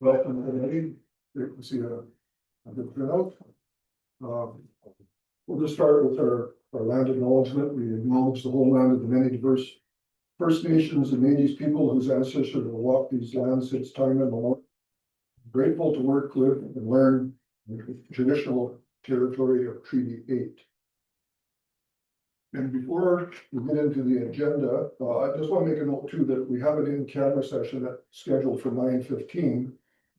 Welcome everybody. Great to see a good turnout. We'll just start with our land acknowledgement. We acknowledge the homeland of the many diverse First Nations and Métis people whose ancestors have walked these lands since time immemorial. Grateful to work, live, and learn in the traditional territory of Treaty 8. And before we get into the agenda, I just want to make a note too that we have an in-camera session that's scheduled for 9:15.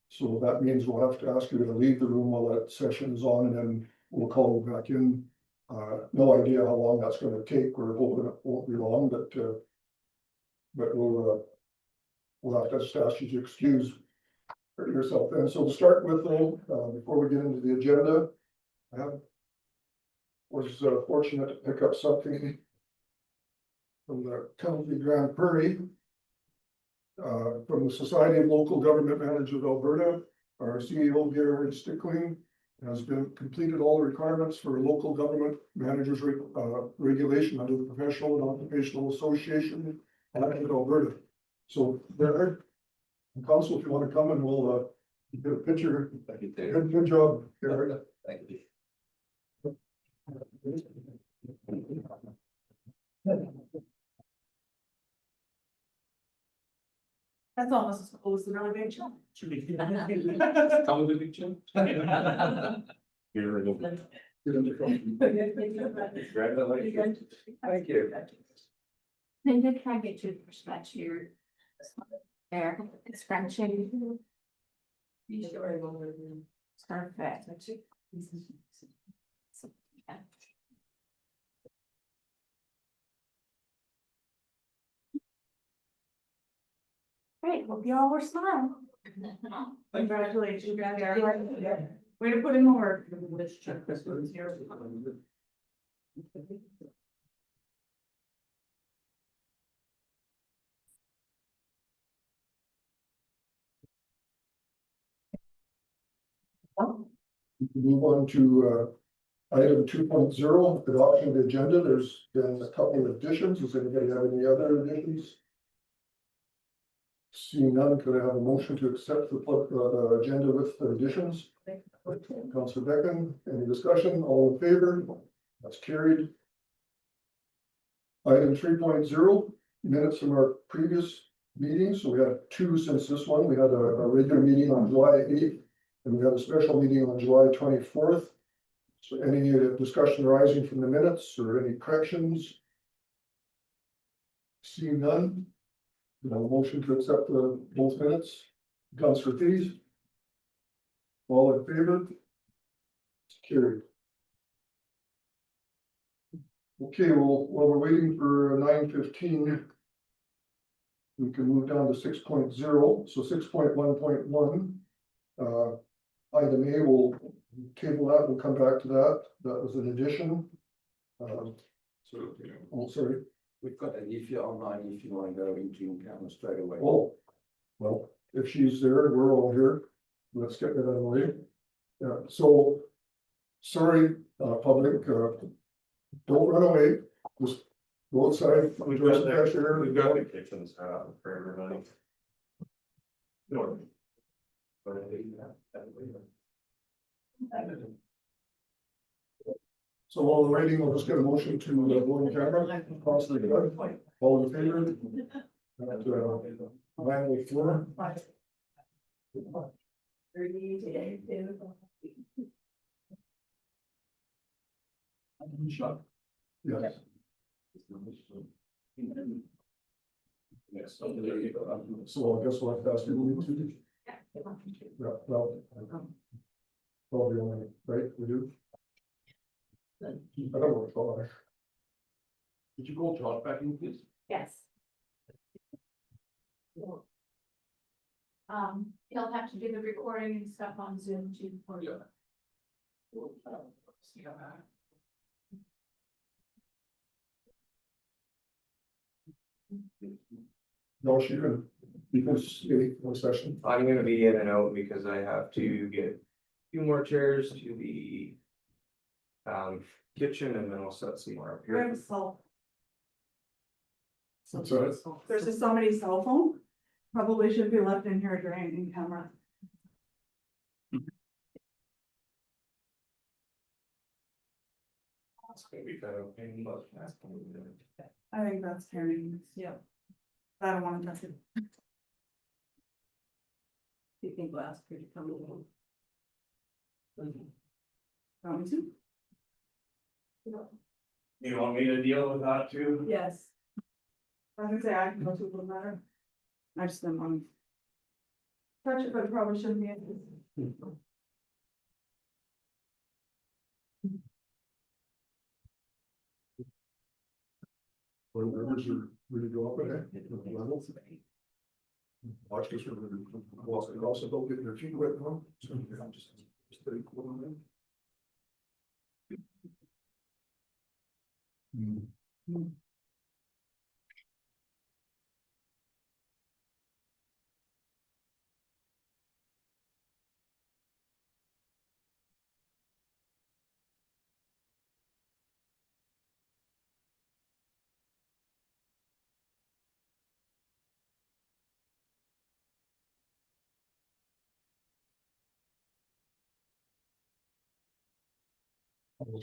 So that means we'll have to ask you to leave the room while that session is on, and then we'll call you back in. No idea how long that's going to take. We're hoping it won't be long, but we'll have to just ask you to excuse yourself then. So to start with, before we get into the agenda, I was fortunate to pick up something from the County Grand Prairie. From the Society of Local Government Managers of Alberta, our CEO Gary Stickling has been completed all the requirements for local government managers regulation under the Professional and Occupational Association of Alberta. So there, Council, if you want to come and we'll get a picture. Thank you. Good job, Gary. Thank you. That's almost as cool as the really big jump. Come with the big chin. Here we go. Get in the front. Thank you. Then you try to get you to scratch your there, scratching. Be sure. Perfect. Great, hope you all were smiling. Congratulations, Gary. Way to put in the work. Move on to item 2.0, adoption of the agenda. There's been a couple of additions. Does anybody have any other additions? Seeing none, could I have a motion to accept the agenda with the additions? Councillor Becken, any discussion? All in favor? That's carried. Item 3.0, minutes from our previous meetings. So we had two since this one. We had a regular meeting on July 8th, and we had a special meeting on July 24th. So any discussion arising from the minutes or any corrections? Seeing none. Motion to accept both minutes. Councillor Thies. All in favor? It's carried. Okay, well, while we're waiting for 9:15, we can move down to 6.0. So 6.1.1, item A, we'll table that. We'll come back to that. That was an addition. Oh, sorry. We've got an if you're online, if you want to go into camera straight away. Oh, well, if she's there, we're all here. Let's get that out of the way. Yeah, so, sorry, public, don't run away. Just go outside. We've enjoy got some fresh air. We've got the kitchens for everybody. No. So while we're waiting, we'll just get a motion to go in camera. Councillor Doug, all in favor? Manuel Fleur. Shot. Yes. Yes. So I guess we'll have to ask you to. Yeah, well. Probably only, right, we do. I don't know what's going on. Did you call Josh back in, please? Yes. He'll have to do the recording and stuff on Zoom too. For you. No, she couldn't, because one session. I'm gonna be in and out because I have to get a few more chairs to the kitchen and then I'll set some more up here. That's all right. There's somebody's cell phone, probably should be left in here during in camera. gonna be kind of pain, but. I think that's carrying, yeah. I don't wanna touch it. Do you think we'll ask her to come along? Want me to? You want me to deal with that too? Yes. I was gonna say I can go to a little better. I just didn't want to touch it, but it probably shouldn't be. When rivers are really go up ahead, level. Watch this river, also don't get your feet wet, no? So, yeah, just stay cool on that.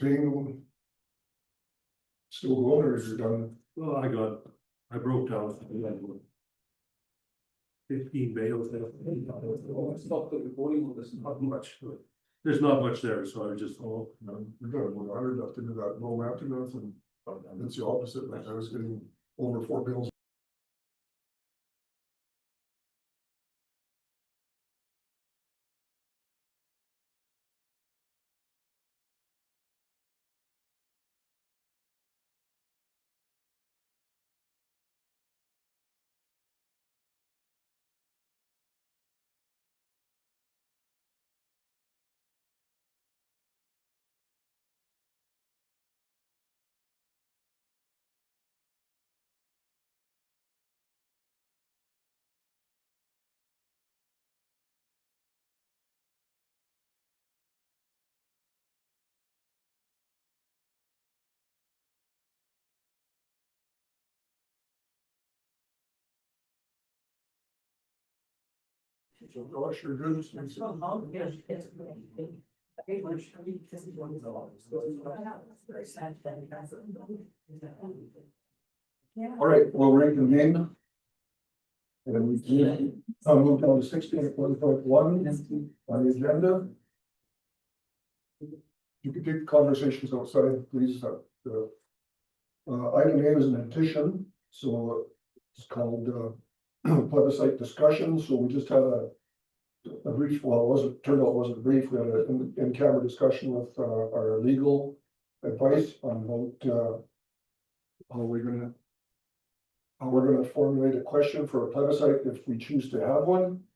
Being still going, or is it done? Well, I broke down 15 bales there. Stop the recording of this. Not much. There's not much there, so I was just, We got about 100 left into that low mountain north, and it's the opposite, like I was getting over 4 bills. So gosh, you're good. All right, we'll reconvene. And we can, move on to 16.1 on the agenda. You can take conversations outside, please. Item A is an addition, so it's called, plebiscite discussion, so we just had a brief, well, turned out it wasn't brief, we had an in-camera discussion with, our legal advice on about, how we're gonna formulate a question for a plebiscite if we choose to have one.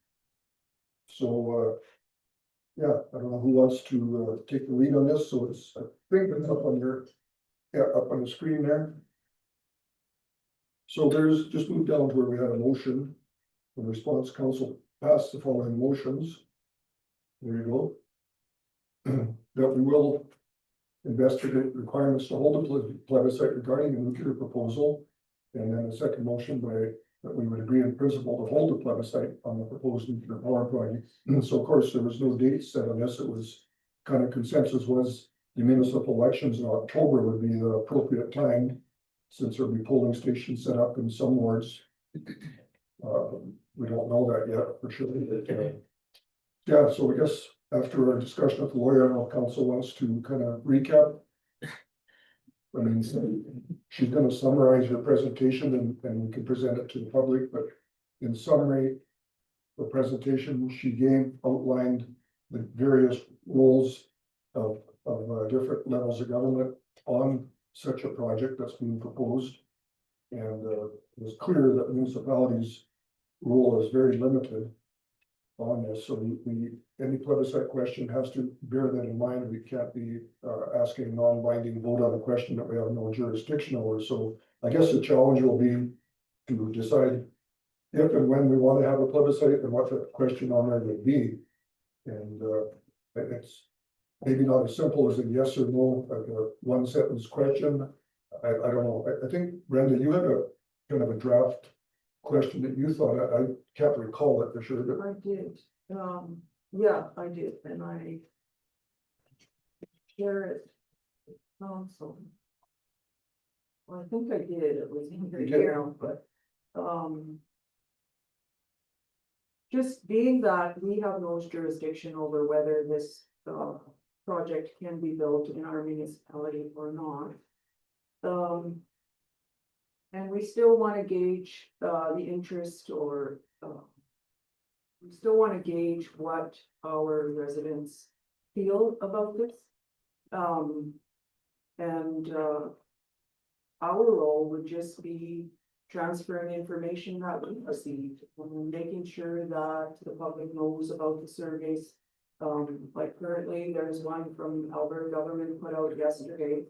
So, yeah, I don't know who wants to, take the lead on this, so it's, I think it's up on your, yeah, up on the screen there. So there's, just moved down to where we had a motion. The response council passed the following motions. There you go. That we will investigate requirements to hold a plebiscite regarding the nuclear proposal. And then the second motion that we would agree in principle to hold a plebiscite on the proposed nuclear power project. And so of course, there was no date set on this. It was kind of consensus was the municipal elections in October would be the appropriate time, since there'll be polling stations set up in some wards. We don't know that yet for sure. Yeah, so I guess after our discussion with the lawyer, I know council wants to kind of recap. I mean, she's gonna summarize her presentation and we can present it to the public, but in summary, the presentation she gave outlined the various roles of different levels of government on such a project that's being proposed. And it was clear that municipalities' role is very limited on this, so any plebiscite question has to bear that in mind. We can't be asking a non-binding vote on a question that we have no jurisdiction over. So I guess the challenge will be to decide if and when we want to have a plebiscite and what the question on there would be. And it's maybe not as simple as a yes or no, like a one sentence question. I don't know. I think Brenda, you had a kind of a draft question that you thought, I can't recall it for sure, but I did, yeah, I did, and I share it. Also, I think I did, it was in You did? here, but, just being that we have no jurisdiction over whether this, project can be built in our municipality or not. And we still want to gauge, the interest or, we still want to gauge what our residents feel about this. And, our role would just be transferring information that we received, and making sure that the public knows about the surveys. Like currently, there's one from Alberta government put out yesterday.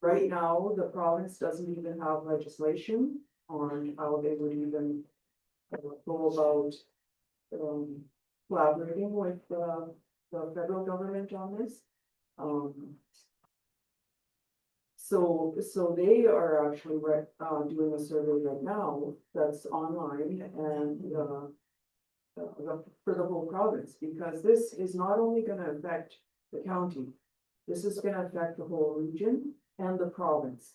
Right now, the province doesn't even have legislation on how they would even go about collaborating with the federal government on this. So they are actually doing a survey right now that's online and for the whole province, because this is not only gonna affect the county, this is gonna affect the whole region and the province.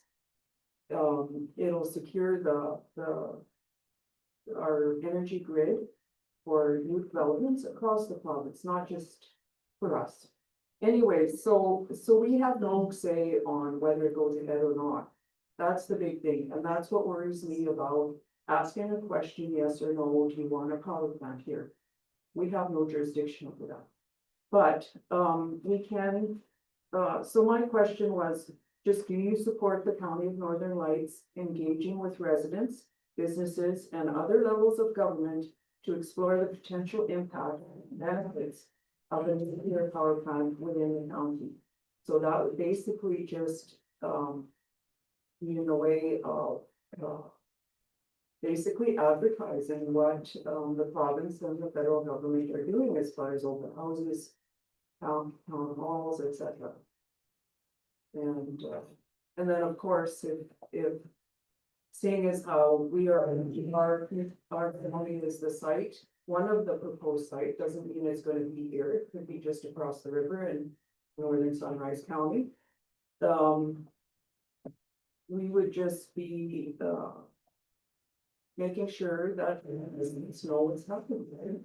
It'll secure our energy grid for new developments across the province, not just for us. Anyway, so we have no say on whether it goes ahead or not. That's the big thing, and that's what worries me about asking a question, yes or no, do you want a power plant here? We have no jurisdiction over that. But, we can, so my question was, just do you support the County of Northern Lights engaging with residents, businesses, and other levels of government to explore the potential impact and benefits of a nuclear power plant within the county? So that would basically just, be in the way of, basically advertising what, the province and the federal government are doing as far as open houses, town halls, etc. And then, of course, if seeing as how we are, our county is the site, one of the proposed site doesn't mean it's gonna be here, it could be just across the river in northern Sunrise County. We would just be, making sure that residents know what's happening there.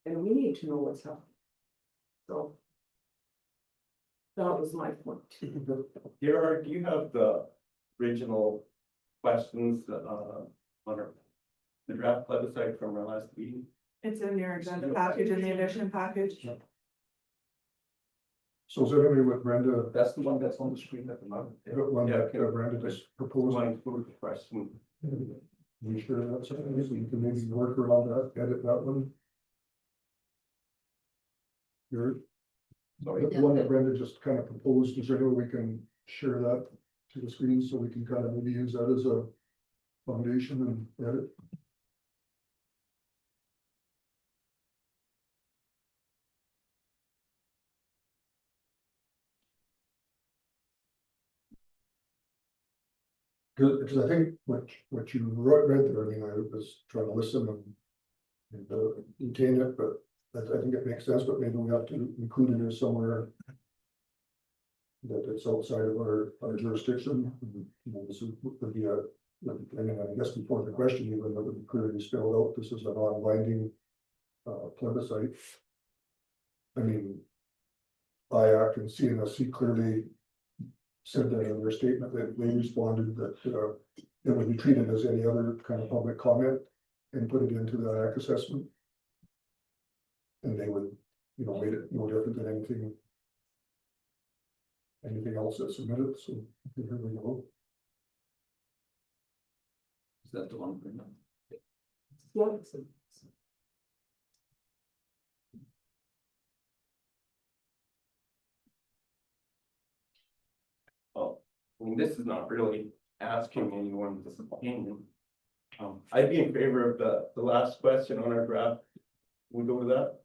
And we need to know what's happening. So. That was my point. Gerard, do you have the original questions, on our, the draft plebiscite from our last meeting? It's in your agenda package, in the edition package. So is that any with Brenda, That's the one that's on the screen at the moment. the one that Yeah, Brenda just the proposed? one with the question. You sure that's something, so you can maybe work around that, edit that one? Your, Sorry. the one that Brenda just kind of proposed, is there any way we can share that to the screen so we can kind of maybe use that as a foundation and edit? Because I think what you read there, I mean, I was trying to listen and contain it, but I think it makes sense, but maybe we have to include it in somewhere that it's outside of our jurisdiction. You know, this would be a, I mean, I guess before the question, even that would be clearly spelled out, this is a non-binding plebiscite. I mean, IAC and CNSC clearly said that in their statement that they responded that it would be treated as any other kind of public comment and put it into the IAC assessment. And they would, you know, made it no different than anything else that's submitted, so here we go. Is that the one? Yeah. Well, I mean, this is not really asking anyone's opinion. I'd be in favor of the last question on our draft. We go with that?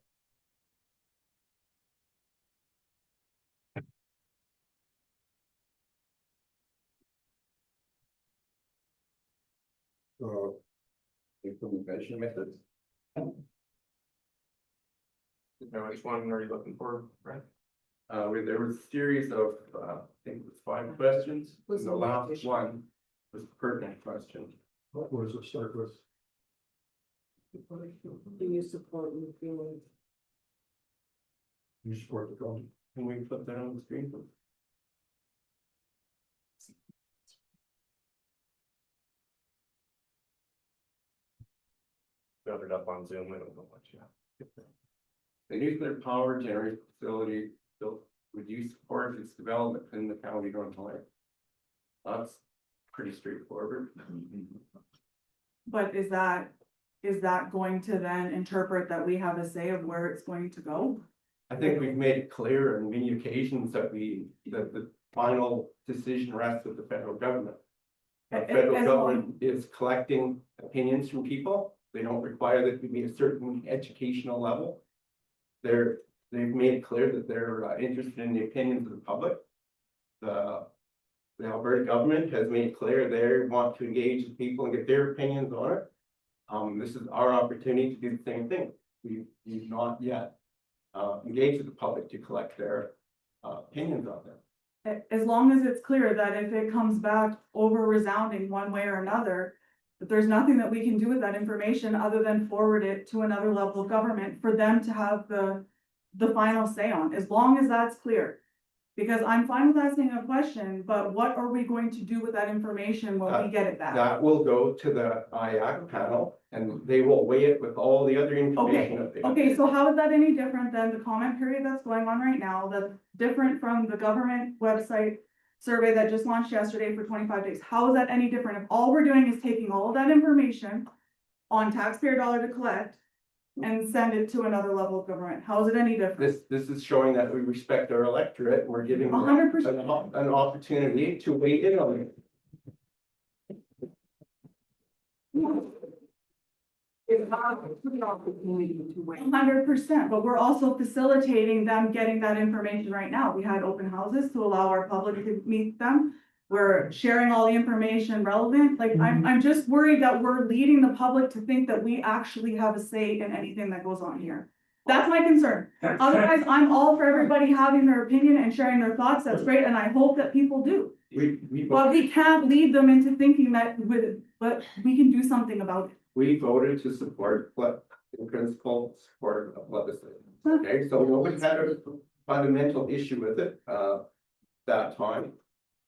Implementation methods. Which one are you looking for, Brent? There was a series of, I think it was 5 questions, Was and the the last petition. one was the pertinent question. What was it start with? Do you support me feeling? You support the government. Can we put that on the screen? Got it up on Zoom, I don't know what you have. The nuclear power generation facility, built, would you support its development in the county of North Lake? That's pretty straightforward. But is that going to then interpret that we have a say of where it's going to go? I think we've made it clear on many occasions that the final decision rests with the federal government. The federal As long- government is collecting opinions from people. They don't require that we be a certain educational level. They've made it clear that they're interested in the opinions of the public. The Alberta government has made it clear they want to engage with people and get their opinions on it. This is our opportunity to do the same thing. We've not yet engaged with the public to collect their opinions on them. As long as it's clear that if it comes back over resounding one way or another, that there's nothing that we can do with that information other than forward it to another level of government for them to have the final say on, as long as that's clear. Because I'm fine with asking a question, but what are we going to do with that information when we get it back? That will go to the IAC panel and they will weigh it with all the other information that they have. Okay, so how is that any different than the comment period that's going on right now, that's different from the government website survey that just launched yesterday for 25 days? How is that any different if all we're doing is taking all of that information on taxpayer dollar to collect and send it to another level of government? How is it any different? This is showing that we respect our electorate. We're giving them 100%. an opportunity to weigh in on it. It's not an opportunity to wait. 100%, but we're also facilitating them getting that information right now. We had open houses to allow our public to meet them. We're sharing all the information relevant. Like, I'm just worried that we're leading the public to think that we actually have a say in anything that goes on here. That's my concern. Otherwise, I'm all for everybody having their opinion and sharing their thoughts. That's great, and I hope that people do. But we can't lead them into thinking that but we can do something about it. We voted to support what in principle support of legislation. Okay, so nobody had a fundamental issue with it that time.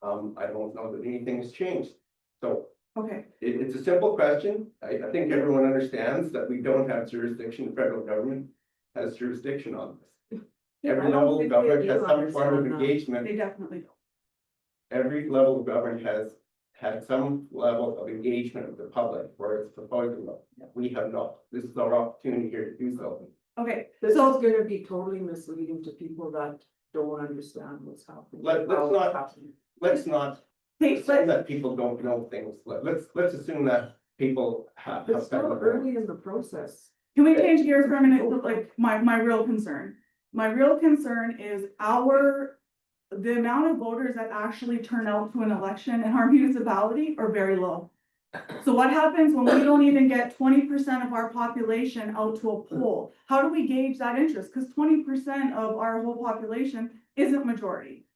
I don't know that anything has changed. So Okay, it's a simple question. I think everyone understands that we don't have jurisdiction. The federal government has jurisdiction on this. Every level of government has some form of engagement. they definitely don't. Every level of government has had some level of engagement with the public where it's proposing them. We have not. This is our opportunity here to do so. Okay, This is so gonna be totally misleading to people that don't understand what's happening. Let's how it's not- happening. Let's not hey, assume but that people don't know things. Let's assume that people have. It's still early in the process. can we change gears for a minute? Like, my real concern. My real concern is the amount of voters that actually turn out to an election in our municipality are very low. So what happens when we don't even get 20% of our population out to a poll? How do we gauge that interest? Because 20% of our whole population isn't majority.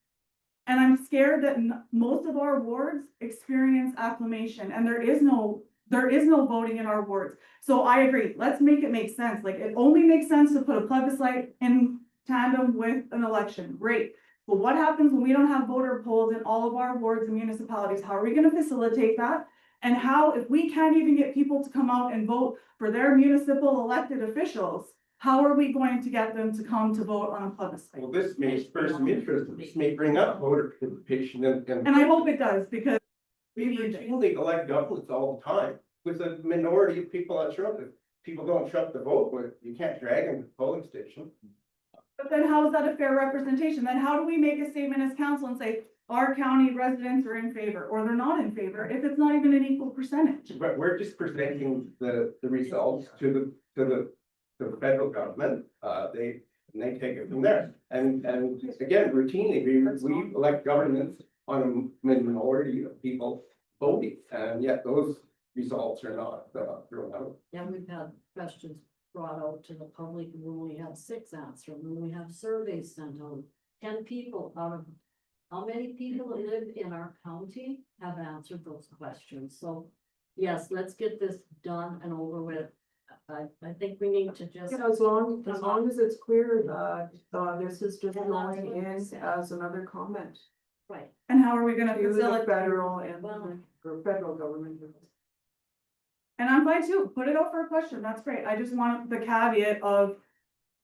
And I'm scared that most of our wards experience acclamation and there is no voting in our wards. So I agree, let's make it make sense. Like, it only makes sense to put a plebiscite in tandem with an election, great. But what happens when we don't have voter polls in all of our wards and municipalities? How are we gonna facilitate that? And how, if we can't even get people to come out and vote for their municipal elected officials, how are we going to get them to come to vote on a plebiscite? Well, this may spur some interest. This may bring up voter participation And I hope it does, because we routinely elect governments all the time with a minority of people that show up. If people don't show up to vote, but you can't drag them to the polling station. but then how is that a fair representation? Then how do we make a statement as council and say, our county residents are in favor, or they're not in favor, if it's not even an equal percentage? But we're just presenting the results to the federal government. They take it from there. And again, routinely, we elect governments on a minority of people voting, and yet those results are not thrown out. Yeah, we've had questions brought out to the public, and we only have 6 answers, and we have surveys sent out, 10 people out of how many people live in our county have answered those questions, so. Yes, let's get this done and over with. I think we need to just. Yeah, as long as it's clear that, this is just going in as another comment Right, And how are we gonna to the facilitate? federal and, Well- or federal government. And I'm fine too, put it out for a question, that's great, I just want the caveat of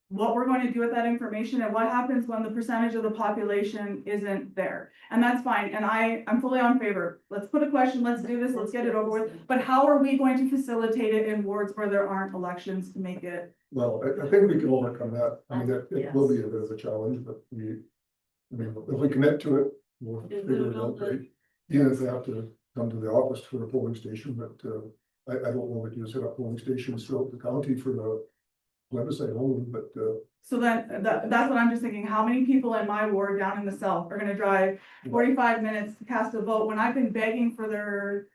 what we're going to do with that information and what happens when the percentage of the population isn't there. And that's fine, and I'm fully on favor, let's put a question, let's do this, let's get it over with, but how are we going to facilitate it in wards where there aren't elections to make it? Well, I think we can overcome that. I mean, it will be a bit of a challenge, but I mean, if we commit to it, we'll figure it out, right? Even if they have to come to the office for a polling station, but, I don't know if you set up polling stations throughout the county for the website only, but, So then, that's what I'm just thinking, how many people in my ward down in the south are gonna drive 45 minutes to cast a vote when I've been begging for their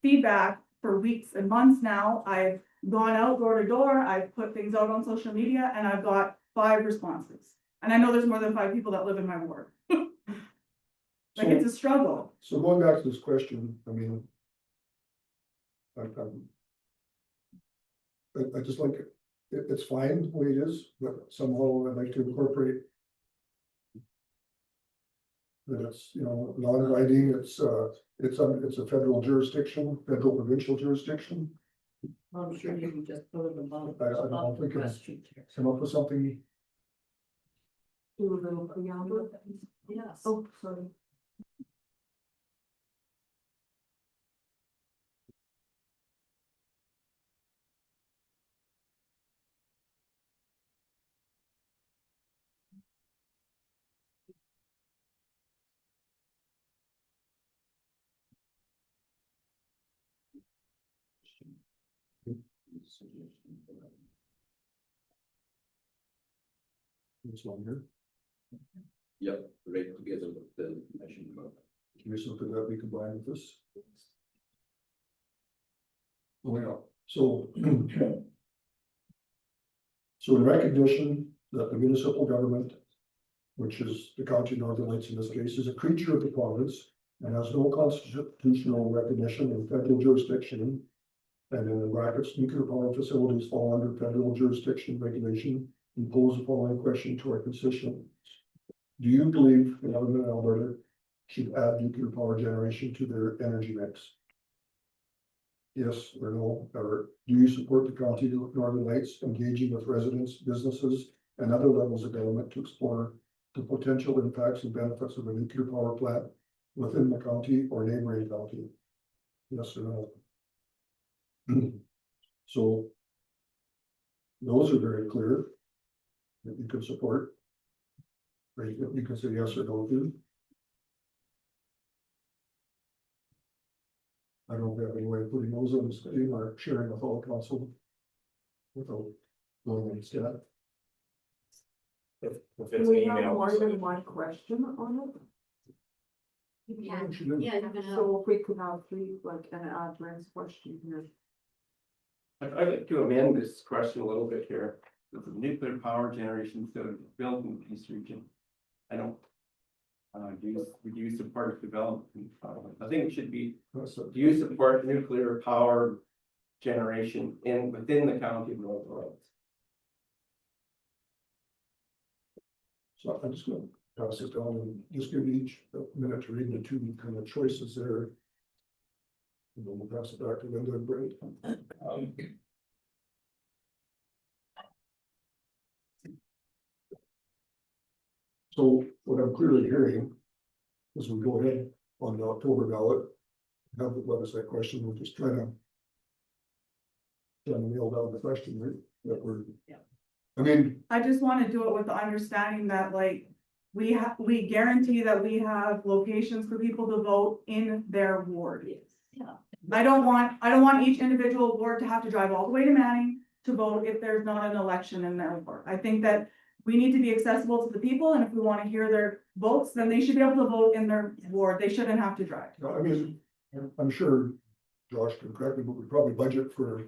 feedback for weeks and months now? I've gone out door to door, I've put things out on social media, and I've got 5 responses. And I know there's more than 5 people that live in my ward. Like, it's a struggle. so going back to this question, I mean. I just like it, it's fine the way it is, but somehow I'd like to incorporate. That it's, you know, non-binding, it's a federal jurisdiction, federal provincial jurisdiction, I'm sure you can just put it above. I don't above the think it's- question here. come up with something. Do a little preamble. Yes. Oh, sorry. This one here, Yep, right together with the commission. can we something that we combine with this? Oh, yeah, so. So in recognition that the municipal government, which is the county of Northern Lights in this case, is a creature of the province and has no constitutional recognition in federal jurisdiction. And in the brackets, nuclear power facilities fall under federal jurisdiction regulation. We pose the following question to our constituents. Do you believe the government of Alberta should add nuclear power generation to their energy mix? Yes or no, or do you support the county of Northern Lights engaging with residents, businesses, and other levels of government to explore the potential impacts and benefits of a nuclear power plant within the county or neighboring county? Yes or no? So those are very clear that you can support. Right, you can say yes or no to. I don't have any way of putting those on the screen or sharing with all council. Without going in step. If Do it's an we have email. more than one question on it? Yeah, Should yeah, you can have. So if we could have 3, like an address question here. I'd like to amend this question a little bit here, with the nuclear power generation instead of building in this region. I don't. Would you support development? I think it should be, do you support nuclear power generation within the county of North Wales? So I'm just gonna pass it down and just give each a minute to read the 2 kind of choices there. And then we'll pass it back to Linda and Brent. So what I'm clearly hearing is we go ahead on the October ballot, have the website question, we're just trying to nail down the question, right? That we're. Yeah. I mean, I just wanna do it with the understanding that like, we guarantee that we have locations for people to vote in their ward. Yeah. I don't want each individual ward to have to drive all the way to Manning to vote if there's not an election in their ward. I think that we need to be accessible to the people, and if we wanna hear their votes, then they should be able to vote in their ward, they shouldn't have to drive. I mean, I'm sure Josh can correct me, but we probably budget for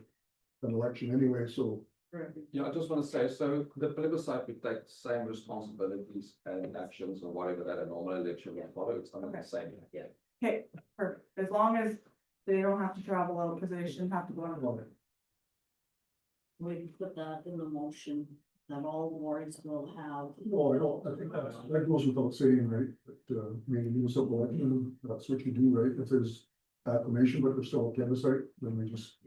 an election anyway, so Yeah, I just want to say, so the plebiscite would take the same responsibilities and actions or whatever that a normal election would follow. It's not the same. Yeah. Okay, perfect, as long as they don't have to travel out, because they shouldn't have to go on a vote. We can put that in the motion, that all wards will have. Well, I think that goes without saying, right, that, I mean, municipal election, that's what you do, right, if there's acclamation, but there's still a plebiscite, then we just.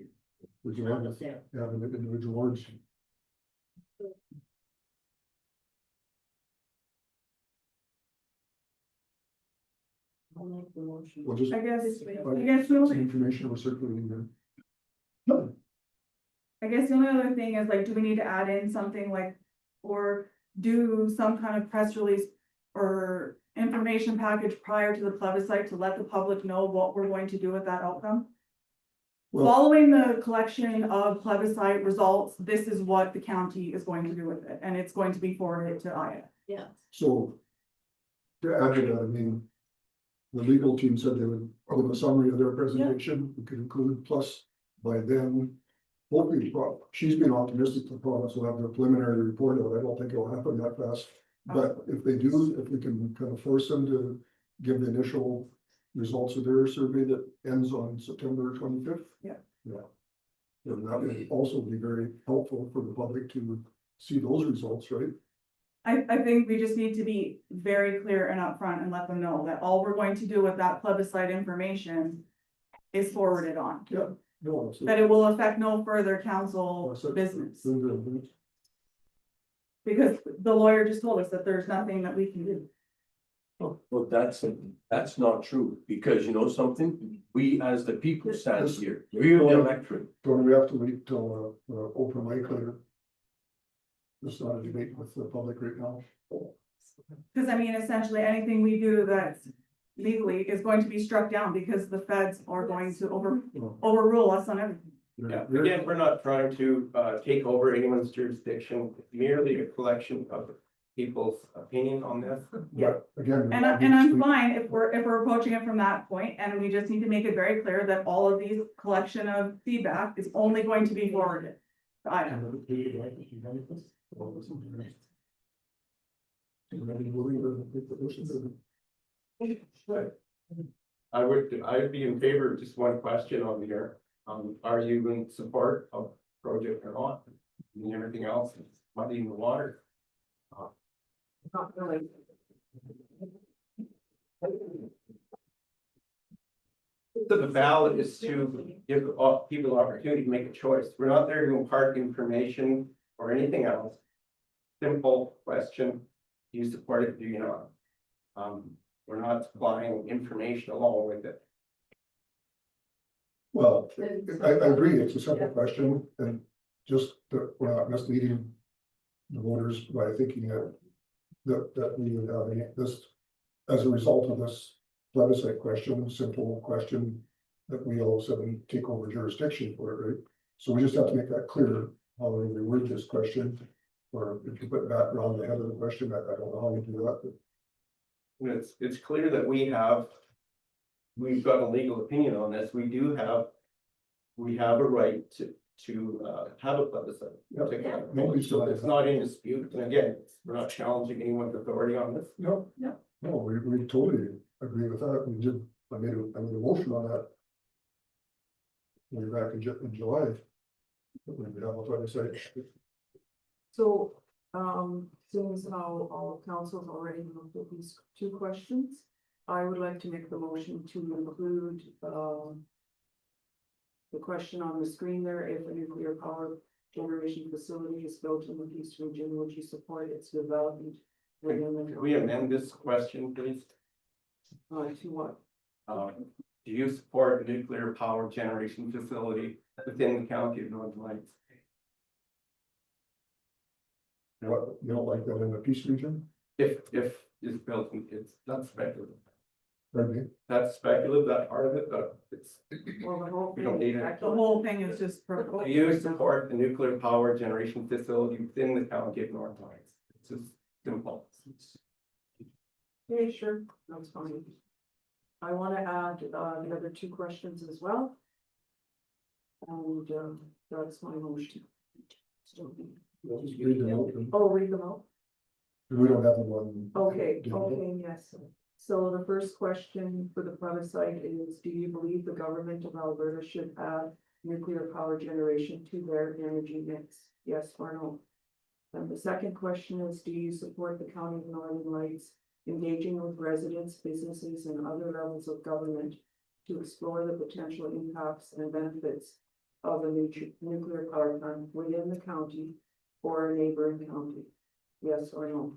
We can have, have an individual wards. I'll make the motion. We'll just. I guess The the only, information we're circulating then. I guess the only other thing is like, do we need to add in something like, or do some kind of press release or information package prior to the plebiscite to let the public know what we're going to do with that outcome? Well, Following the collection of plebiscite results, this is what the county is going to do with it, and it's going to be forwarded to IA. Yeah, so. To add to that, I mean. The legal team said they would, give a summary of their presentation, we could include, plus by then. Hopefully, she's been optimistic the province will have their preliminary report out, I don't think it'll happen that fast. But if they do, if we can kind of force them to give the initial results of their survey that ends on September 25th. Yeah. Yeah. And that would also be very helpful for the public to see those results, right? I think we just need to be very clear and upfront and let them know that all we're going to do with that plebiscite information is forwarded on. Yeah. No, it's. That it will affect no further council business, because the lawyer just told us that there's nothing that we can do. Well, that's not true, because you know something, we as the people stand here, we're the electorate. Don't we have to wait till, open mic later? It's not a debate with the public right now. Cause I mean, essentially, anything we do that's legally is going to be struck down because the feds are going to overrule us on everything. Yeah, again, we're not trying to take over anyone's jurisdiction, merely a collection of people's opinion on this. But again. And I'm fine if we're approaching it from that point, and we just need to make it very clear that all of these collection of feedback is only going to be forwarded to IDA. I'd be in favor of just one question on here. Are you in support of project or not? And everything else is muddy in the water. Not really. So the ballot is to give people the opportunity to make a choice. We're not there to impart information or anything else. Simple question, do you support it, do you not? We're not supplying information along with it. Well, I agree, it's a simple question, and just that we're not misleading the voters by thinking that we would have this, as a result of this plebiscite question, simple question, that we all of a sudden take over jurisdiction for it, right? So we just have to make that clear, how we reword this question, or if you put that around the head of the question, I don't know how you do that, but. And it's clear that we've got a legal opinion on this. We have a right to have a plebiscite. So it's not in dispute. And again, we're not challenging anyone's authority on this. No, we totally agree with that. I made a motion on that. Way back in July. We have a plebiscite. So, since all councils already looked at these two questions, I would like to make the motion to include, the question on the screen there: if a nuclear power generation facility is built in the East Region, would you support its development? Could we amend this question, please? To what? Do you support a nuclear power generation facility within the county of Northern Lights? What, you don't like that in the Peace Region? If it's built, it's not speculative. Pardon me? That's speculative, that part of it, but it's, Well, the whole we don't need it. The whole thing is just for. Do you support the nuclear power generation facility within the county of North Lights? It's just simple. Yeah, sure, that's fine. I want to add the other two questions as well. And that's my motion. Just read them out and Oh, read them out. we don't have one. Okay, yes. So the first question for the plebiscite is, do you believe the government of Alberta should add nuclear power generation to their energy mix? Yes or no? And the second question is, do you support the County of Northern Lights engaging with residents, businesses, and other levels of government to explore the potential impacts and benefits of a nuclear power plant within the county or a neighboring county? Yes or no?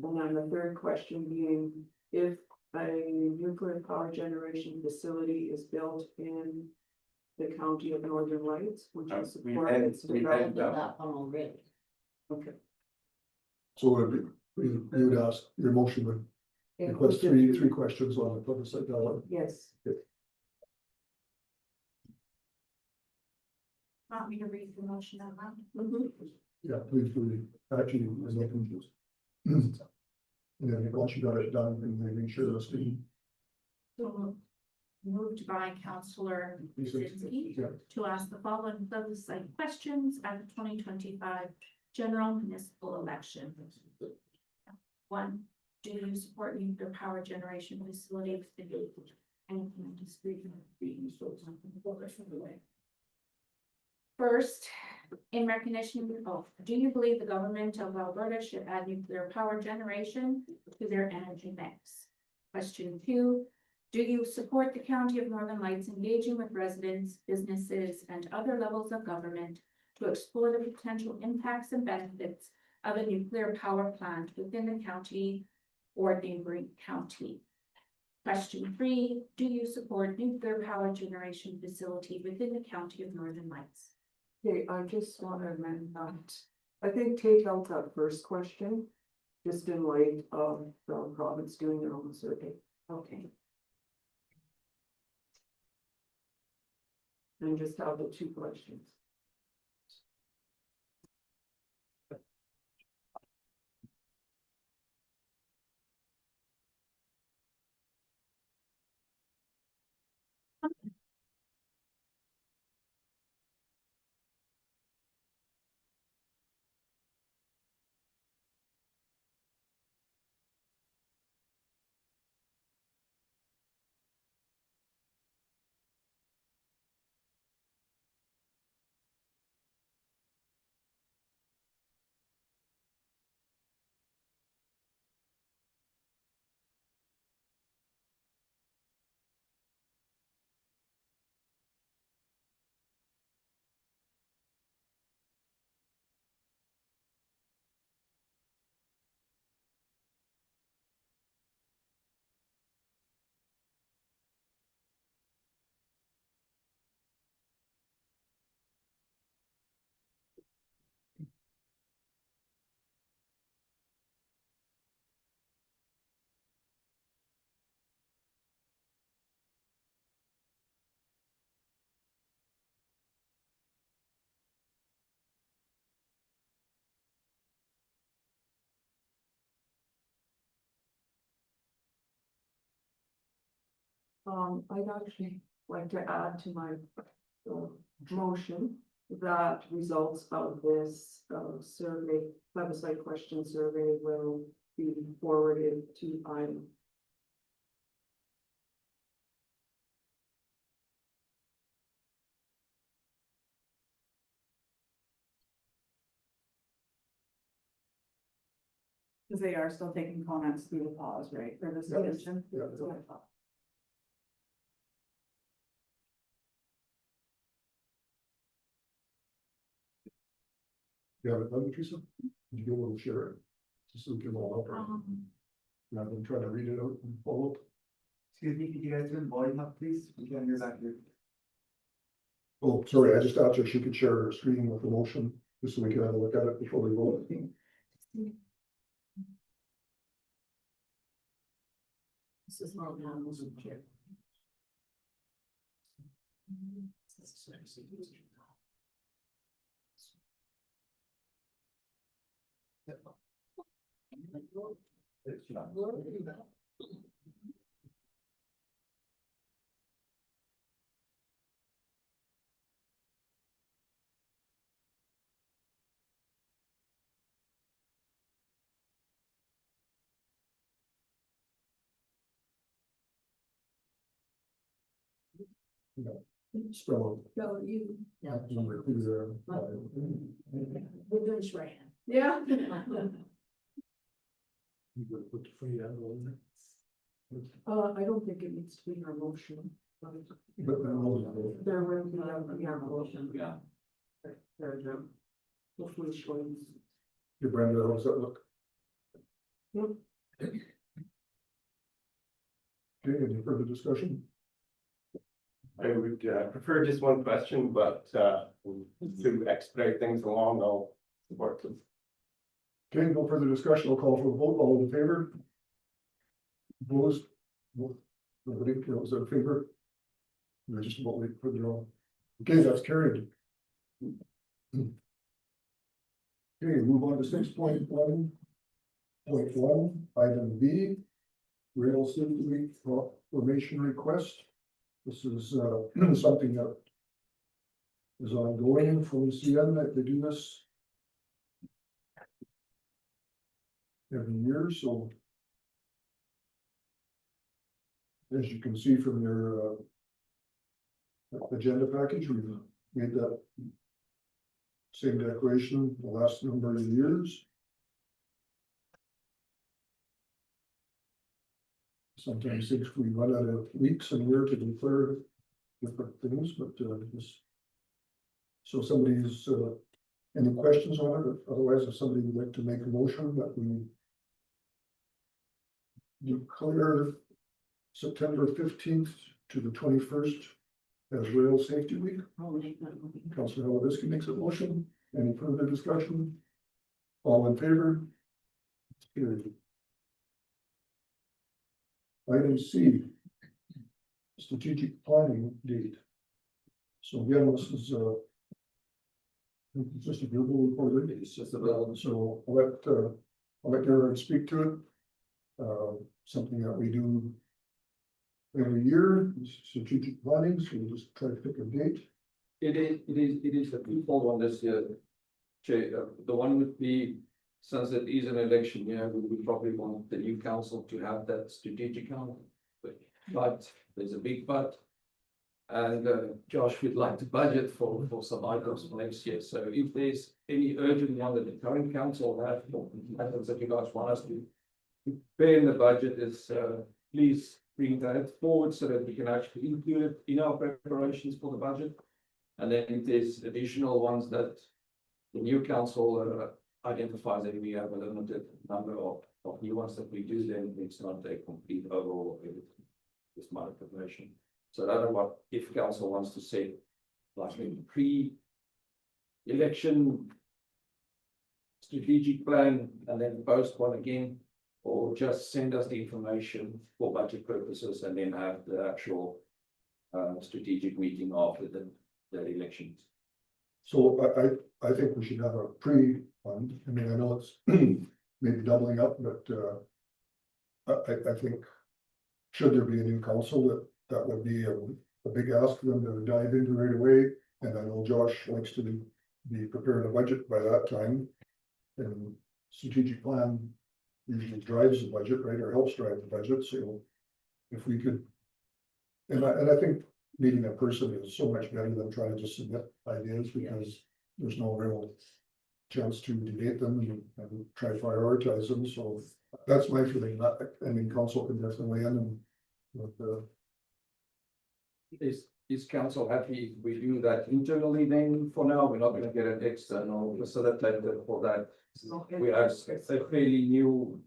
And then the third question being, if a nuclear power generation facility is built in the County of Northern Lights, would you support its we've development? had, That one already. Okay. So you would ask, your motion would request three questions on the plebiscite ballot. Yes. Want me to read the motion out loud? Yeah, please do. Actually, as I can just. And then once you got it done, and then make sure that's the. So moved by Councillor Krasinski Yeah, to ask the following plebiscite questions at the 2025 general municipal election. 1, do you support nuclear power generation facilities? And can I just read them? First, in recognition of, do you believe the government of Alberta should add nuclear power generation to their energy mix? Question 2, do you support the County of Northern Lights engaging with residents, businesses, and other levels of government to explore the potential impacts and benefits of a nuclear power plant within the county or neighboring county? Question 3, do you support nuclear power generation facility within the County of Northern Lights? Okay, I just want to amend that. I think take out that first question, just in light of the province doing their own survey. Okay. And just have the 2 questions. I'd actually like to add to my motion that results of this survey, plebiscite question survey will be forwarded to item. Because they are still taking comments through the pause, right, for this Yeah. division? Yeah. Yeah, but then Teresa, did you go a little share it? Just so we can all up, rather than trying to read it out and follow. Excuse me, could you guys turn the volume up, please? We can't hear back here. Oh, sorry, I just asked her if she could share her screen with the motion, just so we can have a look at it before we vote. This is not one was in here. Spell So you, yeah, out number two there. we're doing shorthand. Yeah. You gotta put the free ad on there. I don't think it needs to be your motion. But then we'll- There will be a motion. Yeah. Paragraph. Hopefully shows. Hey, Brenda, how's that look? Yep. Okay, any further discussion? I would prefer just one question, but to expedite things along, I'll support this. Okay, no further discussion, I'll call for a vote, all in favor? Opposed? Nobody, was in favor? We're just about waiting for the draw. Okay, that's carried. Okay, move on to 6.1.1, item B. Rail City Week proclamation request. This is something that is ongoing from CN, that they do this every year, so as you can see from your agenda package, we've made that same declaration the last number of years. Sometimes if we run out of weeks and year to declare different things, but so somebody's any questions on it? Otherwise, if somebody would like to make a motion that we declare September 15th to the 21st as Rail Safety Week. I'll make that one. Councillor Helavisky makes a motion. Any further discussion? All in favor? Carried. Item C. Strategic planning date. So again, this is it's just a verbal report. It's just a little, So I'll let Gary speak to it. Something that we do every year, strategic planning, so we'll just try to pick a date. it is a twofold one this year. Chair, the one would be, since it is an election year, we would probably want the new council to have that strategic count. But there's a big but. And Josh would like to budget for some items for next year. So if there's any urgent one that the current council have, or items that you guys want us to prepare in the budget, is please bring that forward so that we can actually include it in our preparations for the budget. And then if there's additional ones that the new council identifies that we have a limited number of new ones that we do, then it's not a complete overall of everything. This my information. So I don't know what, if council wants to say, like a pre-election strategic plan and then post one again, or just send us the information for budget purposes and then have the actual strategic meeting after the elections. So I think we should have a pre-fund. I mean, I know it's maybe doubling up, but I think should there be a new council, that would be a big ask for them to dive into right away. And I know Josh likes to be preparing a budget by that time. And strategic plan usually drives the budget, right, or helps drive the budget. So if we could, and I think meeting a person is so much better than trying to just submit ideas, because there's no real chance to debate them and try to prioritize them. So that's my feeling. I mean, council can definitely weigh in and with Is council happy if we do that internally then for now? We're not going to get an external facilitator for that. We have a fairly new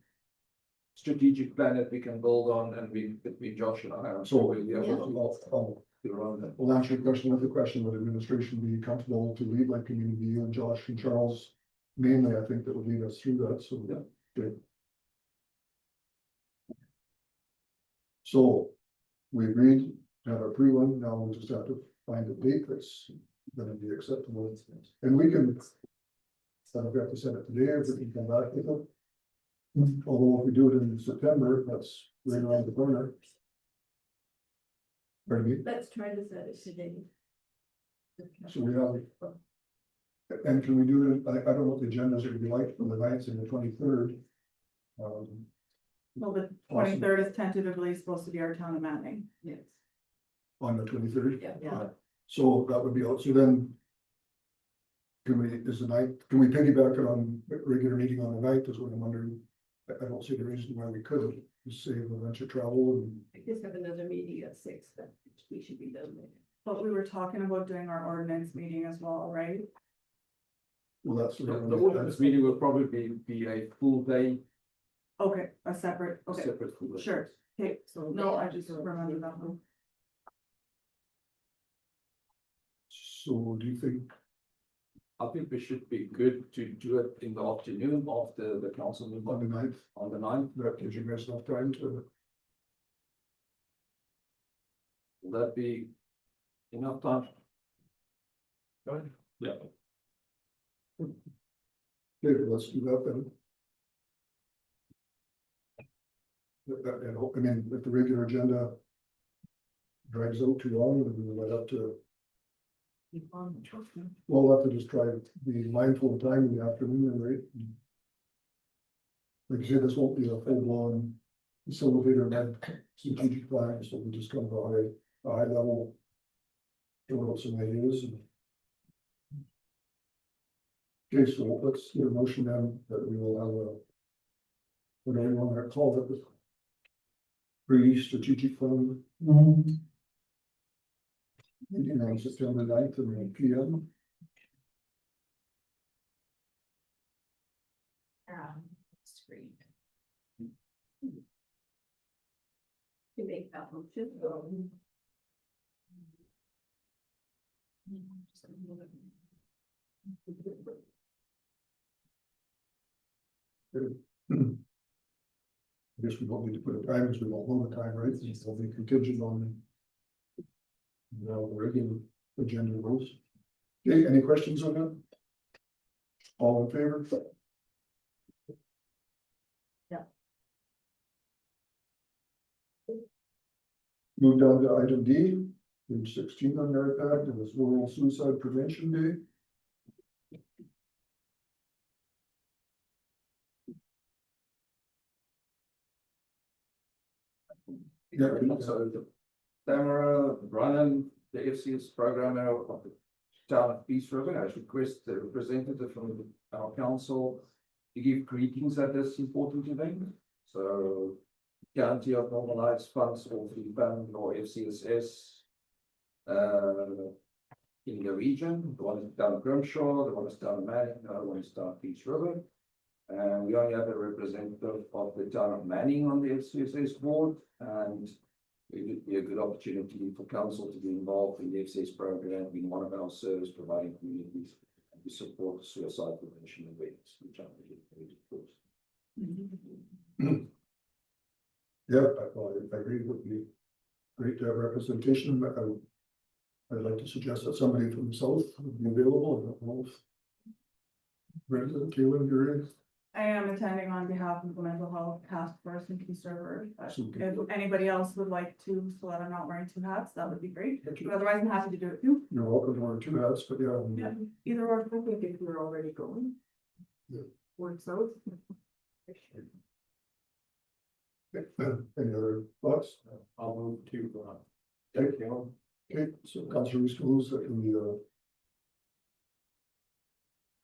strategic plan that we can build on, and between Josh and I. So we'll be able to do around that. we'll answer your question with the question, would administration be comfortable to lead like community, you and Josh and Charles? Mainly, I think that would lead us through that, so. Yeah. Good. So we agreed to have a pre-one, now we'll just have to find a date that's gonna be acceptable. And we can, I don't have to send it today, if we can come back with it. Although if we do it in September, that's right around the corner. Pardon me? Let's try to set it today. So we have. And can we do it, I don't know what the agendas would be like from the 9th and the 23rd. Well, the 23rd is tentatively supposed to be our town of Manning. Yes. on the 23rd. Yeah. So that would be out, so then. Can we, is the night, can we piggyback it on a regular meeting on the night, is what I'm wondering. I don't see the reason why we couldn't, just save a bunch of travel and. I just have another meeting at 6, that we should be done with. But we were talking about doing our ordinance meeting as well, right? Well, that's. The ordinance meeting will probably be a full day, Okay, a separate, okay, separate full day. sure, okay, So no, I just remember that one. So do you think, I think we should be good to do it in the afternoon after the council meeting on the 9th, on the 9th. that gives you guys enough time to, Will that be enough time? Yeah. okay, let's do that then. I mean, if the regular agenda. Drags out too long, then we might have to, Keep on trucking. we'll have to just try to be mindful of time in the afternoon, right? Like I said, this won't be a full blown facilitator led strategic plan, so we just kind of a high level. Throw out some ideas and. Okay, so let's get a motion then that we will have a. Whatever you want to call it. Pre-strategic plan. Meeting on September 9th and 9 PM. Screen. You make that motion. I guess we don't need to put a time, because we don't know the time, right? It's will be contingent on. Now, the regular agenda rules. Okay, any questions on that? All in favor? Yeah. Move down to item D, page 16 on your iPad, and it's World Suicide Prevention Day. Yeah, So the Tamara Brannan, the FCS programmer of the town of Peace River, has requested a representative from our council to give greetings at this important event. So County of Normalized Funds or Free Fund or FCSS in the region, the one is down Grimshaw, the one is down Manning, the other one is down Peace River. And we only have a representative of the town of Manning on the FCSS board, and it would be a good opportunity for council to be involved in the FCS program, being one of our service providing communities, and to support suicide prevention events, which I'm really of course. Yeah, I agree, it would be great to have representation. I'd like to suggest that somebody from the south would be available. I don't know if Brenda, Kaylin, you're. I am attending on behalf of the mental health task force in Peace River, but Super. if anybody else would like to, so that I'm not wearing two hats, that would be great. Okay. But otherwise, I'm happy to do it too. You're welcome to wear 2 hats, but yeah. Yeah, either or. I think if we're already going. Yeah. Works out. Any other thoughts? I'll move to, Thank you. Okay, so Councillor Schools that we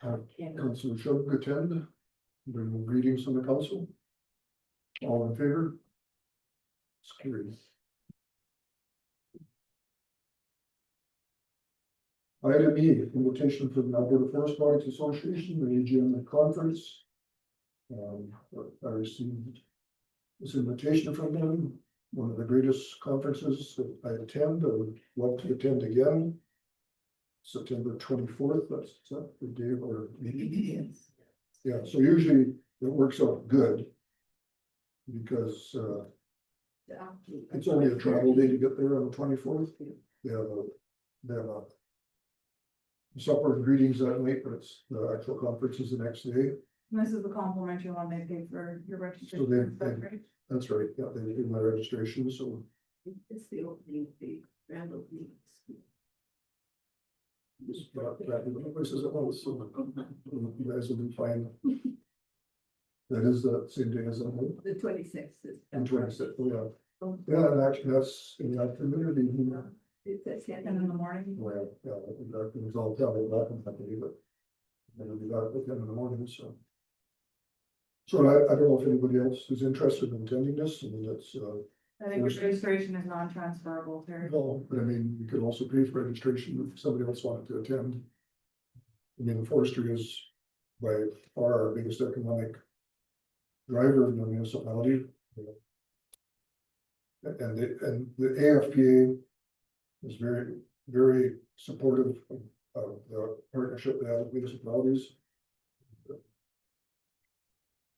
have Councillor Shug attend, bring greetings from the council. All in favor? It's carried. Item E, invitation for the Alberta Forest Products Association, the AGM conference. I received this invitation from them, one of the greatest conferences that I attend. I would love to attend again. September 24th, that's the day of our meeting. Yeah, so usually it works out good. Because it's only a travel day to get there on the 24th. They have a supper and greetings that night, but it's the actual conference is the next day. And this is the complimentary one they pay for your registration. So they- is that right? That's right, yeah, they do my registration, so. It's the opening, the grand opening. Just places at once, so you guys will be fine. That is the same day as the The 26th is. and 26th, yeah. Yeah, and actually that's in the afternoon, It's at 10 10 in the morning. Well, yeah, it was all counted, that one, I believe it. And it'll be back at 10 in the morning, so. So I don't know if anybody else is interested in attending this, I mean, it's, I think the registration is non-transferable, Terry. no, but I mean, you could also pay for registration if somebody else wanted to attend. I mean, forestry is by far our biggest economic driver in the municipality. And the AFPA is very, very supportive of the partnership they have with municipalities.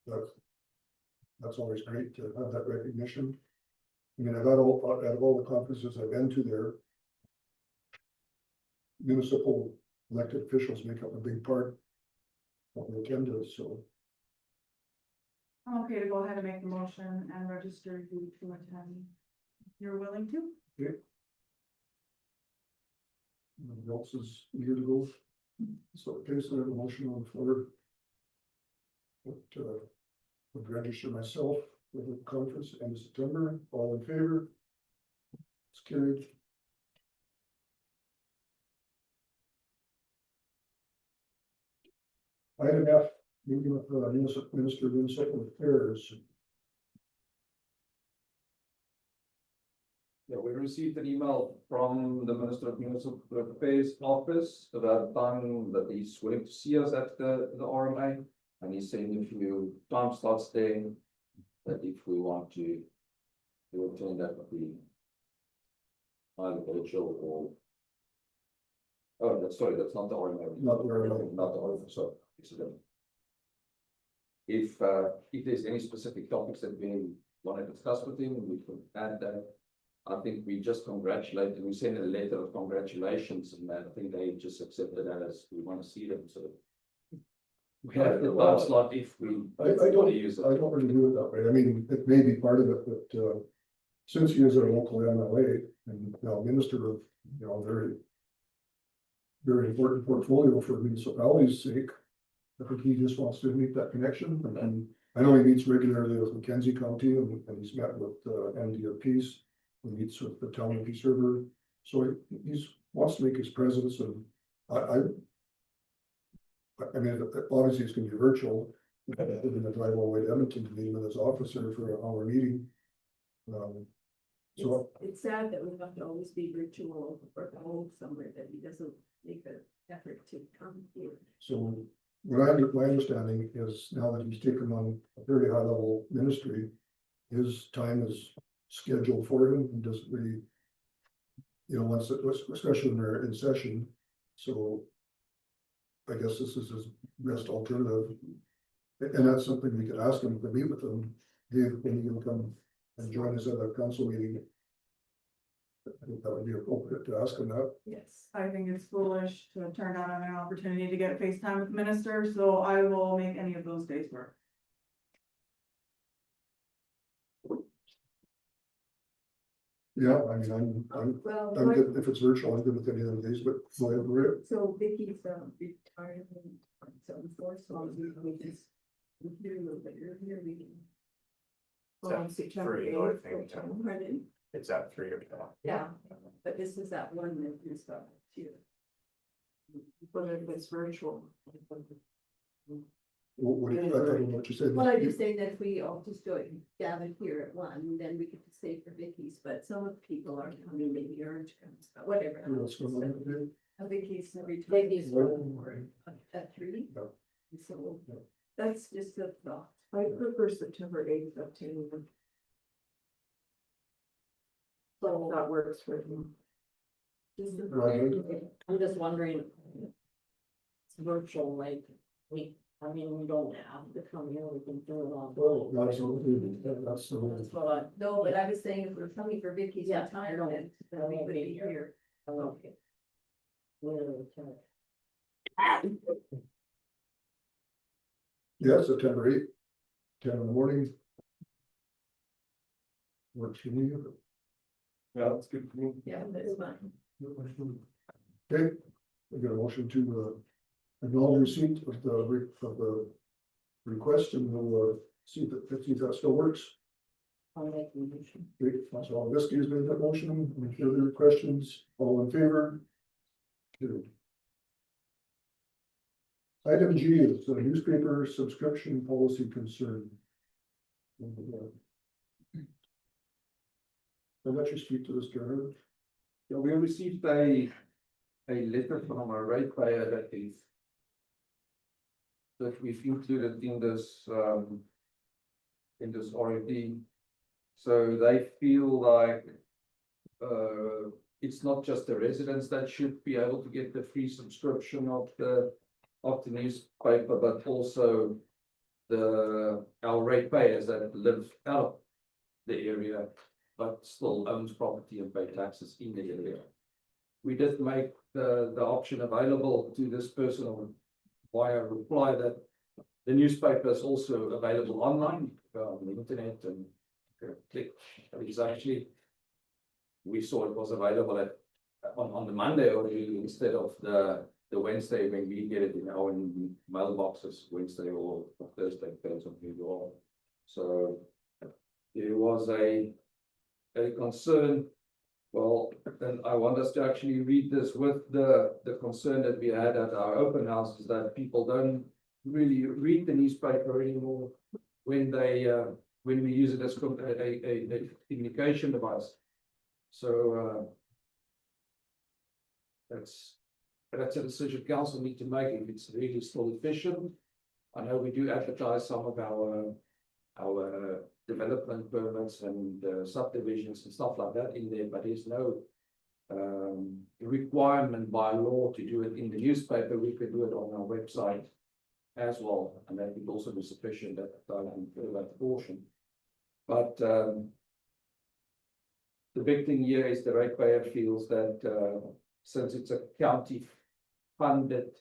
That's always great to have that recognition. I mean, out of all the conferences I've been to there, municipal elected officials make up a big part of the attendance, so. I'm okay to go ahead and make the motion and register you to attend. You're willing to? Nobody else is eager to go. So, okay, so I have a motion on the floor. But, would register myself for the conference end of September, all in favor? It's carried. Item F, meeting with Minister of Municipal Affairs. Yeah, we received an email from the Minister of Municipal Affairs office about time that he's willing to see us at the RMA. And he's saying if you time slots there, that if we want to attend, that would be either virtual or. Oh, sorry, that's not the RMA. Not the RMA. Not the RMA, sorry. It's a different. If there's any specific topics that we want to discuss with him, we could add that. I think we just congratulated, we sent a letter of congratulations, and I think they just accepted that as we want to see them, so. We have the time slot if we I want to use it. don't really do it that way. I mean, it may be part of it, but, since he is our local MLA and now minister of, very, very important portfolio for municipality's sake, I think he just wants to make that connection. And I know he meets regularly with Mackenzie County and he's met with, Andy of Peace. He meets with the town of Peace River. So he's wants to make his presence, and I mean, obviously it's gonna be virtual. We're gonna drive all the way to Edmonton to meet him with his officer for an hour meeting. So, It's sad that we have to always be virtual or hold somewhere that he doesn't make an effort to come here. so my understanding is now that he's taken on a very high level ministry, his time is scheduled for him. He doesn't really, once, especially when they're in session. So I guess this is his best alternative. And that's something we could ask him to meet with him. When he can come and join us at a council meeting. I think that would be appropriate to ask him that. Yes. I think it's foolish to turn down an opportunity to get FaceTime with the minister, so I will make any of those days work. Yeah, I mean, I'm Well, good, if it's virtual, I'm good with any of the days, but go ahead, Maria. so Vicky's retired on 74, so we just, we do a little bit earlier, we can. On September 8th, pardon? It's at 3 o'clock. Yeah, but this is that one that you got here. But if it's virtual. I don't know what you said. Well, I'm just saying that if we all just do it, gather here at one, then we could stay for Vicky's, but some of the people are coming, maybe aren't coming, but whatever. What's going on today? I think he's every time. Vicky's Well, at 3. So that's just a thought. I prefer September 8th up to. So that works for him. Just a Right. I'm just wondering. It's virtual, like, we don't have to come here, we can do it on. Well, absolutely, that's the whole. That's what I. No, but I was saying if we're coming for Vicky's Yeah, retirement, then we would be here. Okay. Literally, okay. Yeah, September 8th, 10 in the morning. Works for me. Yeah, that's good for me. Yeah, that's fine. Okay, we got a motion to acknowledge receipt of the request, and we'll see if that still works. I'll make the motion. Great, Councillor Whiskey has made that motion. Any further questions? All in favor? Carried. Item G is the newspaper subscription policy concern. I'll let you speak to this, Gerhard. Yeah, we received a letter from a ratepayer that we've included in this RFP. So they feel like it's not just the residents that should be able to get the free subscription of the newspaper, but also our ratepayers that live out of the area, but still owns property and pay taxes in the area. We did make the option available to this person via reply that the newspaper is also available online on the internet and click. It's actually, we saw it was available on the Monday already instead of the Wednesday when we get it in our mailboxes, Wednesday or Thursday, depends on who you are. So there was a concern. Well, and I want us to actually read this with the concern that we had at our open house is that people don't really read the newspaper anymore when we use it as a communication device. So that's a decision council need to make if it's really still efficient. I know we do advertise some of our development permits and subdivisions and stuff like that in there, but there's no requirement by law to do it in the newspaper. We could do it on our website as well, and that would also be sufficient at that portion. But the big thing here is the ratepayer feels that since it's a county funded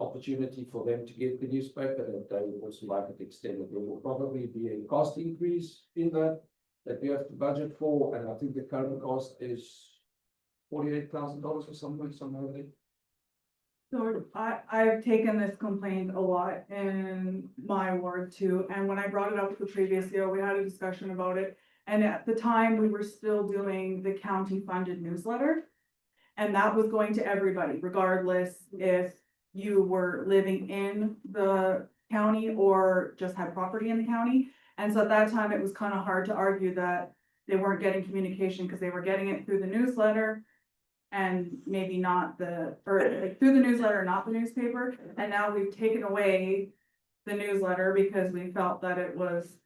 opportunity for them to get the newspaper, that they would also like it extended. There will probably be a cost increase in that we have to budget for, and I think the current cost is $48,000 or somewhere there. So I've taken this complaint a lot in my ward too, and when I brought it up the previous year, we had a discussion about it. And at the time, we were still doing the county funded newsletter. And that was going to everybody, regardless if you were living in the county or just had property in the county. And so at that time, it was kind of hard to argue that they weren't getting communication because they were getting it through the newsletter. And maybe not through the newsletter, not the newspaper. And now we've taken away the newsletter because we felt that it was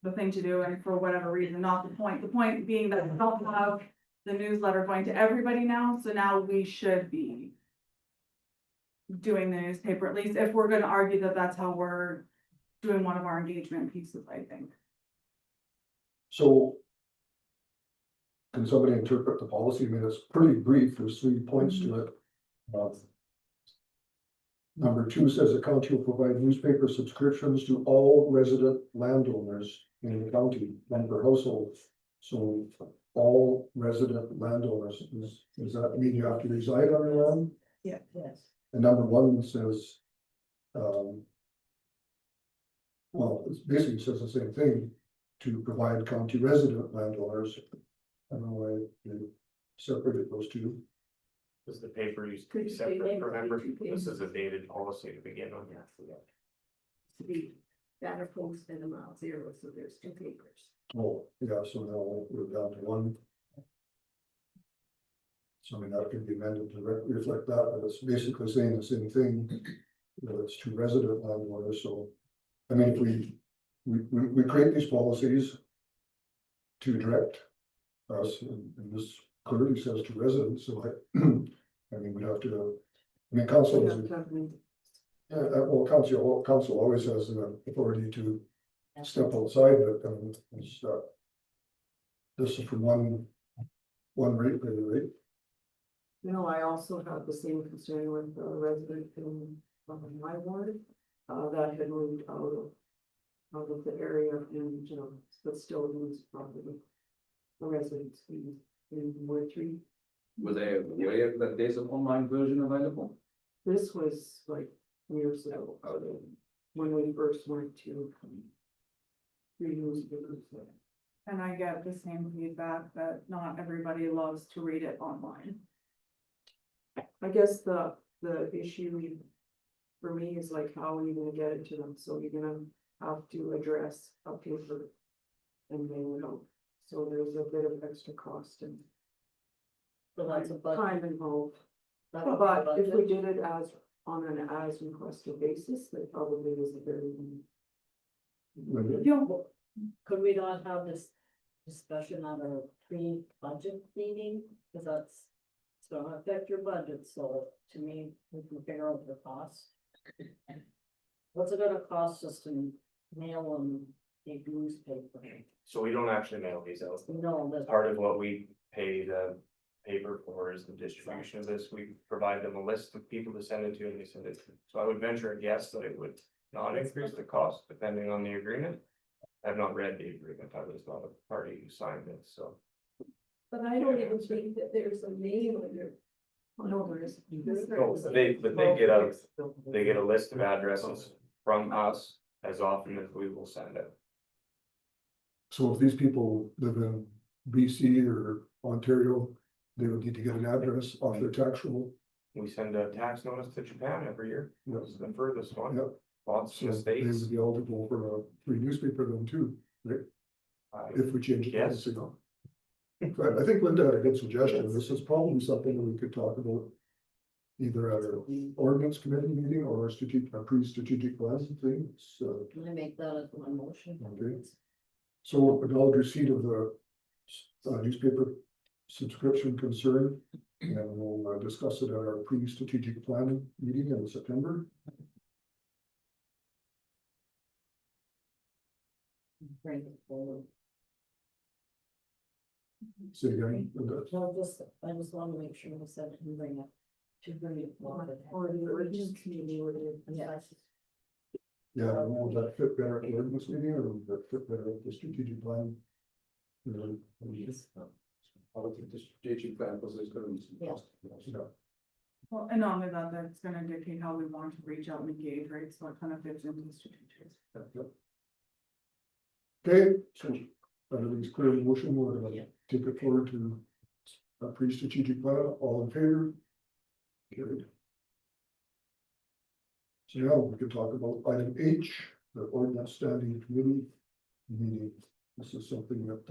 the thing to do, and for whatever reason, not the point. The point being that we don't have the newsletter going to everybody now, so now we should be doing the newspaper, at least if we're gonna argue that that's how we're doing one of our engagement pieces, I think. So can somebody interpret the policy? I mean, it's pretty brief. There's 3 points to it. Number 2 says the county will provide newspaper subscriptions to all resident landowners in the county, one per household. So all resident landowners, does that mean you have to reside on your land? Yeah. Yes. And number 1 says, well, it basically says the same thing, to provide county resident landowners. I don't know why they separated those two. Does the paper used to Could be you say separate? name Remember, it? this is a dated policy to begin with. To be data posted amount 0, so there's 2 papers. Oh, yeah, so now we're down to 1. So I mean, that could be amended to reflect that, but it's basically saying the same thing. You know, it's to resident landowners, so. I mean, if we create these policies to direct us, and this clearly says to residents, so I mean, we'd have to, I mean, council We is, have to have an- yeah, well, council always has the authority to step outside, but it's, this is from one rate, right? You know, I also have the same concern with a resident in my ward, that had moved out of the area and, but still owns property. A resident in Ward 3. Were they aware that there's an online version available? This was like years ago, when we first went to renew the newsletter. And I get the same feedback that not everybody loves to read it online. I guess the issue for me is like, how are you gonna get it to them? So you're gonna have to address a paper and mail it out. So there's a bit of extra cost and So that's a budget. time involved. That would be a But if we budget. did it as, on an as requested basis, that probably isn't very. Could we not have this discussion on a pre-budget meeting? Cause it's gonna affect your budget, so to me, we can figure out the cost. What's it gonna cost us to mail them a newspaper? So we don't actually mail these out. No, that's Part of what we pay the paper for is the distribution of this. We provide them a list of people to send it to and they send it to. So I would venture a guess that it would not increase the cost depending on the agreement. I've not read the agreement. I was not a party who signed it, so. But I don't even think that there's a name on there. No, there is. No, but they get a list of addresses from us as often as we will send it. So if these people live in BC or Ontario, they would need to get an address off their tax roll. We send a tax notice to Japan every year. This is the furthest one. Yep. Lots So of they states. would be eligible for a free newspaper then too, right? Uh, If we change the Yes. policy now. But I think Linda had a good suggestion. This is probably something that we could talk about. Either at our ordinance committee meeting or a pre-strategic plan thing, so, Can I make that as my motion? Okay. so acknowledge receipt of the. Newspaper subscription concern, and we'll discuss it at our pre-strategic planning meeting in September. Bring it forward. Say again, Linda. No, I just want to make sure we said to bring it, to bring it forward. Or the urgent committee would. Yes. Yeah, will that fit better at the ordinance meeting or will that fit better at the strategic plan? You know, I would think the strategic plan, because there's gonna be some Yeah. cost. yeah. Well, and not only that, that's gonna dictate how we want to reach out and engage, right? So it kind of fits into the strategic. Okay, so under these clear motion, we're gonna take it forward to a pre-strategic plan, all in favor? Carried. So now we can talk about item H, the ordinance standing committee meeting. This is something that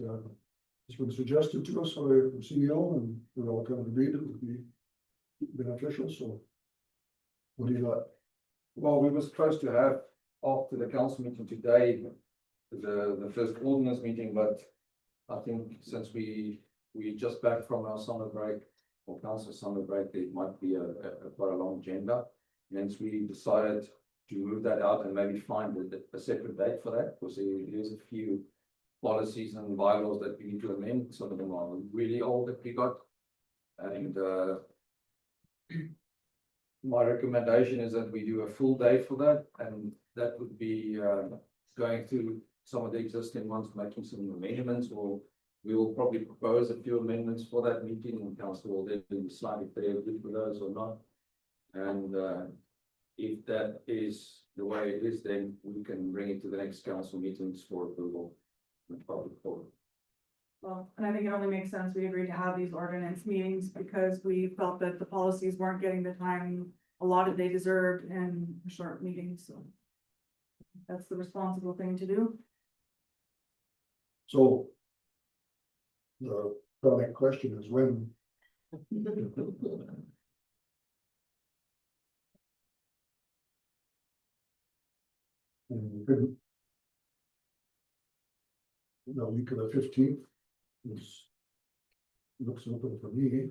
has been suggested to us by the CEO and we're all kind of agreed it would be beneficial, so. What do you got? Well, we were supposed to have after the council meeting today, the first ordinance meeting, but I think since we just back from our summer break or council summer break, it might be quite a long agenda. Hence, we decided to move that out and maybe find a separate date for that, because there's a few policies and bylaws that we need to amend. Some of them are really old that we got. And my recommendation is that we do a full day for that, and that would be going through some of the existing ones, making some amendments, or we will probably propose a few amendments for that meeting, and council will then decide if they agree with those or not. And if that is the way it is, then we can bring it to the next council meetings for approval. In public forum. Well, and I think it only makes sense, we agreed to have these ordinance meetings because we felt that the policies weren't getting the time allotted they deserved in a short meeting, so. That's the responsible thing to do. So. The probably question is when. And we couldn't. The week of the 15th is. Looks open for me.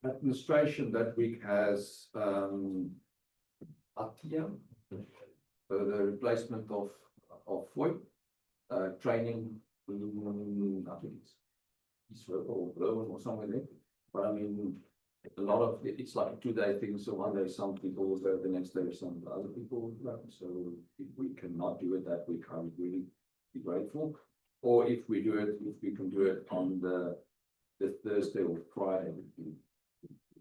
Administration that week has Atia, the replacement of Foy, training, I think it's or Blowen or somewhere there. But I mean, a lot of it's like a 2-day thing, so one day some people will go, the next day some other people will go. So if we cannot do it that week, I would really be grateful. Or if we can do it on the Thursday or Friday.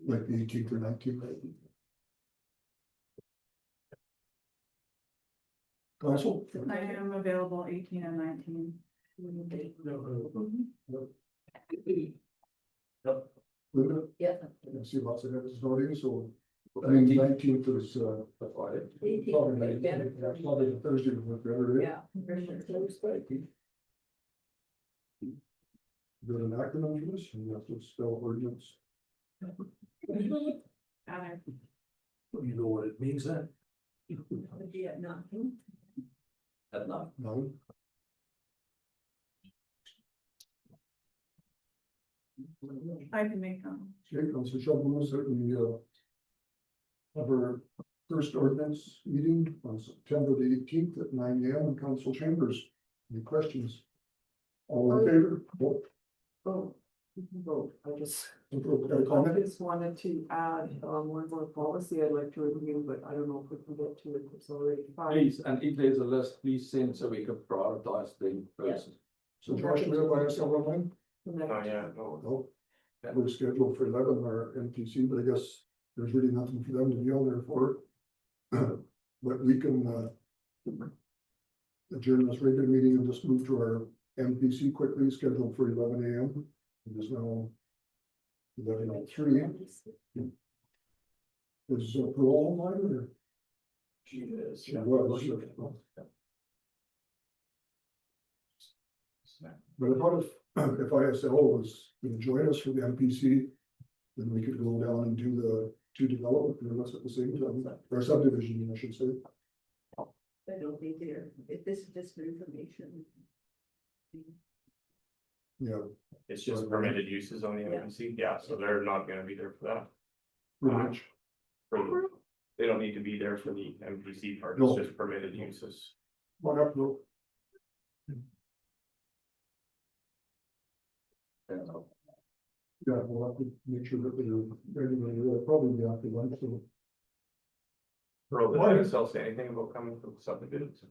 Like the 18th or 19th. Council? I am available 18 and 19. Linda, Yeah. I see lots of it voting, so. I mean, 19th is, probably 19th, that's probably the Thursday before the other day. Yeah. Got an acronym for this, and you have to spell ordinance. Other. You know what it means then? At night. No, I can make them. okay, Councillor Chubb moves that we, have our first ordinance meeting on September the 18th at 9 AM in council chambers. Any questions? All in favor? Vote. Oh, you can vote, I just. Got a I comment? just wanted to add, one more policy I'd like to review, but I don't know if we can get to it, it's already five. Please, and if there's a list, please send so we can prioritize them first. So Josh, we have ISL online? Oh, yeah, no, No. We're scheduled for 11 our NPC, but I guess there's really nothing for them to be on there for. But we can, adjourn this regular meeting and just move to our NPC quickly, scheduled for 11 AM. It is now 11:03. Is parole online or? She is. She was. But I thought if ISL was gonna join us for the NPC, then we could go down and do the two development permits at the same time, or subdivision, I should say. They don't need there, if this is just for information. Yeah, it's just permitted uses on the MPC, yeah, so they're not gonna be there for that. pretty much. They don't need to be there for the MPC part, No. it's just permitted uses. One up, no. Yeah, we'll have to make sure that they'll probably be after lunch, so. Earl, did ISL say anything about coming from subdivisions?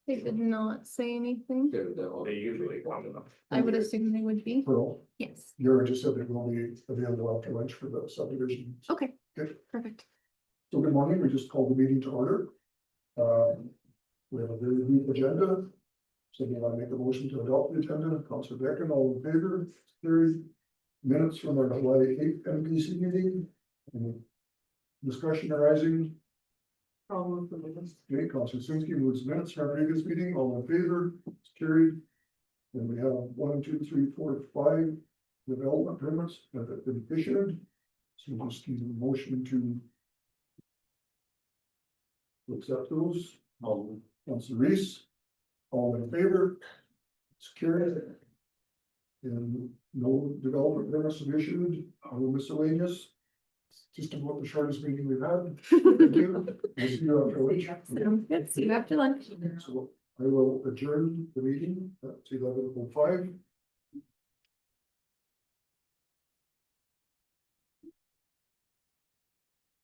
They did not say anything. They usually come. I would assume they would be. Pearl, Yes. Gary just said they're going to be available after lunch for the subdivision. Okay. Good. Perfect. So good morning, we just called the meeting to order. We have a very brief agenda. So do I make a motion to adopt the agenda? Councillor Becken, all in favor? Carried. Minutes from our July 8th MPC meeting. Any discussion arising? Problem for minutes. Okay, Councillor Sinski moves minutes from our previous meeting, all in favor? It's carried. And we have 1, 2, 3, 4, 5 development permits that have been issued. So we'll just need a motion to accept those. Councillor Reese, all in favor? It's carried. And no development permits have issued, no miscellaneous. Just about the shortest meeting we've had. Thank you. We'll see you after lunch. Sounds good. See you after lunch. So I will adjourn the meeting at 11:05.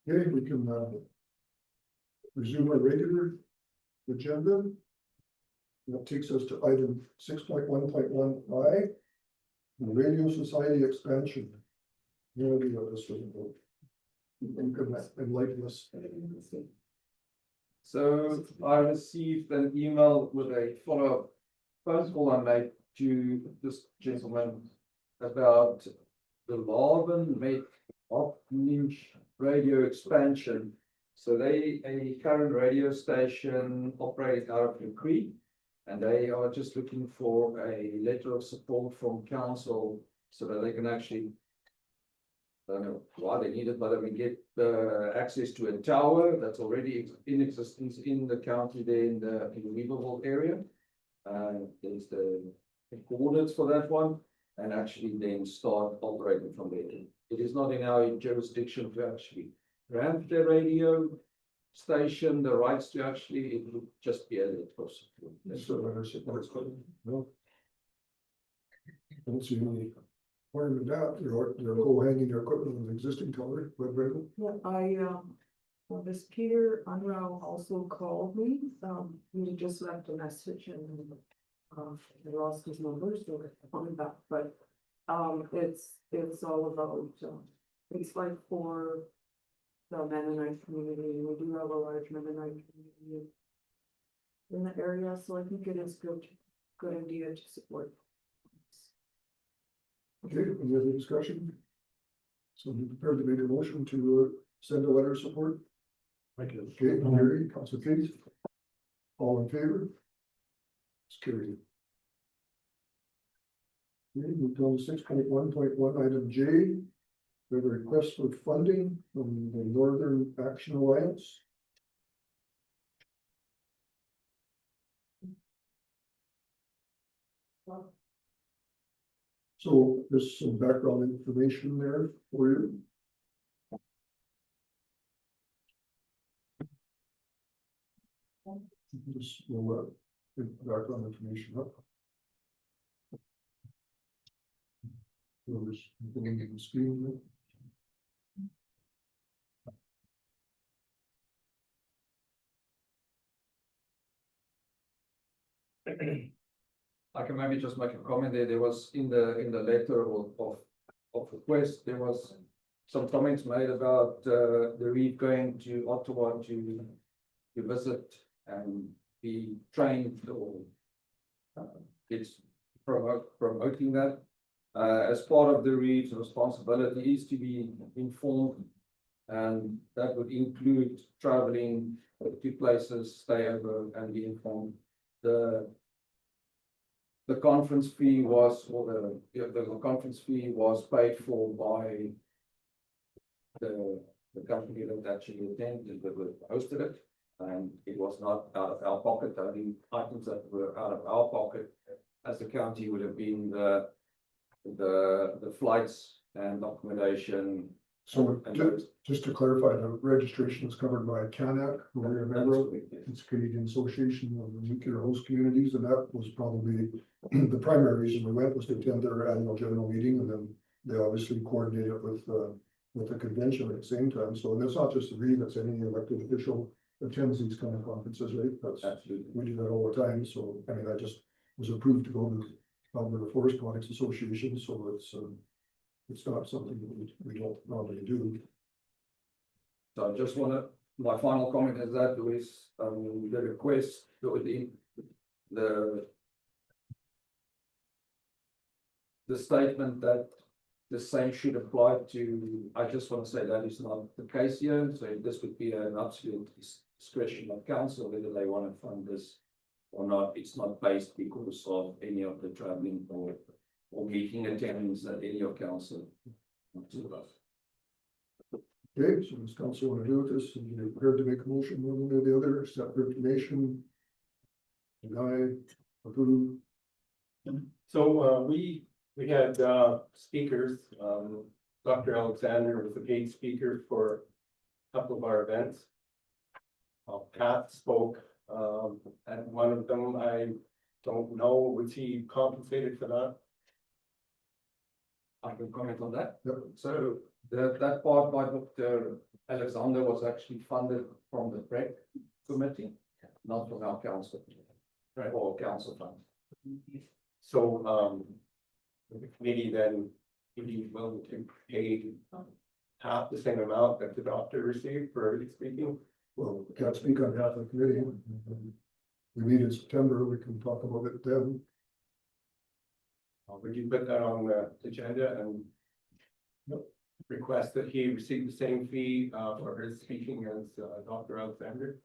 Okay, we can resume our regular agenda. That takes us to item 6.1.1I. The Radio Society expansion. No idea what this was about. You can enlighten us. So I received an email with a follow-up phone call I made to this gentleman about the Marvin make off niche radio expansion. So they a current radio station operating out of the Creek, and they are just looking for a letter of support from council so that they can actually, I don't know why they need it, but they can get access to a tower that's already in existence in the county there in the Weaverville area. There's the coordinates for that one, and actually then start operating from there. It is not in our jurisdiction to actually rent the radio station, the rights to actually, it would just be a letter of support. That's So I said, that's good. No. I don't see any harm in that. They're co-hanging their equipment with existing tower, but rental. Yeah, this Peter Unruh also called me, he just left a message and, I lost his number, so I'm calling back, but, it's all about, it's like for the Mennonite community, we do have a large Mennonite community in the area, so I think it is good good idea to support. Okay, any other discussion? So be prepared to make a motion to send a letter of support. Thank you. Okay, Mary, Councillor Case. All in favor? It's carried. Okay, move on to 6.1.1, item J. We have a request for funding from the Northern Action Alliance. So there's some background information there for you. Just will get background information up. There's beginning of the screen. I can maybe just make a comment there. There was in the letter of request, there was some comments made about the Reeve going to Ottawa to visit and be trained or it's promoting that. As part of the Reeve's responsibility is to be informed, and that would include traveling to places, stay over and be informed. The conference fee was, or the conference fee was paid for by the company that actually attended, that hosted it. And it was not out of our pocket. The only items that were out of our pocket as the county would have been the flights and accommodation. So And just to clarify, the registration is covered by CANAC, who we're a member of. It's Canadian Association of Nuclear Host Communities, and that was probably the primary reason we went was to attend their annual general meeting, and then they obviously coordinate it with the convention at the same time. So, and it's not just the Reeve, it's any elected official attends these kind of conferences, right? That's, Absolutely. we do that all the time. So, I mean, I just was approved to go to the Forest Products Association, so it's not something that we don't normally do. So I just wanna, my final comment is that was, the request, the statement that the same should apply to, I just want to say that is not the case here. So this would be an absolute discretion of council whether they want to fund this or not. It's not based because of any of the traveling or meeting attendance that any of council. Okay, so does council want to do this? And you're prepared to make a motion one way or the other, accept the information? Deny, approve? So, we had, speakers, Dr. Alexander was the gate speaker for a couple of our events. Pat spoke, at one of them. I don't know, was he compensated for that? I can comment on that. Yep. So that part by Dr. Alexander was actually funded from the PrEC committee, not from our council. Right. Or council fund. So, the committee then, would be willing to pay half the same amount that the doctor received for every speaking? Well, we can't speak on behalf of the committee. We meet in September, we can talk about it then. Would you put that on the agenda and request that he receive the same fee, for his speaking as, Dr. Alexander?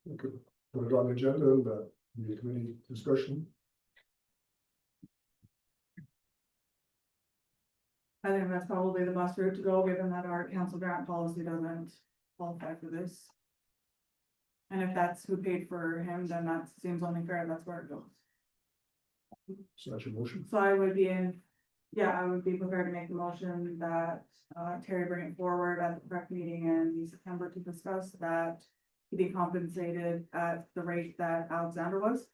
We could put it on the agenda and the committee discussion. I think that's probably the best route to go, given that our council grant policy doesn't qualify for this. And if that's who paid for him, then that seems only fair, that's where it goes. So that's your motion. So I would be I would be prepared to make the motion that, Terry bring it forward at the rec meeting in September to discuss that he be compensated at the rate that Alexander was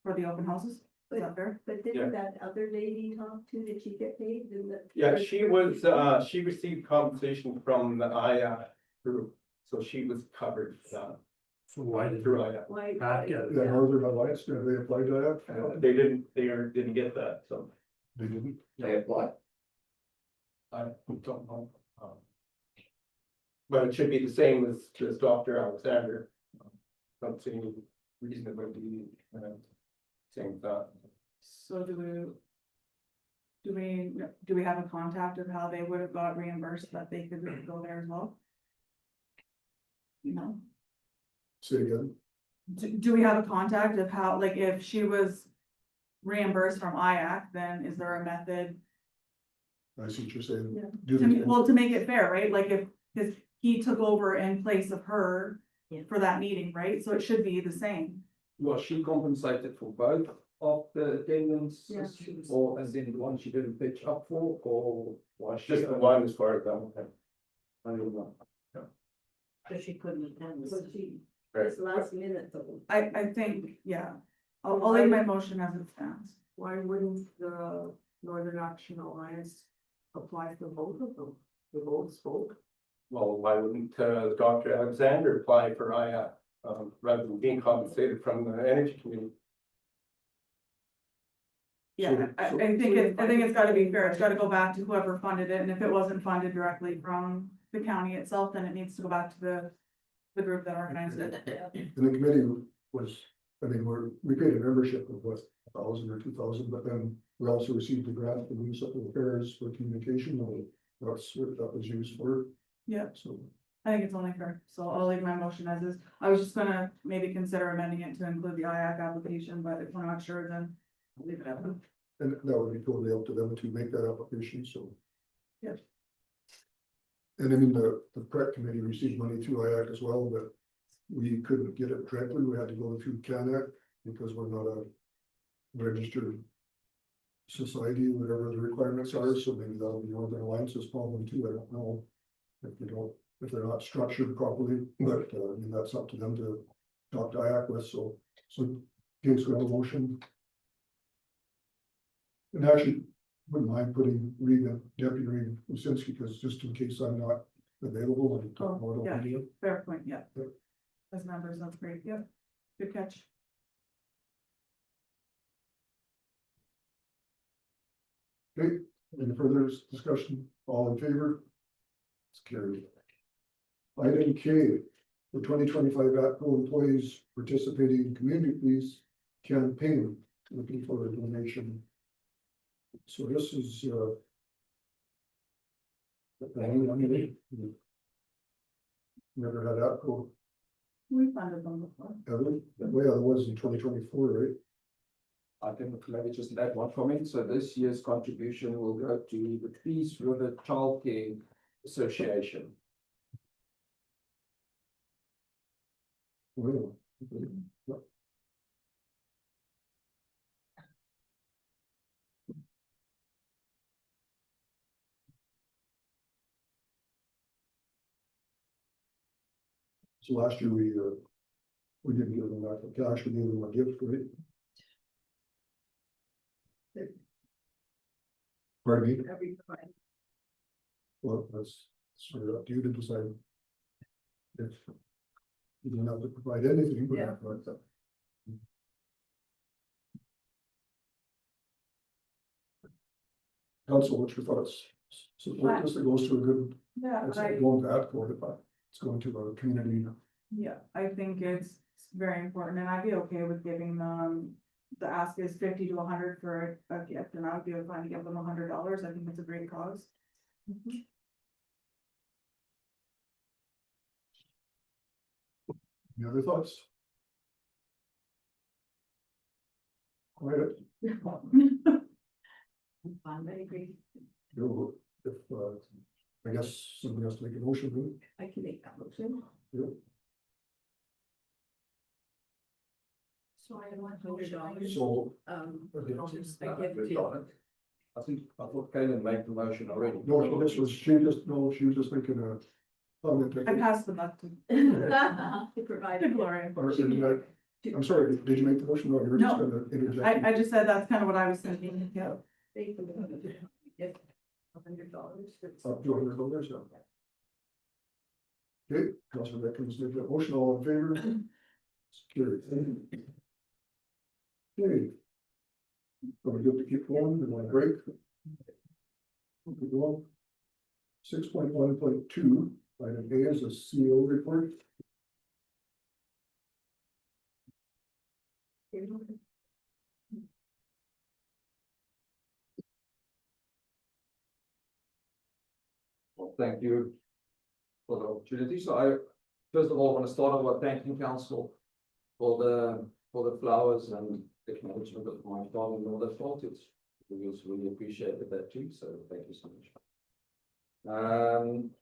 for the open houses. Is that fair? But Yeah. didn't that other lady talk to, did she get paid? Didn't that- Yeah, she was, she received compensation from the IA group, so she was covered, So why did through IA. Why? Pat get it? The Northern Alliance, did they apply to that? They didn't get that, so. They didn't. They apply. I don't know. But it should be the same as Dr. Alexander. Don't see any reason it would be, Same thought. So do we have a contact of how they would have got reimbursed that they could go there as well? No. Say again, Do we have a contact of how, like, if she was reimbursed from IAC, then is there a method? I see what you're saying. Yeah. Do To, they- well, to make it fair, right? Like if he took over in place of her Yeah. for that meeting, right? So it should be the same. Was she compensated for both of the attendance? Yeah. Or as in the one she didn't pitch up for, or was she? Just the one as far as I'm concerned. I don't know. So she couldn't attend, so she, Right. it's last minute though. I think, yeah. I'll leave my motion as it stands. Why wouldn't the Northern Action Alliance apply for both of them? They both spoke. Well, why wouldn't Dr. Alexander apply for IA, rather than being compensated from the energy committee? Yeah, I think it's gotta be fair. It's gotta go back to whoever funded it, and if it wasn't funded directly from the county itself, then it needs to go back to the group that organized it. And the committee was, I mean, we paid a membership of what, 1,000 or 2,000, but then we also received a grant from Municipal Affairs for communication, and that's what that was used for. Yeah. So, I think it's only fair, so I'll leave my motion as is. I was just gonna maybe consider amending it to include the IAC application, but if we're not sure, then I'll leave it at that. and that would be totally up to them to make that application, so. Yes. And I mean, the PrEC committee received money through IAC as well, but we couldn't get it directly, we had to go through CANAC because we're not a registered society, whatever the requirements are, so maybe that'll be Northern Alliance's problem too, I don't know. If they're not structured properly, but I mean, that's up to them to talk to IAC with, so okay, so we have a motion. And actually, wouldn't mind putting Reeve, Deputy Reeve Usinski, because just in case I'm not available and talk about Oh, yeah. it. Fair point, yeah. Yep. As members, that's great, yep. Good catch. Okay, any further discussion? All in favor? It's carried. Item K, the 2025 ATCO employees participating in community police campaign, looking for a donation. So this is, never had ATCO We funded them before. ever, well, yeah, it was in 2024, right? I can maybe just add one comment. So this year's contribution will go to the Peace River Childcare Association. Well, so last year we didn't give them that cash, we gave them a gift, right? Pardon me? Every time. Well, that's sort of up to you to decide. If you don't have to provide anything, but. Yeah. Council, what's your thoughts? Support this, it goes to a good, Yeah, it's not going to ATCO, but it's going to a community. yeah, I think it's very important, and I'd be okay with giving them, the ask is 50 to 100 for a gift, and I would be fine to give them $100. I think it's a great cause. Any other thoughts? Quiet, I agree. you know, if, I guess somebody has to make a motion, I can make that motion. yeah. So I want $100. So, Okay. I'll just I give it to- I thought Kaylin made the motion already. no, this was, she was just making a comment. I passed the buck to To provide. to Gloria. Or, I'm sorry, did you make the motion? No, you were just No. gonna interject. I just said that's kind of what I was thinking, yeah. They can give $100. Up to $100, yeah. Okay, Councilor Beckman's made that motion, all in favor? It's carried. Okay. Are we good to keep going? We want to break? Keep going. 6.1.2, item A is a CEO report. thank you for the opportunity. So I, first of all, want to start off by thanking council for the flowers and acknowledgement of my father and all that fault. It's, we also really appreciated that too, so thank you so much.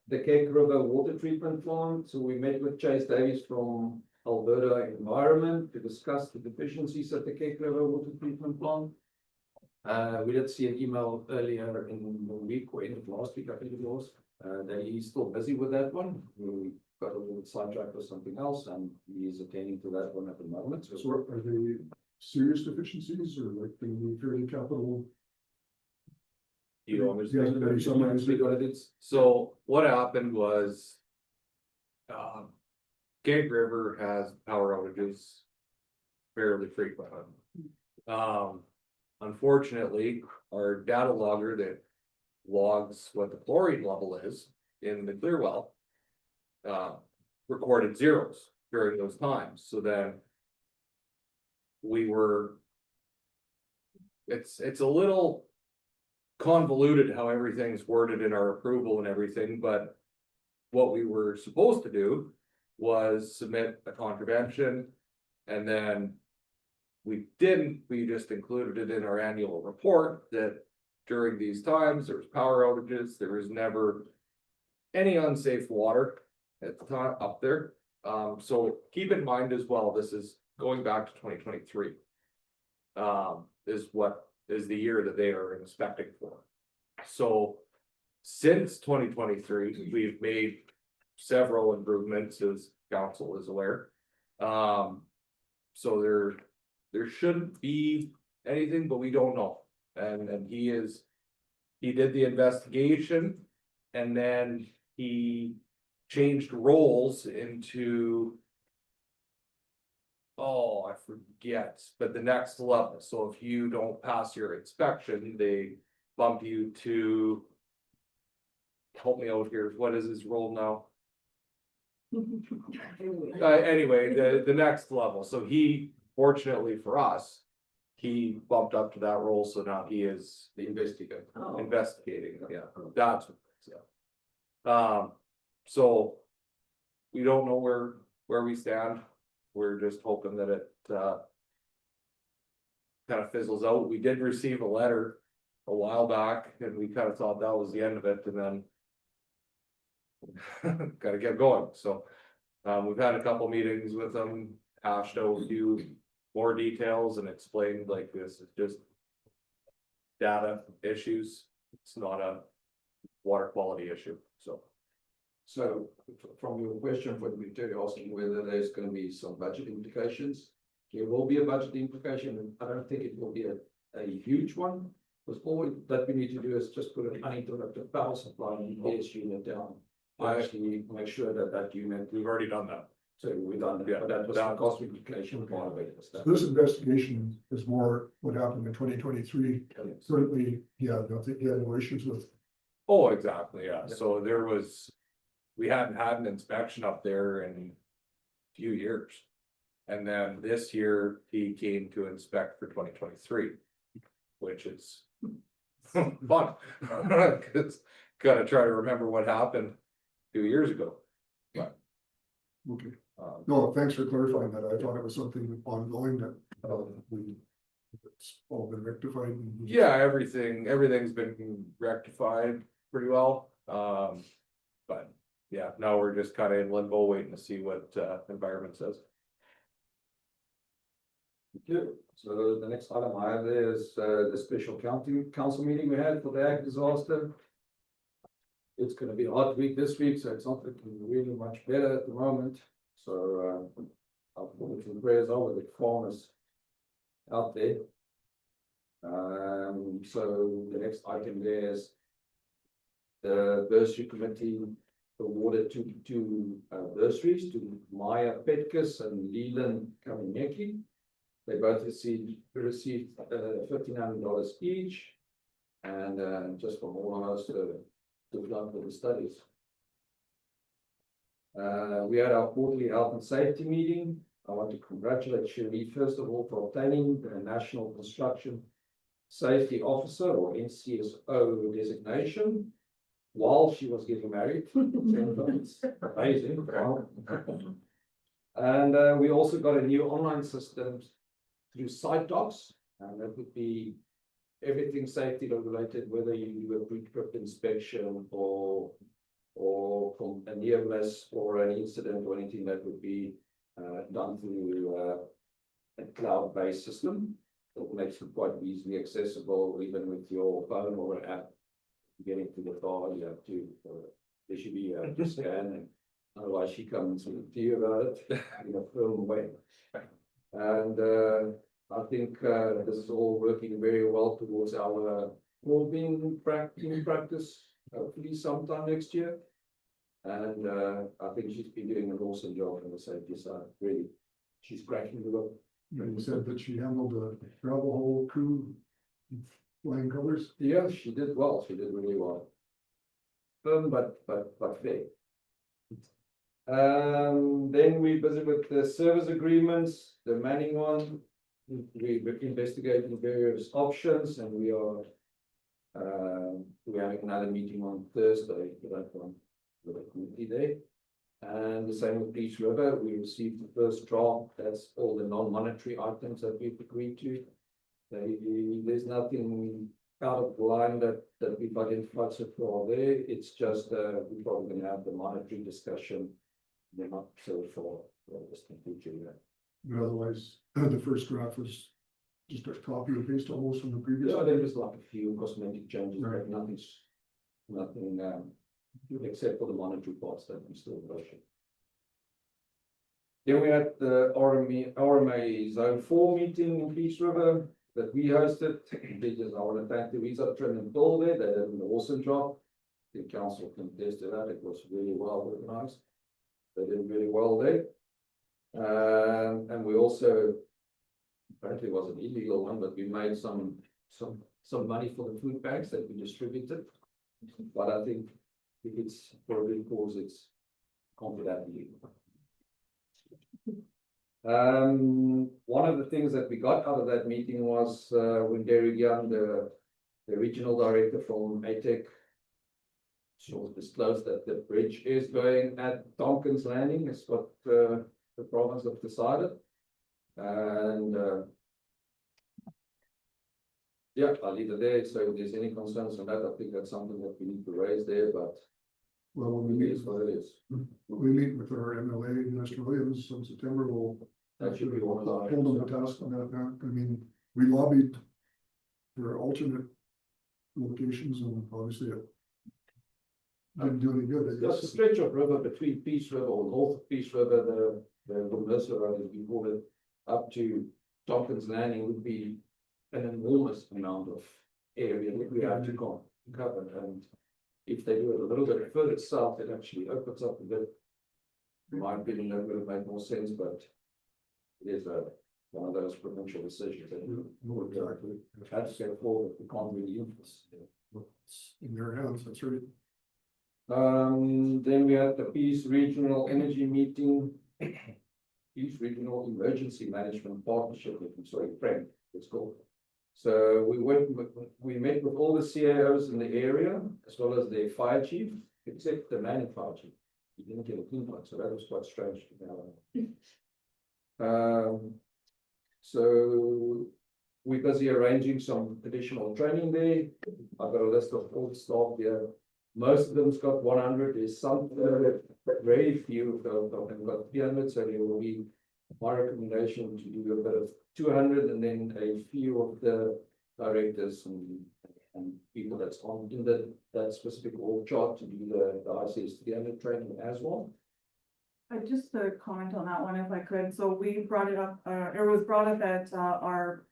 The Cake River Water Treatment Plant, so we met with Chase Davies from Alberta Environment to discuss the deficiencies at the Cake River Water Treatment Plant. We did see an email earlier in the week or end of last week, I think it was, that he's still busy with that one. We got a little sidetracked with something else and he's attending to that one at the moment. So are they serious deficiencies or like they need fairly capital? You want me to Yeah, speak? maybe somebody Speak what it is. So what happened was. Gig River has power outages fairly frequently. Unfortunately, our data logger that logs what the chlorine level is in the clear well. Recorded zeros during those times, so then. We were. It's a little. Convoluted how everything's worded in our approval and everything, but. What we were supposed to do was submit a contravention and then. We didn't, we just included it in our annual report that during these times, there was power outages, there was never. Any unsafe water at the time up there, so keep in mind as well, this is going back to 2023. Is what is the year that they are inspecting for. So since 2023, we've made several improvements, as council is aware. So there shouldn't be anything, but we don't know. And he did the investigation and then he changed roles into. Oh, I forget, but the next level. So if you don't pass your inspection, they bump you to. Help me out here. What is his role now? Anyway, the next level. So he, fortunately for us, he bumped up to that role. So now he is The investigator. investigating. Yeah, that's what. Yeah. So we don't know where we stand. We're just hoping that it kind of fizzles out. We did receive a letter a while back and we kind of thought that was the end of it and then gotta get going. So we've had a couple meetings with them, hashed out a few more details and explained like this is just data issues. It's not a water quality issue, so. So from your question for the Victoria asking whether there's going to be some budget implications. There will be a budget implication, and I don't think it will be a huge one. Because all that we need to do is just put an uninterrupted power supply in the PS unit down. Actually make sure that unit, We've already done that. so we've done that, Yeah, but that was that the cost implication part of it. So this investigation is more what happened in 2023. Certainly, yeah, I don't think he had no issues with. Oh, exactly, yeah. So there was. We hadn't had an inspection up there in a few years. And then this year he came to inspect for 2023, which is fun. Cause gotta try to remember what happened 2 years ago. But, Okay, no, thanks for clarifying that. I thought it was something ongoing that, it's all been rectified. and- yeah, everything's been rectified pretty well. But yeah, now we're just kind of in limbo waiting to see what environment says. Good. So the next item I have there is the special council meeting we had for the ag disaster. It's gonna be a hot week this week, so it's not looking really much better at the moment. So I'll put it in prayers over the farmers out there. So the next item there is the bursary committee awarded two bursaries to Maya Petkus and Leland Kamenecki. They both received $1,500 each, and just from all of us to fund for the studies. We had our quarterly health and safety meeting. I want to congratulate Cherie first of all for obtaining the National Construction Safety Officer or NCSO designation. while she was getting married. It's amazing. Wow. And we also got a new online system through site docs, and that would be everything safety related, whether you do a pre-trip inspection or from a near miss or an incident or anything that would be done through a cloud-based system. That makes it quite easily accessible, even with your phone or an app. Getting to the car, you have to, there should be a scan, otherwise she comes to you about it in a firm way. And I think this is all working very well towards our well-being practice, hopefully sometime next year. And I think she's been doing an awesome job on the safety side, really. She's cracking the whip. You said that she handled the gravel hole crew flying colors. Yeah, she did well. She did really well. Firm, but fair. Then we busy with the service agreements, the manning one. We're investigating various options, and we're having another meeting on Thursday for that one with the committee there. And the same with Peace River. We received the first draft. That's all the non-monetary items that we've agreed to. There's nothing out of line that we've identified so far there. It's just we're probably going to have the monetary discussion. They're not so far. Just completely. But otherwise, the first draft was just a copy and paste almost from the previous. Yeah, there was like a few cosmetic changes, but nothing except for the monetary parts that we still pushing. Then we had the RMA Zone 4 meeting in Peace River that we hosted. I want to thank the Visa Trim and Bill there. They did an awesome job. The council contested that. It was really well organized. They did really well there. And we also, apparently it was an illegal one, but we made some money for the food bags that we distributed. But I think if it's for a good cause, it's confidently. One of the things that we got out of that meeting was when Derek Young, the regional director from ATEC, sort of disclosed that the bridge is going at Tompkins Landing, is what the province have decided. And yeah, I'll leave it there. So if there's any concerns on that, I think that's something that we need to raise there, but Well, when it is what it is. we meet with our MLA, Mr. Williams, in September, we'll That should be one of our. hold them to task on that now. I mean, we lobbied for alternate locations and obviously it didn't do any good. I There's a guess. stretch of river between Peace River or north of Peace River, the Municipal Road, as we call it, up to Tompkins Landing would be an enormous amount of area that we have to cover. And if they do it a little bit further south, it actually opens up a bit. In my opinion, that would have made more sense, but it is one of those provincial decisions that No, exactly. had to go forward. We can't really influence. It's in their hands, that's right. Then we had the Peace Regional Energy Meeting. Peace Regional Emergency Management Partnership, FREM, it's called. So we met with all the CAOs in the area, as well as the fire chief, except the man fire chief. He didn't get a invite, so that was quite strange to know. So we're busy arranging some additional training there. I've got a list of all the staff here. Most of them's got 100. There's some very few of them have got 300. So there will be my recommendation to do a bit of 200, and then a few of the directors and people that's on in that specific org chart to do the ICS 300 training as well. I just to comment on that one if I could. So we brought it up, it was brought up at our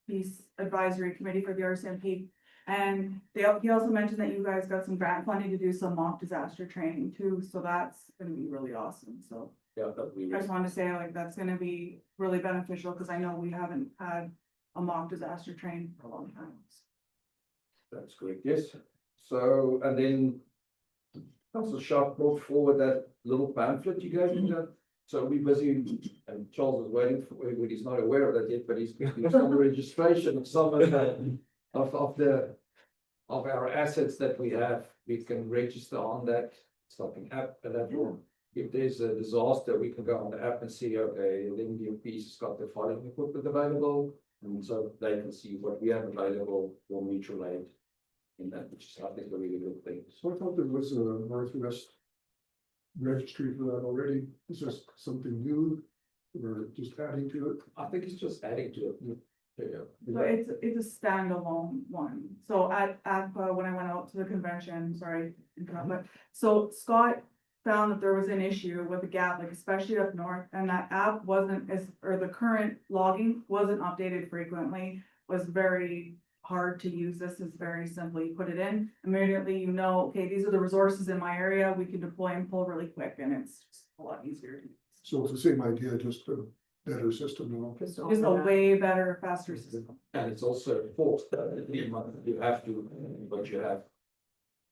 Peace Advisory Committee for the RCMP. And he also mentioned that you guys got some grant funding to do some mock disaster training too. So that's gonna be really awesome. So Yeah, that we I just wanted to say like that's gonna be really beneficial because I know we haven't had a mock disaster training for a long time. That's correct, yes. So, and then Councillor Sharp brought forward that little pamphlet you gave me that. So we're busy, and Charles is waiting for, he's not aware of that yet, but he's doing some registration of some of the of our assets that we have, we can register on that, it's like an app, and that will, if there's a disaster, we can go on the app and see, okay, then the piece has got the following equipment available. And so they can see what we have available for mutual aid in that, which is, I think, a really good thing. So I thought there was a Northwest registry for that already. Is this something new? Or just adding to it? I think it's just adding to it. Yeah. But it's a standalone one. So at when I went out to the convention, sorry, but so Scott found that there was an issue with the gap, like especially up north, and that app wasn't or the current logging wasn't updated frequently, was very hard to use. This is very simple. You put it in, immediately you know, okay, these are the resources in my area, we can deploy and pull really quick, and it's just a lot easier to use. So it's the same idea, just a better system now. Just It's a way better, faster system. And it's also forced that you have to, but you have,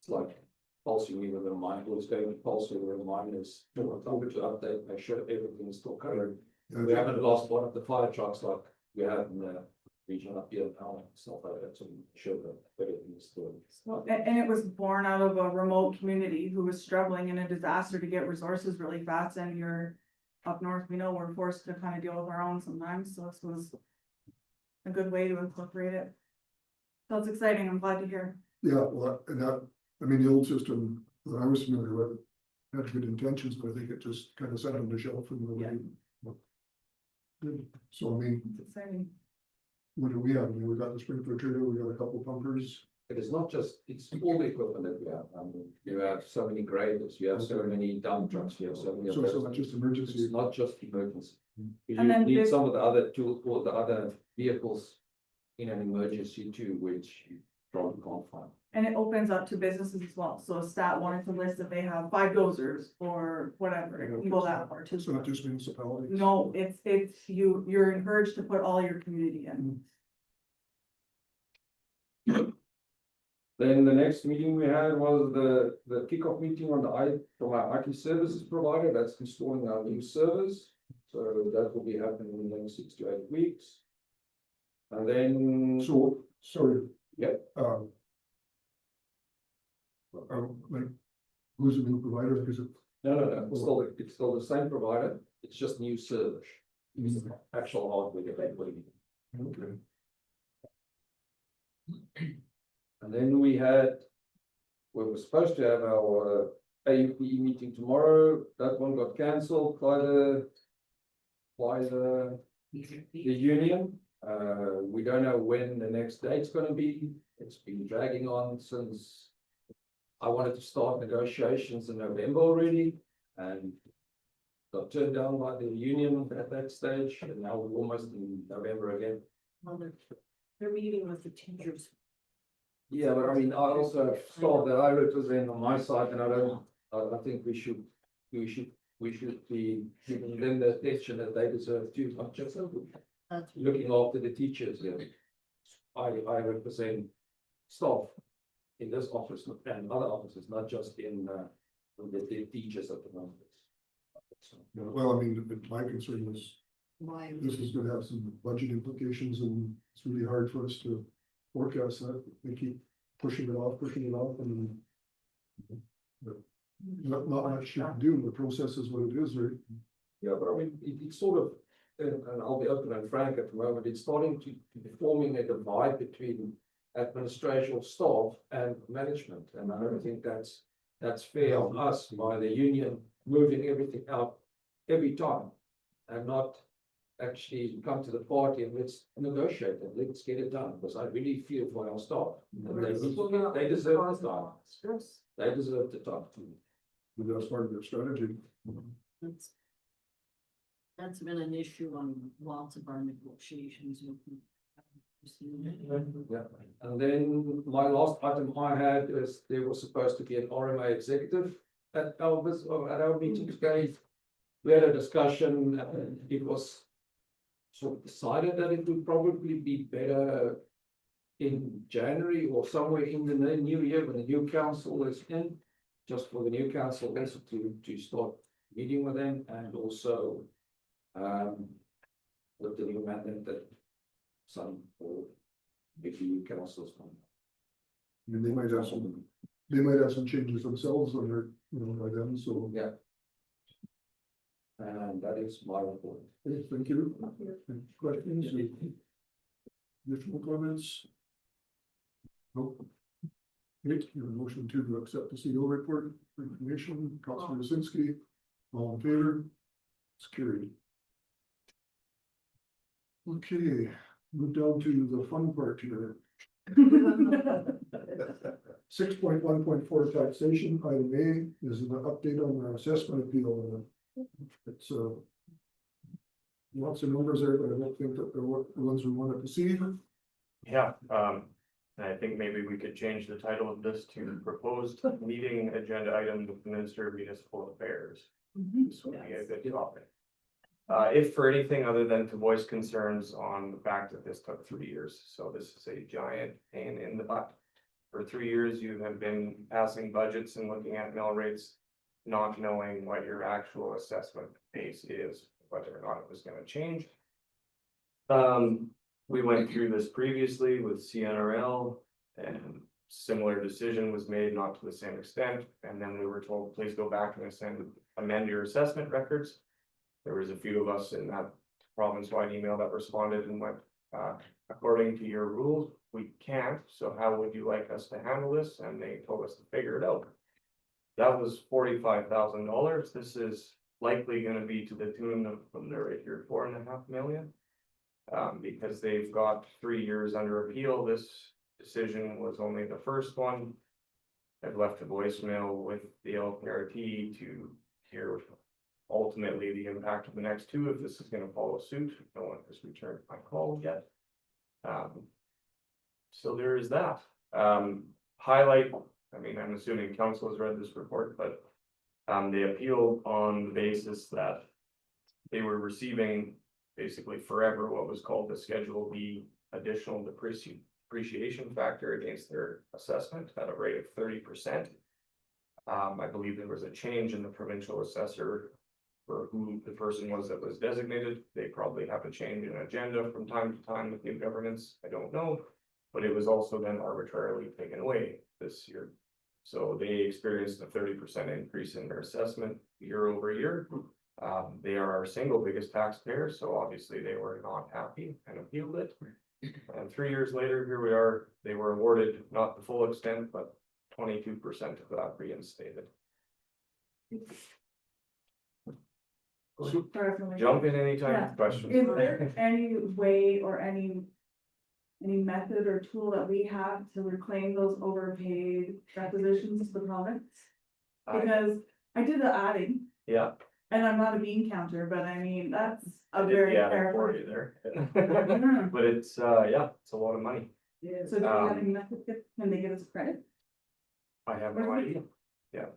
it's like pulsing me with a reminder, always going to pulse with a reminders, to update, make sure everything is still covered. We haven't lost one of the fire trucks like we have in the region up here now, stuff like that, to show that everything is still. And it was born out of a remote community who was struggling in a disaster to get resources really fast, and you're up north, we know we're forced to kind of deal with our own sometimes, so this was a good way to incorporate it. So it's exciting, I'm glad to hear. Yeah, well, and that, I mean, the old system that I was familiar with had good intentions, but I think it just kind of sat on the shelf and nobody. Good. So I mean, It's exciting. what do we have? I mean, we got the sprinkler trailer, we got a couple pumpers. It is not just, it's all the equipment that we have. I mean, you have so many graders, you have so many dump trucks, you have so many. So it's not just emergency. It's not just emergency. You And then need this- some of the other tools or the other vehicles in an emergency too, which you probably can't find. And it opens up to businesses as well, so if Stat wanted to list that they have 5 dozers or whatever, it can go that far too. It's not just municipalities. No, it's you're encouraged to put all your community in. Then the next meeting we had was the kickoff meeting on from our IT services provider, that's installing our new servers. So that will be happening in the next 6 to 8 weeks. And then, So, sorry. Yep. Like, who's the new provider? Because it, no, it's still the same provider, it's just new servers. Actual hardware that they're putting in. okay. And then we were supposed to have our AUP meeting tomorrow, that one got cancelled by the union. We don't know when the next date's gonna be, it's been dragging on since I wanted to start negotiations in November already, and got turned down by the union at that stage, and now we're almost in November again. Well, they're meeting with the teachers. Yeah, but I mean, I also have staff that I represent on my side, and I think we should be giving them the attention that they deserve too, not just looking after the teachers. Yeah. I represent staff in this office and other offices, not just in the teachers at the moment. So, Yeah, well, I mean, my concern is Why? this is gonna have some budget implications and it's really hard for us to forecast that. They keep pushing it off, and not much you can do. The process is what it is, right? yeah, but I mean, it's sort of, and I'll be open and frank at the moment, it's starting to be forming a divide between administrative staff and management, and I don't think that's fair on us by the union moving everything out every time and not actually come to the party and let's negotiate and let's get it done, because I really feel for our staff. And they deserve the time. Stress. They deserve the time. But that's part of their strategy. That's been an issue on lots of our negotiations with them. Yeah, and then my last item I had is there was supposed to be an RMA executive at our meeting today. We had a discussion and it was sort of decided that it would probably be better in January or somewhere in the new year when the new council is in, just for the new council also to start meeting with them, and also with the new mandate that some or if you councils from. mean, they might have some changes themselves on their, by then, so. Yeah. And that is my report. Okay, thank you. Any questions? Additional comments? Nope. Great, you have a motion to accept the CEO report for information, Councillor Lisinski, all in favor? It's carried. Okay, move down to the fun part here. 6.1.4 taxation, item A is an update on the assessment appeal. It's lots of numbers there, but I don't think that they're the ones we wanted to see. Yeah, and I think maybe we could change the title of this to proposed meeting agenda item with the Minister of Municipal Affairs. This would be a good topic. If for anything other than to voice concerns on the fact that this took 3 years, so this is a giant pain in the butt. For 3 years, you have been passing budgets and looking at mill rates, not knowing what your actual assessment base is, whether or not it was gonna change. We went through this previously with CNRL, and similar decision was made, not to the same extent, and then we were told, please go back and amend your assessment records. There was a few of us in that province-wide email that responded and went, according to your rules, we can't, so how would you like us to handle this? And they told us to figure it out. That was $45,000. This is likely gonna be to the tune of, from there right here, 4.5 million. Because they've got 3 years under appeal. This decision was only the first one. I've left a voicemail with the LPRT to hear ultimately the impact of the next two, if this is gonna follow suit. No one has returned my call yet. So there is that. Highlight, I mean, I'm assuming council has read this report, but they appealed on the basis that they were receiving basically forever what was called the Schedule B additional depreciation factor against their assessment at a rate of 30%. I believe there was a change in the provincial assessor for who the person was that was designated. They probably have a change in agenda from time to time with new governments. I don't know, but it was also then arbitrarily taken away this year. So they experienced a 30% increase in their assessment year over year. They are our single biggest taxpayer, so obviously they were not happy and appealed it. And 3 years later, here we are, they were awarded not the full extent, but 22% of that reinstated. Jump in anytime, Yeah. questions. Is there any way or any method or tool that we have to reclaim those overpaid requisitions to the province? Because I did the adding, Yeah. and I'm not a bean counter, but I mean, that's a Did very the adding fair. for you there. Mhm. But it's, yeah, it's a lot of money. So do we have any method, can they give us credit? I have no idea. Yeah.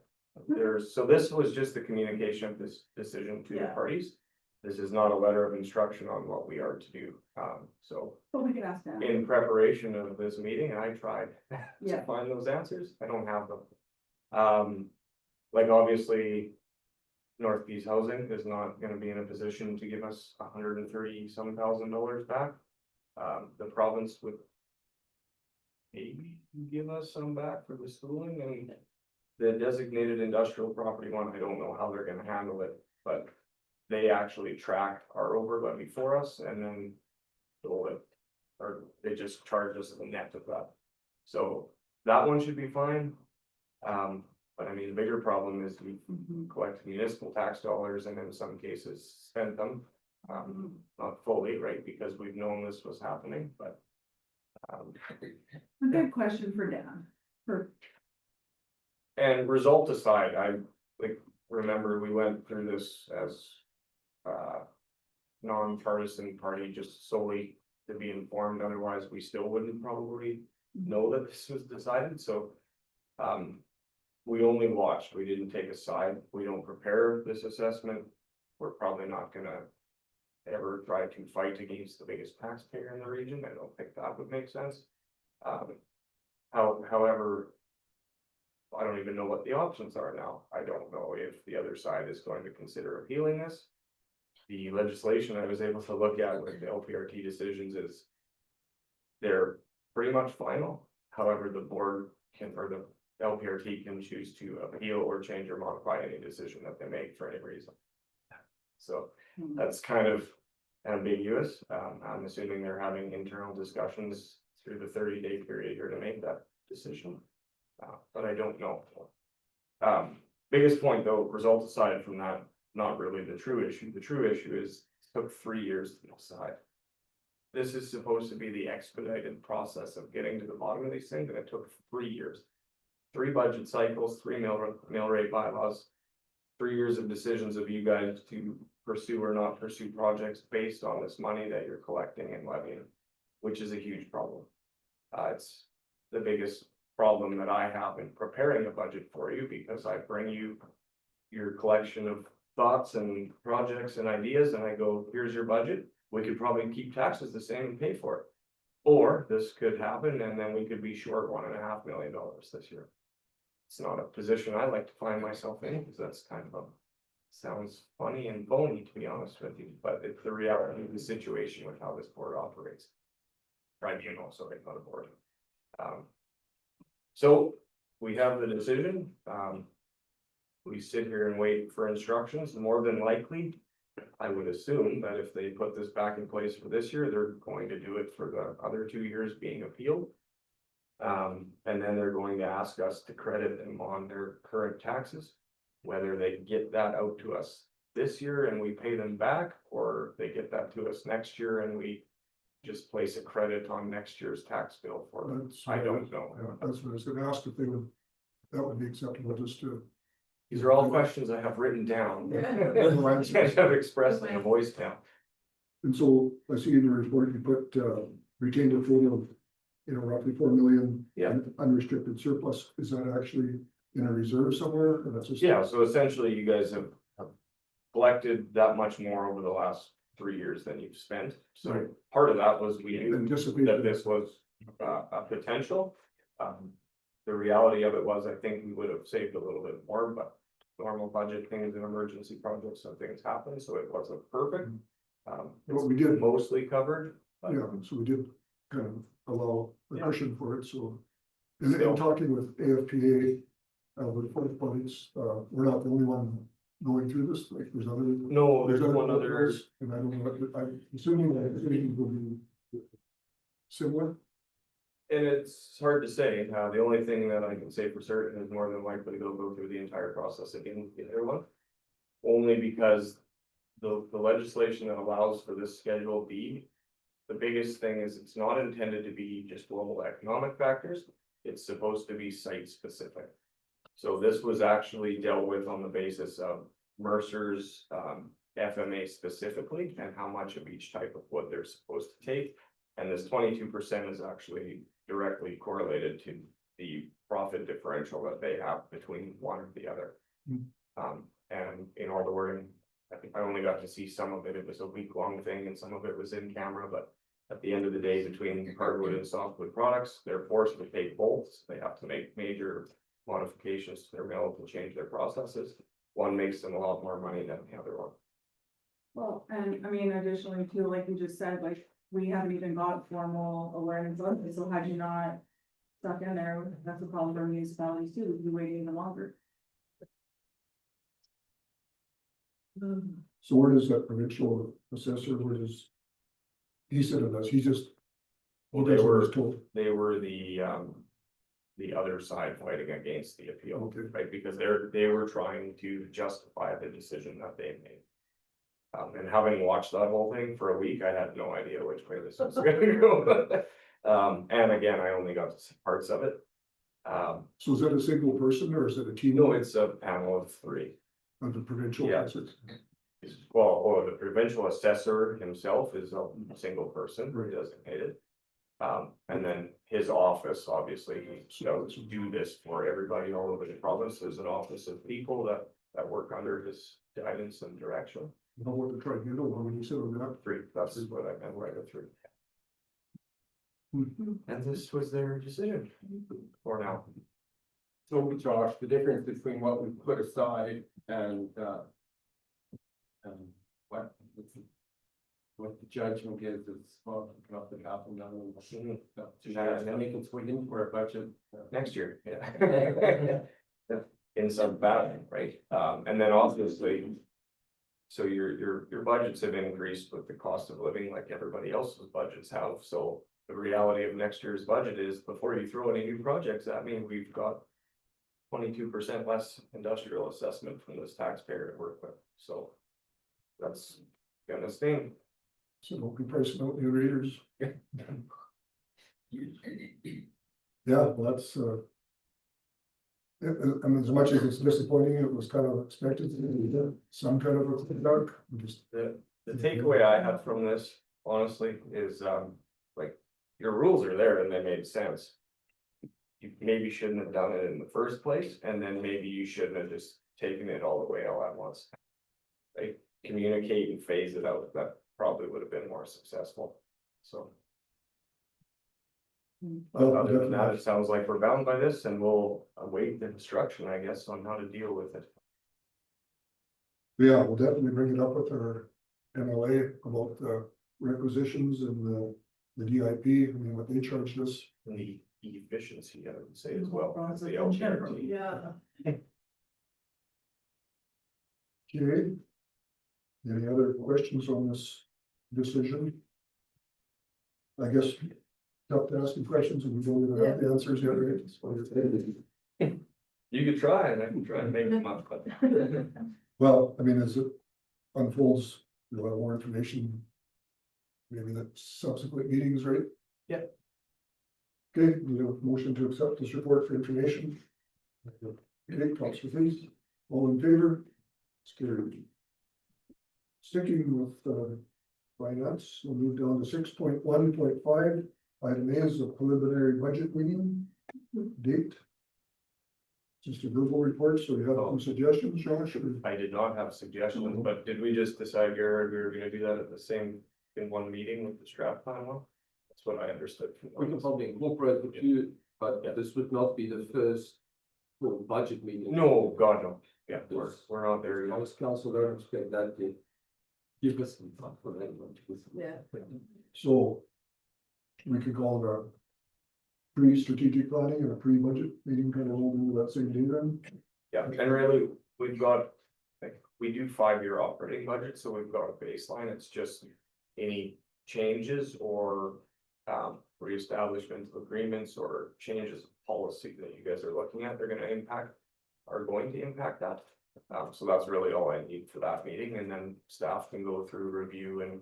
So this was just the communication of this decision to the Yeah. parties. This is not a letter of instruction on what we are to do. So But we can ask them. in preparation of this meeting, I tried to Yeah. find those answers. I don't have them. Like obviously, North Peace Housing is not gonna be in a position to give us $130,000 back. The province would maybe give us some back for the schooling, and the designated industrial property one, I don't know how they're gonna handle it, but they actually track our over levy for us and then stole it, or they just charge us the net of that. So that one should be fine. But I mean, the bigger problem is we collect municipal tax dollars and in some cases spend them. Not fully, right, because we've known this was happening, but. A good question for Dan, And result aside, I like, remember we went through this as. Non-partisan party just solely to be informed, otherwise we still wouldn't probably know that this was decided, so. We only watched, we didn't take a side, we don't prepare this assessment. We're probably not gonna ever try to fight against the biggest taxpayer in the region, I don't think that would make sense. However. I don't even know what the options are now, I don't know if the other side is going to consider appealing this. The legislation I was able to look at with the LPRT decisions is. They're pretty much final, however, the board or the LPRT can choose to appeal or change or modify any decision that they make for any reason. So that's kind of ambiguous. I'm assuming they're having internal discussions through the 30-day period here to make that decision. But I don't know. Biggest point though, results aside from that, not really the true issue. The true issue is it took 3 years to decide. This is supposed to be the expedited process of getting to the bottom of these things, and it took 3 years. 3 budget cycles, 3 mill rate bylaws, 3 years of decisions of you guys to pursue or not pursue projects based on this money that you're collecting and levying, which is a huge problem. It's the biggest problem that I have in preparing a budget for you, because I bring you your collection of thoughts and projects and ideas, and I go, here's your budget. We could probably keep taxes the same and pay for it. Or this could happen and then we could be short $1.5 million this year. It's not a position I like to find myself in, because that's kind of sounds funny and phony, to be honest with you, but it's the reality of the situation with how this board operates. Tribunal, sorry, not a board. So we have the decision. We sit here and wait for instructions. More than likely, I would assume that if they put this back in place for this year, they're going to do it for the other 2 years being appealed. And then they're going to ask us to credit them on their current taxes, whether they get that out to us this year and we pay them back, or they get that to us next year and we just place a credit on next year's tax bill for them. I don't know. Yeah, that's what I was gonna ask, if they would, that would be acceptable, just to. These are all questions I have written down. No answers. I have expressed in a voice now. And so I see in your report, you put retained a total of, roughly 4 million. Yeah. Unrestricted surplus. Is that actually in a reserve somewhere? Or that's just? Yeah, so essentially you guys have collected that much more over the last 3 years than you've spent. So Right. part of that was we knew Anticipated. that this was a potential. The reality of it was, I think we would have saved a little bit more, but normal budget things and emergency projects, so things happen, so it wasn't perfect. But we did, Mostly covered. but- yeah, so we did kind of allow the Yeah. cushion for it, so. And Still. in talking with AFPA, with both parties, we're not the only one going through this, like there's other. No, there's one other, programs, and I don't know, what- I'm assuming that it will be similar. and it's hard to say. The only thing that I can say for certain is more than likely they'll go through the entire process again with the other one. Only because the legislation that allows for this Schedule B, the biggest thing is it's not intended to be just global economic factors. It's supposed to be site specific. So this was actually dealt with on the basis of Mercer's FMA specifically, and how much of each type of wood they're supposed to take. And this 22% is actually directly correlated to the profit differential that they have between one or the other. And in all the wording, I think I only got to see some of it. It was a week-long thing and some of it was in camera, but at the end of the day, between hardwood and softwood products, they're forced to take both. They have to make major modifications to their mill to change their processes. One makes them a lot more money than the other one. Well, and I mean, additionally too, like you just said, like, we haven't even got formal awareness of it, so had you not stuck in there, that's a problem for municipalities too, we'd be waiting even longer. So where does that provincial assessor, where does? He said it does, he just. Well, he they does what were, he's told. they were the other side fighting against the appeal, Okay. right? Because they were trying to justify the decision that they made. And having watched that whole thing for a week, I had no idea which way this was gonna go. And again, I only got to see parts of it. So is that a single person or is it a team? No, it's a panel of 3. Of the provincial? Yeah. assessors? Well, the provincial assessor himself is a single person Right. designated. And then his office, obviously, he does do this for everybody all over the province. There's an office of people that work under his guidance and direction. You know what the tribunal, when you said on that? 3, that's what I meant by the 3. Hmm. And this was their decision for now. So Josh, the difference between what we put aside and what? what the judgment is, it's not the cap and down. Yeah. And make it within for a budget. Next year, yeah. In some battle, right? And then obviously. So your budgets have increased with the cost of living like everybody else's budgets have, so. The reality of next year's budget is before you throw any new projects at me, we've got. 22% less industrial assessment from this taxpayer to work with, so. That's gonna sting. So don't be pricing out new readers. Yeah, well, that's, I mean, as much as it's disappointing, it was kind of expected to be some kind of a dark, just. The takeaway I had from this, honestly, is, like, your rules are there and they made sense. You maybe shouldn't have done it in the first place, and then maybe you shouldn't have just taken it all the way all at once. Like, communicate and phase it out, that probably would have been more successful, so. Other than that, it sounds like we're bound by this and we'll await the instruction, I guess, on how to deal with it. Yeah, we'll definitely bring it up with our MLA about the requisitions and the DIP, I mean, what they charged us. And the efficiency, I would say as well, as the In general, LGRT. yeah. Okay. Any other questions on this decision? I guess tough to ask you questions and we don't even have the answers yet, right? So, You could try and I can try and make them up, but. well, I mean, as it unfolds, we'll have more information. Maybe the subsequent meetings, right? Yeah. Okay, we have a motion to accept this report for information. Okay, Councillor Fleece, all in favor? It's carried. Sticking with finance, we'll move down to 6.1.5. Item A is a preliminary budget meeting date. Just a verbal report, so you have some suggestions, Josh? or- I did not have suggestions, but did we just decide Garrett, we were gonna do that at the same, in one meeting with the strat plan one? That's what I understood. from We can this. probably incorporate the two, but this would not be the first full budget meeting. No, God, no, yeah, we're not there yet. As councillor, expect that to give us some thought for that one. Yeah. So we could call it a pre-strategic planning and a pre-budget meeting kind of all do that same day then. Yeah, and really, we've got, like, we do 5-year operating budget, so we've got a baseline, it's just any changes or. Reestablishment of agreements or changes of policy that you guys are looking at, they're gonna impact, are going to impact that. So that's really all I need for that meeting, and then staff can go through, review and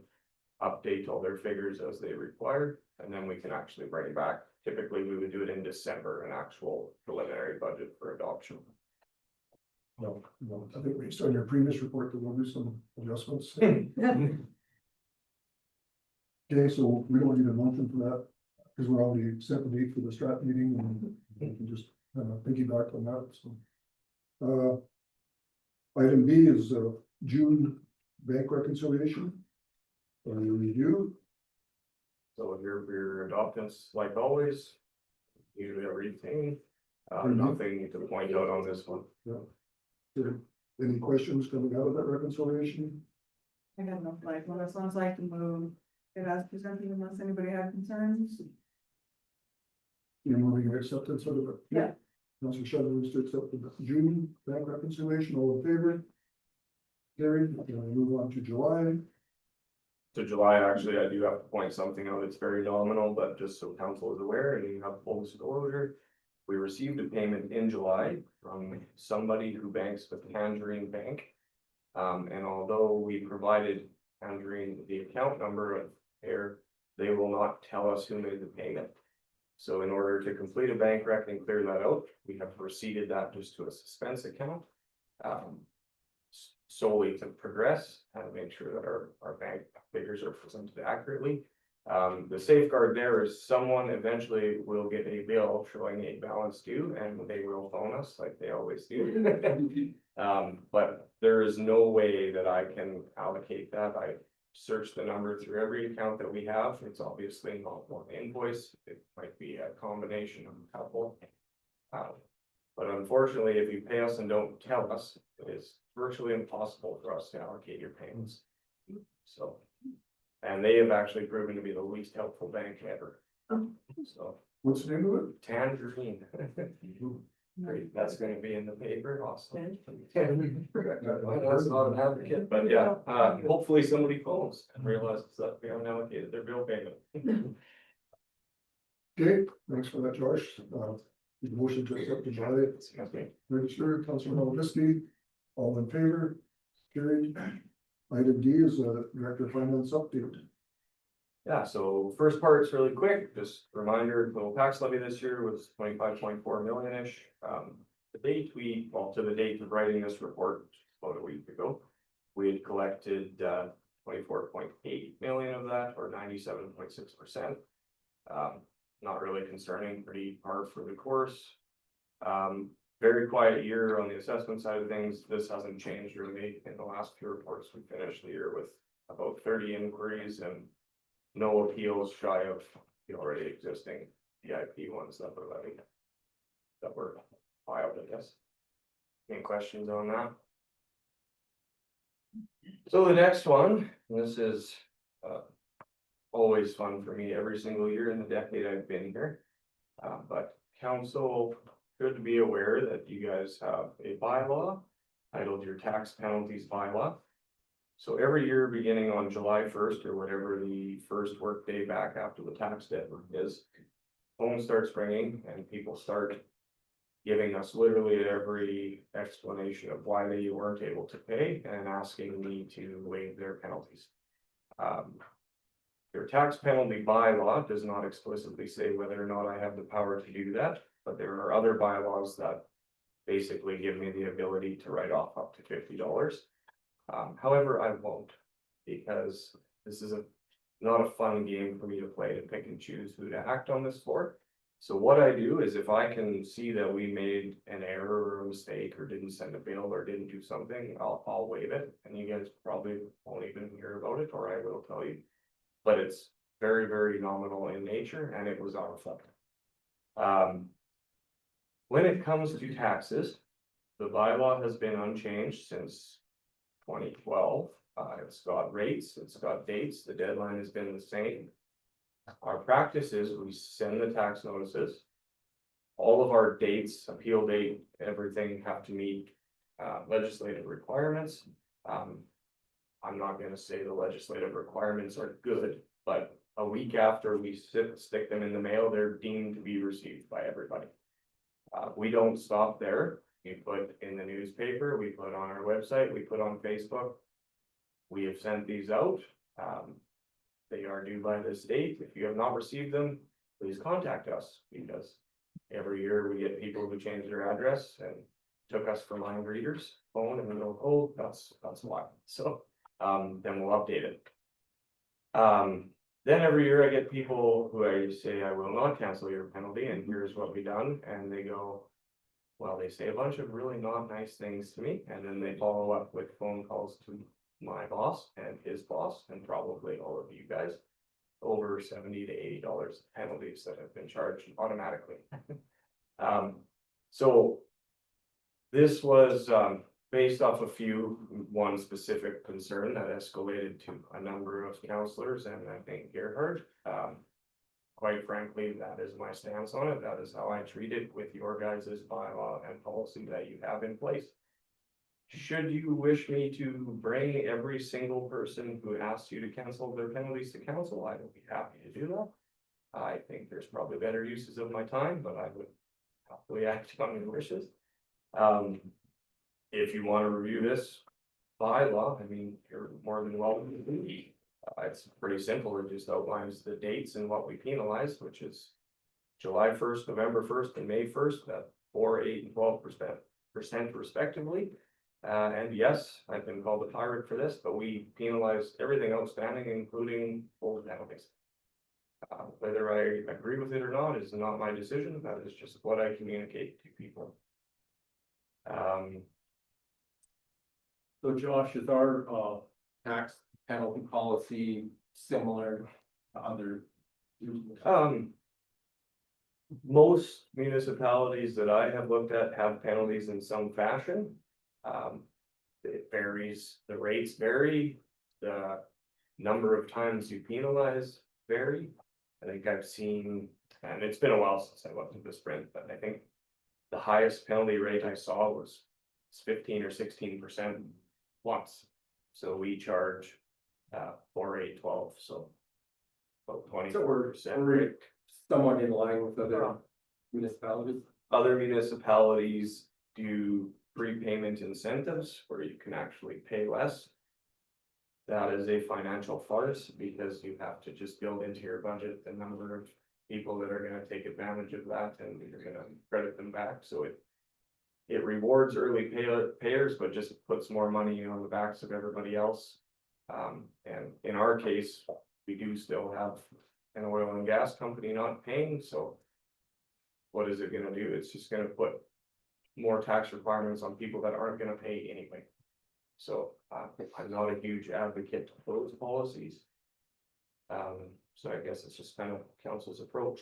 update all their figures as they require, and then we can actually bring it back. Typically, we would do it in December, an actual preliminary budget for adoption. No, I think based on your previous report, there will be some adjustments. Okay, so we don't need a motion for that, because we're already set the date for the strat meeting and we can just piggyback on that, so. Item B is June bank reconciliation. Review. So your adoptants, like always, usually everything, Mhm. nothing to point out on this one. Any questions coming out of that reconciliation? I got enough life, well, as long as I can move it as presented unless anybody had concerns. You're moving your acceptance of it? Yeah. Councillor Shettle is to accept the June bank reconciliation, all in favor? Carried, move on to July. To July, actually, I do have to point something out, it's very nominal, but just so council is aware and you have full disclosure. We received a payment in July from somebody who banks with Tangerine Bank. And although we provided Tangerine the account number of air, they will not tell us who made the payment. So in order to complete a bank rec and clear that out, we have proceeded that just to a suspense account. Solely to progress and make sure that our bank figures are presented accurately. The safeguard there is someone eventually will get a bill showing a balance due and they will phone us like they always do. But there is no way that I can allocate that. I searched the number through every account that we have. It's obviously not one invoice. It might be a combination of a couple. But unfortunately, if you pay us and don't tell us, it is virtually impossible for us to allocate your payments. So And they have actually proven to be the least helpful bank ever. So, What's the name of it? Tangerine. Great, that's gonna be in the paper also. That's That's not an advocate, but yeah, hopefully somebody phones and realizes that we haven't allocated their bill payment. Okay, thanks for that, Josh. The motion to accept the audit. Register, Councillor Malviski, all in favor, carried. Item D is Director of Finance update. Yeah, so first part's really quick, just reminder, total tax levy this year was 25.4 million-ish. The date to the date of writing this report, about a week ago, we had collected 24.8 million of that, or 97.6%. Not really concerning, pretty par for the course. Very quiet year on the assessment side of things. This hasn't changed really in the last few reports. We finished the year with about 30 inquiries and no appeals shy of the already existing EIP ones that were levied. That were filed, I guess. Any questions on that? So the next one, this is always fun for me every single year in the decade I've been here. But council should be aware that you guys have a bylaw titled your tax penalties bylaw. So every year beginning on July 1st or whatever the first work day back after the tax deadline is, phone starts ringing and people start giving us literally every explanation of why they weren't able to pay and asking me to waive their penalties. Your tax penalty bylaw does not explicitly say whether or not I have the power to do that, but there are other bylaws that basically give me the ability to write off up to $50. However, I won't, because this is not a fun game for me to play to pick and choose who to act on this for. So what I do is if I can see that we made an error or a mistake or didn't send a bill or didn't do something, I'll waive it, and you guys probably won't even hear about it, or I will tell you. But it's very, very nominal in nature, and it was our fault. When it comes to taxes, the bylaw has been unchanged since 2012. It's got rates, it's got dates, the deadline has been the same. Our practice is we send the tax notices. All of our dates, appeal date, everything have to meet legislative requirements. I'm not gonna say the legislative requirements are good, but a week after we stick them in the mail, they're deemed to be received by everybody. We don't stop there. We put in the newspaper, we put on our website, we put on Facebook. We have sent these out. They are due by this date. If you have not received them, please contact us, because every year we get people who change their address and took us for mind readers, phone, and we go, oh, that's why. So then we'll update it. Then every year I get people who I say, I will not cancel your penalty, and here's what we done, and they go, well, they say a bunch of really not nice things to me, and then they follow up with phone calls to my boss and his boss, and probably all of you guys, over $70 to $80 penalties that have been charged automatically. So this was based off one specific concern that escalated to a number of councillors, and I think Gerhard. Quite frankly, that is my stance on it. That is how I treat it with your guys' bylaw and policy that you have in place. Should you wish me to bring every single person who asks you to cancel their penalties to council, I would be happy to do that. I think there's probably better uses of my time, but I would happily act on your wishes. If you want to review this bylaw, I mean, you're more than welcome to do it. It's pretty simple. It just outlines the dates and what we penalize, which is July 1st, November 1st, and May 1st, at 4%, 8%, and 12% respectively. And yes, I've been called a pirate for this, but we penalize everything outstanding, including old penalties. Whether I agree with it or not is not my decision. That is just what I communicate to people. So Josh, is our tax penalty policy similar to other? Most municipalities that I have looked at have penalties in some fashion. It varies, the rates vary, the number of times you penalize vary. I think I've seen, and it's been a while since I looked at the Sprint, but I think the highest penalty rate I saw was 15 or 16% once. So we charge 4, 8, 12, so about 24%. We're somewhat in line with other municipalities. Other municipalities do prepayment incentives where you can actually pay less. That is a financial farce because you have to just build into your budget the number of people that are gonna take advantage of that and you're gonna credit them back, so it rewards early payers, but just puts more money on the backs of everybody else. And in our case, we do still have an oil and gas company not paying, so what is it gonna do? It's just gonna put more tax requirements on people that aren't gonna pay anyway. So I'm not a huge advocate of those policies. So I guess it's just kind of council's approach.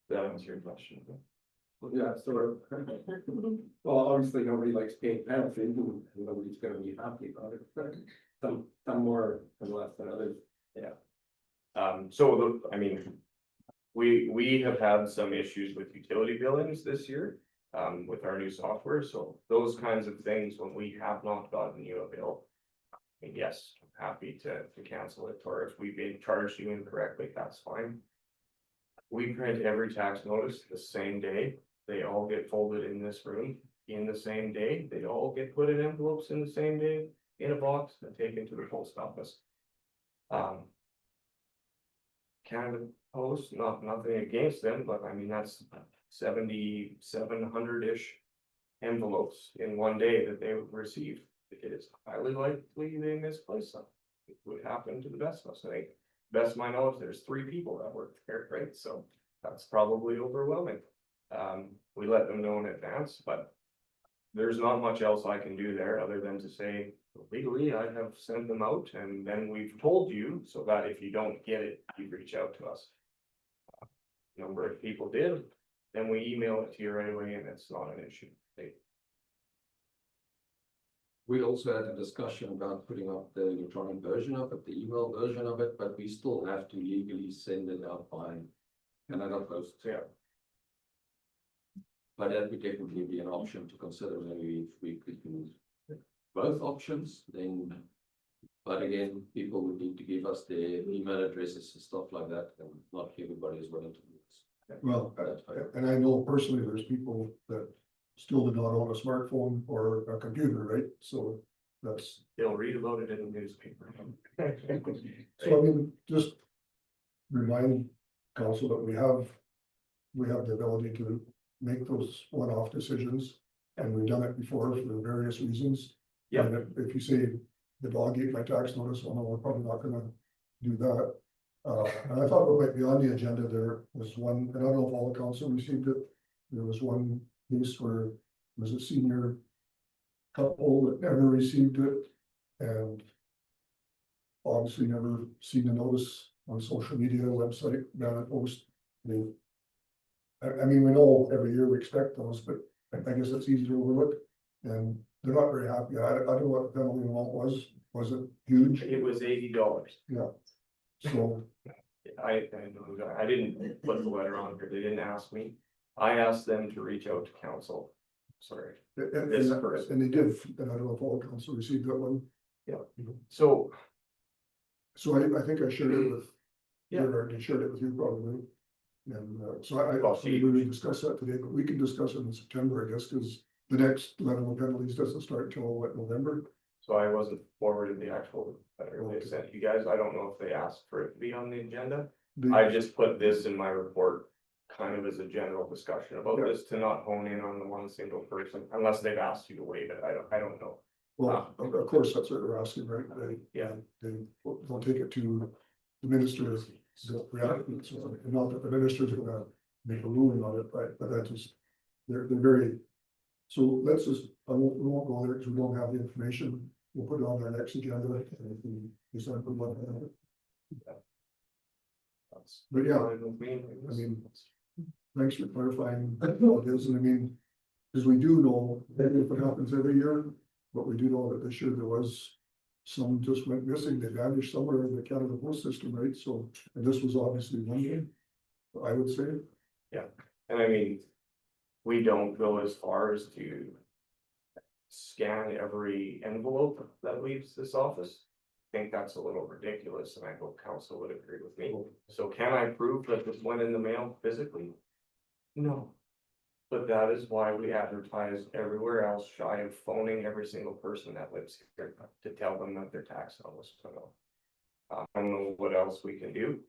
That answers your question. Yeah, sort of. Well, obviously, nobody likes paying penalties, and nobody's gonna be happy about it, but some more and less than others. So I mean, we have had some issues with utility billings this year. With our new software, so those kinds of things, when we have not gotten you a bill. I mean, yes, I'm happy to cancel it, or if we've been charged you incorrectly, that's fine. We print every tax notice the same day, they all get folded in this room in the same day, they all get put in envelopes in the same day, in a box and taken to the post office. Canada Post, nothing against them, but I mean, that's 7,700-ish envelopes in one day that they would receive. It is highly likely they misplaced some. It would happen to the best of us. I think, best of my knowledge, there's 3 people that work there, right? So that's probably overwhelming. We let them know in advance, but there's not much else I can do there other than to say, legally, I have sent them out and then we've told you so that if you don't get it, you reach out to us. Number of people did, then we email it to you right away and it's not an issue. We also had a discussion about putting up the electronic version of it, the email version of it, but we still have to legally send it out by Canada Post. Yeah. But that would definitely be an option to consider, maybe if we could use both options, then. But again, people would need to give us their email addresses and stuff like that, and not everybody is willing to do this. Well, That's fine. and I know personally, there's people that still do not own a smartphone or a computer, right? So that's, They'll read about it in the newspaper. so I mean, just remind council that we have the ability to make those one-off decisions. And we've done it before for various reasons. Yeah. And if you say the dog ate my tax notice, well, no, we're probably not gonna do that. And I thought it might be on the agenda, there was one, and I don't know if all the council received it. There was one case where it was a senior couple that never received it and obviously never seen a notice on social media, website, banner post. I mean, we know every year we expect those, but I guess it's easy to overlook. And they're not very happy. I don't know what the penalty amount was. Was it huge? It was $80. Yeah. So, I didn't put the letter on here, they didn't ask me. I asked them to reach out to council. Sorry. This person. and they did, and I don't know if all council received that one. So, So I think I shared it with. Yeah. Or I shared it with you probably. And so Well, we really discussed that today, but we can discuss it in September, I guess, because the next level of penalties doesn't start till what, November? so I wasn't forwarded the actual letter they Okay. sent you guys. I don't know if they asked for it to be on the agenda. They- I just put this in my report kind of as a general discussion about Yeah. this, to not hone in on the one single person, unless they've asked you to waive it. I don't know. Well, of course, that's what they're asking, right? Yeah. They'll take it to the minister, the reality, so not that the minister's gonna make a ruling on it, but that just, they're very. So let's just, we won't go there because we don't have the information, we'll put it on our next agenda, and if we decide to what. That's But yeah, fine with me. I mean, thanks for clarifying what it is, and I mean, because we do know that if it happens every year, but we do know that this year there was some just went missing, they vanished somewhere in the Canada Post system, right? So, and this was obviously one game, I would say. And I mean, we don't go as far as to scan every envelope that leaves this office. I think that's a little ridiculous, and I hope council would agree with me. So can I prove that this went in the mail physically? No. But that is why we advertise everywhere else, shy of phoning every single person that lives here to tell them that their tax bill was put on. I don't know what else we can do.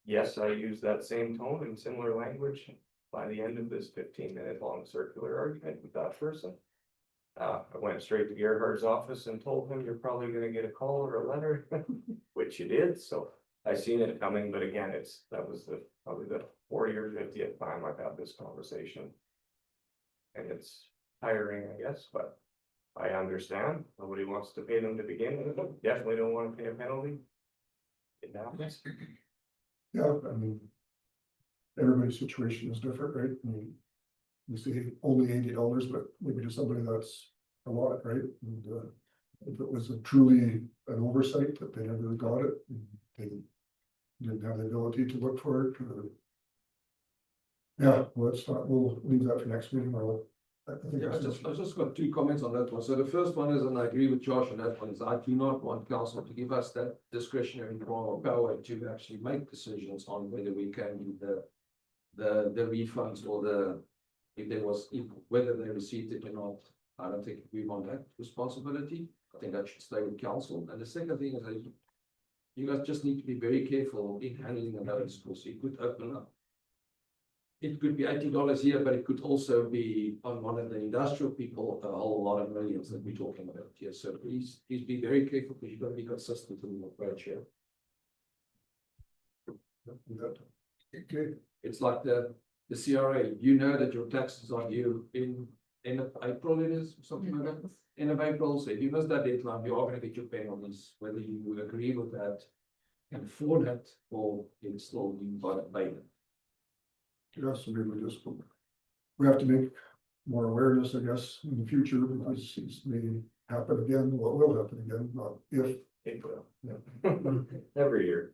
Yes, I use that same tone and similar language by the end of this 15-minute long circular argument with that person. I went straight to Gerhard's office and told him, you're probably gonna get a call or a letter, which you did, so I seen it coming, but again, that was probably the 40th or 50th time I've had this conversation. And it's tiring, I guess, but I understand, nobody wants to pay them to begin with, definitely don't wanna pay a penalty. It happens. Yeah, I mean. Everybody's situation is different, right? I mean. You say only $80, but maybe to somebody that's a lot, right? And if it was a truly an oversight that they never got it, and they didn't have the ability to look for it. Yeah, well, we'll leave that for next meeting, or I think Yeah, it's I just got 2 comments on that one. So the first one is, and I agree with Josh on that one, is I do not want council to give us that discretionary power to actually make decisions on whether we can do the refunds or whether they received it or not. I don't think we want that responsibility. I think that should stay with council. And the second thing is that you guys just need to be very careful in handling a notice, because it could open up. It could be $80 here, but it could also be on one of the industrial people, a whole lot of millions that we're talking about here. So please be very careful, because you've got to be consistent in your approach here. okay. It's like the CRA, you know that your taxes are due in April, it is, something like that. End of April, so if you miss that deadline, you are gonna get your penalties, whether you agree with that and afford it, or it's still you got to pay it. Yeah, so maybe we have to make more awareness, I guess, in the future, because it may happen again, what will happen again, not if. It will. Yeah. Every year.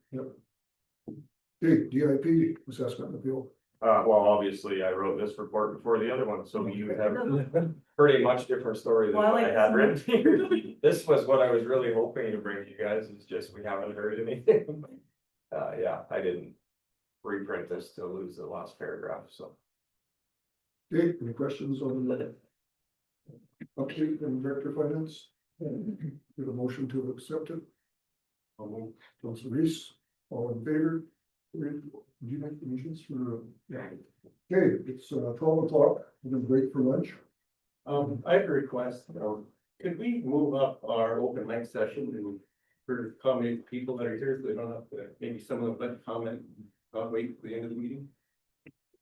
Okay, DIP assessment appeal. Well, obviously, I wrote this report before the other one, so you have heard a much different story than Well, what I like- had written here. This was what I was really hoping to bring you guys, it's just we haven't heard anything. Yeah, I didn't reprint this to lose the last paragraph, so. Okay, any questions on the update from Director of Finance? Give a motion to accept it. Councillor Reese, all in favor? Did you make the motions for? Yeah. Okay, it's 12 o'clock, we're gonna break for lunch. I have a request, could we move up our open mic session and for accommodate people that are here, so they don't have to, maybe some of them let comment, wait for the end of the meeting?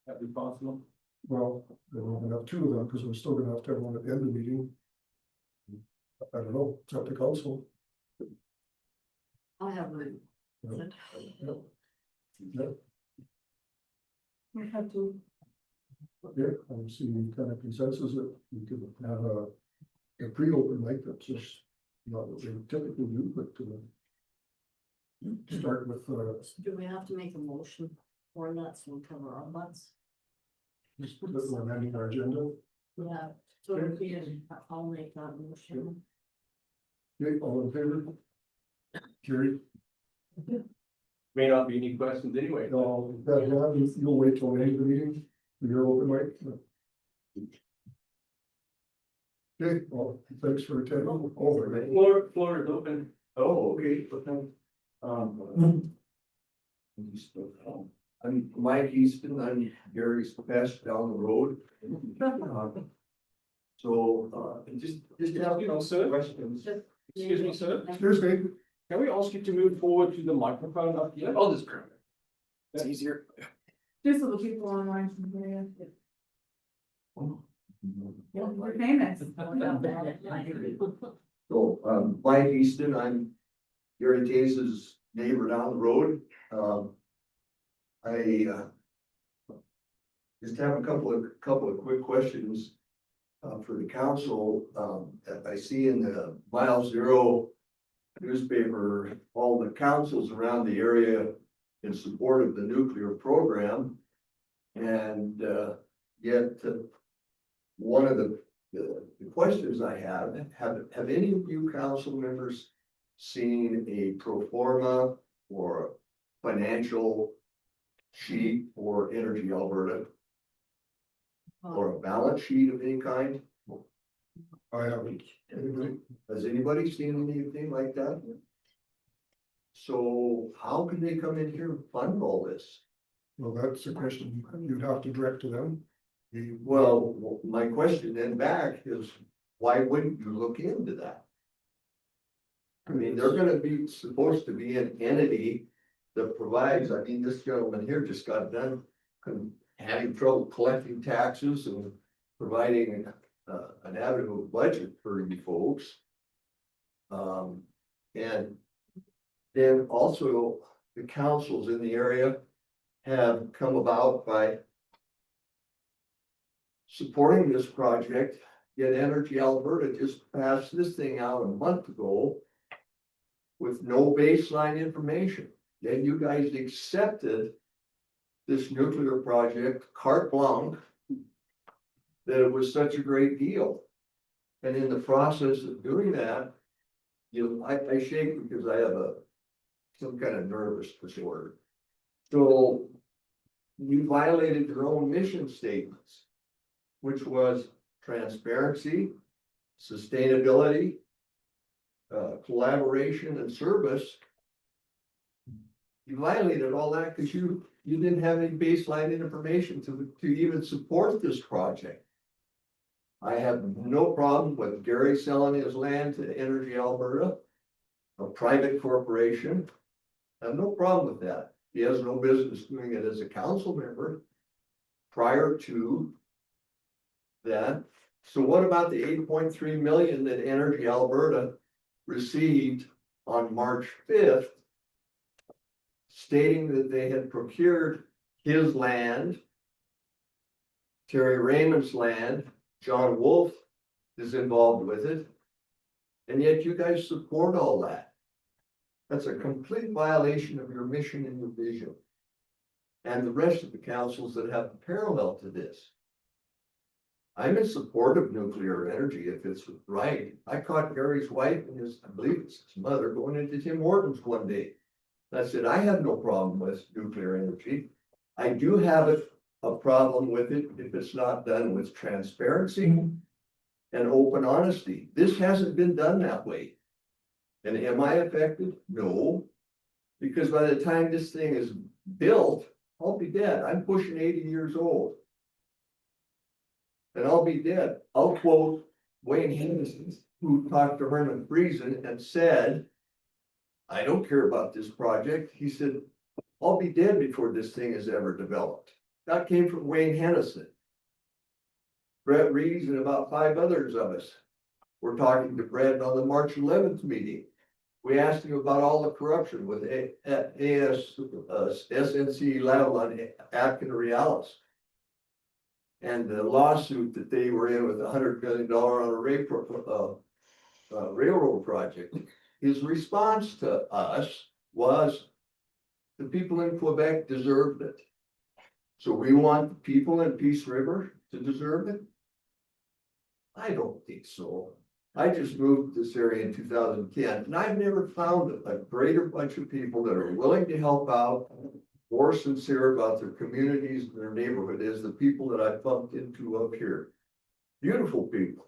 That'd be possible. Well, then we're gonna have 2 of them, because we're still gonna have to have one at the end of the meeting. I don't know, it's up to council. I have one. Yeah. We have to. Okay, I'm seeing kind of consensus that we could have a pre-open mic that's just not what we typically do, but start with Do we have to make a motion for that, so we cover our butts? just put it on amending our agenda. Yeah, so if we, I'll make that motion. Okay, all in favor? Carrie, May not be any questions anyway. you'll wait till the end of the meeting for your open mic. Okay, well, thanks for attending. Floor is open. Oh, okay. I'm Mike Easton, I'm Gary's best down the road. So, just have, you know, questions. Excuse me, sir, Excuse me. can we ask you to move forward to the microphone up here? I'll just grab it. It's easier. Just so the people online can hear you. Yeah, we're famous. So, Mike Easton, I'm Gary Tase's neighbor down the road. I just have a couple of quick questions for the council. I see in the mile zero newspaper, all the councils around the area in support of the nuclear program. And, yet, one of the questions I have any of you council members seen a pro forma or financial sheet for Energy Alberta? Or a balance sheet of any kind? I haven't. Anybody? Has anybody seen anything like that? So how can they come in here and fund all this? Well, that's a question you'd have to direct to them. Well, my question then back is, why wouldn't you look into that? I mean, they're gonna be, supposed to be an entity that provides, I mean, this gentleman here just got done having trouble collecting taxes and providing an adequate budget for you folks. And then also the councils in the area have come about by supporting this project. Yet Energy Alberta just passed this thing out a month ago with no baseline information. Then you guys accepted this nuclear project carte blanche, that it was such a great deal. And in the process of doing that, I shake because I have some kind of nervous disorder. So you violated your own mission statements, which was transparency, sustainability, collaboration and service. You violated all that because you didn't have any baseline information to even support this project. I have no problem with Gary selling his land to Energy Alberta, a private corporation. I have no problem with that. He has no business doing it as a council member prior to that. So what about the 8.3 million that Energy Alberta received on March 5th? Stating that they had procured his land, Terry Raymond's land, John Wolf is involved with it. And yet you guys support all that. That's a complete violation of your mission and your vision. And the rest of the councils that have parallel to this. I'm in support of nuclear energy if it's right. I caught Gary's wife and I believe it's his mother, going into Tim Hortons one day. I said, I have no problem with nuclear energy. I do have a problem with it if it's not done with transparency and open honesty. This hasn't been done that way. And am I affected? No. Because by the time this thing is built, I'll be dead. I'm pushing 80 years old. And I'll be dead. I'll quote Wayne Henderson, who talked to Herman Friesen and said, I don't care about this project. He said, I'll be dead before this thing is ever developed. That came from Wayne Henderson. Brett Reeves and about 5 others of us were talking to Brett on the March 11th meeting. We asked him about all the corruption with SNC Laval on Atkin Realis. And the lawsuit that they were in with $100 million on a railroad project. His response to us was, the people in Quebec deserved it. So we want the people in Peace River to deserve it? I don't think so. I just moved this area in 2010, and I've never found a greater bunch of people that are willing to help out, more sincere about their communities and their neighborhood as the people that I bumped into up here. Beautiful people.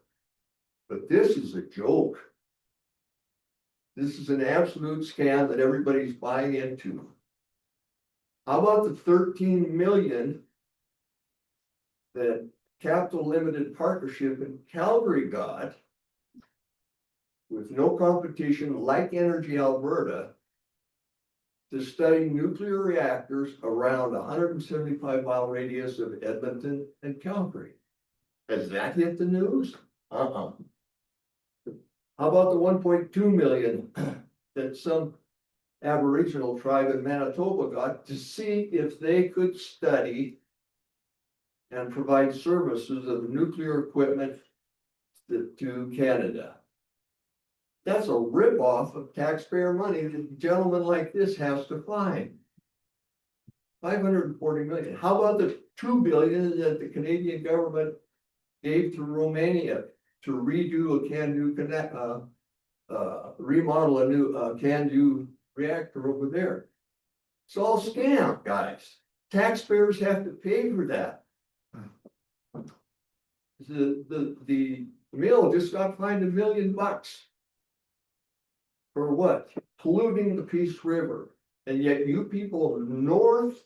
But this is a joke. This is an absolute scam that everybody's buying into. How about the 13 million that Capital Limited Partnership in Calgary got with no competition like Energy Alberta to study nuclear reactors around 175-mile radius of Edmonton and Calgary? Has that hit the news? How about the 1.2 million that some Aboriginal tribe in Manitoba got to see if they could study and provide services of nuclear equipment to Canada? That's a ripoff of taxpayer money that a gentleman like this has to find. 540 million. How about the 2 billion that the Canadian government gave to Romania to redo a remodel a new CANDU reactor over there? It's all scam, guys. Taxpayers have to pay for that. The mill just got fined $1 million. For what? Polluting the Peace River. And yet you people north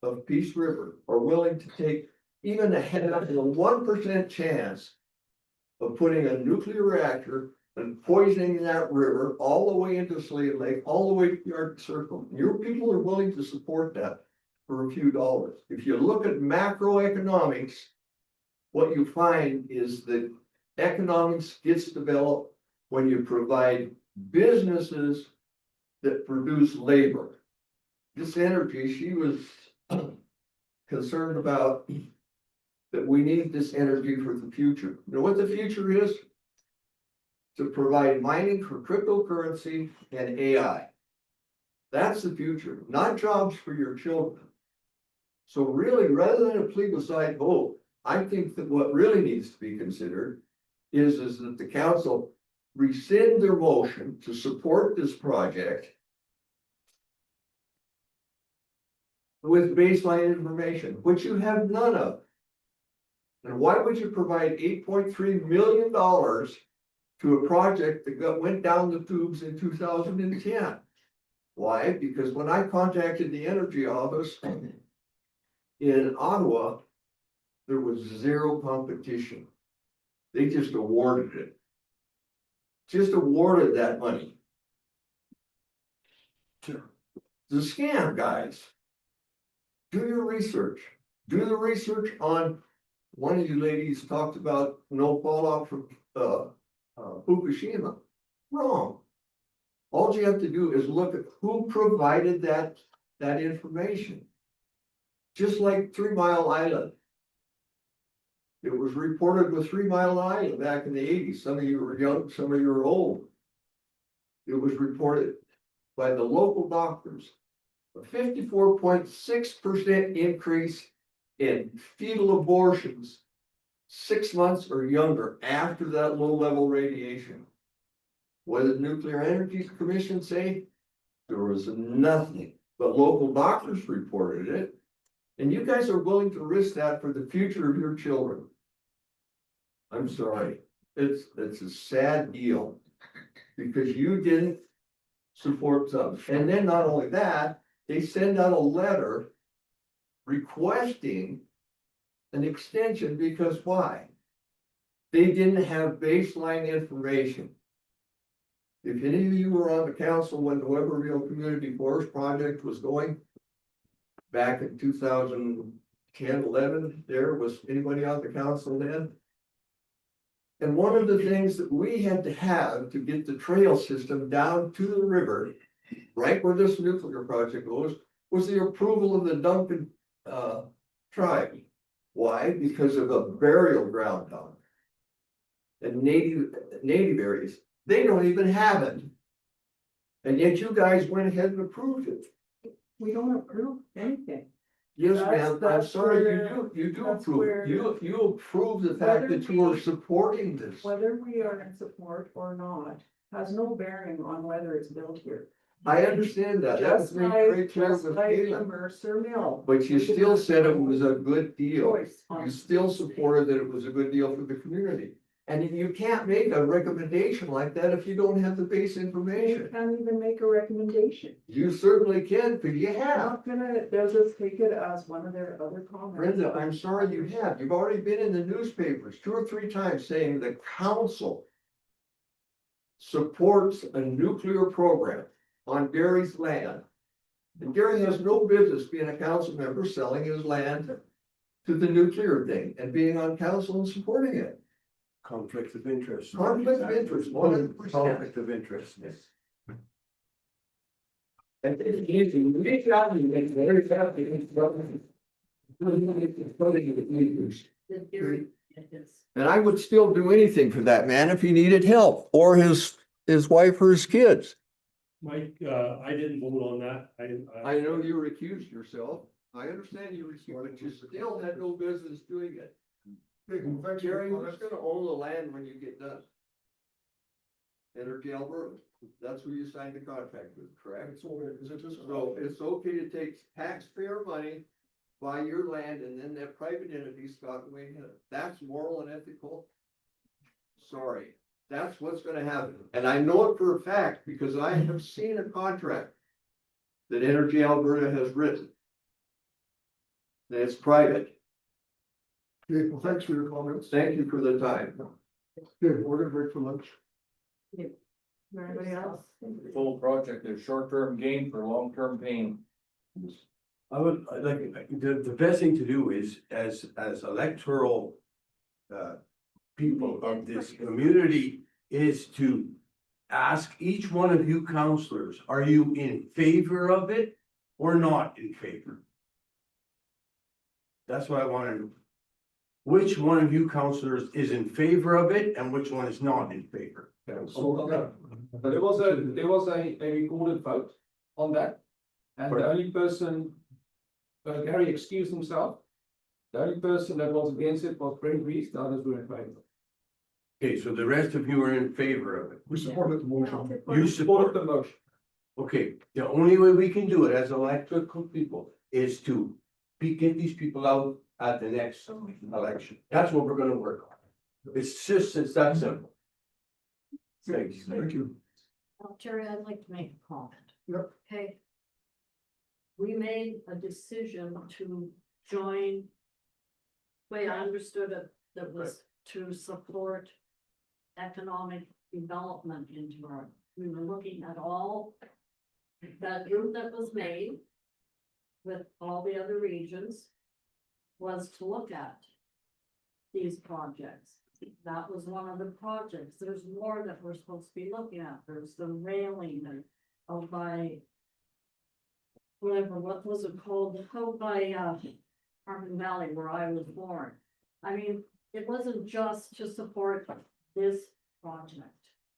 of Peace River are willing to take even a head up to a 1% chance of putting a nuclear reactor and poisoning that river all the way into Slave Lake, all the way to the Arctic Circle. Your people are willing to support that for a few dollars. If you look at macroeconomics, what you find is that economics gets developed when you provide businesses that produce labor. This energy, she was concerned about that we need this energy for the future. You know what the future is? To provide mining for cryptocurrency and AI. That's the future, not jobs for your children. So really, rather than a plebiscite vote, I think that what really needs to be considered is that the council rescind their motion to support this project with baseline information, which you have none of. And why would you provide $8.3 million to a project that went down the tubes in 2010? Why? Because when I contacted the energy office in Ottawa, there was zero competition. They just awarded it. Just awarded that money. It's a scam, guys. Do your research. Do the research on, one of you ladies talked about no fallout from Fukushima. Wrong. All you have to do is look at who provided that information. Just like 3 Mile Island. It was reported with 3 Mile Island back in the 80s. Some of you were young, some of you were old. It was reported by the local doctors. A 54.6% increase in fetal abortions 6 months or younger after that low-level radiation. What did the Nuclear Energy Commission say? There was nothing, but local doctors reported it. And you guys are willing to risk that for the future of your children. I'm sorry, it's a sad deal because you didn't support some. And then not only that, they send out a letter requesting an extension because why? They didn't have baseline information. If any of you were on the council when the Weberville Community Forest Project was going back in 2010, 11, there was anybody on the council then? And one of the things that we had to have to get the trail system down to the river, right where this nuclear project goes, was the approval of the Duncan tribe. Why? Because of a burial ground down there. And native areas. They don't even have it. And yet you guys went ahead and approved it. We don't approve anything. Yes, ma'am, I'm That's sorry, where- you do that's approve, where- you approve the fact that you are supporting this. Whether we are in support or not has no bearing on whether it's built here. I understand that, that was Just made like, very clear just with like the Galen, Mercer Mill. but you still said it was a good deal. Choice on- You still supported that it was a good deal for the community. And you can't make a recommendation like that if you don't have the base You information. can't even make a recommendation. You certainly can, because you I'm have. not gonna, they'll just take it as one of their other comments. Brenda, I'm sorry you have. You've already been in the newspapers 2 or 3 times saying the council supports a nuclear program on Gary's land. And Gary has no business being a council member selling his land to the nuclear thing and being on council and supporting it. Conflict of interest. Conflict of interest, 100%. Conflict of interest, yes. And it's easy, we make it out, and it's very fast, it's government. Did Gary, It is. And I would still do anything for that man if he needed help, or his wife or his kids. Mike, I didn't vote on that. I didn't. I know you recused yourself. I understand you recused, but you still had no business doing it. Okay, well, thank you. Jerry, who's gonna own the land when you get done? Energy Alberta, that's who you signed the contract with, correct? So, is it just? So it's okay to take taxpayer money, buy your land, and then that private entity's got away ahead. That's moral and ethical. Sorry, that's what's gonna happen. And I know it for a fact because I have seen a contract that Energy Alberta has written. That it's private. Okay, well, thanks for your comments. Thank you for the time. Okay, we're gonna break for lunch. Anybody else? Full project is short-term gain for long-term pain. I would, the best thing to do is, as electoral. People of this community is to ask each one of you counselors, are you in favor of it or not in favor? That's what I want to know. Which one of you counselors is in favor of it and which one is not in favor? But there was a recorded vote on that. And the only person, Gary excused himself. The only person that was against it was Brent Reeve, the others were in favor. Okay, so the rest of you are in favor of it. We supported the motion. You support the motion. Okay, the only way we can do it as elected people is to get these people out at the next election. That's what we're gonna work on. It's that simple. Thanks. Thank you. Terry, I'd like to make a comment. Yep. Okay. We made a decision to join. Way I understood it, that was to support economic development into our, we were looking at all that group that was made with all the other regions was to look at these projects. That was one of the projects. There's more that we're supposed to be looking at. There's the railing and out by whatever, what was it called? Out by Harmon Valley where I was born. I mean, it wasn't just to support this project.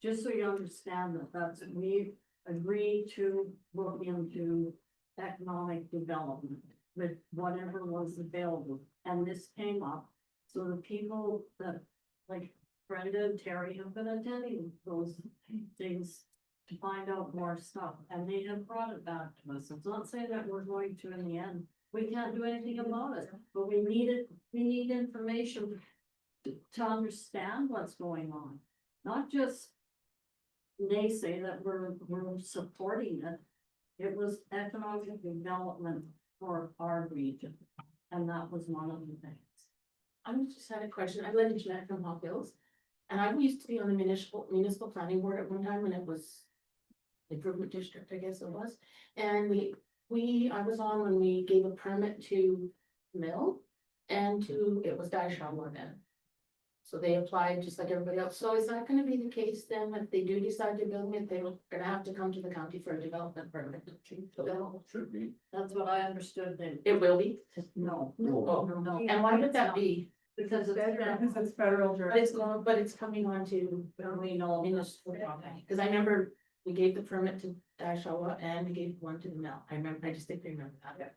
Just so you understand that that's, we agreed to look into economic development with whatever was available. And this came up. So the people that like Brenda and Terry have been attending those things to find out more stuff, and they have brought it back to us. It's not saying that we're going to in the end. We can't do anything about it, but we need information to understand what's going on. Not just naysay that we're supporting it. It was economic development for our region, and that was one of the things. I just had a question. I live in Jeanette from Hawk Hills. And I used to be on the municipal planning board at one time when it was the improvement district, I guess it was. And I was on when we gave a permit to Mill and it was Dyshawmore then. So they applied just like everybody else. So is that gonna be the case then, if they do decide to build it, they're gonna have to come to the county for a development permit? Should be. That's what I understood then. It will be? No. No. And why would that be? Because it's Because it's federal jurisdiction. But it's coming on to, we know. because I remember we gave the permit to Dashawa and we gave one to the mill. I just think they remember that.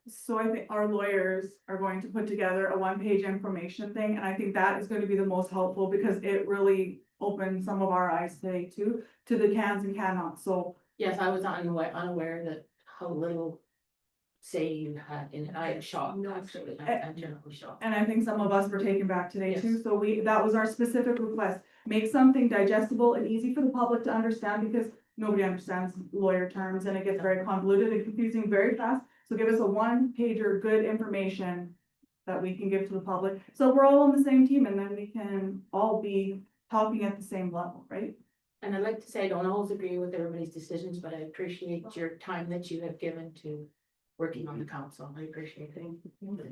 So I think our lawyers are going to put together a one-page information thing, and I think that is going to be the most helpful because it really opened some of our eyes today too, to the cans and cannots, so. Yes, I was unaware that how little say you had in it. I am shocked, actually. I'm generally shocked. And I think some of us were taken back today too, so that was our specific request. Make something digestible and easy for the public to understand because nobody understands lawyer terms and it gets very convoluted and confusing very fast. So give us a one-pager, good information that we can give to the public. So we're all on the same team and then we can all be talking at the same level, right? And I'd like to say I don't always agree with everybody's decisions, but I appreciate your time that you have given to working on the council. I appreciate it. I'll let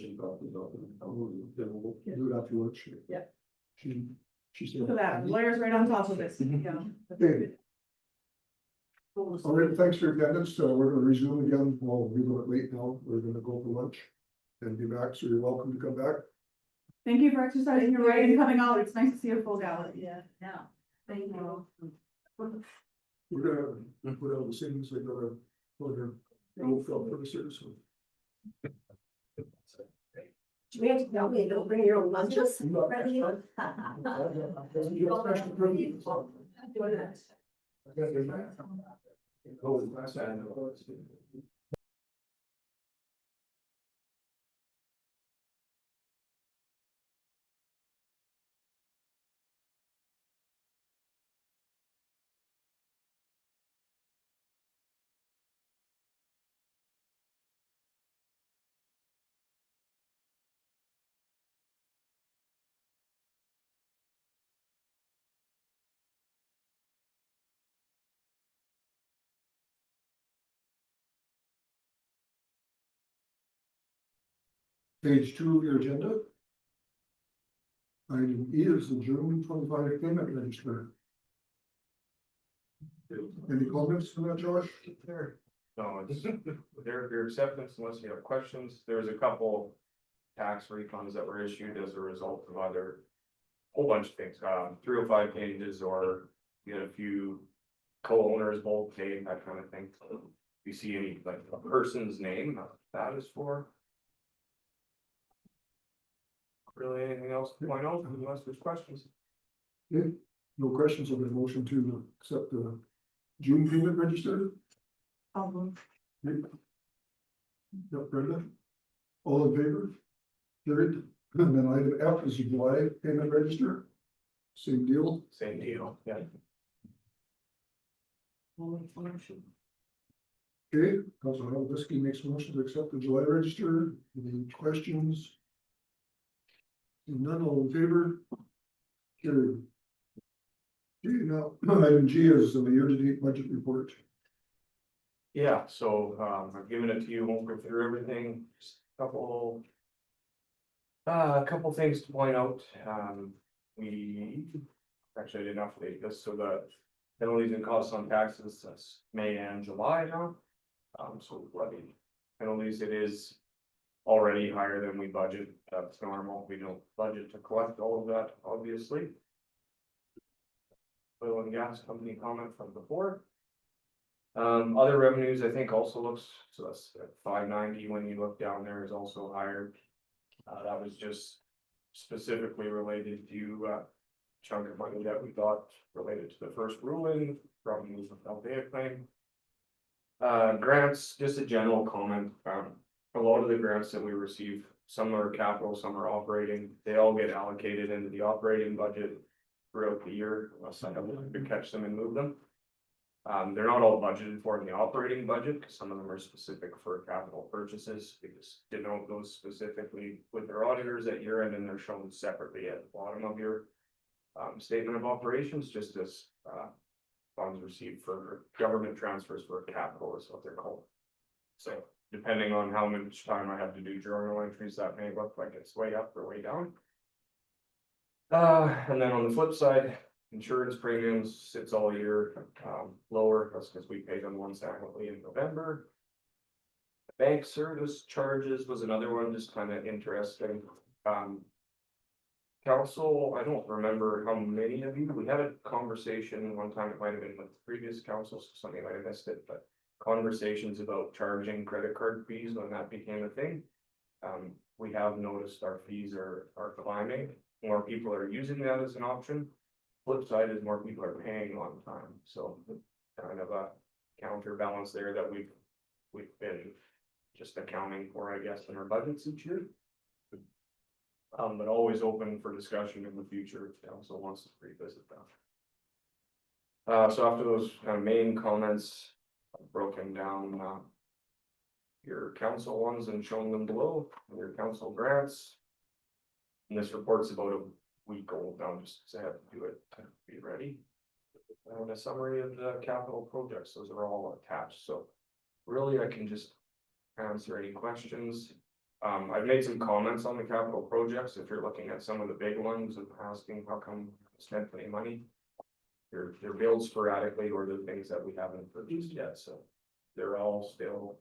you go. Do it afterwards. Yeah. She said. So that lawyers right on top of this. Yeah. Okay. All right, thanks for your attendance. We're gonna resume again. Well, we're a little bit late now. We're gonna go for lunch and be back, so you're welcome to come back. Thank you for exercising your right and coming out. It's nice to see a full gallery. Yeah, yeah. Thank you. We're gonna put out the things that are, go for the citizens. Do we have to tell me, don't bring your own lunches? Page 2 of your agenda. Item E is the June 25 payment register. Any comments from that, Josh? No, it's your acceptance unless you have questions. There's a couple tax refunds that were issued as a result of other. Whole bunch of things, 305 pages, or you had a few co-owners both paid, that kind of thing. If you see any, like, a person's name, that is for. Really anything else to point out unless there's questions? Okay, no questions on the motion to accept the June payment register? Yep, Brenda? All in favor? Carried. And then item F is the July payment register. Same deal. Same deal, yeah. Okay, Councilor Haldisky makes a motion to accept the July register. Any questions? None, all in favor? Carried. Okay, now, item G is the year-to-date budget report. Yeah, so, I've given it to you, won't go through everything, just a couple things to point out, we, actually I did not update this, so the penalties and costs on taxes, that's May and July now. So levy penalties, it is already higher than we budget, that's normal, we don't budget to collect all of that, obviously. Oil and gas company comment from before. Other revenues, I think also looks, so that's at 590, when you look down there is also higher. That was just specifically related to, chunk of money that we got related to the first ruling from the Althea claim. Grants, just a general comment, a lot of the grants that we receive, some are capital, some are operating, they all get allocated into the operating budget throughout the year, unless I have to catch them and move them. They're not all budgeted for in the operating budget, because some of them are specific for capital purchases. We just denote those specifically with their auditors at year end, and they're shown separately at the bottom of your statement of operations, just as funds received for government transfers for capital is what they're called. So depending on how much time I have to do journal entries, that may look like it's way up or way down. And then on the flip side, insurance premiums sits all year lower. That's because we pay them once annually in November. Bank service charges was another one, just kind of interesting. Council, I don't remember how many of you, we had a conversation one time, it might have been with the previous council, so somebody might have missed it, but conversations about charging credit card fees when that became a thing. We have noticed our fees are climbing, more people are using that as an option. Flip side is more people are paying on time, so kind of a counterbalance there that we've been just accounting for, I guess, in our budgets each year. But always open for discussion in the future if council wants to revisit that. So after those kind of main comments, I've broken down your council ones and shown them below, your council grants. And this report's about a week old now, just because I have to do it to be ready. And a summary of the capital projects, those are all attached, so really I can just answer any questions. I've made some comments on the capital projects, if you're looking at some of the big ones and asking how come we spent any money. they're billed sporadically or the things that we haven't purchased yet, so. They're all still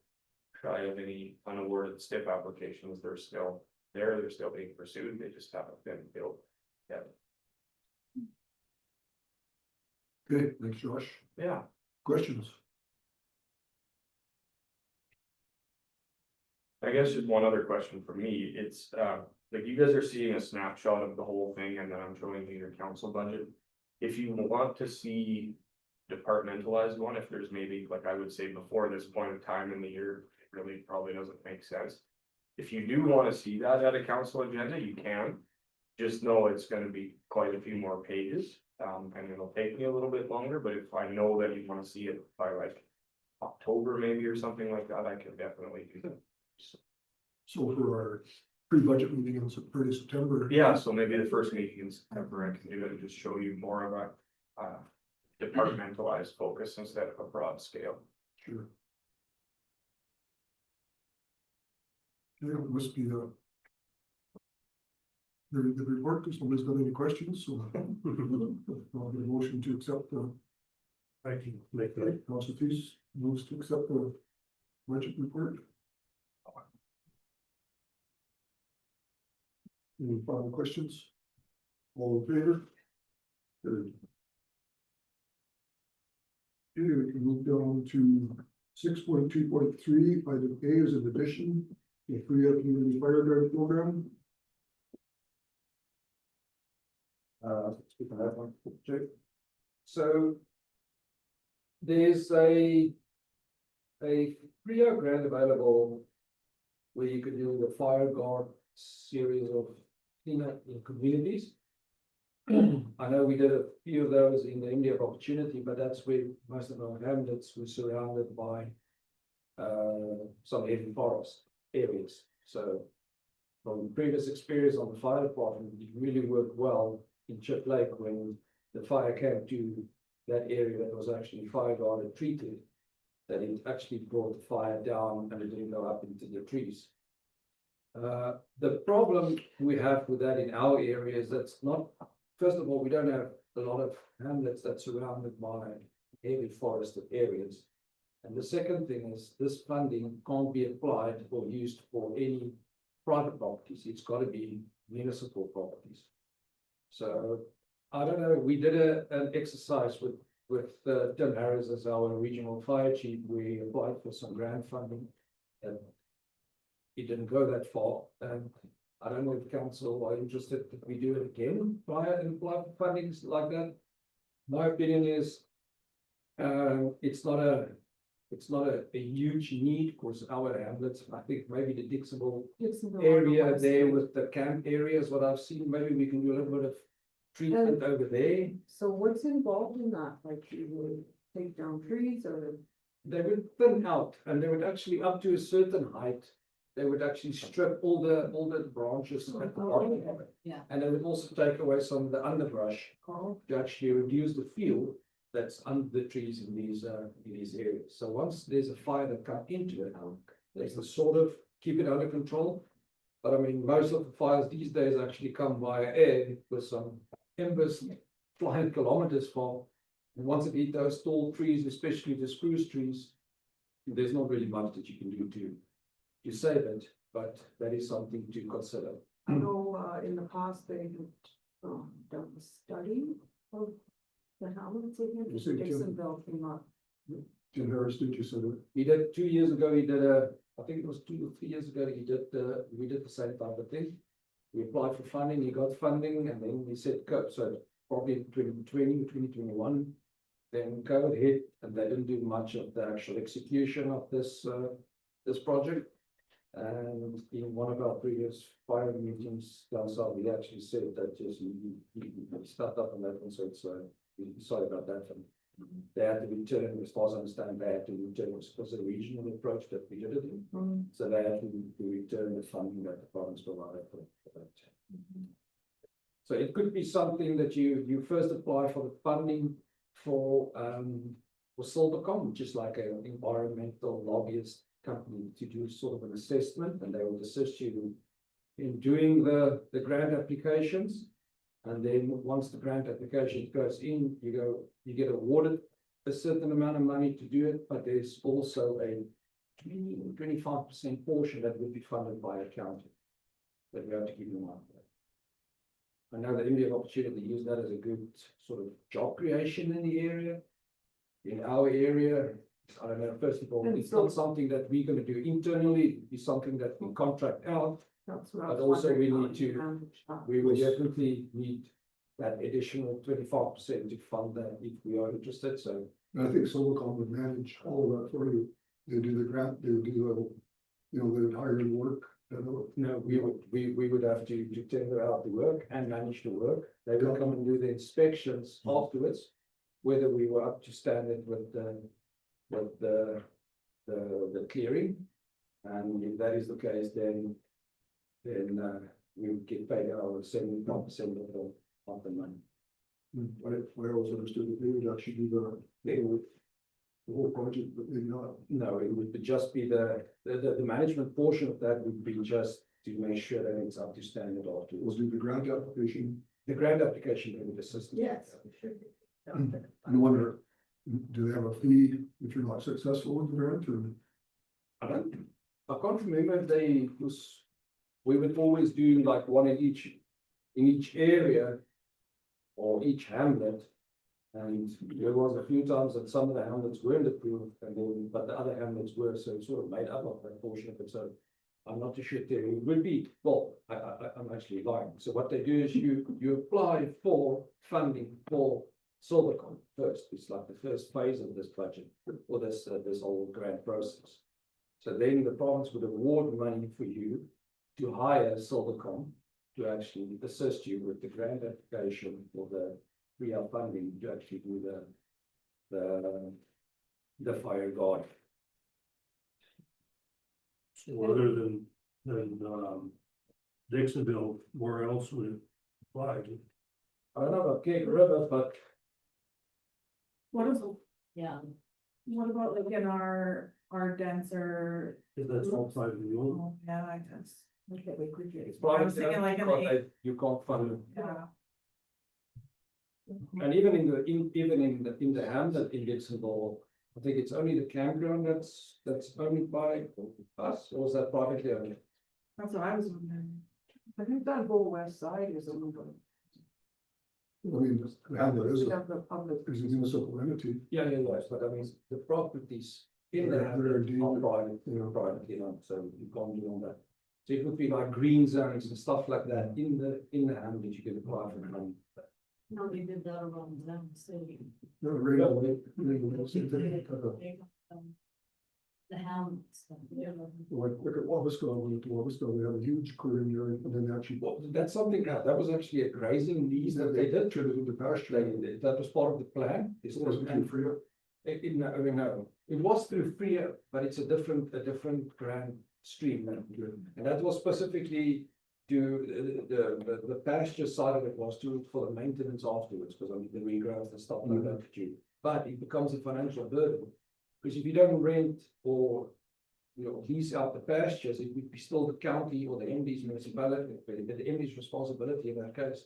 shy of any unawarded STIP applications, they're still there, they're still being pursued, they just haven't been billed yet. Okay, thanks, Josh. Yeah. Questions? I guess just one other question for me, it's, like you guys are seeing a snapshot of the whole thing and then I'm showing you your council budget. If you want to see departmentalized one, if there's maybe, like I would say before this point of time in the year, it really probably doesn't make sense. If you do want to see that at a council agenda, you can. Just know it's gonna be quite a few more pages, and it'll take me a little bit longer, but if I know that you wanna see it by like October maybe or something like that, I can definitely do that. So for our pre-budget meeting in early September. Yeah, so maybe the first meeting in September, I can do it and just show you more of a, departmentalized focus instead of a broad scale. Sure. Okay, it must be the report, if nobody's got any questions, so. I'll get a motion to accept the. I can make that. Okay, Councillor Thies moves to accept the budget report. Any final questions? All in favor? Good. Okay, we can move down to 6.2.3, item A is an addition, the free up community fire guard program. Speak on that one, Jake. So there's a free grant available where you could do the fire guard series of cleanup in communities. I know we did a few of those in the India opportunity, but that's where most of our hamlets were surrounded by some heavy forest areas. So from previous experience on the fire department, it really worked well in Chip Lake when the fire came to that area that was actually fire guarded treated, that it actually brought the fire down and it didn't go up into the trees. The problem we have with that in our area is that's not, first of all, we don't have a lot of hamlets that's surrounded by heavy forested areas. And the second thing is this funding can't be applied or used for any private properties. It's got to be municipal properties. So I don't know, we did an exercise with Tim Harris as our regional fire chief. We applied for some grant funding and it didn't go that far. And I don't know if council are interested that we do it again, apply for fundings like that. My opinion is it's not a huge need because our hamlets, I think maybe the Dixonville area there with the camp areas, what I've seen, maybe we can do a little bit of treatment over there. So what's involved in that? Like you would take down trees or? They would thin out and they would actually up to a certain height. They would actually strip all the branches at the bottom of it. Yeah. And they would also take away some of the underbrush to actually reduce the fuel that's under the trees in these areas. So once there's a fire that comes into it, there's the sort of keep it under control. But I mean, most of the fires these days actually come via air with some embers flying kilometers far. And once it hits those tall trees, especially the spruce trees, there's not really much that you can do to save it, but that is something to consider. I know, in the past, they had, done a study of the hamlets again, You say Tim- Dixonville came up. Tim Harris, did you say that? He did 2 years ago, he did I think it was 2 or 3 years ago, we did the same type of thing. We applied for funding, he got funding, and then we said, go, so probably in 2020, 2021, then COVID hit, and they didn't do much of the actual execution of this project. And in one of our previous fire meetings down south, we actually said that just he stuck up on that one, so it's sorry about that. And they had to return, as far as I understand, they had to return, it was a regional approach that we did it in. So they had to return the funding that the province provided for that. So it could be something that you first apply for the funding for Silvercom, which is like an environmental lobbyist company, to do sort of an assessment, and they will assist you in doing the grant applications. And then once the grant application goes in, you get awarded a certain amount of money to do it, but there's also a 25% portion that would be funded by a county. That we have to keep in mind. I know that India opportunity use that as a good sort of job creation in the area. In our area, I don't know, first of all, And it's so- not something that we're gonna do internally, it's something that we contract out. That's what I But was also we wondering need to- how manage that. We will definitely need that additional 25% to fund that if we are interested, so. And I think Silicon would manage all of that for you. They do the grant, they do the hiring work. No, we would have to tender out the work and manage the work. They will come and do the inspections afterwards. Whether we were up to standard with the clearing. And if that is the case, then we would get paid our 75% of the money. What I also understood that they would actually do the whole project, but maybe not. No, it would just be the management portion of that would be just to make sure that it's up to standard We'll afterwards. do the grant application. The grant application they would assist. us. Yes. it should be. I wonder, do they have a fee if you're not successful with the grant or? I can't remember if we would always do like one in each area. Or each hamlet. And there was a few times that some of the hamlets weren't approved and then, but the other hamlets were, so it sort of made up of that portion of it, so. I'm not too sure there would be, well, I'm actually lying, so what they do is you apply for funding for Silvercon first, it's like the first phase of this budget, or this whole grant process. So then the province would award money for you to hire Silvercon to actually assist you with the grant application for the real funding to actually do the fire guard. So other than Dixonville, where else would it apply? I don't know about Cake River, but What is, Yeah, what about like in our denser, If that's outside of the old. oh, yeah, I guess. Okay, we could get. it's I was private, thinking like in but the, you can't fund it. yeah. And even in the hamlet in Dixonville, I think it's only the campground that's owned by us, or is that privately owned? That's what I was wondering. I think that whole west side is a little. I mean, the hamlet is We a have the public. municipal entity. Yeah, yes, but I mean, the properties in the They're hamlet deemed- are private, privately owned, so you can't do on that. So it would be like green zones and stuff like that in the hamlet, you can apply for money. no, we did that around them, city. No, right on, same thing. The hamlets. Like, look at Wabasco, when at Wabasco, they have a huge clearing yard, and then actually. Well, that's something that was actually a grazing lease that they did. Turned it into pasture. That was part of the plan. It wasn't too free. No, it was through FRIA, but it's a different grant stream. And that was specifically to the pasture side of it was for the maintenance afterwards, because I mean, the regrowth and stuff like that. But it becomes a financial burden, because if you don't rent or lease out the pastures, it would be still the county or the MD's municipality, the MD's responsibility in that case.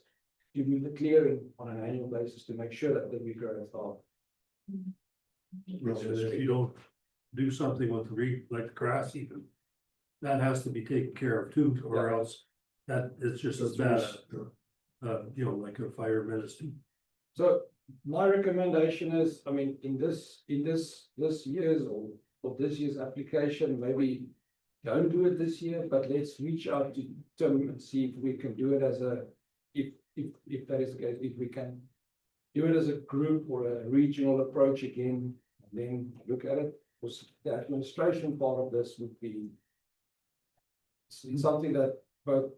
You do the clearing on an annual basis to make sure that the regrowth are. Well, if you don't do something with like the grass even, that has to be taken care of too, or else that it's just as bad, like a fire ministry. So my recommendation is, I mean, in this year's or this year's application, maybe don't do it this year, but let's reach out to Tim and see if we can do it as if that is the case, if we can do it as a group or a regional approach again, and then look at it. Because the administration part of this would be something that both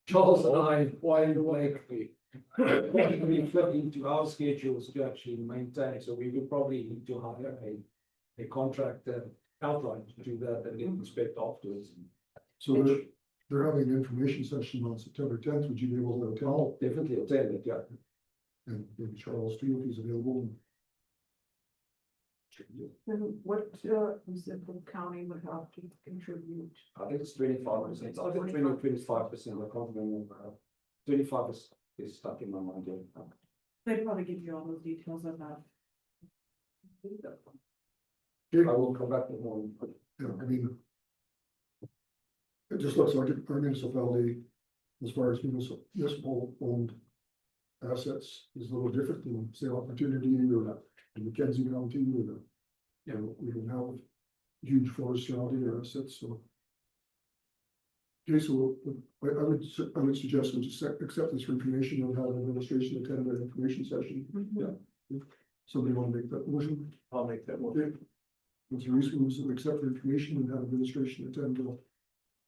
Charles and I, Wayne Blake, we fit into our schedules to actually maintain, so we would probably need to hire a contractor outright to do that and then inspect afterwards. So they're having an information session on September 10th. Would you be able to attend? I'll definitely attend it, yeah. And maybe Charles too, if he's available. And what, Municipal County would have to contribute? I think it's 25%, it's either 20 or 25%, I can't remember. 25%, is stuck in my mind. They'd probably give you all those details of that. I will come back in the morning. Yeah, I mean. It just looks like our municipality, as far as municipal owned assets, is a little different than, say, Opportunity or the Mackenzie County or the. You know, we don't have huge forest surrounding our assets, so. Okay, so I would suggest we just accept this information and have an administration attend an information session. Yeah. Somebody want to make that motion? I'll make that motion. Okay. It's a reason we accept the information and have administration attend the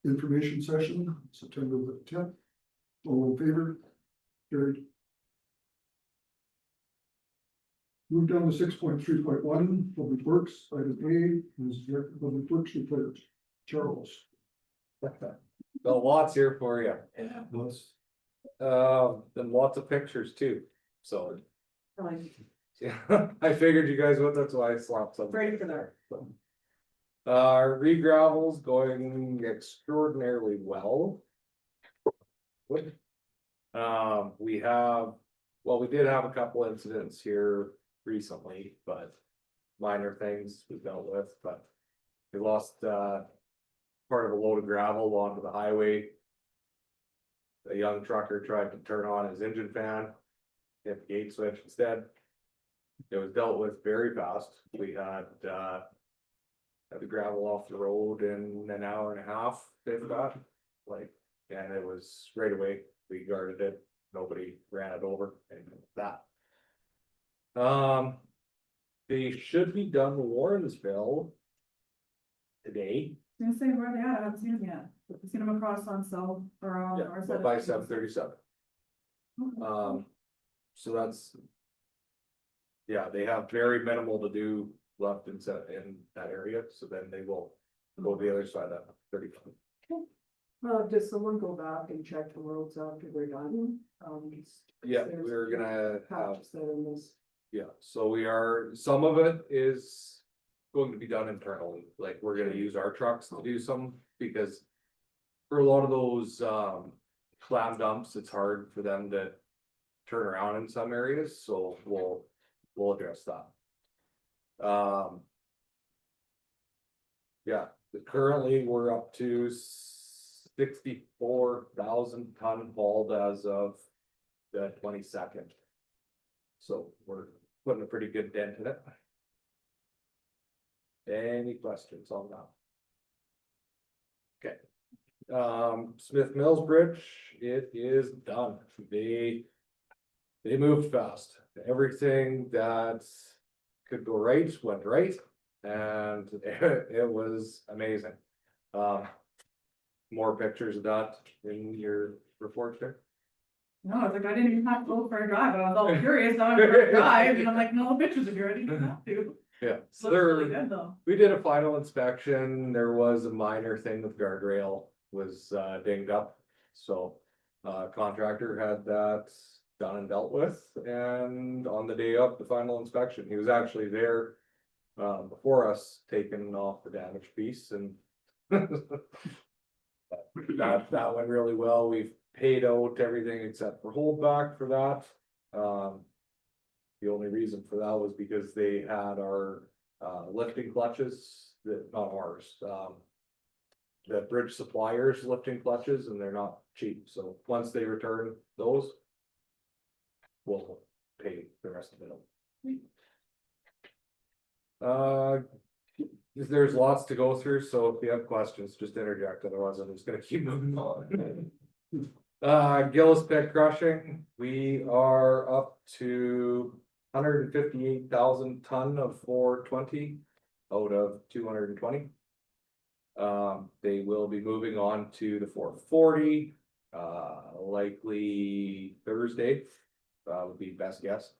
information session, September the 10th. All in favor? Carried. Move down to 6.3.1, Public Works, item A, is Director of Public Works report. Charles. The lots here for you. Let's And lots of pictures too, so. Like, Yeah, I figured you guys would, that's why I slapped some. ready for that. Re-gravel's going extraordinarily well. What? We have, well, we did have a couple incidents here recently, but minor things we dealt with, but we lost, part of a load of gravel onto the highway. A young trucker tried to turn on his engine fan, hit the gate switch instead. It was dealt with very fast. We had the gravel off the road in an hour and a half, if that, like, and it was right away. We guarded it. Nobody ran it over, anything like that. They should be done with Warrensville today, I was gonna say where they at, I haven't seen them yet. I've seen them across on South or on our yeah, side. by 7:37. So that's. Yeah, they have very minimal to do left in that area, so then they will go to the other side of 35. Does someone go back and check the roads after they're done? Yeah, there's we're gonna have, patches that are missed. yeah, so we are, some of it is going to be done internally, like we're gonna use our trucks to do some, because for a lot of those, clam dumps, it's hard for them to turn around in some areas, so we'll address that. Yeah, currently we're up to 64,000 ton hauled as of the 22nd. So we're putting a pretty good dent in it. Any questions on that? Okay. Smith Mills Bridge, it is done. They moved fast. Everything that could go right went right, and it was amazing. More pictures of that in your report there. No, it's like, I didn't even have to go for a drive, I was all curious, I went for a drive, and I'm like, no, pictures of you, I didn't even have to. Yeah, so Looks really there, good though. we did a final inspection. There was a minor thing with guardrail was dinged up. So contractor had that done and dealt with, and on the day of the final inspection, he was actually there before us taking off the damaged piece, and that went really well. We've paid out everything except for holdback for that. The only reason for that was because they had our lifting clutches, that not ours, the bridge suppliers lifting clutches, and they're not cheap. So once they return those, we'll pay the rest of it. There's lots to go through, so if you have questions, just interject, otherwise I'm just gonna keep moving on. Gillis pit crushing, we are up to 158,000 ton of 420 out of 220. They will be moving on to the 440, likely Thursday, would be best guess.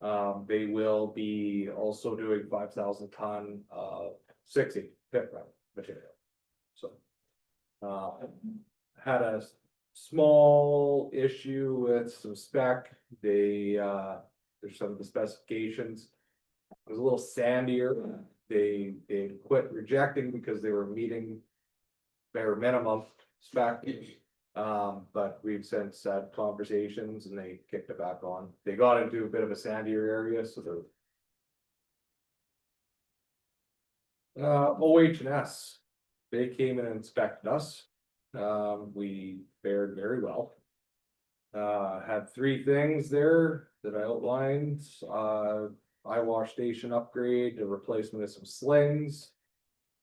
They will be also doing 5,000 ton of 60 pit run material. So, had a small issue with some spec. They, there's some of the specifications. It was a little sandier. They quit rejecting because they were meeting bare minimum spec. But we've since had conversations and they kicked it back on. They got into a bit of a sandier area, so they're. OH&S, they came and inspected us. We fared very well. Had three things there that I outlined, eye wash station upgrade, a replacement of some slings.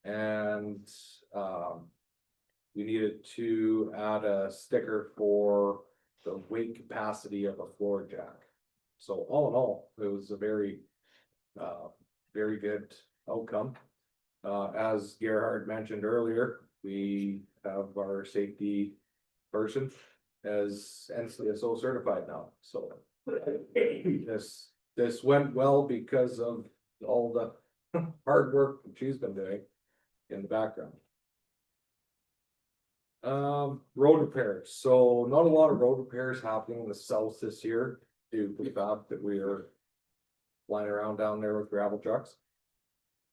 And, we needed to add a sticker for the weight capacity of a floor jack. So all in all, it was a very good outcome. As Gerhard mentioned earlier, we have our safety person as NCSO certified now, so. This went well because of all the hard work that she's been doing in the background. Road repairs, so not a lot of road repairs happening in the south this year due to the fact that we are flying around down there with gravel trucks.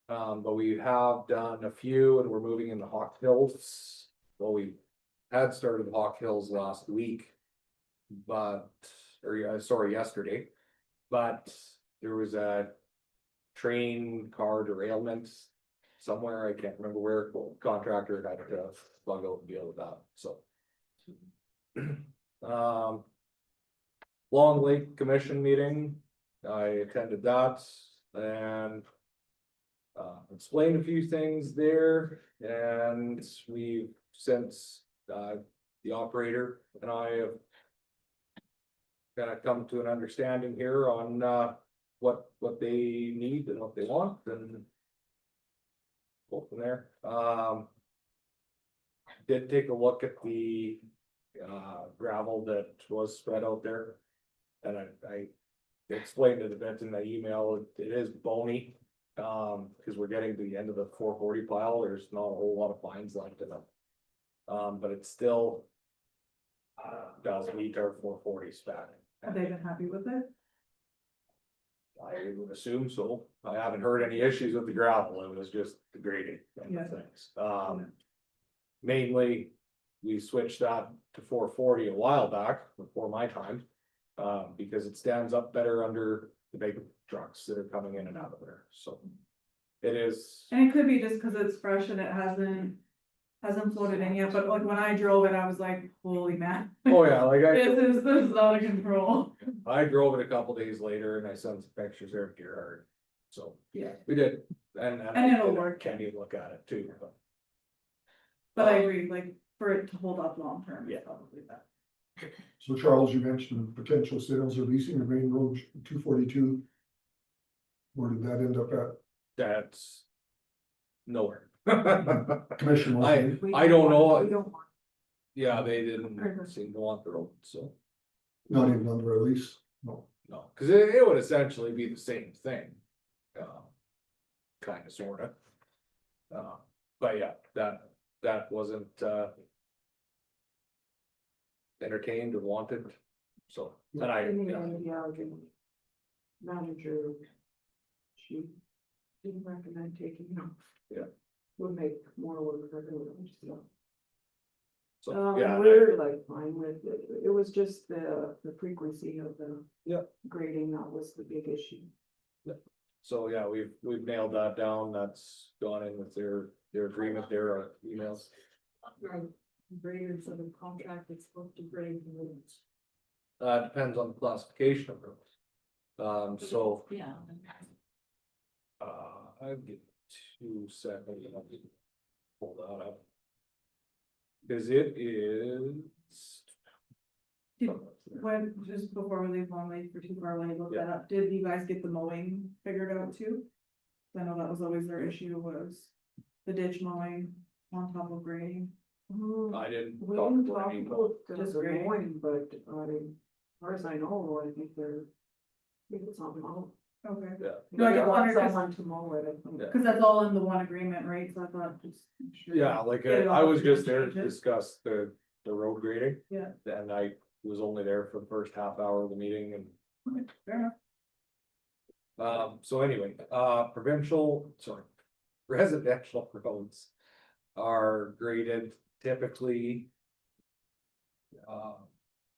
But we have done a few and we're moving into Hawk Hills. Well, we had started Hawk Hills last week. Yesterday, but there was a train car derailment somewhere, I can't remember where, contractor had to bug out and deal with that, so. Long Lake Commission meeting, I attended that and explained a few things there, and we've since the operator and I have kind of come to an understanding here on what they need and what they want, and go from there. Did take a look at the gravel that was spread out there, and I explained it a bit in the email. It is bony, because we're getting to the end of the 440 pile. There's not a whole lot of fines left in it, but it still does meet our 440 spec. Have they been happy with it? I would assume so. I haven't heard any issues with the gravel. It was just the grading of Yeah. things. Mainly, we switched that to 440 a while back before my time. Because it stands up better under the big trucks that are coming in and out of there, so. It is, And it could be just because it's fresh and it hasn't floated in yet, but like when I drove it, I was like, holy man. oh yeah, like This is out of control. I drove it a couple days later and I sent some pictures there of Gerhard. So, Yeah. we did, and And it'll work. Can't even look at it too, but. But I agree, like, for it to hold up long term, it's probably that. So Charles, you mentioned potential sales or leasing of Main Road 242. Where did that end up at? That's nowhere. Commission. wasn't it? I don't know. We don't want. Yeah, they didn't seem to want the road, so. Not even under a lease, no. No, cause it would essentially be the same thing. Kinda, sorta. But yeah, that wasn't, entertained or wanted, so, and I. In the end, yeah, the manager, she didn't recommend taking them. Yeah. Would make more work for everyone, so. So, yeah, We're like fine with it, it was just the frequency of the. Yeah. Grading, that was the big issue. so yeah, we've nailed that down, that's gone in with their agreement, their emails. Graders of the contract that's supposed to grade the roads. Depends on the classification of roads. So, Yeah. I'll get 2 seconds, I'll just pull that up. Cause it is. When, just before we leave Long Lake for too far away, look that up, did you guys get the mowing figured out too? I know that was always their issue, was the ditch mowing on top of grading. I didn't. We talk didn't to talk anybody. about Just the grading. mowing, but as far as I know, I think they're. I think it's on mow. Okay. Yeah. No, I They just want wondered, someone to mow it, I think. Yeah. cause that's all in the one agreement, right, so I thought just. make sure. Yeah, like, Get it I all was just there to change it. discuss the road grading. Yeah. And I was only there for the first half hour of the meeting and. Okay, fair enough. So anyway, residential roads are graded typically.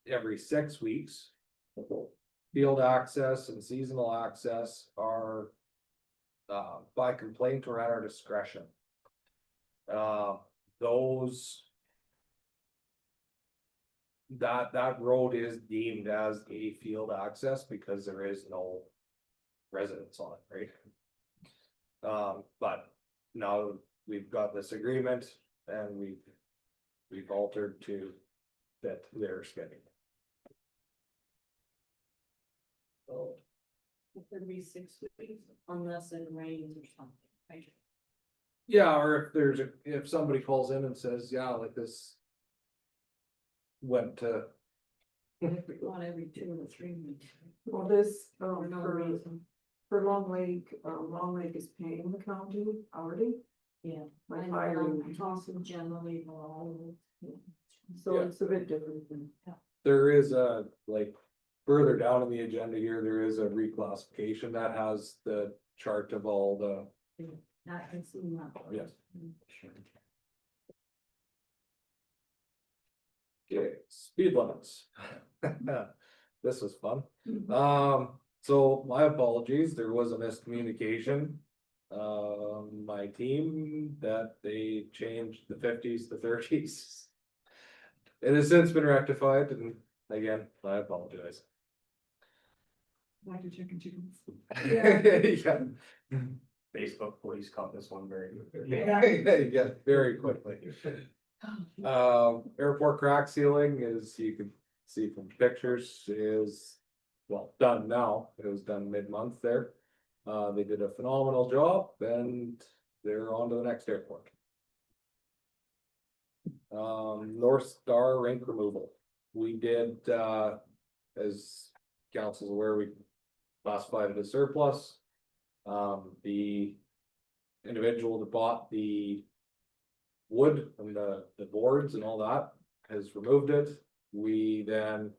every 6 weeks. Field access and seasonal access are by complaint or at our discretion. Those that road is deemed as a field access because there is no residence on it, right? But now we've got this agreement and we've altered to fit their schedule. So. It could be 6 weeks unless it rains or something, right? Yeah, or if somebody calls in and says, yeah, like this. Went to, Not every 2 or 3 weeks. Well, this, For no for, reason. for Long Lake is paying the county already, Yeah. like And hiring. Thompson generally for all So Yeah. it's a bit different than. there is a, like, further down in the agenda here, there is a reclassification that has the chart of all the, I can see that. yes. Okay, speed limits. This was fun. So my apologies, there was a miscommunication. My team that they changed the 50s to 30s. It has since been rectified and again, I apologize. Like your chicken chickens. Yeah. Facebook police caught this one very good. Yeah, very quickly. Airport crack sealing is, you can see from pictures, is, well, done now. It was done mid-month there. They did a phenomenal job and they're on to the next airport. North Star rink removal. We did, as council's aware, we classified it as surplus. The individual that bought the wood and the boards and all that has removed it. We then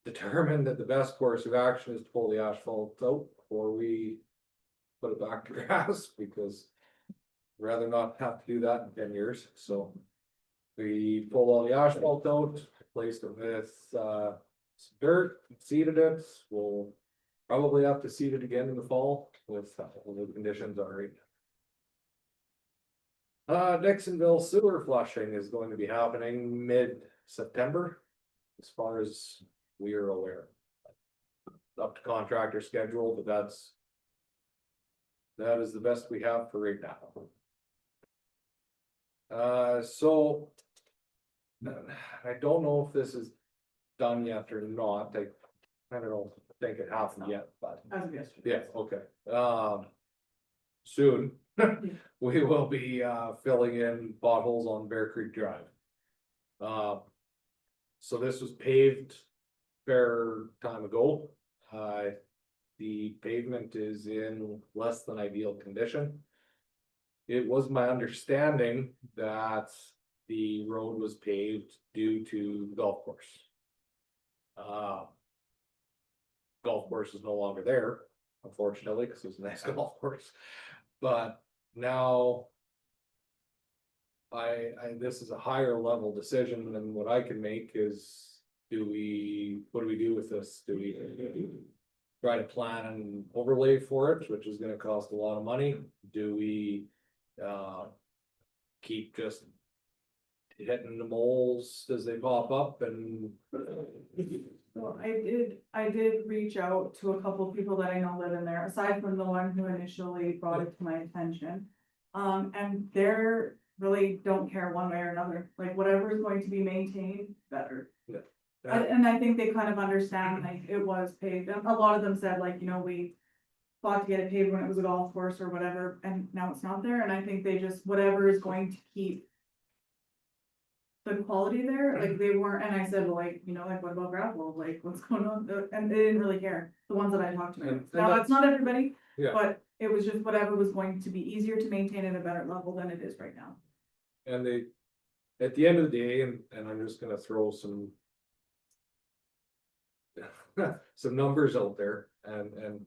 determined that the best course of action is to pull the asphalt out before we put it back to grass, because I'd rather not have to do that in 10 years. So we pulled all the asphalt out, replaced it with some dirt, seeded it. We'll probably have to seed it again in the fall with the conditions are right. Dixonville sewer flushing is going to be happening mid-September, as far as we are aware. Up to contractor schedule, but that is the best we have for right now. So I don't know if this is done yet or not. I don't think it happened yet, but As of yesterday. yeah, okay. Soon, we will be filling in potholes on Bear Creek Drive. So this was paved fair time ago. The pavement is in less than ideal condition. It was my understanding that the road was paved due to the golf course. Golf course is no longer there, unfortunately, because it's a nice golf course. But now this is a higher level decision than what I can make is, what do we do with this? Do we try to plan an overlay for it, which is gonna cost a lot of money? Do we keep just hitting the moles as they pop up and So I did reach out to a couple people that I know live in there, aside from the one who initially brought it to my attention. And they're really don't care one way or another, like whatever is going to be maintained, better. And I think they kind of understand, like, it was paved, and a lot of them said, like, we fought to get it paved when it was a golf course or whatever, and now it's not there, and I think they just, whatever is going to keep the quality there, like, they weren't, and I said, well, like, like, what about gravel, like, what's going on, and they didn't really care, the ones that I talked to. And Now, that's not everybody, yeah. but it was just whatever was going to be easier to maintain at a better level than it is right now. And at the end of the day, and I'm just gonna throw some numbers out there, and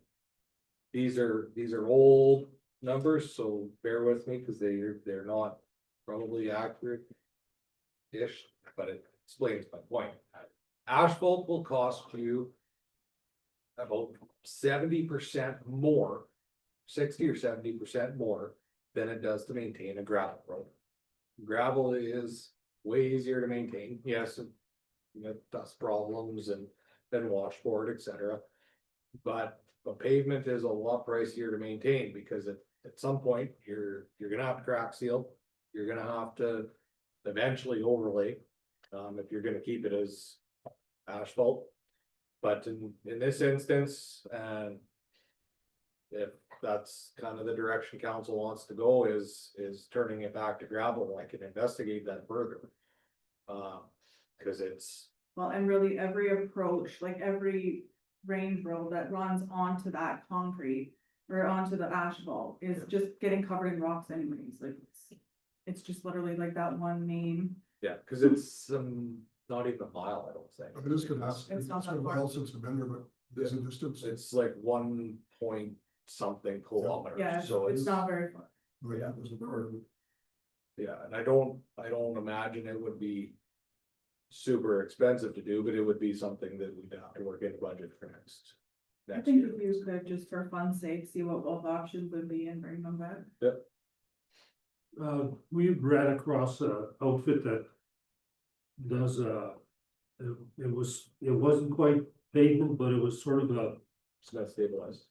these are old numbers, so bear with me, because they're not probably accurate-ish, but explains my point. Asphalt will cost you about 70% more, 60 or 70% more than it does to maintain a gravel road. Gravel is way easier to maintain, yes, you know, dust problems and washboard, etc. But a pavement is a lot pricier to maintain because at some point, you're gonna have to crack seal. You're gonna have to eventually overlay, if you're gonna keep it as asphalt. But in this instance, and if that's kind of the direction council wants to go is turning it back to gravel, I can investigate that further. Cause it's, Well, and really every approach, like every range road that runs onto that concrete or onto the asphalt is just getting covered in rocks anyways, like it's just literally like that one main. yeah, cause it's not even a mile, I don't think. It is gonna have, It's it's not been a that far. while since I've been there, but there's a distance. It's like 1 point something kilometers, Yeah, so it's not very far. Right, that was the part of it. yeah, and I don't imagine it would be super expensive to do, but it would be something that we'd have to work in the budget for next I next think year. if you could, just for fun's sake, see what both options would be and bring them back. We ran across a outfit that does, it wasn't quite pavement, but it was sort of a, It's not stabilized.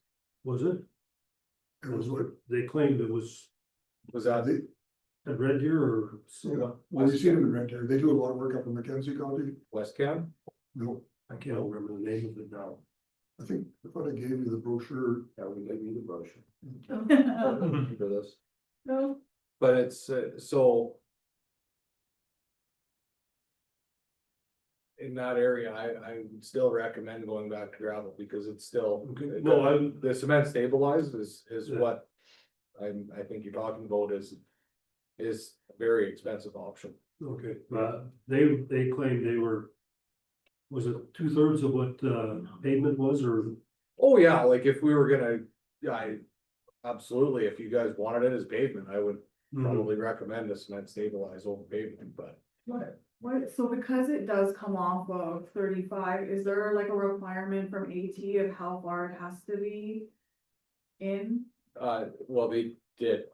was it? It was what, They claimed it was Was that? they, a Red Deer or. yeah, well, you see them in Red Deer, they do a lot of work up in Mackenzie County. West Cam? No, I can't remember the name of it now. I think, I thought I gave you the brochure. Yeah, we gave you the brochure. No, For this, but it's, so. In that area, I would still recommend going back to gravel because it's still. Okay, no, I'm- The cement stabilized is Yeah. what I think you're talking about is a very expensive option. Okay, they claimed they were, was it 2/3 of what pavement was, or? Oh, yeah, like if we were gonna, yeah, absolutely, if you guys wanted it as pavement, I would probably recommend a cement stabilized over pavement, but. What, so because it does come off of 35, is there like a requirement from AT of how far it has to be in? Well, they did,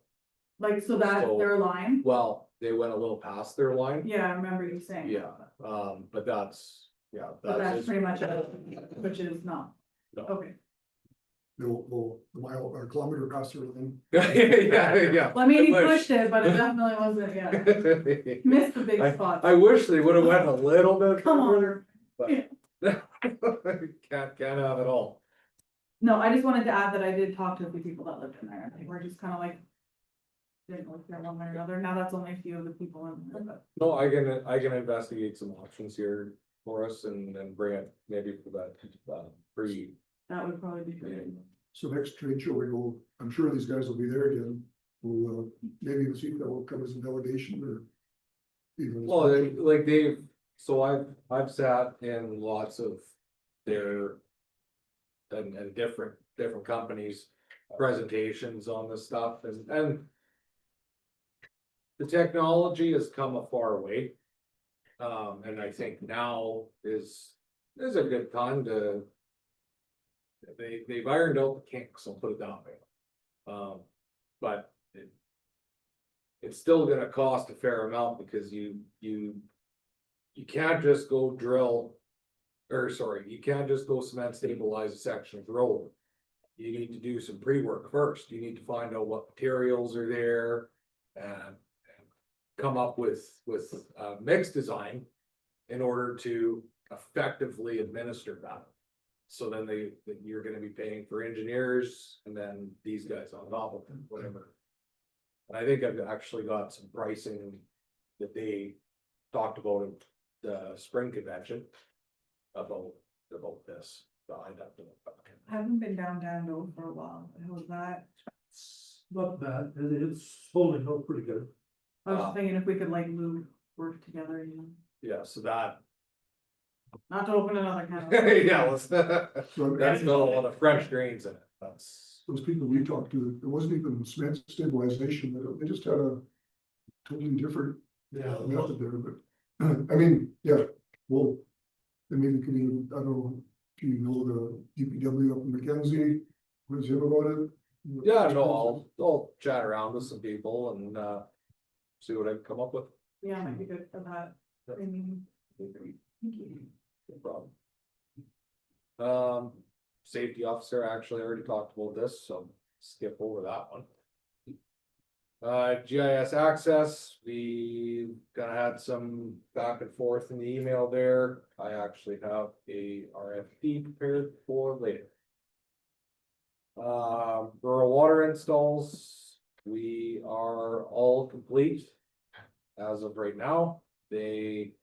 Like, so that's So- their line? well, they went a little past their line, Yeah, I remember you saying. yeah, but that's, yeah. But that's his- pretty much it, which is not. No. Okay, The mile or kilometer past everything. Yeah. well, I mean, he I wish. pushed it, but it definitely wasn't, yeah, missed the big spots. I wish they would have went a little bit. Come further, on. but Can't have it all. No, I just wanted to add that I did talk to a few people that lived in there, I think we're just kind of like. Didn't look there one way or another, now that's only a few of the people in there, but. No, I can investigate some options here for us and bring it maybe for that, pre. That would probably be good. So next trade show we go, I'm sure these guys will be there again. We'll, maybe even see if that will come as a delegation or. even as- Well, like they've, so I've sat in lots of their. And different companies' presentations on this stuff and. The technology has come a far way. And I think now is a good time to. They've ironed out the kinks, I'll put it that way. But it's still gonna cost a fair amount because you can't just go drill. Or sorry, you can't just go cement stabilize a section of road. You need to do some pre-work first. You need to find out what materials are there and come up with a mix design in order to effectively administer that. So then you're gonna be paying for engineers and then these guys on top of them, whatever. And I think I've actually got some pricing that they talked about at the spring convention about this. So I'd have to look back. I haven't been down Dando for a while, how was that? Not bad, it's holding up pretty good. I was just thinking if we could like move, work together, you know, Yeah, so that, not to open another can. of- yeah, let's, So that's got a lot of French drains in it, that's. those people we talked to, it wasn't even cement stabilization, they just had a totally different Yeah. method there, but I mean, yeah, well, I mean, we could even, I don't know, do you know the DPW up in Mackenzie? What's him about it? Yeah, no, I'll chat around with some people and, see what I can come up with. Yeah, might be good for that. I mean, thank you. No problem. Safety officer, actually already talked about this, so skip over that one. GIS access, we kinda had some back and forth in the email there. I actually have a RFP prepared for later. Rural water installs, we are all complete. As of right now, they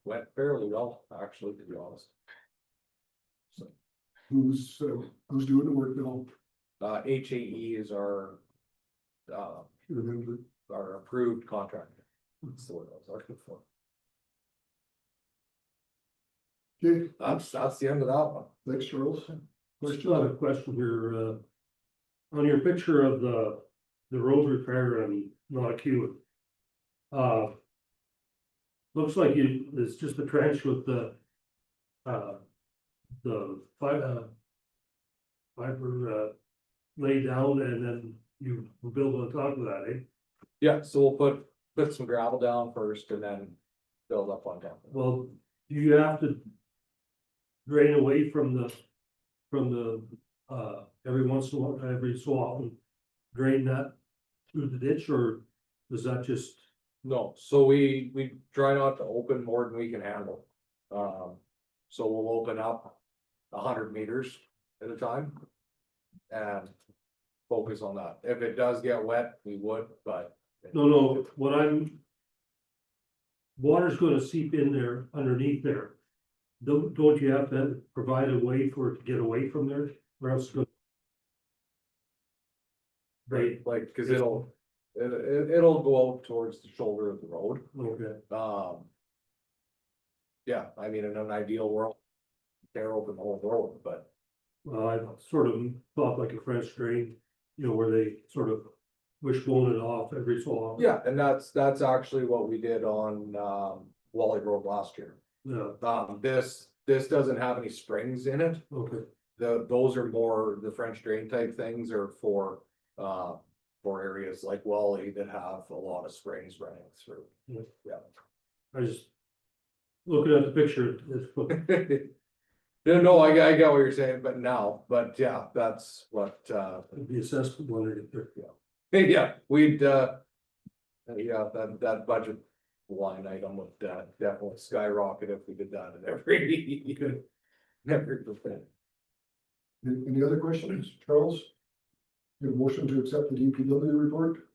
went fairly well, actually, to be honest. Who's doing the work now? HAE is our Remember? our approved contractor. That's the word I was looking for. Okay, That's the end of that one. thanks, Charles. Just got a question here, on your picture of the road repair and not queue. Looks like it's just a trench with the fiber laid down and then you build on top of that, eh? Yeah, so we'll put some gravel down first and then build up on top. Well, do you have to drain away from the, every once in a while, every so often, drain that through the ditch, or does that just? No, so we try not to open more than we can handle. So we'll open up 100 meters at a time. And focus on that. If it does get wet, we would, but. No, water's gonna seep in there underneath there. Don't you have to provide a way for it to get away from there, or else it's gonna. Right, like, cause it'll go out towards the shoulder of the road. Okay. Yeah, I mean, in an ideal world, they're open the whole road, but. Well, I sort of thought like a French drain, where they sort of wishbone it off every so often. Yeah, and that's actually what we did on, Wally Road last year. Yeah, This doesn't have any springs in it. okay. Those are more, the French drain type things are for areas like Wally that have a lot of springs running through. Yeah. I just. Looking at the picture, it's. No, I got what you're saying, but yeah, that's what, The assessment when they get there. yeah, we'd, yeah, that budget line item would, definitely skyrocket if we did that at every percent. Any other questions, Charles? Get a motion to accept the DPW report?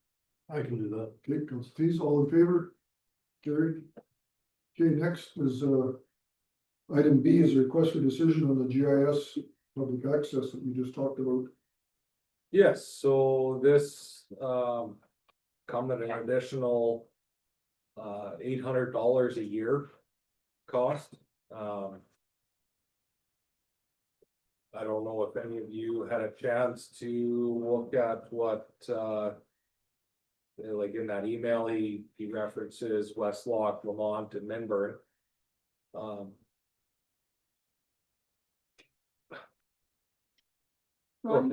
I can do that. Okay, Council Fees, all in favor? Carried. Okay, next is, item B is a request for decision on the GIS public access that we just talked about. Yes, so this, come at an additional, $800 a year cost. I don't know if any of you had a chance to look at what, like in that email, he references Westlock, Lamont and Minburn. So I'm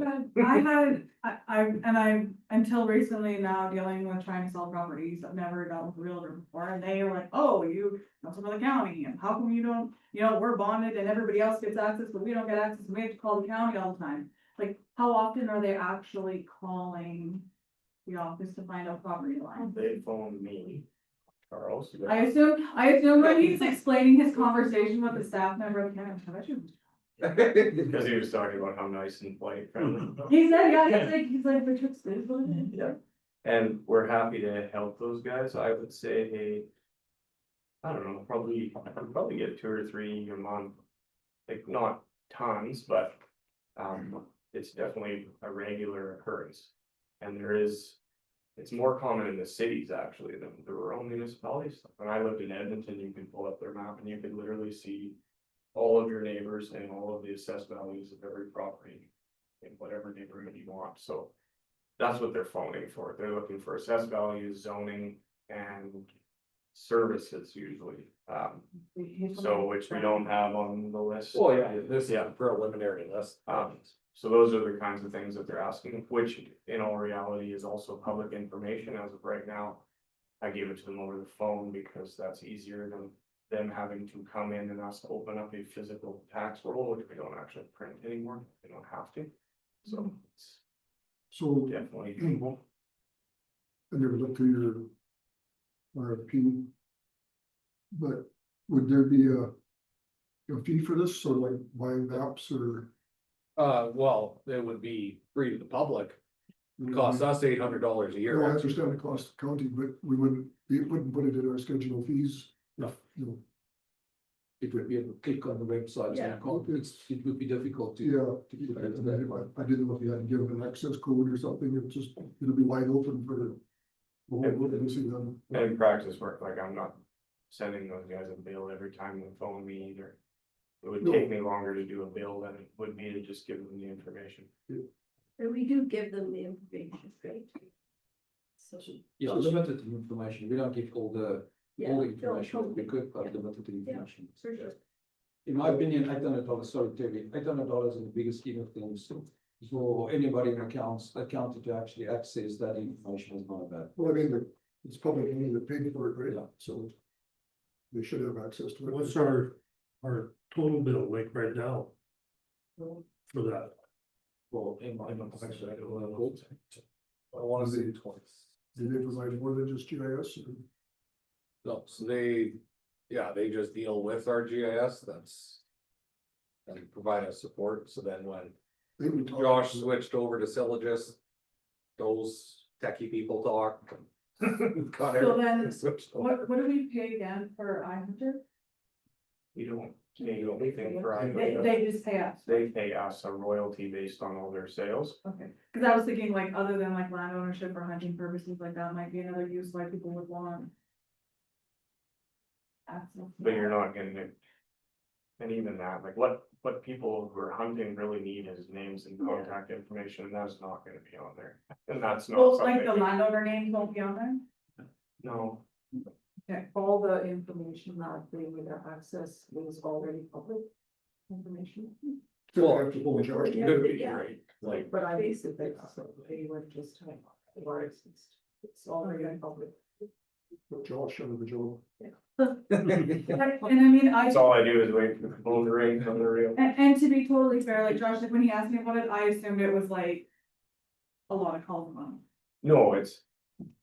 until recently now dealing with trying to sell properties, I've never dealt with a realtor before, and they are like, oh, you don't for the county, and how come you don't, we're bonded and everybody else gets access, but we don't get access, we have to call the county all the time. Like, how often are they actually calling the office to find out property lines? They phoned me, Charles. I assume when he's explaining his conversation with the staff member of the county, I bet you. Because he was talking about how nice and white friendly. He said, yeah, he's like, the trick's good, but. Yeah, and we're happy to help those guys. I would say, I don't know, probably get 2 or 3 a month. Like, not tons, but it's definitely a regular occurrence. And it's more common in the cities actually than the rural municipalities. When I lived in Edmonton, you could pull up their map and you could literally see all of your neighbors and all of the assessed values of every property in whatever neighborhood you want. So that's what they're phoning for. They're looking for assessed values, zoning, and services usually, so which we don't have on the list. Oh, yeah, this is Yeah. a preliminary list. So those are the kinds of things that they're asking, which in all reality is also public information as of right now. I gave it to them over the phone because that's easier than them having to come in and us open up a physical tax roll, which we don't actually print anymore. They don't have to. So it's So definitely doable. I never looked through your RFP. But would there be a fee for this, or like buying maps or? Well, it would be free to the public, costs us $800 a No, I year. understand the cost of county, but we wouldn't put it in our schedule of fees. No. No, It would be a click on the website, Yeah. it would be difficult to. yeah, to keep it as that. I didn't know if you had to give them an access code or something, it'll be wide open for the whole world to see them. And in practice work, like I'm not sending those guys a bill every time they phone me either. It would take me longer to do a bill than it would be to just give them the information. And we do give them the information, right? So. Yeah, limited information, we don't give all the Yeah, information that we could, but Yeah. limited information. For sure. In my opinion, $800, sorry, Terry, $800 in the bigger scheme of things, for anybody in accounts, accountant to actually access that information is not bad. Well, I mean, it's public, money that paid for it, Yeah. right? So they should have access to it. What's our total bill like right now? For that? Well, in my, actually, I don't know. I wanna say twice. Did they provide more than just GIS? Or? No, so they just deal with our GIS, that's. And provide us support, so then when I think we talked- Josh switched over to Sylogist, those techie people talk. Got So everything then, switched over. what do we pay again for iHunter? We don't pay anything for They iPhone. just pay us. They pay us a royalty based on all their sales. Okay, cause I was thinking like, other than like land ownership or hunting purposes, like that might be another use why people would want. Access. But you're not getting it. And even that, like what people who are hunting really need is names and contact information, and that's not gonna be on there. And that's not Well, like the something, landowner names won't be on there? no, All the information that they would have access is already public information. So I have to hold Josh. Yeah. Could be Yeah. great, like, But I basically, so they would just have, or it's already public. Put Josh under the job. And I mean, that's all I do is wait for the phone to ring from the real. and to be totally fair, like Josh, like when he asked me about it, I assumed it was like. A lot of calls a month. No,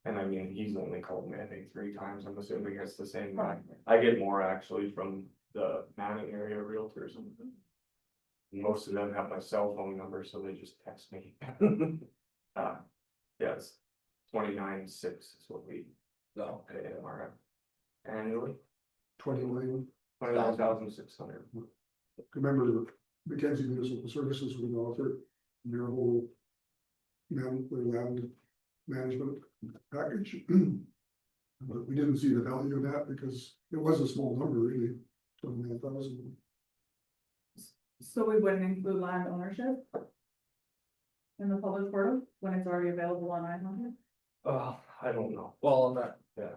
and I mean, he's only called me, I think, 3 times, I'm assuming it's the same guy. I get more actually from the Manning area realtors. Most of them have my cell phone number, so they just text me. Yes, 29.6 is what we pay MRF annually, 29. 29,600. Remember the Mackenzie Municipal Services would offer their whole their land management package. But we didn't see the value in that because it was a small number, really, 29,000. So we wouldn't include land ownership. In the public portal, when it's already available on iHunter? I don't know, well, on that, yeah.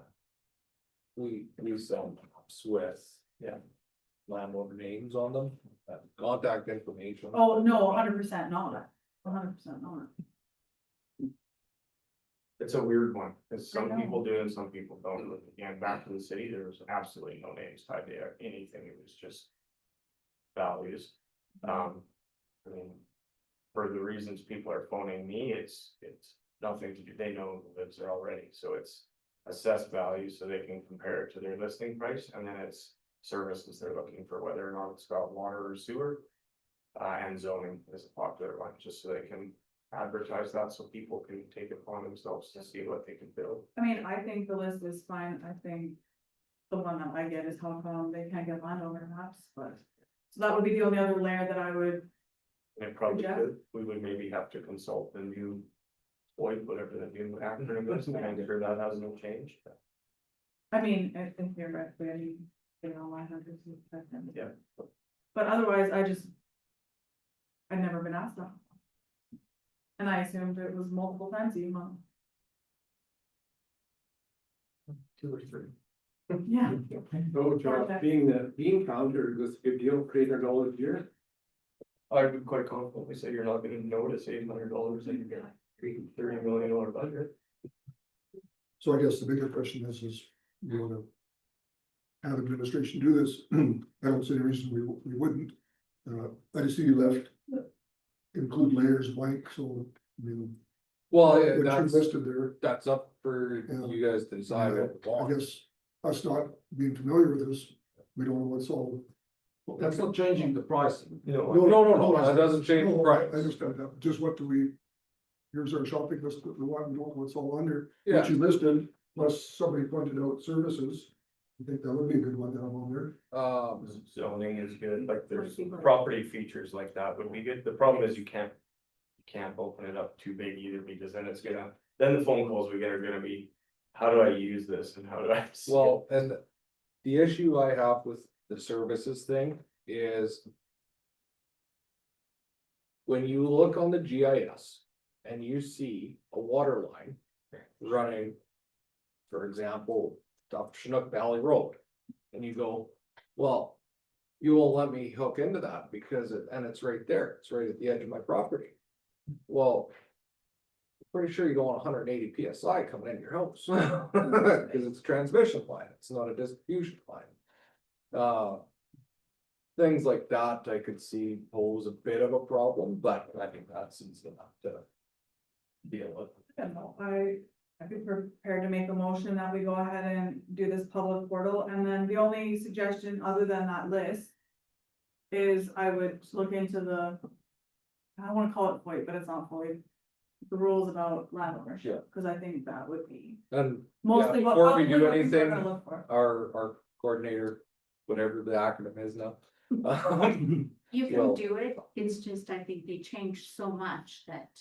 we sell maps with. Yeah. Landowner names on them, contact information. Oh, no, 100% not, 100% not. It's a weird one, because I some know. people do and some people don't. Again, back to the city, there was absolutely no names tied to anything, it was just values. I mean, for the reasons people are phoning me, it's nothing to do, they know who lives there already, so it's assessed value so they can compare it to their listing price, and then it's services they're looking for, whether or not it's got water or sewer. And zoning is a popular one, just so they can advertise that so people can take it upon themselves to see what they can build. I mean, I think the list is fine, I think. The one that I get is how come they can't get landowner maps, but. So that would be the only other layer that I would, And it probably Jeff? could, we would maybe have to consult the new. Whatever the new acronym is, to make sure that hasn't changed. I mean, if theoretically, I mean, you know, iHunter. Yeah. But otherwise, I've never been asked that. And I assumed it was multiple times a month. 2 or 3. Yeah. No, Josh, being the bean counter, this is a good deal, $300 a year. I would quite confidently say you're not gonna notice $800 that you're gonna create $30 million budget. So I guess the bigger question is you wanna have administration do this, I don't see any reason we wouldn't. I just see you left include layers blank, so, I mean. Well, what you that's, listed there, that's up for Yeah. you guys to decide what you I want. guess us not being familiar with this, we don't know what's all. That's not changing the pricing. You know, No, that doesn't change the No, price. I understand that, just what do we, here's our shopping list, that we want, we don't know what's all under. Yeah. What you listed, plus somebody pointed out services, I think that would be a good one to have on there. zoning is good, like there's property features like that would be good. The problem is you can't open it up too big either, because then it's gonna, then the phone calls we get are gonna be, how do I use this and how do I? see it? Well, and the issue I have with the services thing is. When you look on the GIS and you see a water line running. For example, up Chinook Valley Road, and you go, well. You won't let me hook into that because it's right there, it's right at the edge of my property. Well. Pretty sure you don't want 180 PSI coming in your house, cause it's a transmission line, it's not a distribution line. Things like that I could see pose a bit of a problem, but I think that's easy enough to deal with. I don't know, I'd be prepared to make a motion that we go ahead and do this public portal, and then the only suggestion other than that list. Is I would look into I don't wanna call it FOIP, but it's not FOIP. The rules about land ownership, cause I think that would be And mostly what. before we probably do what people are anything, gonna look for. our coordinator, whatever the acronym is now. You Well- can do it, it's just, I think they changed so much that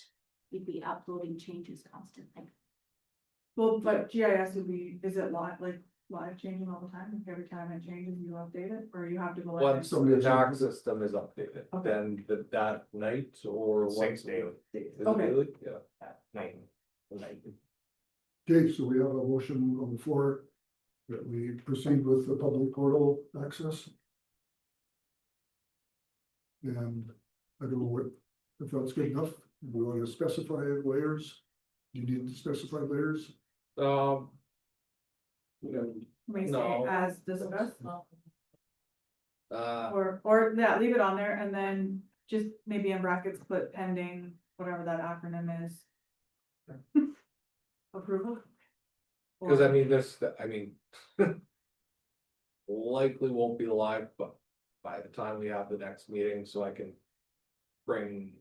you'd be uploading changes constantly. Well, but GIS would be, is it live changing all the time, if every time it changes, you update it, or you have to go in? Once the tax system is updated, Okay. then that night or Six once. daily. Is it Okay. daily? Yeah. Night. Okay, so we have a motion on the floor that we proceed with the public portal access. And I don't know if that's good enough, we want to specify layers, do you need to specify layers? We say No. as discussed, Uh, or, yeah, leave it on there, and then just maybe in brackets put pending, whatever that acronym is. Approval? cause I mean, likely won't be live, but by the time we have the next meeting, so I can bring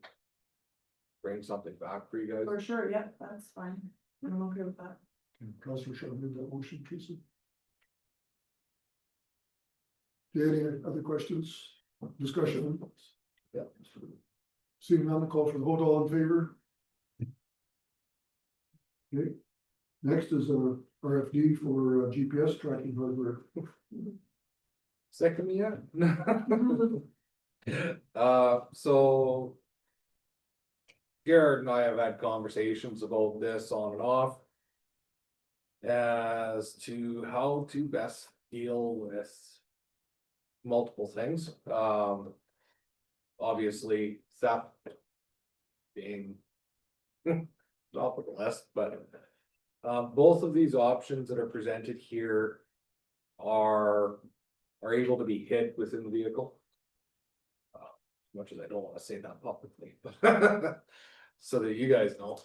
something back for you guys. For sure, yeah, that's fine, I'm okay with that. Councillor Sharp made that motion, Teresa. Okay, any other questions, discussion? Yeah. Seeing none, call for the vote, all in favor? Okay, next is a RFD for GPS tracking hardware. Sick of me yet? So. Garrett and I have had conversations about this on and off. As to how to best deal with. Multiple things, obviously theft. Being. Top of the list, but. Both of these options that are presented here. Are able to be hid within the vehicle. As much as I don't wanna say that publicly, but. So that you guys know,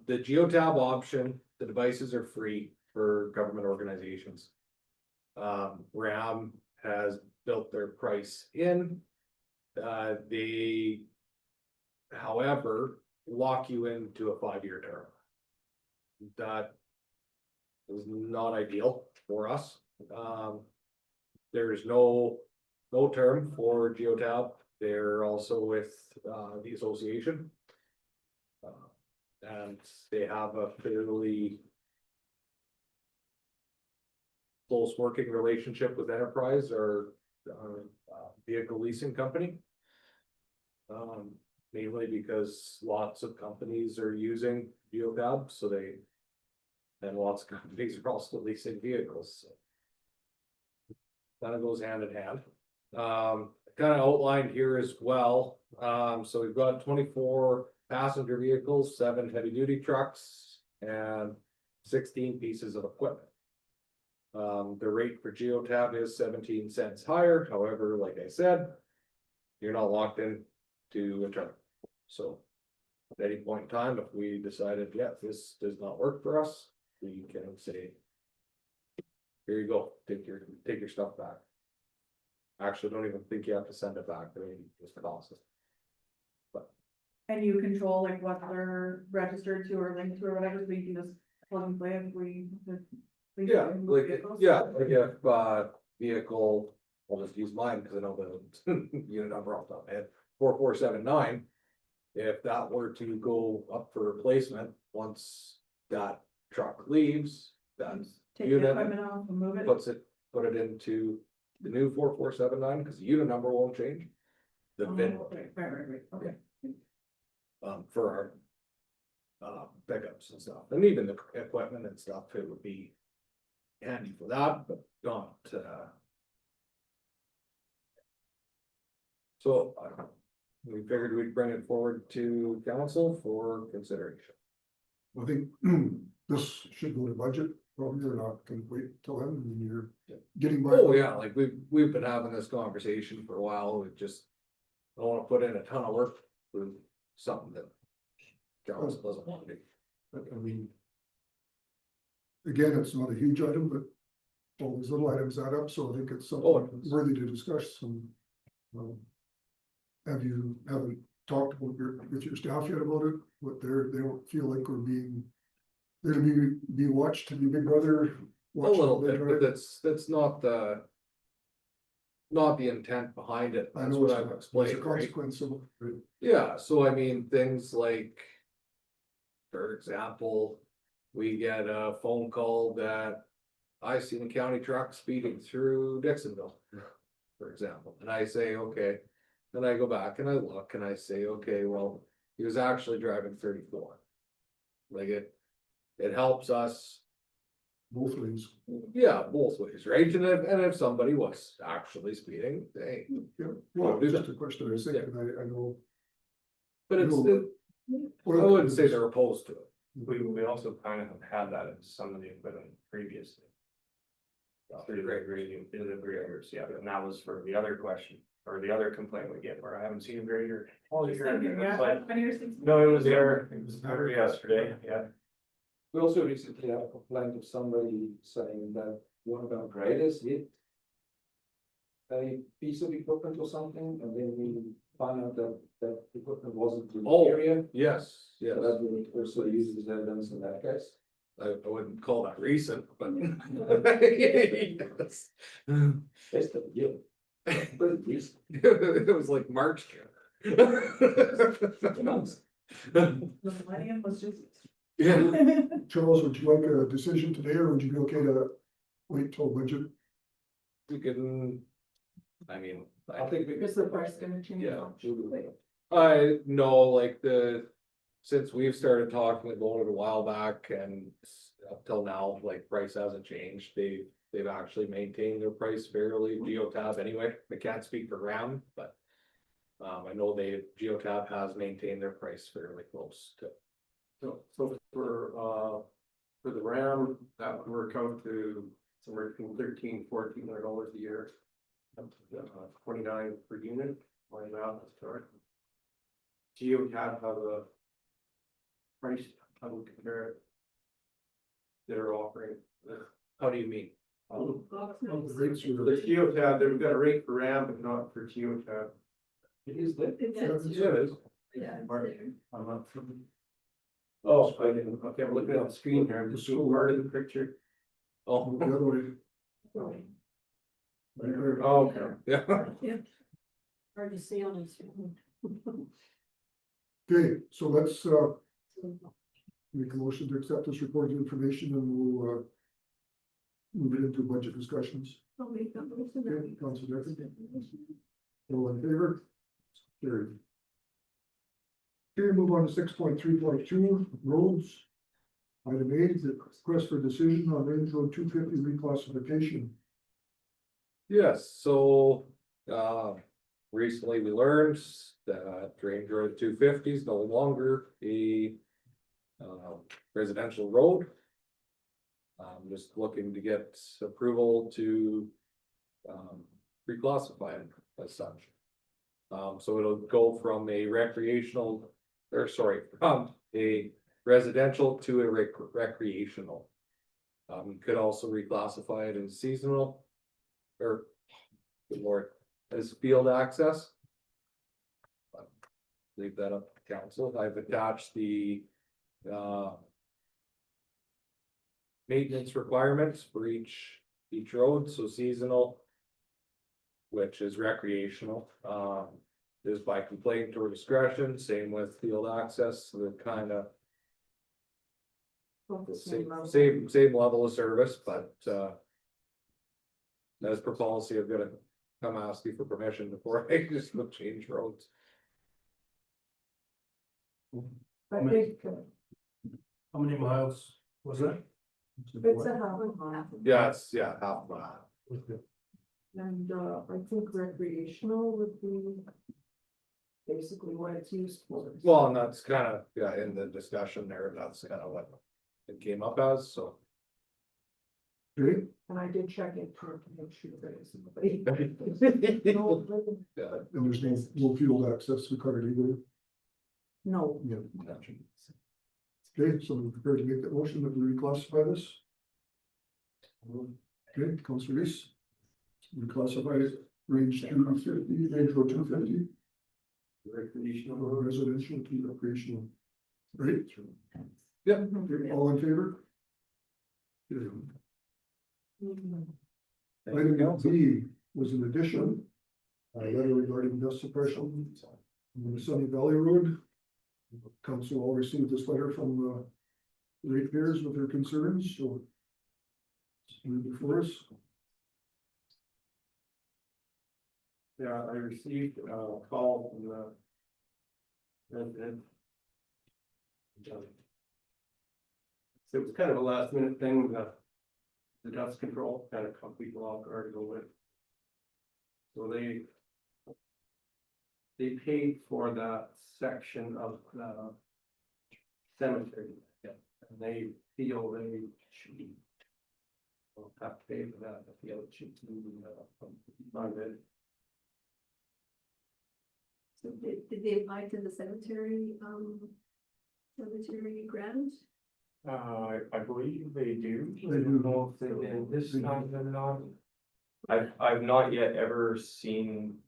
the geotab option, the devices are free for government organizations. RAM has built their price in. They. However, lock you into a 5-year term. That. Is not ideal for us. There's no term for geotab. They're also with the association. And they have a fairly close working relationship with Enterprise or vehicle leasing company. Mainly because lots of companies are using geotab, so and lots of companies are also leasing vehicles, so. kind of goes hand in hand. Kind of outlined here as well, so we've got 24 passenger vehicles, 7 heavy duty trucks, and 16 pieces of equipment. The rate for geotab is 17 cents higher, however, like I said, you're not locked in to a term. So at any point in time, if we decided, yeah, this does not work for us, we can say, here you go, take your stuff back. Actually, don't even think you have to send it back, I mean, just toss it. And you control like what they're registered to or linked to or whatever, so you can just plug and play if we. Yeah, like, yeah, like if, vehicle, I'll just use mine, cause I know the unit number off the top of my head, 4479. If that were to go up for replacement, once that truck leaves, that's Take the unit equipment off and move it. put it into the new 4479, cause the unit number won't change. The VIN will change, Right, okay. for our pickups and stuff, and even the equipment and stuff, it would be handy for that, but not, so, we figured we'd bring it forward to council for consideration. I think this should go to budget, probably, or not, can wait till then, when you're getting by. Oh, yeah, like we've been having this conversation for a while, we just don't wanna put in a ton of work with something that council doesn't want to do. I mean. Again, it's not a huge item, but all these little items add up, so I think it's Oh, something worthy to discuss, and. Haven't talked with your staff yet about it, but they don't feel like we're being. They're gonna be watched to be big brother. A watching little them bit, drive. but that's not the. Not the intent behind it, I that's know what it's I've a explained, right? consequence of it. Yeah, so I mean, things like. For example, we get a phone call that I seen a county truck speeding through Dixonville. For example, and I say, okay, then I go back and I look and I say, okay, well, he was actually driving 34. Like it helps us, Both ways. yeah, both ways, right? And if somebody was actually speeding, hey, Yeah, well, do just that. a question I was thinking, I know. but it's, No. I wouldn't say they're opposed to it. We also kind of have had that in some of the equipment previously. Through the graders, yeah, and that was for the other question, or the other complaint we get, where I haven't seen a grader all year. It's like, no, it was there yesterday, yeah. We also recently had a complaint of somebody saying that one of our graders hit a piece of equipment or something, and then we found out that that equipment wasn't in the Oh, area. yes, yes. So that would also use as evidence in that case. I wouldn't call that recent, but. Yes. Best of you. Pretty recent. It was like March. The millennium was just. Yeah, Charles, would you like a decision today, or would you be okay to wait till budget? we can, I mean, I think we. Is the price gonna change? Yeah. much? I know, like since we've started talking about it a while back and up till now, like price hasn't changed. They've actually maintained their price fairly, Geotab anyway. I can't speak for Ram, but. I know Geotab has maintained their price fairly close to. So for the Ram, that would work out to somewhere between $1,300-$1,400 a year. Up to 29 per unit, my math is correct. Geotab have a price, I would compare it. They're offering. How do you mean? The rates are- The Geotab, they've got a rate for Ram, but not for Geotab. It is that. Yeah, it is. I'm not. Oh, I didn't, okay, I'm looking at the screen here, I'm just seeing part of the picture. Oh, The other way. Oh, okay. yeah. Hard to see on this. Okay, so let's, make a motion to accept this report of information, and we'll, move it into budget discussions. Okay, Councillor Deputy. All in favor? Carried. Okay, move on to 6.3.2, roads. Item 8 is the request for decision on Range Road 250 reclassification. Yes, so, recently we learned that Range Road 250 is no longer a residential road. I'm just looking to get approval to reclassify it as such. So it'll go from a recreational, or sorry, from a residential to a recreational. You could also reclassify it as seasonal, or, good lord, as field access. But leave that up to council. I've attached the maintenance requirements for each road, so seasonal, which is recreational, is by complaint or discretion, same with field access, so they're kind of About the same level. same level of service, but as per policy, I've got to come ask you for permission before I just look change roads. I think How many miles was that? it's a half a mile. Yeah, it's, yeah, half a mile. And I think recreational would be basically what it's used for. Well, and that's kind of, yeah, in the discussion there, that's kind of what it came up as, so. Okay, And I did check it to make sure there is nobody. Yeah. and there's no field access required either. No, Yeah. Okay, so we're prepared to make that motion that we reclassify this. Okay, Councillor Reese. Reclassify range 250, range road 250, Recreational. residential to recreational. Right? Yeah. Okay, all in favor? Okay. Item B was an addition. A letter regarding dust suppression on the Sunny Valley Road. Council all received this letter from the ratepayers with their concerns, so. Read it for us. Yeah, I received a call from the resident. So it was kind of a last minute thing, the dust control kind of caught people off guard a little bit. So they paid for that section of the cemetery. Yeah, and they feel they should be. Will have to pay for that, I feel it should be funded. So did they apply to the cemetery grant? I believe they do. They I don't do. know if they did this time or not. I've not yet ever seen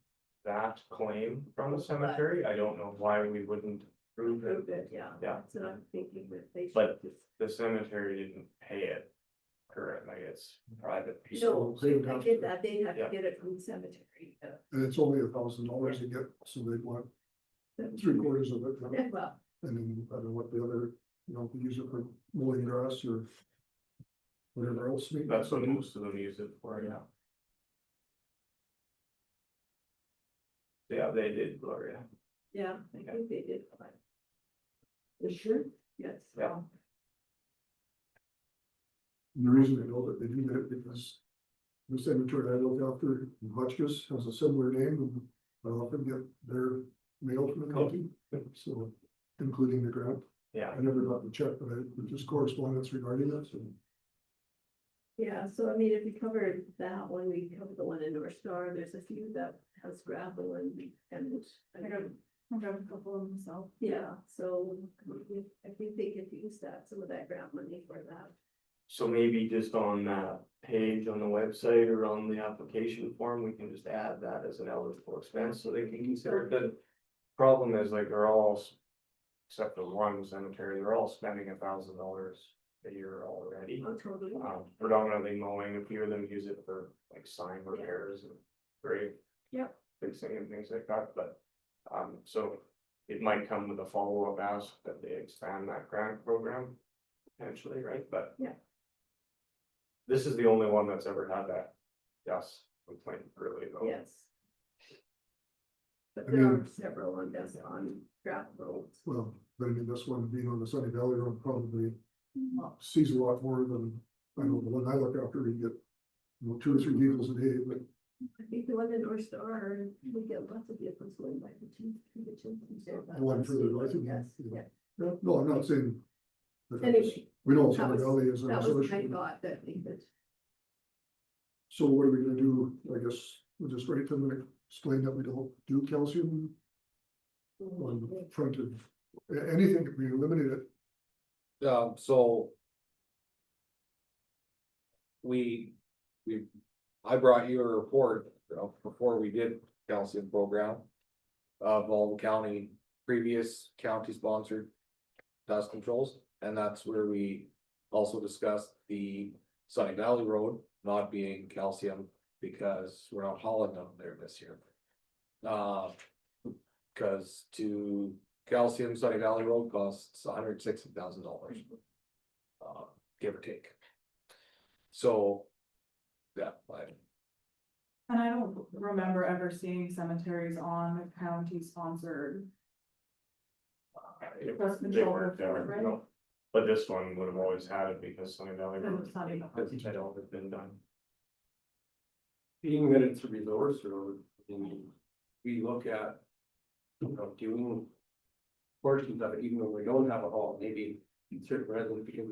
that claim from the cemetery. I don't know why we wouldn't approve it. Approved it, yeah. Yeah. That's what I'm thinking that they should But just. the cemetery didn't pay it currently, it's private No, people. I get that, they have to Yeah. get it from the cemetery. And it's only $1,000 to get, so they want 3/4 of it. Yeah, well, And then I don't know what the other, if you use it for mowing grass or whatever else. maybe. That's what most of them use it for, yeah. Yeah, they did, Gloria. yeah, I think they did. apply. you sure? Yes. Yeah. And the reason I know that they do that because the cemetery I look after, in Hotchkiss, has a similar name, and I often get their mail from the county, so including the grant. Yeah. I never got the check, but I just correspondence regarding that, so. Yeah, so I mean, if we covered that one, we covered the one in North Star, there's a few that has gravel and I got a couple of them myself. yeah, so I think they could use that, some of that grant money for that. So maybe just on that page on the website or on the application form, we can just add that as an eligible expense so they can consider it. The problem is like they're all, except for one cemetery, they're all spending $1,000 a year already. Oh, totally. Predominantly mowing, a few of them use it for like sign repairs and grave. Yep. Fixing and things like that, but, so it might come with a follow-up ask that they expand that grant program. Potentially, right, but. Yeah. This is the only one that's ever had that, yes, complaint really though. Yes. But I there mean- are several on this, on gravel roads. Well, but I mean, this one being on the Sunny Valley Road probably sees a lot more than, I know, the one I look after, we get 2 or 3 vehicles a day, but I think the one in North Star, we get lots of vehicles going by the chief. The one further north of Yes, you. yeah. No, I'm not saying. that Anyway, We know that Summer was- Valley is. a That was my solution. thought, that they could. So what are we gonna do? I guess we'll just write them and explain that we don't do calcium on the front of, anything could be eliminated. So. I brought you a report, before we did calcium program. Of all the previous county sponsored dust controls, and that's where we also discussed the Sunny Valley Road not being calcium because we're not hauling them there this year. Cause to calcium Sunny Valley Road costs $160,000. Give or take. So. Yeah, And I don't remember ever seeing cemeteries on county sponsored. Dust They control weren't there, before, right? no. But this one would have always had it because Sunny Valley And Road it's not even- had always been done. Being that it's a resource road, and we look at, doing portions of it, even though we don't have a hall, maybe in certain residents, because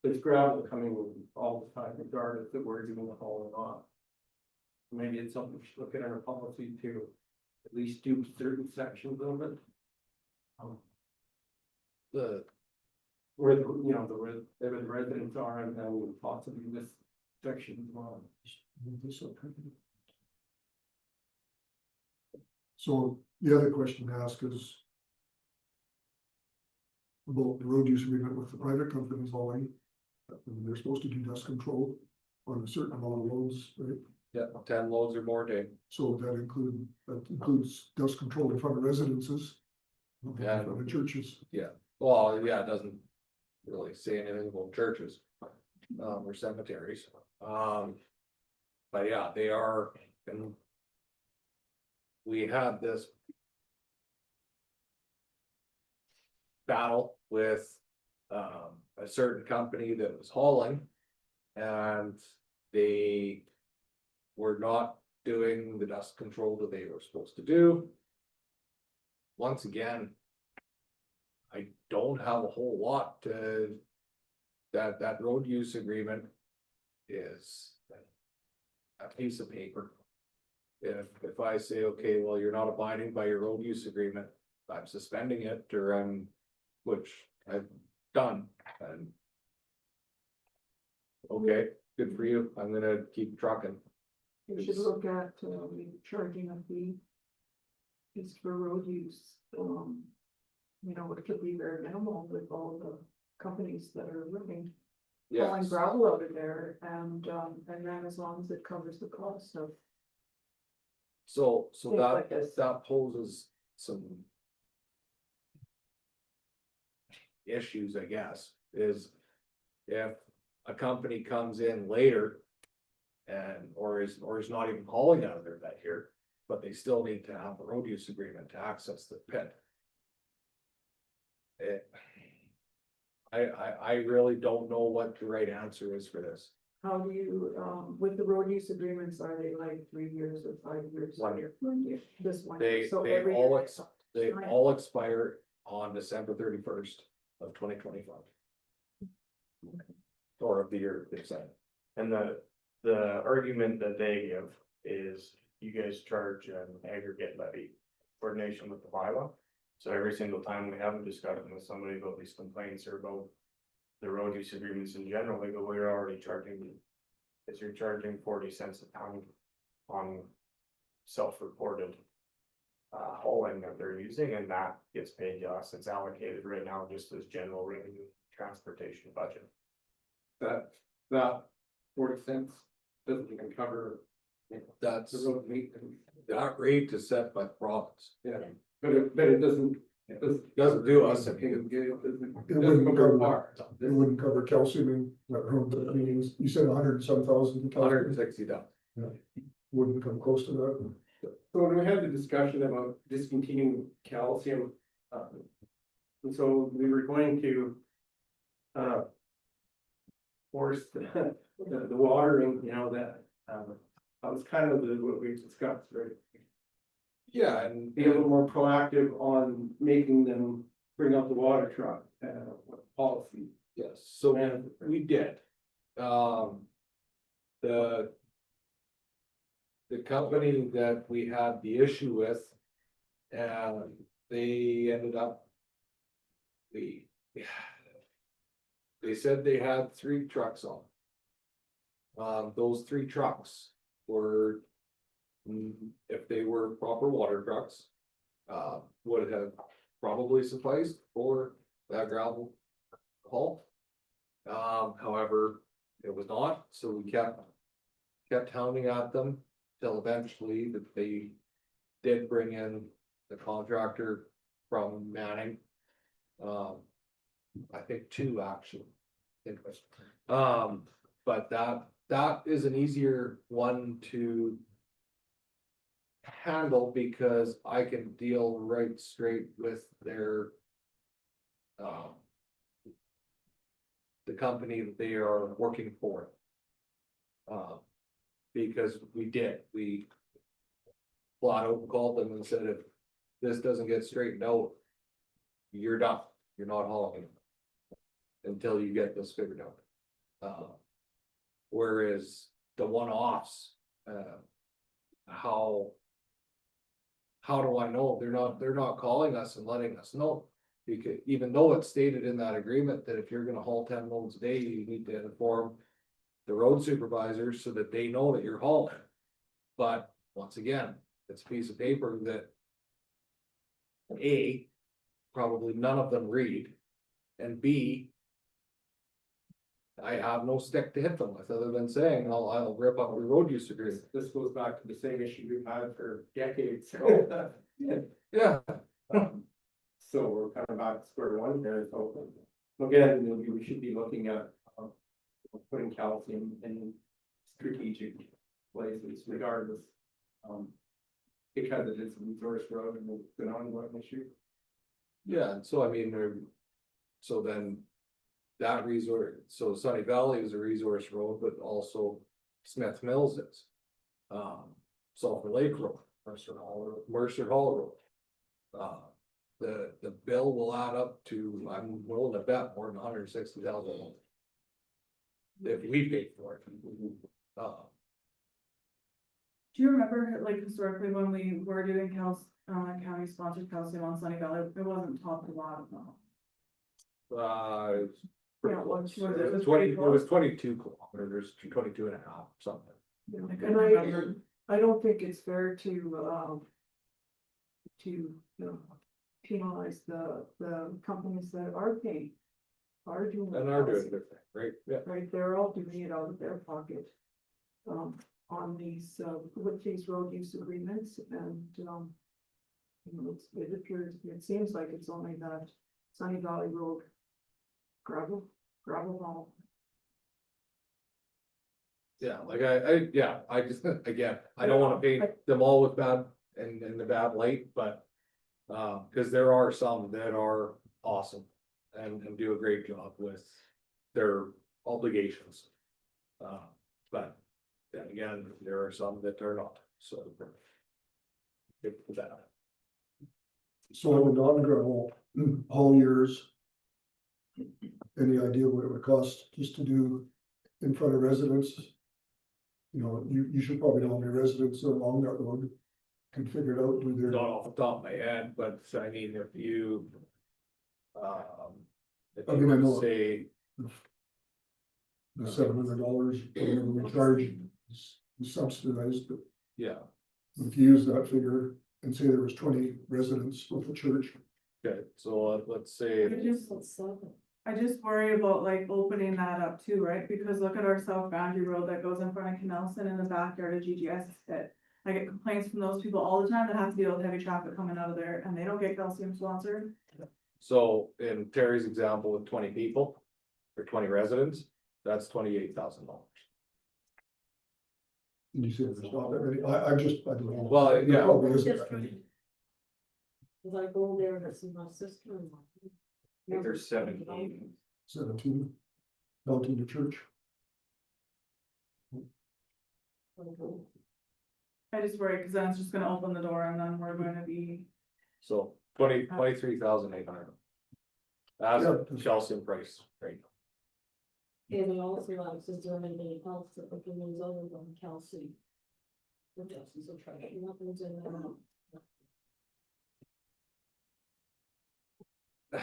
it's gravel coming all the time, regardless if we're doing the hall or not. Maybe it's something we should look at our policy to at least do certain sections of it. Where the residents are and possibly this section as well. So the other question to ask is. About the road use agreement with the private companies hauling. They're supposed to do dust control on a certain amount of loads, right? yeah, 10 loads or more a day. So that includes dust control in front of residences. In Yeah. front of churches. Well, yeah, it doesn't really say anything about churches, or cemeteries, but yeah, they are, and. We had this. Battle with, a certain company that was hauling. And they were not doing the dust control that they were supposed to do. Once again. I don't have a whole lot to. That road use agreement is. A piece of paper. If I say, okay, well, you're not abiding by your road use agreement, I'm suspending it, or which I've done, and. Okay, good for you, I'm gonna keep trucking. We should look at, charging a fee. Just for road use, it could be very minimal with all the companies that are living. Hauling Yes, gravel out of there, and then as long as it covers the cost of. so Things like this. that poses some. Issues, I guess, is if a company comes in later. And, or is not even hauling out of there that year, but they still need to have a road use agreement to access the pit. I really don't know what the right answer is for this. How do you, with the road use agreements, are they like 3 years or 5 years? 1 year. 1 year, this one. They So they every all year ex- they all expire on December 31st of 2025. Or of the year they said. And the argument that they give is you guys charge an aggregate levy coordination with the bylaw. So every single time we have a discussion with somebody about these complaints or about the road use agreements in general, they go, well, you're already charging. Cause you're charging 40 cents a pound on self-reported hauling that they're using, and that gets paid to us. It's allocated right now just as general revenue transportation budget. That 40 cents doesn't even cover That's, the road maintenance. that rate is set by the province. Yeah, but it doesn't. Doesn't do us It any. wouldn't cover- It wouldn't cover calcium in that road, but I mean, you said 100 and some thousand. $160. Wouldn't come close to that. So when we had the discussion about discontinuing calcium, and so we were going to force the watering, that That was kind of what we discussed, right? Yeah, and Be a little more proactive on making them bring up the water truck, policy. yes, so we did. The. The company that we had the issue with. They ended up. They said they had 3 trucks on. Those 3 trucks were. If they were proper water trucks. Would have probably sufficed for that gravel haul. However, it was not, so we kept hounding at them till eventually that they did bring in the contractor from Manning. I think 2 actually. But that is an easier one to handle because I can deal right straight with their the company that they are working for. Because we flat out called them and said, if this doesn't get straightened out, you're done, you're not hauling until you get this figured out. Whereas the one-offs, how do I know? They're not calling us and letting us know. Because even though it's stated in that agreement that if you're gonna haul 10 loads a day, you need to inform the road supervisors so that they know that you're hauling. But once again, it's a piece of paper that A, probably none of them read, and B, I have no stick to hit them with other than saying, I'll rip up your road use agreement. This goes back to the same issue we've had for decades. Yeah. So we're kind of back to square one there, so again, maybe we should be looking at putting calcium in strategic places regardless. Because it is a resource road and it's an ongoing issue. Yeah, and so I mean, so then that resource, so Sunny Valley is a resource road, but also Smith Mills is. Sulphur Lake Road, Mercer Hall Road. The bill will add up to, I'm willing to bet more than $160,000. If we pay for it. Do you remember, like, historically, when we were doing county sponsored calcium on Sunny Valley, it wasn't top to bottom though? Yeah, what was it? It was 22 kilometers, 22 and a half, something. I And couldn't remember. I don't think it's fair to penalize the companies that are paying. Are doing. And are doing their thing, right? Yeah. Right, they're all doing it out of their pocket. On these, with these road use agreements and, it appears, it seems like it's only that Sunny Valley Road gravel haul. Yeah, like I just, again, I don't wanna paint them all with bad and the bad light, but. Cause there are some that are awesome and do a great job with their obligations. But then again, there are some that are not, so. Good for that. So on the non-gravel haul years. Any idea what it would cost just to do in front of residents? You know, you should probably know how many residents are along that road. Can figure it out, do their. Not off the top of my head, but I mean, if you. If I you mean, I were to know- say, The $700, whatever we charge is subsidized, but yeah, if you use that figure and say there was 20 residents with the church. okay, so let's say, I just worry about like opening that up too, right? Because look at our South Boundary Road that goes in front of Canelson in the backyard of GGS pit. I get complaints from those people all the time that have to deal with heavy traffic coming out of there and they don't get calcium sponsored. so in Terry's example with 20 people or 20 residents, that's $28,000. You see, there's not that many, I don't know. Well, There yeah. probably isn't Just that many. Cause I go there to see my sister. I think there's 17. 17, down to the church. I just worry, cause then it's just gonna open the door and then we're gonna be, So 23,800. As Yeah. a Chelsea price, right? And it also allows us to eliminate health that we can use other than Kelsey. The Chelsea's will try to, nothing's in there.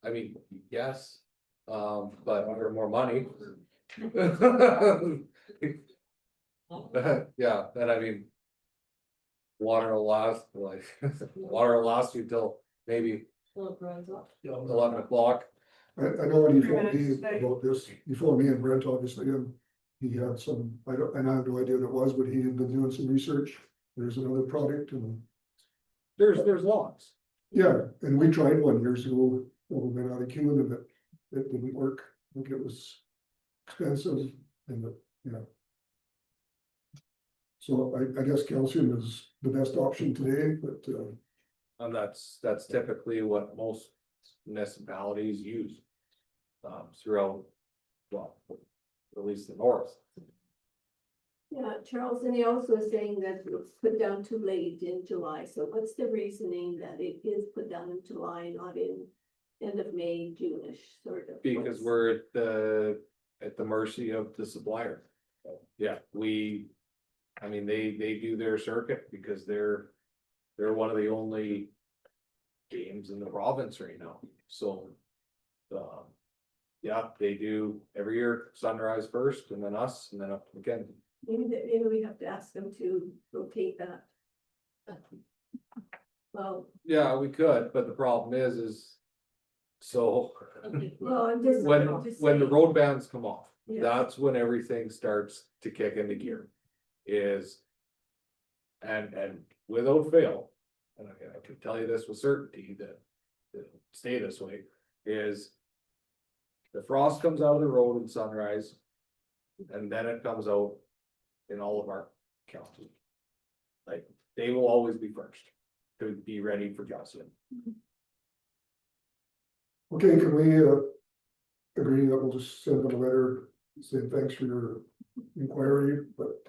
I mean, yes, but under more money. Yeah, and I mean. Water will last, like, water will last you till maybe Well, it runs up. 11 o'clock. I know when you phoned me about this, you phoned me and Brent, obviously, and he had some, and I have no idea what it was, but he had been doing some research. There's another product and, There's lots. yeah, and we tried one years ago, over been out of Cuba, and it didn't work. I think it was expensive and, yeah. So I guess calcium is the best option today, but, And that's typically what most municipalities use. Throughout, well, at least the north. Yeah, Charles, and he also is saying that it was put down too late in July, so what's the reasoning that it is put down in July, not in end of May, June-ish, sort of? Because we're at the mercy of the supplier. Yeah, I mean, they do their circuit because they're one of the only games in the province right now, so. Yeah, they do every year, Sunrise first, and then us, and then up to McKenzie. Maybe we have to ask them to rotate that. Well, Yeah, we could, but the problem is. So, well, I'm just. when I'm just the saying. road bands come off, Yeah. that's when everything starts to kick into gear. Is. And without fail, and I can tell you this with certainty that it'll stay this way, is. The frost comes out of the road in Sunrise. And then it comes out in all of our counties. Like, they will always be first to be ready for calcium. okay, can we, agree that we'll just send them a letter saying thanks for your inquiry, but,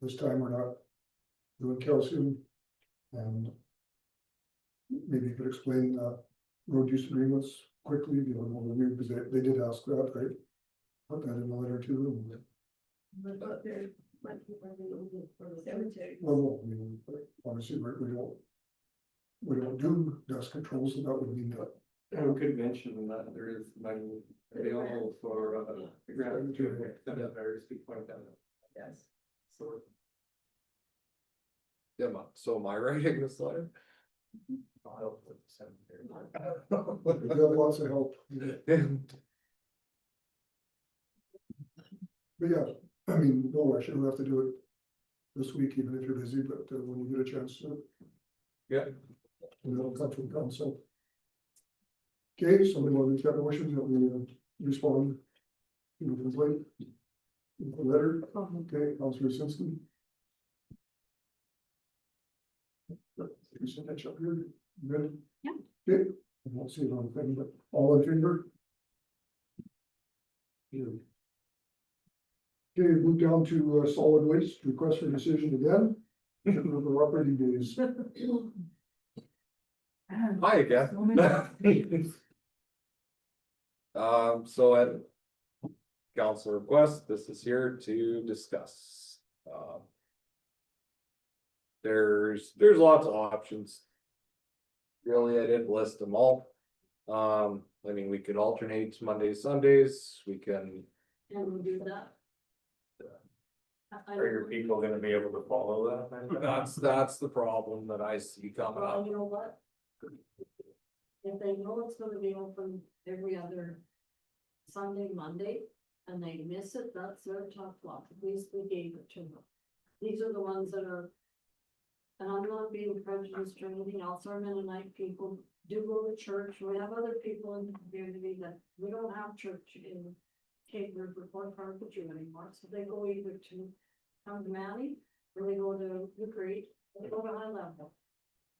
this time we're not doing calcium. And maybe you could explain, road use agreements quickly, you know, because they did ask that, right? Put that in the letter too. But there might be running for the cemetery. Well, I mean, obviously, we don't do dust control, so that would mean that. And we could mention that there is money available for, the grant to extend that very speak point down. Yes. So. Yeah, so am I writing this letter? I'll help with the cemetery. We have lots of help. But yeah, I mean, no rush, you don't have to do it this week, even if you're busy, but when you get a chance to. Yeah. And it'll come from council. Okay, somebody want to make that motion that we respond to the complaint? The letter, okay, Councillor Simpson. You send that up here, good? Yeah. Okay, I won't see it on the thing, but all in favor? You. Okay, move down to solid waste, request for decision again. Number of operating days. Hi again. So at council request, this is here to discuss. There's lots of options. Really, I didn't list them all. I mean, we could alternate Mondays, Sundays, we can. And we'll do that. Are your people gonna be able to follow that? That's the problem that I see coming Well, up. you know what? If they know it's gonna be open every other Sunday, Monday, and they miss it, that's their tough luck, at least we gave it to them. These are the ones that are. And I'm not being prejudiced or anything else, our Mennonite people do go to church, we have other people in the community that, we don't have church in Cape River or Carpenter anymore, so they go either to Manny, or they go to the Creek, or they go to High Level.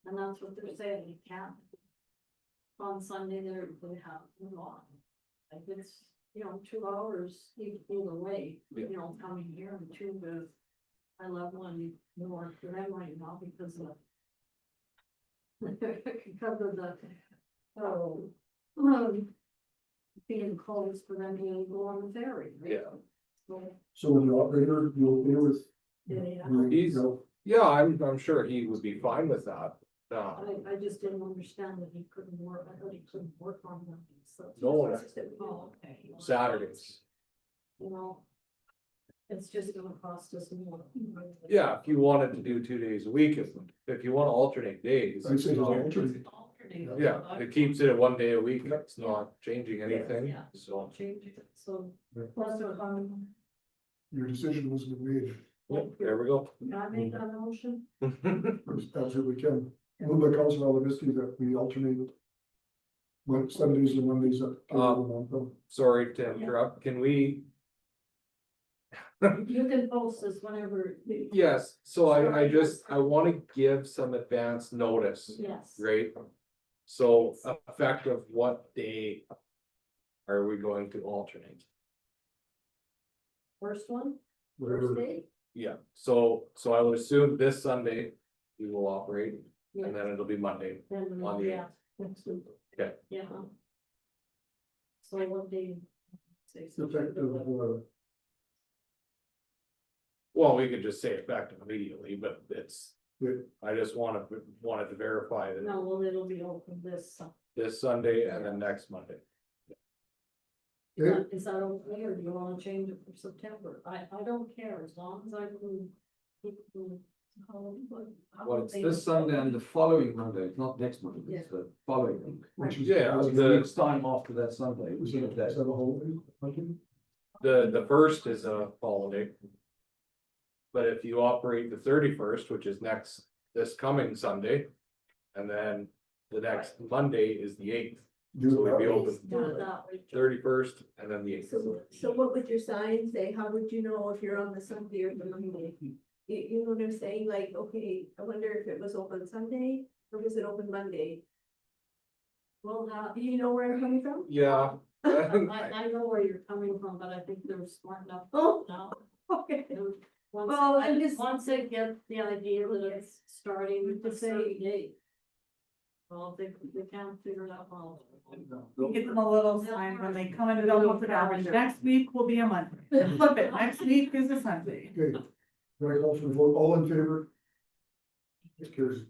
And that's what they're saying, you can't. On Sunday, they have them on. Like it's, 2 hours either way, coming here and 2 to I love one more than I right now because of. Because of the, oh, being closed for them to go on the ferry. right? Yeah. So, So the operator, you okay with? yeah, He's- Yeah, I'm sure he would be fine with that. I just didn't understand that he couldn't work, I thought he couldn't work on them, so. No, that's- Oh, okay. Saturdays. You know. It's just gonna cost us more. Yeah, if you wanted to do 2 days a week, if you want to alternate days. I'd say it's just not- alternate. Yeah, it keeps it at 1 day a week, it's not changing anything, Yeah. so. Change it, so. Yeah. Plus, Your decision was made, There we go. can I make that motion? absolutely can. Moved by Councillor Alavisty that we alternate. Sundays and Mondays at. Sorry to interrupt, can we? You can post this whenever. Yes, so I want to give some advance notice, Yes. right? So effective what day are we going to alternate? First one, Whatever. first day. Yeah, so I would assume this Sunday we will operate, Yeah. and then it'll be Monday. Then, on the yeah, next week. Okay. Yeah. So what day? Say Effective, Well, we could just say effective immediately, but it's, Yeah. I just wanted to verify that No, well, it'll be open this Sunday and then next Monday. Okay, Is that okay, or do you wanna change it for September? I don't care, as long as I can. keep the- Well, it's this Sunday and the following Monday, it's not next Monday, it's the following. Monday. which is. Yeah, It's a week's time after that Sunday. Is it is that a holiday? The first is a holiday. But if you operate the 31st, which is this coming Sunday, and then the next Monday is the 8th. So we'd be open Do it that way. 31st and then the 8th. So what would your sign say? How would you know if you're on the Sunday or the Monday? You know what I'm saying? Like, okay, I wonder if it was open Sunday or was it open Monday? Well, now, Do you know where I'm coming from? Yeah. I know where you're coming from, but I think they're smart enough Oh, now. okay. Once, Well, I'm just- once they get the idea that it's starting to say date. Well, they can't figure it out all. Give them a little sign when they come into Belmont for garbage. Next week will be a Monday. Flip it. Next week is a Sunday. Okay, very call for the vote, all in favor? It carries.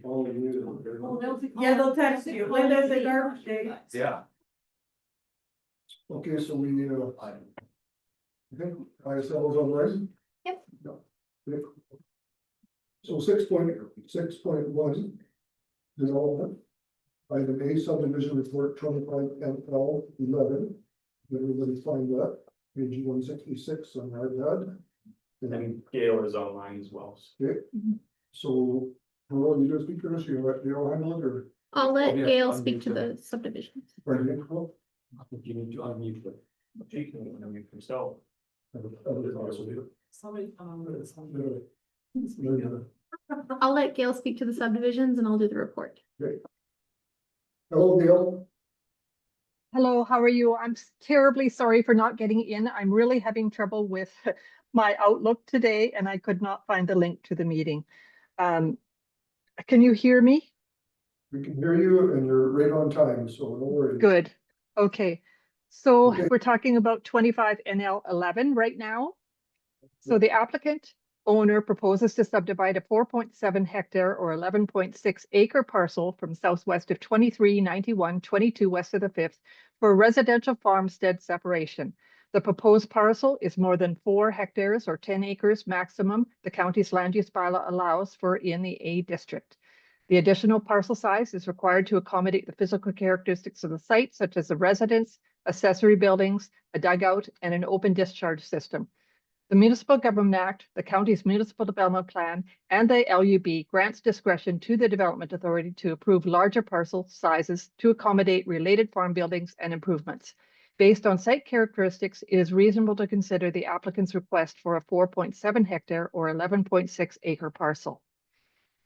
All of you. Oh, they'll be- Yeah, they'll text you. Linda's a garbage day. Yeah. Okay, so we need a. I think ISL is on the rise? Yep. No. Okay. So 6.1. Development. Item A subdivision report 25ML11. Everybody find that, page 166 on our pad. And Gail is online as well. Okay, so, hello, you gonna speak to us, you let Gail handle it, or? I'll let Yeah, Gail unmute speak to her. the subdivisions. Pardon me? Oh, I think you need to unmute them. She can unmute himself. I would also do Somebody come on with it. this one. No, I'll let Gail speak to the subdivisions and I'll do the report. Hello, Gail. Hello, how are you? I'm terribly sorry for not getting in. I'm really having trouble with my Outlook today and I could not find the link to the meeting. Can you hear me? We can hear you and you're right on time, so no worries. Good. Okay. So Okay. we're talking about 25 NL11 right now. So the applicant owner proposes to subdivide a 4.7 hectare or 11.6 acre parcel from southwest of 2391-22 west of the 5th for residential farmstead separation. The proposed parcel is more than 4 hectares or 10 acres maximum the county's land use bylaw allows for in the A district. The additional parcel size is required to accommodate the physical characteristics of the site, such as a residence, accessory buildings, a dugout, and an open discharge system. The Municipal Government Act, the county's municipal development plan, and the LUB grants discretion to the Development Authority to approve larger parcel sizes to accommodate related farm buildings and improvements. Based on site characteristics, it is reasonable to consider the applicant's request for a 4.7 hectare or 11.6 acre parcel.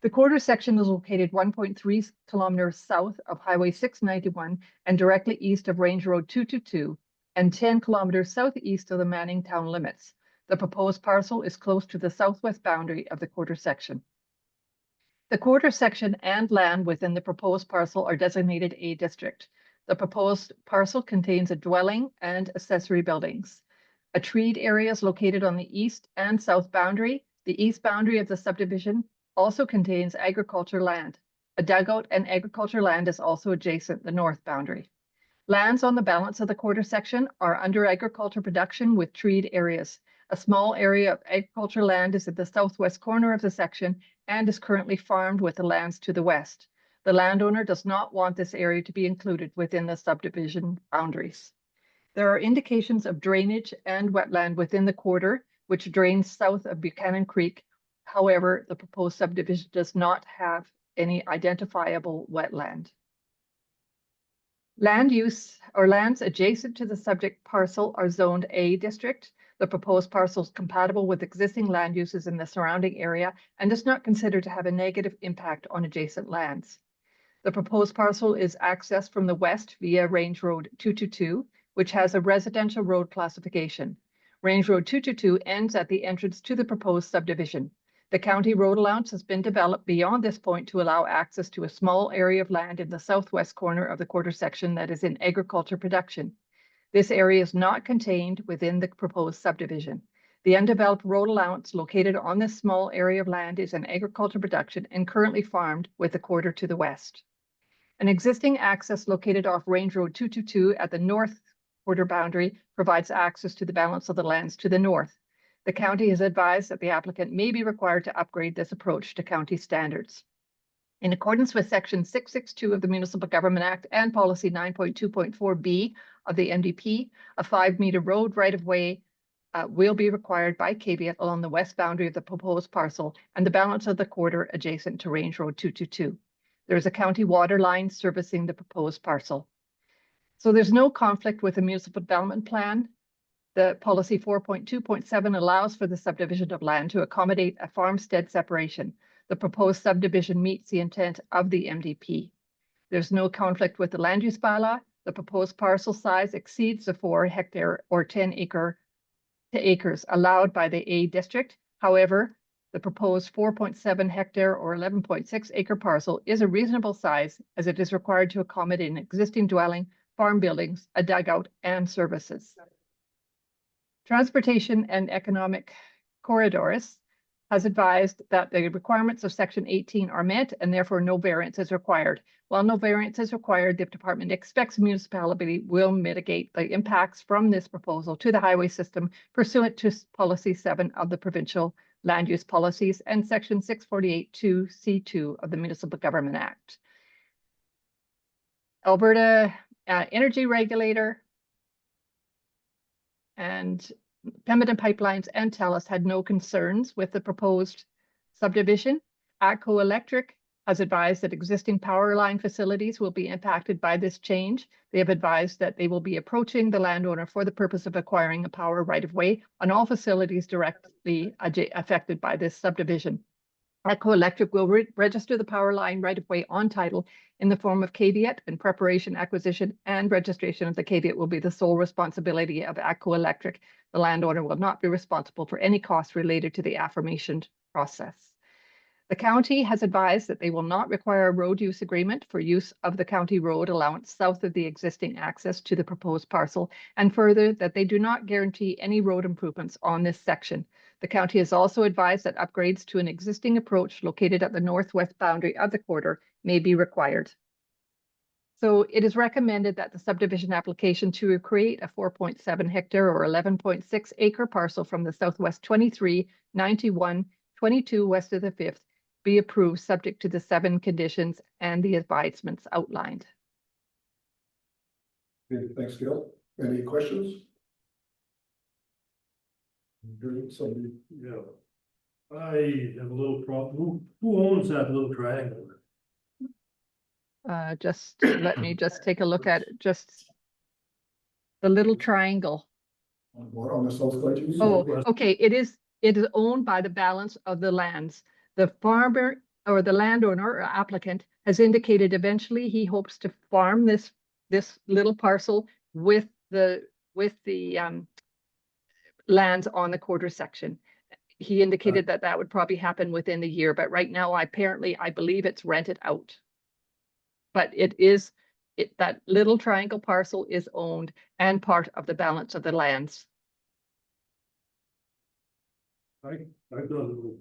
The quarter section is located 1.3 kilometers south of Highway 691 and directly east of Range Road 222 and 10 kilometers southeast of the Manning town limits. The proposed parcel is close to the southwest boundary of the quarter section. The quarter section and land within the proposed parcel are designated A district. The proposed parcel contains a dwelling and accessory buildings. A treed area is located on the east and south boundary. The east boundary of the subdivision also contains agriculture land. A dugout and agriculture land is also adjacent the north boundary. Lands on the balance of the quarter section are under agriculture production with treed areas. A small area of agriculture land is at the southwest corner of the section and is currently farmed with the lands to the west. The landowner does not want this area to be included within the subdivision boundaries. There are indications of drainage and wetland within the quarter, which drains south of Buchanan Creek. However, the proposed subdivision does not have any identifiable wetland. Land use or lands adjacent to the subject parcel are zoned A district. The proposed parcel is compatible with existing land uses in the surrounding area and is not considered to have a negative impact on adjacent lands. The proposed parcel is accessed from the west via Range Road 222, which has a residential road classification. Range Road 222 ends at the entrance to the proposed subdivision. The county road allowance has been developed beyond this point to allow access to a small area of land in the southwest corner of the quarter section that is in agriculture production. This area is not contained within the proposed subdivision. The undeveloped road allowance located on this small area of land is in agriculture production and currently farmed with the quarter to the west. An existing access located off Range Road 222 at the north quarter boundary provides access to the balance of the lands to the north. The county has advised that the applicant may be required to upgrade this approach to county standards. In accordance with Section 662 of the Municipal Government Act and Policy 9.2.4B of the MDP, a 5-meter road right-of-way will be required by caveat along the west boundary of the proposed parcel and the balance of the quarter adjacent to Range Road 222. There is a county water line servicing the proposed parcel. So there's no conflict with the municipal development plan. The policy 4.2.7 allows for the subdivision of land to accommodate a farmstead separation. The proposed subdivision meets the intent of the MDP. There's no conflict with the land use bylaw. The proposed parcel size exceeds the 4 hectare or 10 acres allowed by the A district. However, the proposed 4.7 hectare or 11.6 acre parcel is a reasonable size as it is required to accommodate an existing dwelling, farm buildings, a dugout, and services. Transportation and Economic Corridors has advised that the requirements of Section 18 are met and therefore no variance is required. While no variance is required, the department expects the municipality will mitigate the impacts from this proposal to the highway system pursuant to Policy 7 of the Provincial Land Use Policies and Section 648(2)(c)(2) of the Municipal Government Act. Alberta Energy Regulator and Pembina Pipelines and TELUS had no concerns with the proposed subdivision. ATCO Electric has advised that existing power line facilities will be impacted by this change. They have advised that they will be approaching the landowner for the purpose of acquiring a power right-of-way on all facilities directly affected by this subdivision. ATCO Electric will register the power line right-of-way on title in the form of caveat, and preparation, acquisition, and registration of the caveat will be the sole responsibility of ATCO Electric. The landowner will not be responsible for any costs related to the aforementioned process. The county has advised that they will not require a road use agreement for use of the county road allowance south of the existing access to the proposed parcel, and further that they do not guarantee any road improvements on this section. The county has also advised that upgrades to an existing approach located at the northwest boundary of the quarter may be required. So it is recommended that the subdivision application to create a 4.7 hectare or 11.6 acre parcel from the southwest 23, 91, 22 west of the 5th be approved subject to the 7 conditions and the advisements outlined. Okay, thanks, Gail. Any questions? Somebody, Yeah. I have a little problem. Who owns that little triangle? Just let me just take a look at it. Just the little triangle. on the south side. Oh, okay. It is owned by the balance of the lands. The farmer or the landowner or applicant has indicated eventually he hopes to farm this little parcel with the lands on the quarter section. He indicated that that would probably happen within the year, but right now, I believe it's rented out. But that little triangle parcel is owned and part of the balance of the lands. I don't.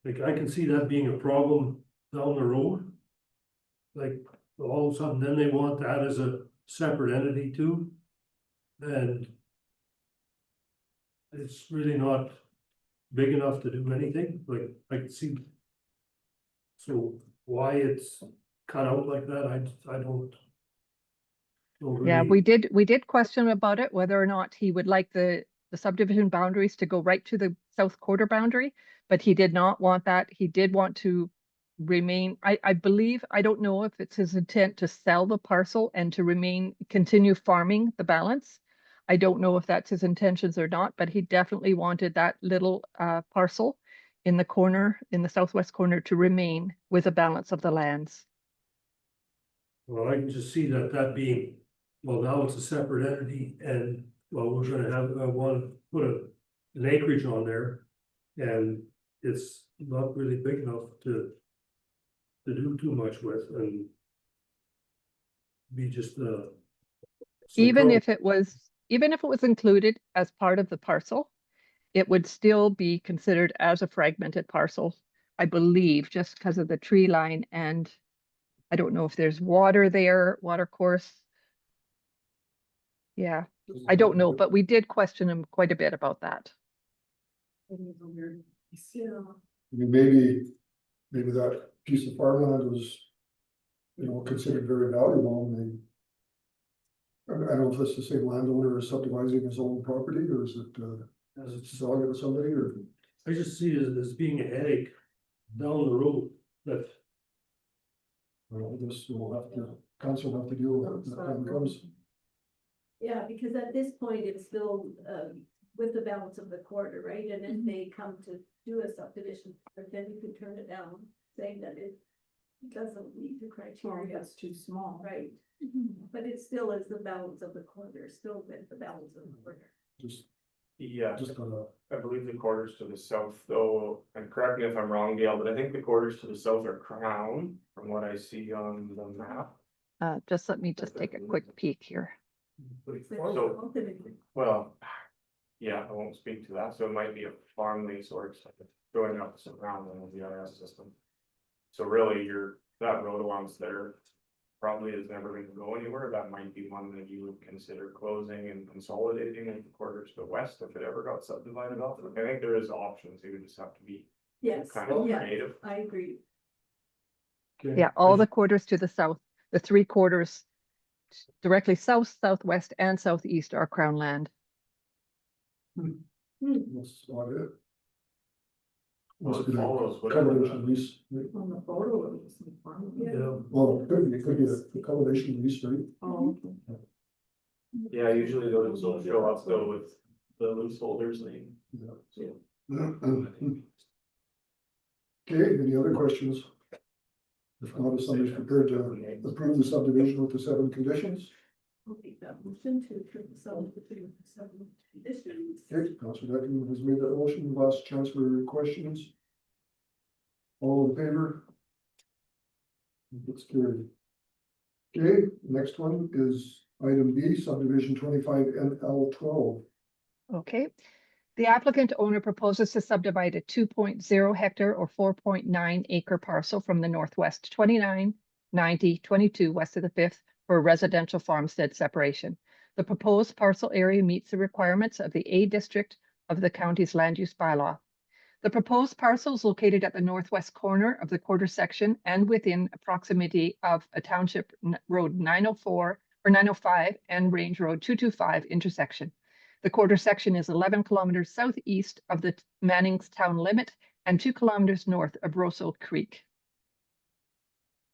Like, I can see that being a problem down the road. Like, all of a sudden, then they want that as a separate entity too. And it's really not big enough to do anything, like, I can see. So why it's cut out like that, I don't. Yeah, really- we did question about it, whether or not he would like the subdivision boundaries to go right to the south quarter boundary, but he did not want that. He did want to remain, I believe, I don't know if it's his intent to sell the parcel and to continue farming the balance. I don't know if that's his intentions or not, but he definitely wanted that little parcel in the corner, in the southwest corner, to remain with a balance of the lands. Well, I can just see that being, well, now it's a separate entity and, well, we're gonna have, put an acreage on there. And it's not really big enough to do too much with and be just, Even if it was included as part of the parcel, it would still be considered as a fragmented parcel, I believe, just because of the tree line, and I don't know if there's water there, water course. Yeah, I don't know, but we did question him quite a bit about that. I mean, maybe that piece of farmland was, considered very valuable, and I don't know if that's the same landowner is subdividing his own property, or is it selling it to somebody, or? I just see it as being a headache down the road that. Well, I guess council will have to deal with it when that time comes. Yeah, because at this point, it's still, with the balance of the quarter, right? And if they come to do a subdivision, but then you can turn it down, saying that it doesn't meet the criteria. It's too small. Right, but it still is the balance of the quarter, still with the balance of the quarter. Yeah, Just I believe the quarters to the south though, and correct me if I'm wrong, Gail, but I think the quarters to the south are crown from what I see on the map. Just let me just take a quick peek here. So, well, yeah, I won't speak to that, so it might be a farm lease or going up some ground in the GIS system. So really, that road along's there probably is never going to go anywhere. That might be one that you would consider closing and consolidating in the quarters to the west if it ever got subdivided off. I think there is options, you would just have to be Yes, kind of yeah, creative. I agree. Okay. Yeah, all the quarters to the south, the 3 quarters directly south, southwest, and southeast are crown land. That's about it. Well, Must it be follows the whatever combination lease. On the photo, it was some farm. Yeah. Well, it could be the combination lease, right? Oh, Yeah, usually those will show up though with the leaseholder's name. Yeah. So. Okay, any other questions? If not, if somebody's prepared to approve the subdivision with the 7 conditions. I'll make that motion to approve the subdivision with 7 conditions. Okay, Councillor Declan has made that motion. Last chance for questions. All in favor? That's carried. Okay, next one is item B, subdivision 25 NL 12. Okay. The applicant owner proposes to subdivide a 2.0 hectare or 4.9 acre parcel from the northwest 29, 90, 22 west of the 5th for a residential farmstead separation. The proposed parcel area meets the requirements of the A district of the county's land use bylaw. The proposed parcel is located at the northwest corner of the quarter section and within proximity of a township road 904 or 905 and Range Road 225 intersection. The quarter section is 11 kilometers southeast of the Manning's town limit and 2 kilometers north of Roseau Creek.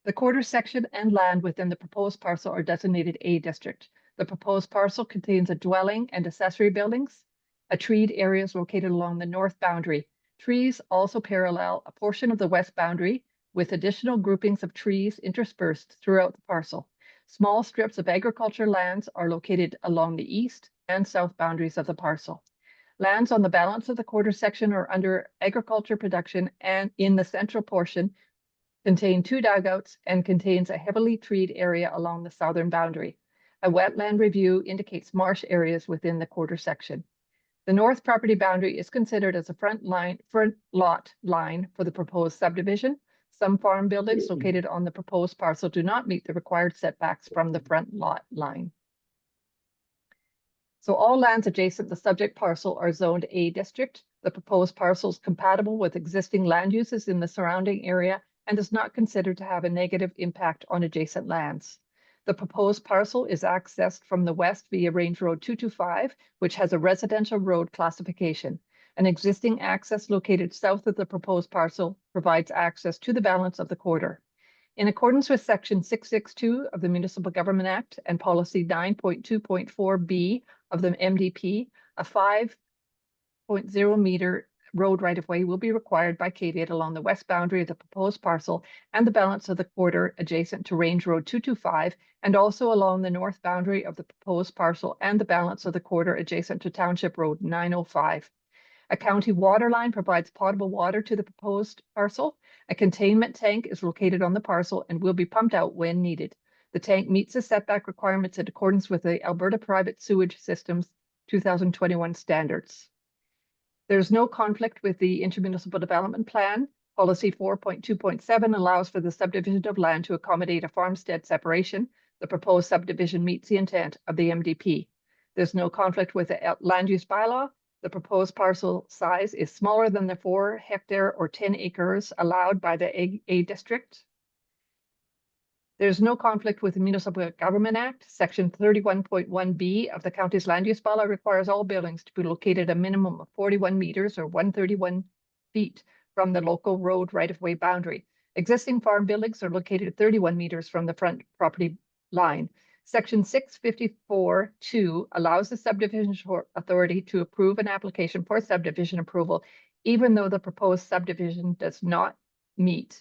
The quarter section and land within the proposed parcel are designated A district. The proposed parcel contains a dwelling and accessory buildings. A treed area is located along the north boundary. Trees also parallel a portion of the west boundary with additional groupings of trees interspersed throughout the parcel. Small strips of agriculture lands are located along the east and south boundaries of the parcel. Lands on the balance of the quarter section are under agriculture production, and in the central portion contain 2 dugouts and contains a heavily treed area along the southern boundary. A wetland review indicates marsh areas within the quarter section. The north property boundary is considered as a front lot line for the proposed subdivision. Some farm buildings located on the proposed parcel do not meet the required setbacks from the front lot line. So all lands adjacent to the subject parcel are zoned A district. The proposed parcel is compatible with existing land uses in the surrounding area and is not considered to have a negative impact on adjacent lands. The proposed parcel is accessed from the west via Range Road 225, which has a residential road classification. An existing access located south of the proposed parcel provides access to the balance of the quarter. In accordance with Section 662 of the Municipal Government Act and Policy 9.2.4B of the MDP, a 5.0 meter road right-of-way will be required by caveat along the west boundary of the proposed parcel and the balance of the quarter adjacent to Range Road 225, and also along the north boundary of the proposed parcel and the balance of the quarter adjacent to Township Road 905. A county water line provides potable water to the proposed parcel. A containment tank is located on the parcel and will be pumped out when needed. The tank meets the setback requirements in accordance with the Alberta Private Sewage Systems 2021 standards. There's no conflict with the intermunicipal development plan. Policy 4.2.7 allows for the subdivision of land to accommodate a farmstead separation. The proposed subdivision meets the intent of the MDP. There's no conflict with the land use bylaw. The proposed parcel size is smaller than the 4 hectare or 10 acres allowed by the A district. There's no conflict with the Municipal Government Act. Section 31.1B of the county's land use bylaw requires all buildings to be located a minimum of 41 meters or 131 feet from the local road right-of-way boundary. Existing farm buildings are located 31 meters from the front property line. Section 654(2) allows the subdivision authority to approve an application for subdivision approval, even though the proposed subdivision does not meet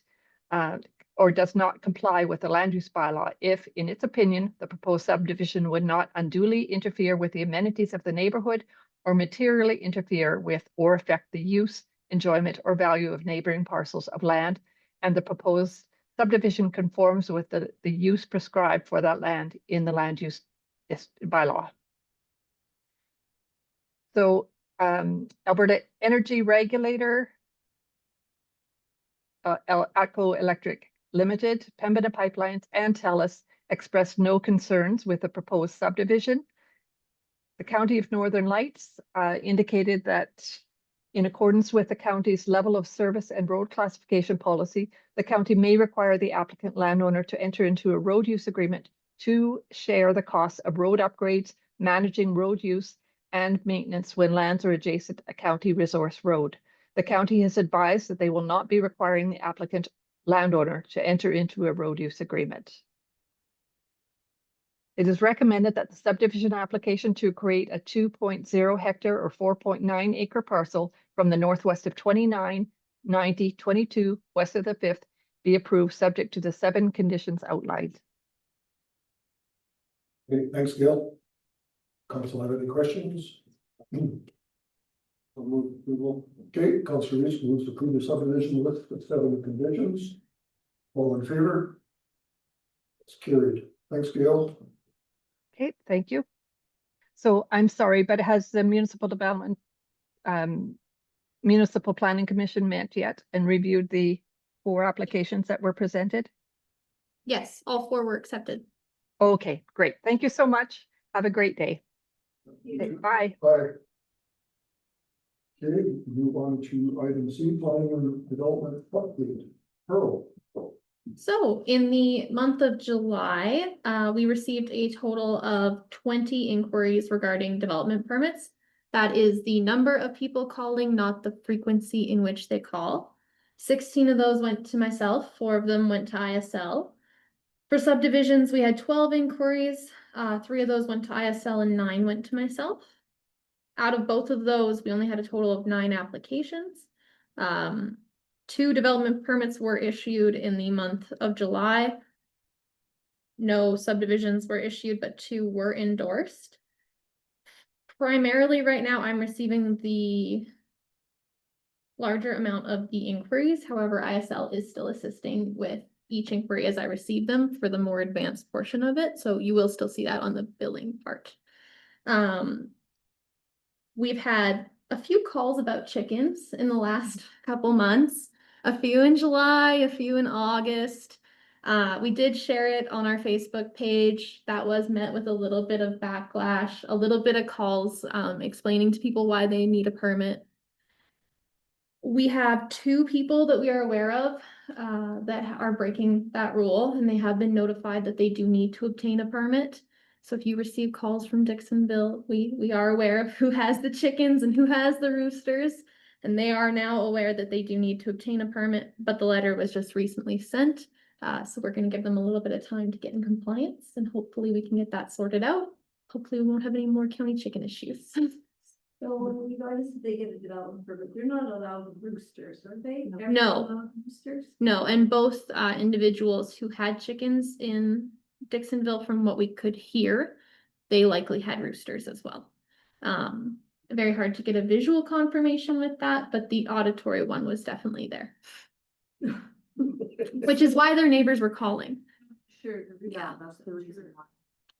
or does not comply with the land use bylaw if, in its opinion, the proposed subdivision would not unduly interfere with the amenities of the neighborhood or materially interfere with or affect the use, enjoyment, or value of neighboring parcels of land, and the proposed subdivision conforms with the use prescribed for that land in the land use bylaw. So Alberta Energy Regulator, ATCO Electric Limited, Pembina Pipelines, and TELUS expressed no concerns with the proposed subdivision. The County of Northern Lights indicated that in accordance with the county's level of service and road classification policy, the county may require the applicant landowner to enter into a road use agreement to share the costs of road upgrades, managing road use, and maintenance when lands are adjacent a county resource road. The county has advised that they will not be requiring the applicant landowner to enter into a road use agreement. It is recommended that the subdivision application to create a 2.0 hectare or 4.9 acre parcel from the northwest of 299022 west of the 5th be approved subject to the 7 conditions outlined. Okay, thanks, Gail. Council have any questions? Move approval. Okay, Councillor Reese moves to approve the subdivision list of 7 conditions. All in favor? It's carried. Thanks, Gail. Okay, thank you. So I'm sorry, but has the Municipal Development, Municipal Planning Commission met yet and reviewed the 4 applications that were presented? Yes, all 4 were accepted. Okay, great. Thank you so much. Have a great day. Okay, bye. Bye. Okay, move on to item C, planning and development update. Pearl. So in the month of July, we received a total of 20 inquiries regarding development permits. That is the number of people calling, not the frequency in which they call. 16 of those went to myself, 4 of them went to ISL. For subdivisions, we had 12 inquiries. 3 of those went to ISL and 9 went to myself. Out of both of those, we only had a total of 9 applications. 2 development permits were issued in the month of July. no subdivisions were issued, but 2 were endorsed. Primarily, right now, I'm receiving the larger amount of the inquiries. However, ISL is still assisting with each inquiry as I receive them for the more advanced portion of it. So you will still see that on the billing part. We've had a few calls about chickens in the last couple months, a few in July, a few in August. We did share it on our Facebook page. That was met with a little bit of backlash, a little bit of calls explaining to people why they need a permit. We have 2 people that we are aware of that are breaking that rule, and they have been notified that they do need to obtain a permit. So if you receive calls from Dixonville, we are aware of who has the chickens and who has the roosters, and they are now aware that they do need to obtain a permit, but the letter was just recently sent. So we're going to give them a little bit of time to get in compliance, and hopefully we can get that sorted out. Hopefully we won't have any more county chicken issues. So regardless if they get a development permit, they're not allowed roosters, are they? They're No. not allowed Roosters? No, and both individuals who had chickens in Dixonville, from what we could hear, they likely had roosters as well. Very hard to get a visual confirmation with that, but the auditory one was definitely there. Which is why their neighbors were calling. Sure, yeah, that's the reason why.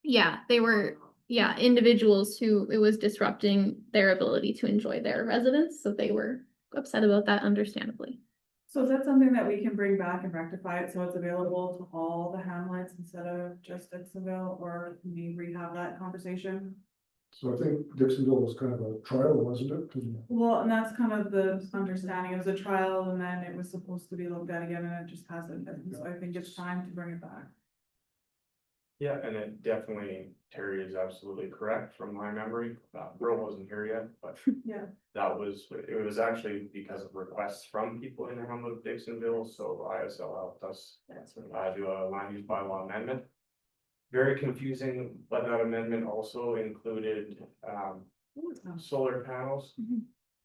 Yeah, they were, individuals who it was disrupting their ability to enjoy their residence, so they were upset about that, understandably. So is that something that we can bring back and rectify it so it's available to all the hamlets instead of just Dixonville, or can we rehab that conversation? So I think Dixonville was kind of a trial, wasn't it? Well, and that's kind of the understanding. It was a trial and then it was supposed to be looked at again and it just hasn't been. So I think it's time to bring it back. Yeah, and it definitely, Terry is absolutely correct from my memory. Bill wasn't here yet, but Yeah. it was actually because of requests from people in the hamlet of Dixonville, so ISL helped us do a land use bylaw amendment. Very confusing, but that amendment also included solar panels.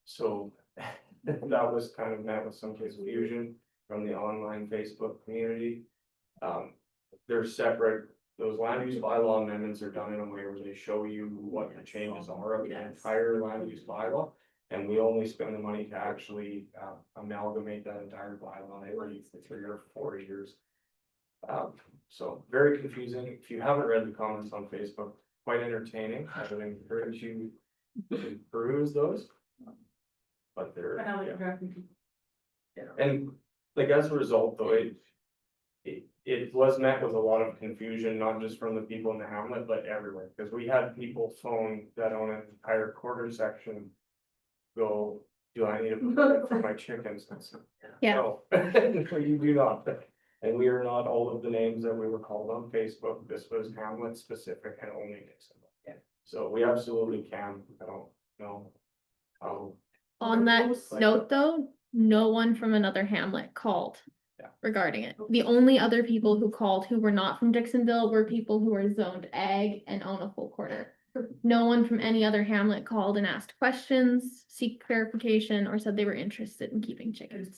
So that was kind of met with some confusion from the online Facebook community. They're separate. Those land use bylaw amendments are done in a way where they show you what the changes are of the entire land use bylaw. And we only spend the money to actually amalgamate that entire bylaw every 3 or 4 years. So very confusing. If you haven't read the comments on Facebook, quite entertaining. I would encourage you to peruse those. But they're, and like as a result though, it was met with a lot of confusion, not just from the people in the hamlet, but everywhere, because we had people phone that own an entire quarter section. Go, do I need a permit for my chickens? Yeah. No, no, you do not. And we are not all of the names that we were called on Facebook. This was hamlet specific and only Dixon. Yeah. So we absolutely can. I don't know how. On that note though, no one from another hamlet called regarding it. The only other people who called who were not from Dixonville were people who were zoned ag and own a full quarter. No one from any other hamlet called and asked questions, seek clarification, or said they were interested in keeping chickens.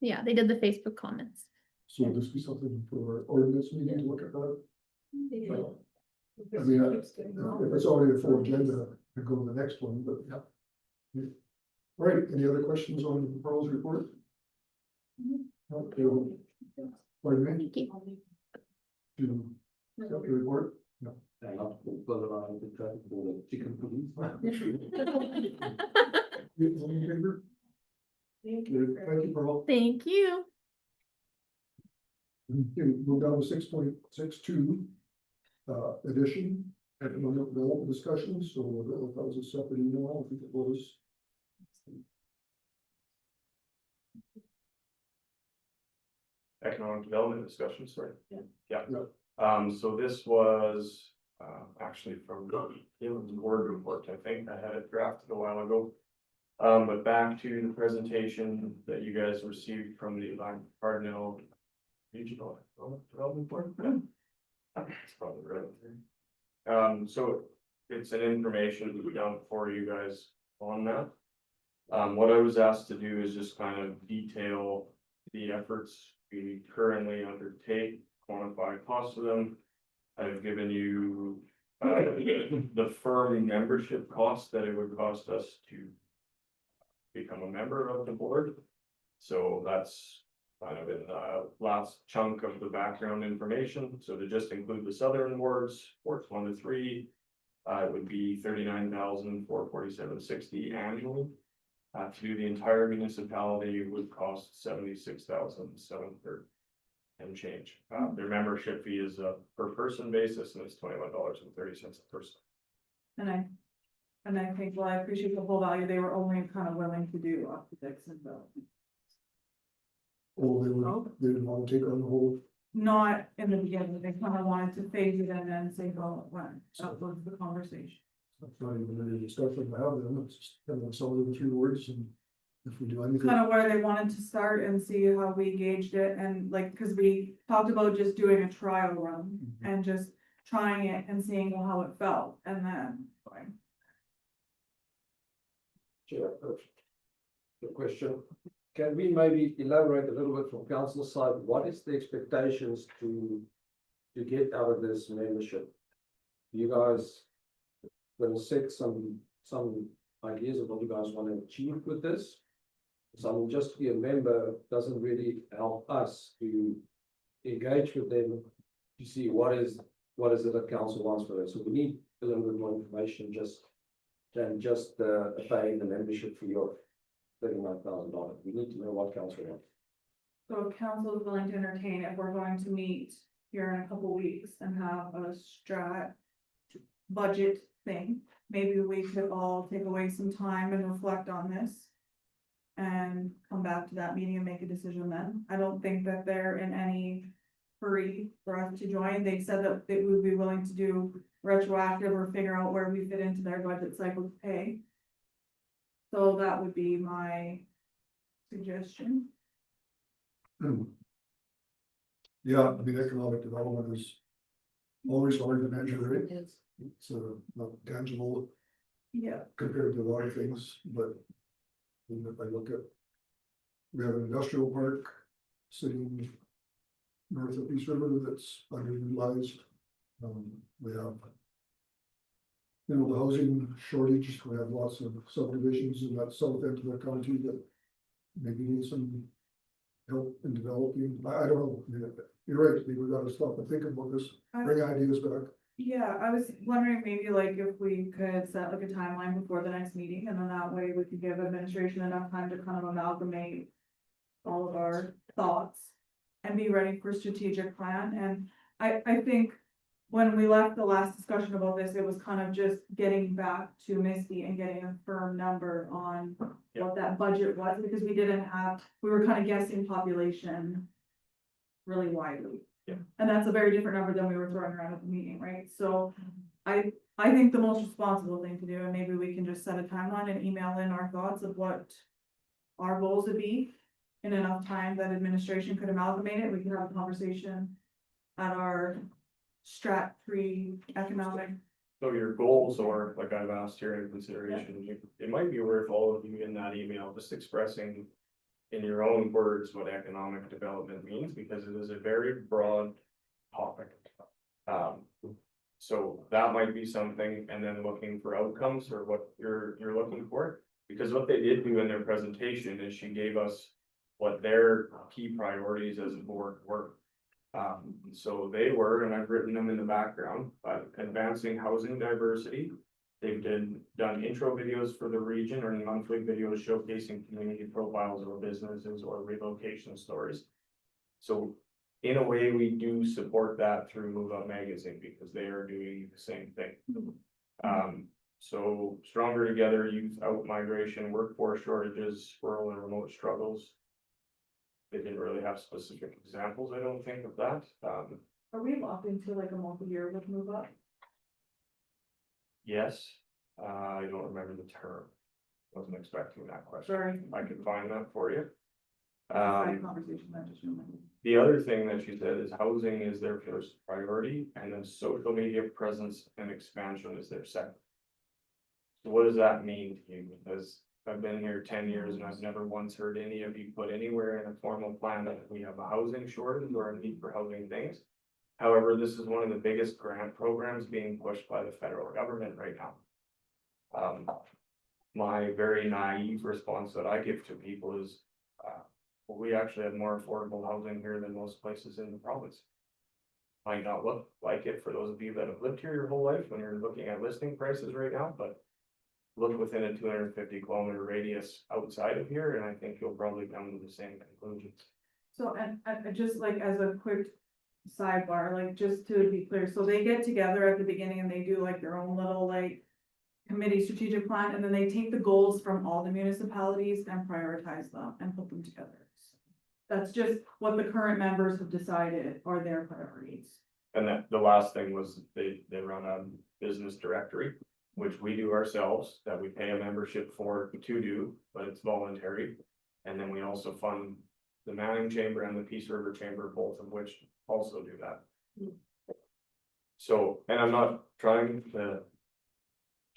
Yeah, they did the Facebook comments. So will this be something for ordinance meeting to look at that? I mean, if it's already a full agenda, I go to the next one, but yeah. All right, any other questions on the proposed report? Okay, pardon me? Thank you. To accept the report? No. All in favor? Thank you for all. Thank you. Okay, move down to 6.62. Addition, and we'll have the open discussion, so if that was a separate email, I think it was. Economic development discussion, sorry. Yeah. Yeah. So this was, actually from Galen's board report, I think I had it drafted a while ago. But back to the presentation that you guys received from the Cardinal Regional Development Board. It's probably right. So it's an information dump for you guys on that. What I was asked to do is just kind of detail the efforts we currently undertake quantify cost of them. I've given you the firm membership cost that it would cost us to become a member of the board. So that's kind of in the last chunk of the background information. So to just include the southern wards, wards 1 to 3, it would be $39,447.60 annually. To do the entire municipality would cost $76,730 and change. Their membership fee is a per person basis, and it's $21.30 a person. And I think, well, I appreciate the whole value, they were only kind of willing to do up to Dixonville. Oh, they didn't want to take on the whole, Not in the beginning, they kind of wanted to phase it and then say, go when, that was the conversation. it's not even really discussion to have them, it's just kind of some of the 3 words, and if we do anything. Kind of where they wanted to start and see how we gauged it, and like, cause we talked about just doing a trial run and just trying it and seeing how it felt, and then. Chair, the question, can we maybe elaborate a little bit from council side, what is the expectations to get out of this membership? You guys gonna set some ideas of what you guys want to achieve with this? So just to be a member doesn't really help us to engage with them to see what is it that council wants for us. So we need a little bit more information than just paying the membership fee of $39,000. We need to know what council wants. So if council is willing to entertain, if we're going to meet here in a couple weeks and have a strat budget thing, maybe we could all take away some time and reflect on this. And come back to that meeting and make a decision then. I don't think that they're in any hurry for us to join. They said that they would be willing to do retroactive or figure out where we fit into their budget cycle to pay. So that would be my suggestion. Yeah, I mean, economic development is always hard to measure, right? It's not tangible Yeah. compared to a lot of things, but if I look at, we have an industrial park sitting north of East River that's underutilized. We have, you know, the housing shortage, we have lots of subdivisions in that south end of the county that maybe need some help in developing. I don't know, I mean, you're right, we've got to stop and think about this, bring ideas back. Yeah, I was wondering maybe like if we could set like a timeline before the next meeting, and then that way we could give administration enough time to kind of amalgamate all of our thoughts and be ready for strategic plan. And I think when we left the last discussion about this, it was kind of just getting back to Misty and getting a firm number on what that budget was, because we were kind of guessing population really widely. Yeah. And that's a very different number than we were throwing around at the meeting, right? So I think the most responsible thing to do, and maybe we can just set a timeline and email in our thoughts of what our goals would be in enough time that administration could amalgamate it. We could have a conversation at our strat 3 economic. So your goals, or like I've asked here in consideration, it might be worth all of you in that email, just expressing in your own words what economic development means, because it is a very broad topic. So that might be something, and then looking for outcomes or what you're looking for. Because what they did do in their presentation is she gave us what their key priorities as a board were. So they were, and I've written them in the background, advancing housing diversity. They've done intro videos for the region, or monthly videos showcasing community profiles or businesses or relocation stories. So in a way, we do support that through Move Up Magazine, because they are doing the same thing. So Stronger Together, youth out migration, workforce shortages, rural and remote struggles. They didn't really have specific examples, I don't think, of that. Are we locked into like a multi-year with Move Up? Yes, I don't remember the term. Wasn't expecting that question. Sorry. I can find that for you. Side conversation, I just remembered. The other thing that she said is housing is their first priority, and then social media presence and expansion is their second. So what does that mean to you? Because I've been here 10 years and I've never once heard any of you put anywhere in a formal plan that we have a housing shortage or a need for housing things. However, this is one of the biggest grant programs being pushed by the federal government right now. My very naive response that I give to people is, well, we actually have more affordable housing here than most places in the province. Might not look like it for those of you that have lived here your whole life when you're looking at listing prices right now, but look within a 250 kilometer radius outside of here, and I think you'll probably come to the same conclusions. So, and just like as a quick sidebar, like just to be clear, so they get together at the beginning and they do like their own little like committee strategic plan, and then they take the goals from all the municipalities and prioritize them and put them together. That's just what the current members have decided are their priorities. And that the last thing was they run a business directory, which we do ourselves, that we pay a membership for to do, but it's voluntary. And then we also fund the Manning Chamber and the Peace River Chamber, both of which also do that. So, and I'm not trying to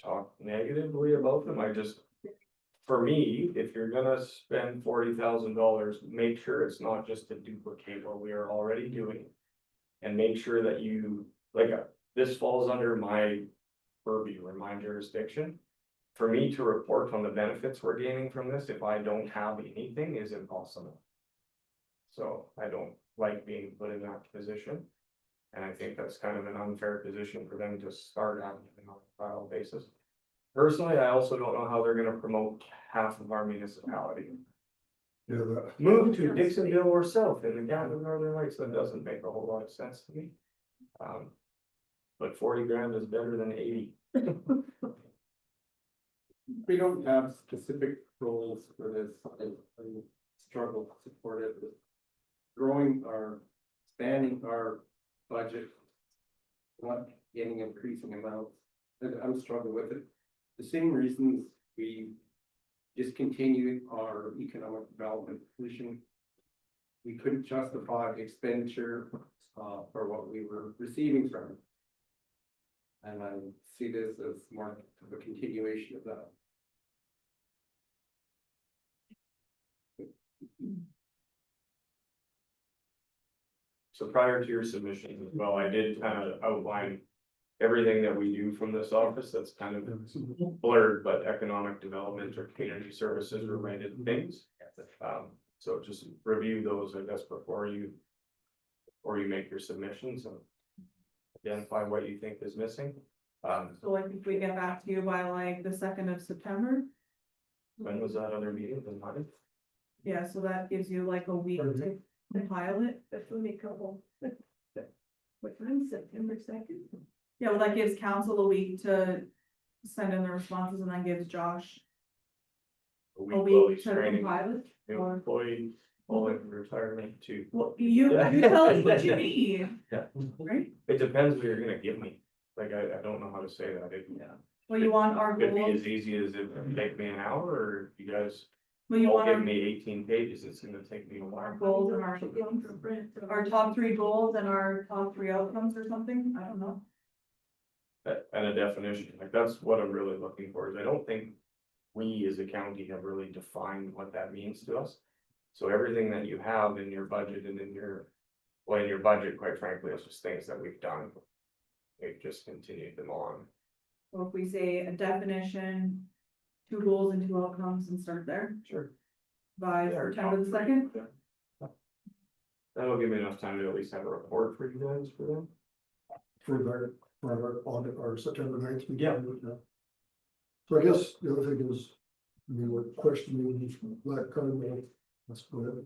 talk negatively about them, I just, for me, if you're gonna spend $40,000, make sure it's not just to duplicate what we are already doing. And make sure that you, like, this falls under my purview or my jurisdiction. For me to report on the benefits we're gaining from this, if I don't have anything, is impossible. So I don't like being put in that position. And I think that's kind of an unfair position for them to start out on a trial basis. Personally, I also don't know how they're gonna promote half of our municipality. Yeah, that, Move to Dixonville or south in the gap of Northern Lights, that doesn't make a whole lot of sense to me. But 40 grand is better than 80. We don't have specific goals for this, I struggle to support it. Growing our, expanding our budget, not getting increasing amounts, I'm struggling with it. The same reasons we discontinued our economic development position. We couldn't justify expenditure for what we were receiving from it. And I see this as more of a continuation of that. So prior to your submission as well, I did kind of outline everything that we do from this office that's kind of blurred, but economic development or community services related things. So just review those, I guess, before you make your submissions and identify what you think is missing. So like if we get back to you by like the 2nd of September, When was that other meeting? The 9th? yeah, so that gives you like a week to compile it. That's only a couple. What time, September 2nd? Yeah, well, that gives council a week to send in the responses, and then gives Josh A a while week he's to training compile it. new Or, employee, all in retirement too. well, you tell us what you need, Yeah. right? It depends what you're gonna give me. Like, I don't know how to say that. Well, you want our Could be goals, as easy as it would take me an hour, or you guys well, you all want give our me 18 pages, it's gonna take me a while. goals and our top 3 goals and our top 3 outcomes or something, I don't know. And a definition, like that's what I'm really looking for, is I don't think we as a county have really defined what that means to us. So everything that you have in your budget and in your budget, quite frankly, is just things that we've done. We've just continued them on. So if we say a definition, 2 goals and 2 outcomes and start there Sure. by Yeah, or September the top 2nd. three, yeah. That'll give me enough time to at least have a report for you guys for them. for our audit, our September 9th. meeting. Yeah. So I guess the other thing is, we're questioning Black Cardinal, that's good.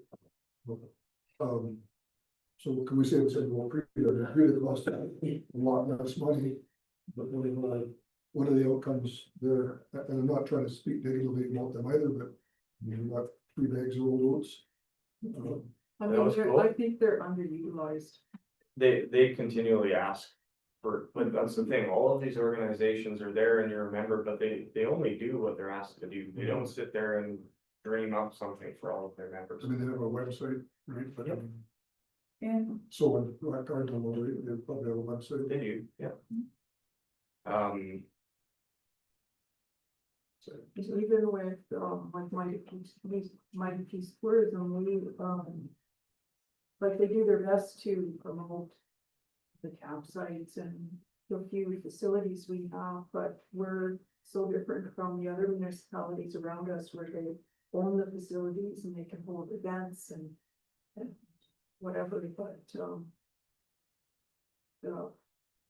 So can we say the same, well, agree the cost a lot less money, but one of the outcomes there, and I'm not trying to speak negatively about them either, but you've got 3 bags of old oats. I That was cool. I think they're underutilized. They continually ask for, but that's the thing, all of these organizations are there and you're a member, but they only do what they're asked to do. They don't sit there and dream up something for all of their members. I mean, they have a website, right? But, Yep. And so when Black Cardinal, they probably have a website. They do, yeah. So even with, like my piece tourism, we, like they do their best to promote the campsites and the few facilities we have, but we're so different from the other municipalities around us where they own the facilities and they can hold events and whatever, but,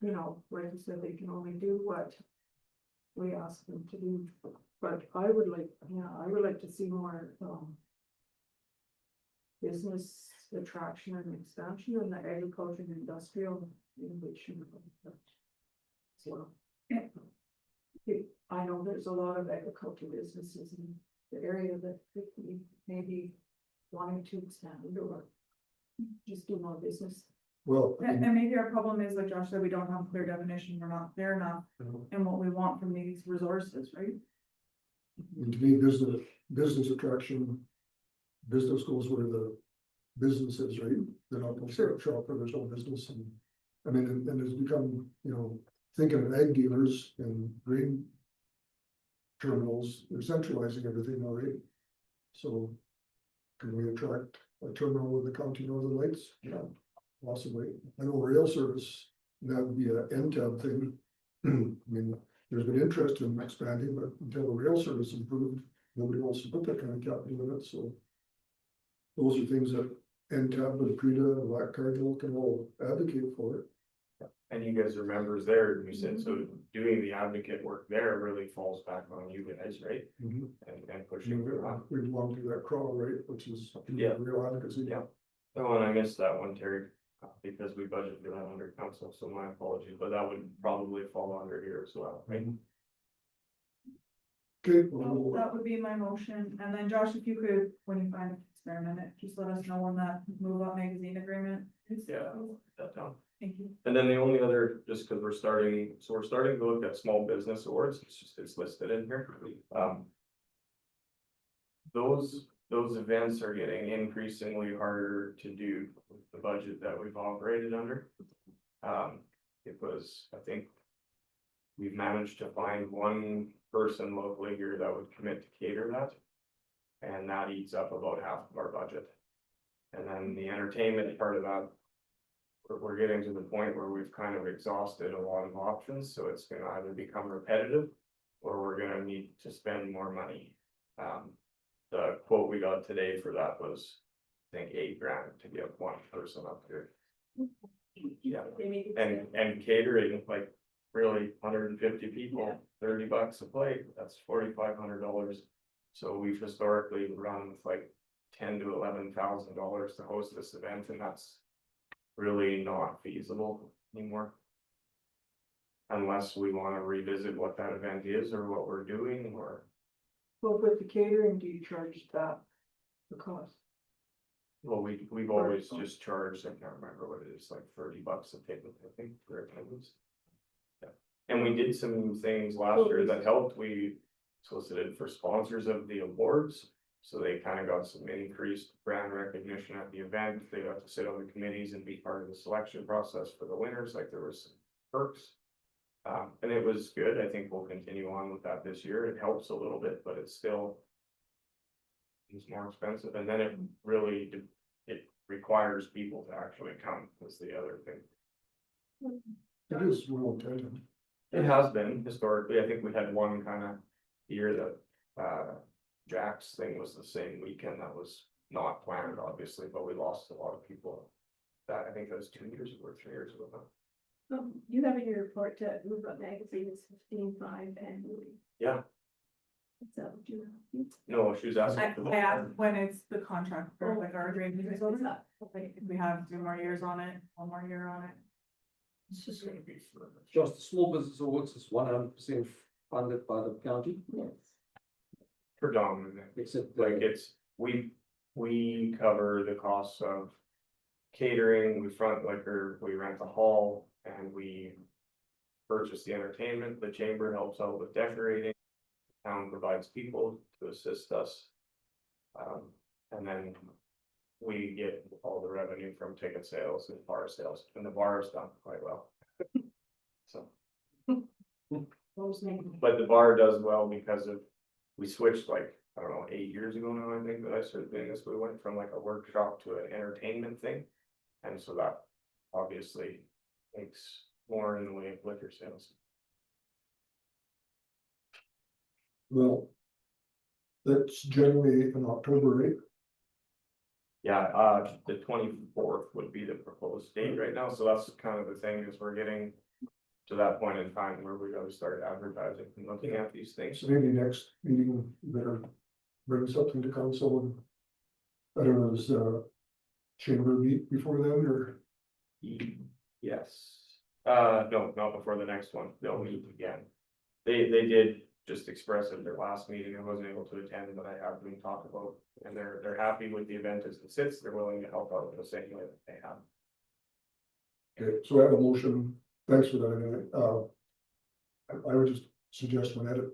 you know, like I said, they can only do what we ask them to do. But I would like to see more, business attraction and expansion in the agriculture and industrial innovation. So, I know there's a lot of agricultural businesses in the area that we maybe wanting to expand or just do more business. Well, And maybe our problem is, like Josh said, we don't have clear definition, we're not clear enough in what we want from these resources, right? to me, business attraction, business goes where the business is, right? They're not gonna set up shop where there's no business and, I mean, and it's become, you know, thinking of egg dealers and grain terminals, they're centralizing everything already. So can we attract a terminal with the county northern lights? Yeah, possibly. I know rail service, that would be a NTAB thing. I mean, there's been interest in expanding, but until the rail service improved, nobody wants to put that kind of capital in it, so. Those are things that NTAB and PREDA and Black Cardinal can all advocate for it. And you guys are members there, you said, so doing the advocate work there really falls back on you guys, right? And pushing for that. We belong to that crawl, right, which is Yeah. real advocacy. Yeah. Oh, and I missed that one, Terry, because we budgeted that under council, so my apologies, but that would probably fall under here as well, right? Okay, So well, that would be my motion, and then Josh, if you could, when you find a spare minute, just let us know when that Move Up magazine agreement is. Yeah, that down. Thank you. And then the only other, just because we're starting to look at small business awards, it's listed in here. Those events are getting increasingly harder to do with the budget that we've operated under. It was, I think, we've managed to find one person locally here that would commit to cater that. And that eats up about half of our budget. And then the entertainment part of that, we're getting to the point where we've kind of exhausted a lot of options, so it's gonna either become repetitive or we're gonna need to spend more money. The quote we got today for that was, I think, $8,000 to get one person up here. Yeah, and catering, like, really 150 people, $30 a plate, that's $4,500. So we've historically run with like $10,000 to $11,000 to host this event, and that's really not feasible anymore. Unless we want to revisit what that event is or what we're doing, or. Well, with the catering, do you charge that the cost? Well, we've always just charged, I can't remember what it is, like $30 a table, I think, for attendance. Yeah, and we did some things last year that helped. We solicited for sponsors of the awards. So they kind of got some increased brand recognition at the event. They got to sit on the committees and be part of the selection process for the winners, like there was some perks. And it was good. I think we'll continue on with that this year. It helps a little bit, but it's still. It's more expensive, and then it requires people to actually come, was the other thing. it is well intended. It has been historically. I think we had one kind of year that Jack's thing was the same weekend. That was not planned, obviously, but we lost a lot of people. That, I think that was 2 years ago, or 3 years ago now. You have in your report to Move Up magazine is 15.5 annually. Yeah, Is that what you have? no, she was asking. for the- I asked when it's the contract for like our agreement is over. Okay. If we have 2 more years on it, 1 more year on it. It's just gonna be for. Just the small business awards is 100% funded by the county, Yes. Predominantly, except like we cover the costs of catering, we front liquor, we rent the hall, and we purchase the entertainment. The chamber helps out with decorating. Town provides people to assist us. And then we get all the revenue from ticket sales and bar sales, and the bar is done quite well. So, but the bar does well because of, we switched like, I don't know, 8 years ago now, I think, that I started doing this. We went from like a workshop to an entertainment thing. And so that obviously makes more in the way of liquor sales. Well, that's generally in October, right? Yeah, the 24th would be the proposed date right now, so that's kind of the thing, is we're getting to that point in time where we gotta start advertising and looking at these things. So maybe next meeting, better bring something to council and. I don't know, does chamber meet before then, or? Yes, no, not before the next one, they'll meet again. They did just express at their last meeting, I wasn't able to attend, but I have been talked about, and they're happy with the event as it sits, they're willing to help out in the same way that they have. Okay, so I have a motion, thanks for that, anyway. I would just suggest one edit.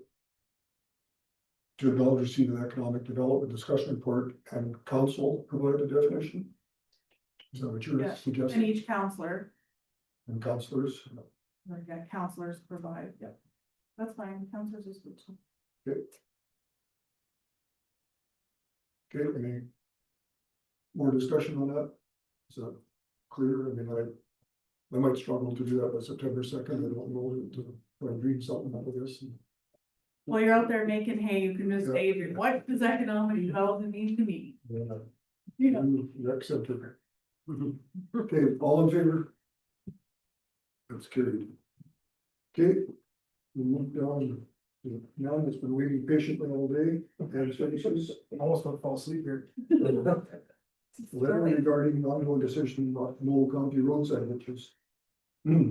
To acknowledge receipt of the economic development discussion report and council provide a definition. Is that what you're Yeah, And suggesting? each counselor, And councilors, or yeah, counselors provide, yeah. That's fine, counselors is good too. okay, any more discussion on that? Is that clear? I mean, I might struggle to do that by September 2nd, I don't know, to read something out of this. While you're out there making hay, you can just Yeah. say, what does economic development mean to me? Yeah. You know, Rec center. Okay, all in favor? That's carried. Okay. We move down to now that's been waiting patiently all day, and services. Almost don't fall asleep here. Letter regarding ongoing decision about Knoll County roadside ditches.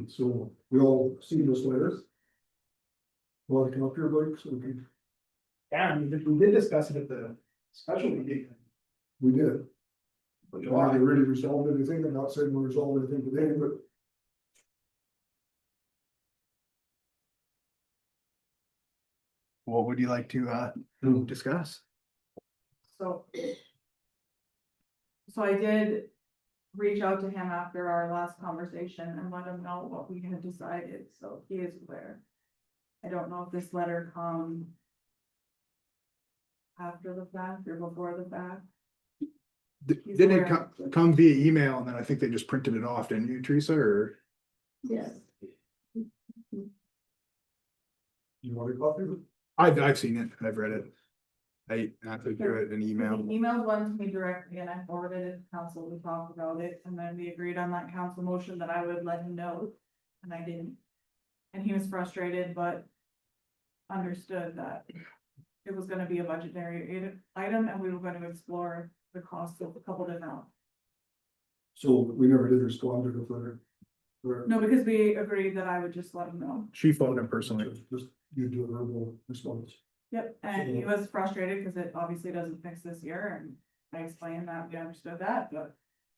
So we all see this letter. Want to come up here, Blake, so we can. Yeah, we did discuss it at the special meeting. We did. But you haven't really resolved anything, I'm not saying we'll resolve anything today, but. What would you like to discuss? so. So I did reach out to him after our last conversation and let him know what we had decided, so he is aware. I don't know if this letter come after the fact or before the fact. He's Didn't it aware. come via email and then I think they just printed it off, didn't you, Teresa, or? Yes. You want a copy of it? I've seen it, I've read it. I have to do it in He email. emailed one to me directly and I forwarded it to council, we talked about it, and then we agreed on that council motion that I would let him know, and I didn't. And he was frustrated, but understood that it was gonna be a budgetary item, and we were gonna explore the cost of a couple different. So we never did respond to the letter. Or- No, because we agreed that I would just let him know. She phoned him personally. Just you do a verbal response. Yep, and he was frustrated because it obviously doesn't fix this year, and I explained that, we understood that, but.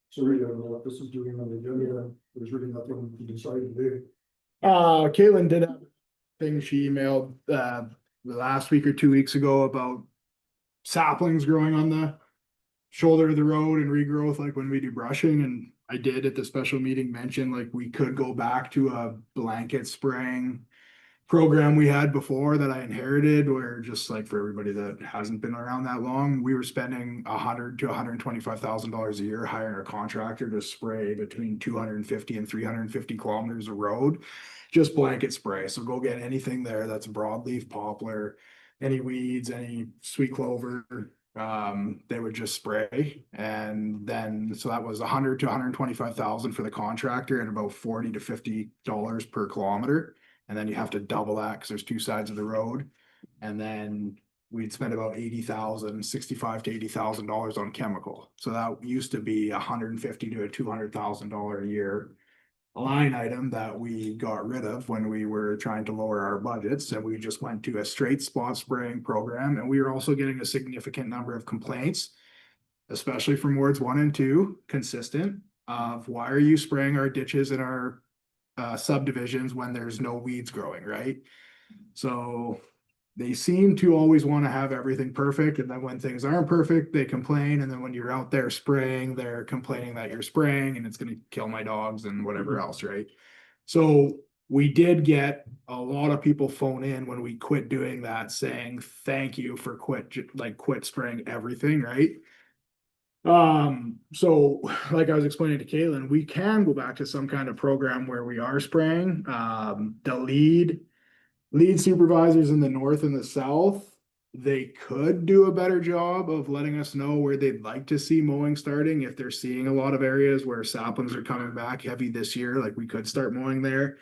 So really, I don't know what this is doing on the agenda, there's really nothing to decide today. Caitlin did have a thing she emailed, last week or 2 weeks ago about saplings growing on the shoulder of the road and regrowth, like when we do brushing, and I did at the special meeting mention, like, we could go back to a blanket spraying program we had before that I inherited, where just like for everybody that hasn't been around that long, we were spending $100,000 to $125,000 a year hiring a contractor to spray between 250 and 350 kilometers of road, just blanket spray. So go get anything there that's broadleaf poplar, any weeds, any sweet clover, they would just spray. And then, so that was $100,000 to $125,000 for the contractor and about $40 to $50 per kilometer. And then you have to double that because there's two sides of the road. And then we'd spend about $65,000 to $80,000 on chemical. So that used to be $150,000 to $200,000 a year line item that we got rid of when we were trying to lower our budgets. And we just went to a straight spot spraying program. And we were also getting a significant number of complaints, especially from wards 1 and 2, consistent, of why are you spraying our ditches in our subdivisions when there's no weeds growing, right? So they seem to always want to have everything perfect, and then when things aren't perfect, they complain, and then when you're out there spraying, they're complaining that you're spraying and it's going to kill my dogs and whatever else, right? So we did get a lot of people phone in when we quit doing that, saying thank you for quit spraying everything, right? So like I was explaining to Caitlin, we can go back to some kind of program where we are spraying. The lead supervisors in the north and the south, they could do a better job of letting us know where they'd like to see mowing starting. If they're seeing a lot of areas where saplings are coming back heavy this year, like we could start mowing there.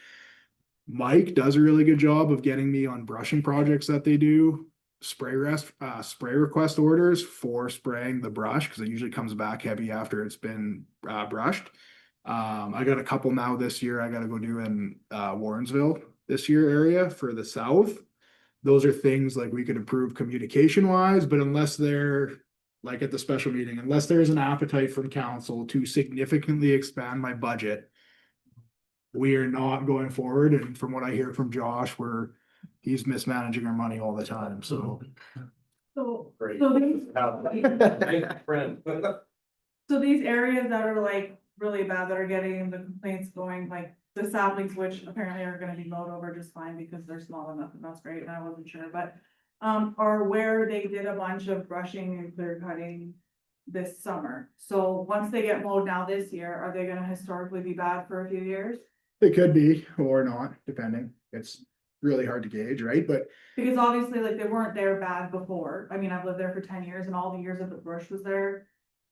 Mike does a really good job of getting me on brushing projects that they do. Spray request orders for spraying the brush, because it usually comes back heavy after it's been brushed. I got a couple now this year I gotta go do in Warrensville this year area for the south. Those are things like we could improve communication wise, but unless they're like at the special meeting, unless there's an appetite from council to significantly expand my budget, we are not going forward. And from what I hear from Josh, he's mismanaging our money all the time, so. So, Great. so these, Friend. so these areas that are like really bad, that are getting the complaints going, like the saplings, which apparently are gonna be mowed over just fine because they're small enough, and that's great, and I wasn't sure, but. Are where they did a bunch of brushing and clear cutting this summer. So once they get mowed now this year, are they gonna historically be bad for a few years? It could be or not, depending. It's really hard to gauge, right? But Because obviously, like, they weren't there bad before. I mean, I've lived there for 10 years, and all the years that the brush was there,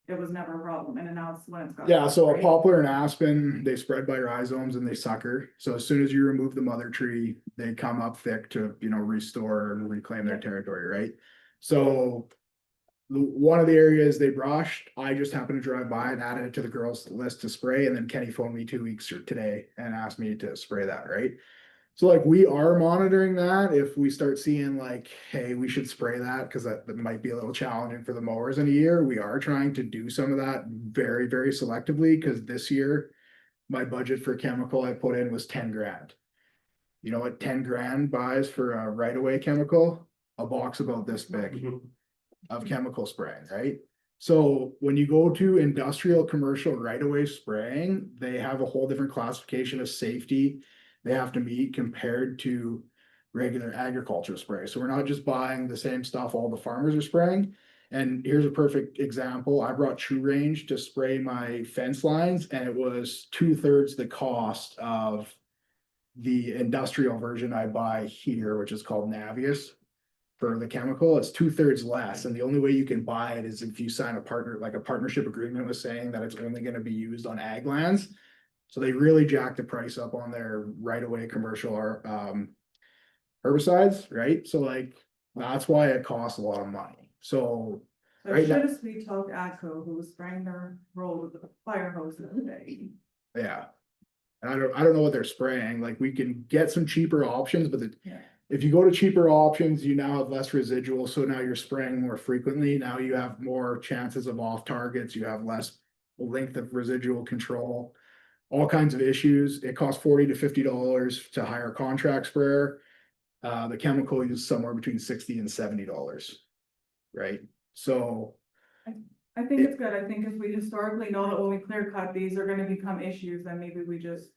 it was never a problem, and then now it's when it's got. yeah, so a right? poplar and aspen, they spread by rhizomes and they sucker. So as soon as you remove the mother tree, they come up thick to, restore and reclaim their territory, right? So one of the areas they brushed, I just happened to drive by and added it to the girls' list to spray, and then Kenny phoned me 2 weeks today and asked me to spray that, right? So like we are monitoring that. If we start seeing like, hey, we should spray that because that might be a little challenging for the mowers in a year. We are trying to do some of that very, very selectively, because this year my budget for chemical I put in was 10 grand. You know what 10 grand buys for a right-of-way chemical? A box about this big of chemical spraying, right? So when you go to industrial commercial right-of-way spraying, they have a whole different classification of safety they have to meet compared to regular agriculture spray. So we're not just buying the same stuff all the farmers are spraying. And here's a perfect example. I brought True Range to spray my fence lines, and it was 2/3 the cost of the industrial version I buy here, which is called Navius. For the chemical, it's 2/3 less, and the only way you can buy it is if you sign a partnership agreement with saying that it's only gonna be used on ag lands. So they really jacked the price up on their right-of-way commercial herbicides, right? So like, that's why it costs a lot of money. So I right should now, have sweet talked AGCO, who was spraying their road with a fire hose the other day. yeah. And I don't know what they're spraying. Like, we can get some cheaper options, but Yeah. if you go to cheaper options, you now have less residual, so now you're spraying more frequently. Now you have more chances of off targets, you have less length of residual control. All kinds of issues. It costs $40 to $50 to hire a contract sprayer. The chemical is somewhere between $60 and $70. Right? So I think it's good. I think if we historically know that when we clear cut, these are gonna become issues, then maybe we just.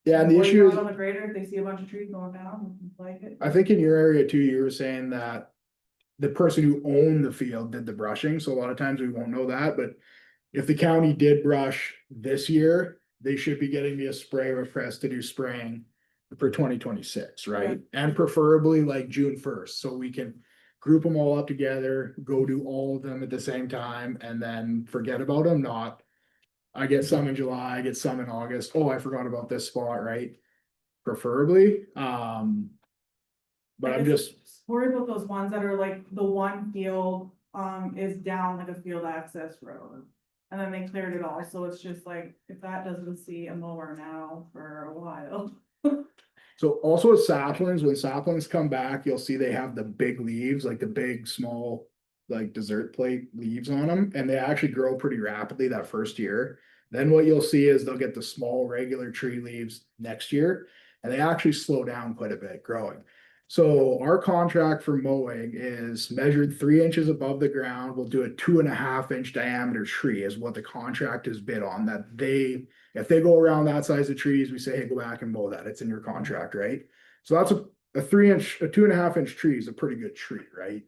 yeah, and the work issue out is, on the grader, if they see a bunch of trees going down, like it. I think in your area too, you were saying that the person who owned the field did the brushing, so a lot of times we won't know that, but if the county did brush this year, they should be getting me a spray request to do spraying for 2026, right? And preferably like June 1st, so we can group them all up together, go do all of them at the same time, and then forget about them. Not, I get some in July, I get some in August. Oh, I forgot about this spot, right? Preferably, but I'm just, Worried about those ones that are like the one field, is down like a field access road. And then they cleared it all, so it's just like, if that doesn't see a mower now for a while. so also with saplings, when saplings come back, you'll see they have the big leaves, like the big, small, like dessert plate leaves on them, and they actually grow pretty rapidly that first year. Then what you'll see is they'll get the small regular tree leaves next year, and they actually slow down quite a bit growing. So our contract for mowing is measured 3 inches above the ground. We'll do a 2.5 inch diameter tree is what the contract is bid on, that if they go around that size of trees, we say, hey, go back and mow that. It's in your contract, right? So that's a 2.5 inch tree is a pretty good tree, right?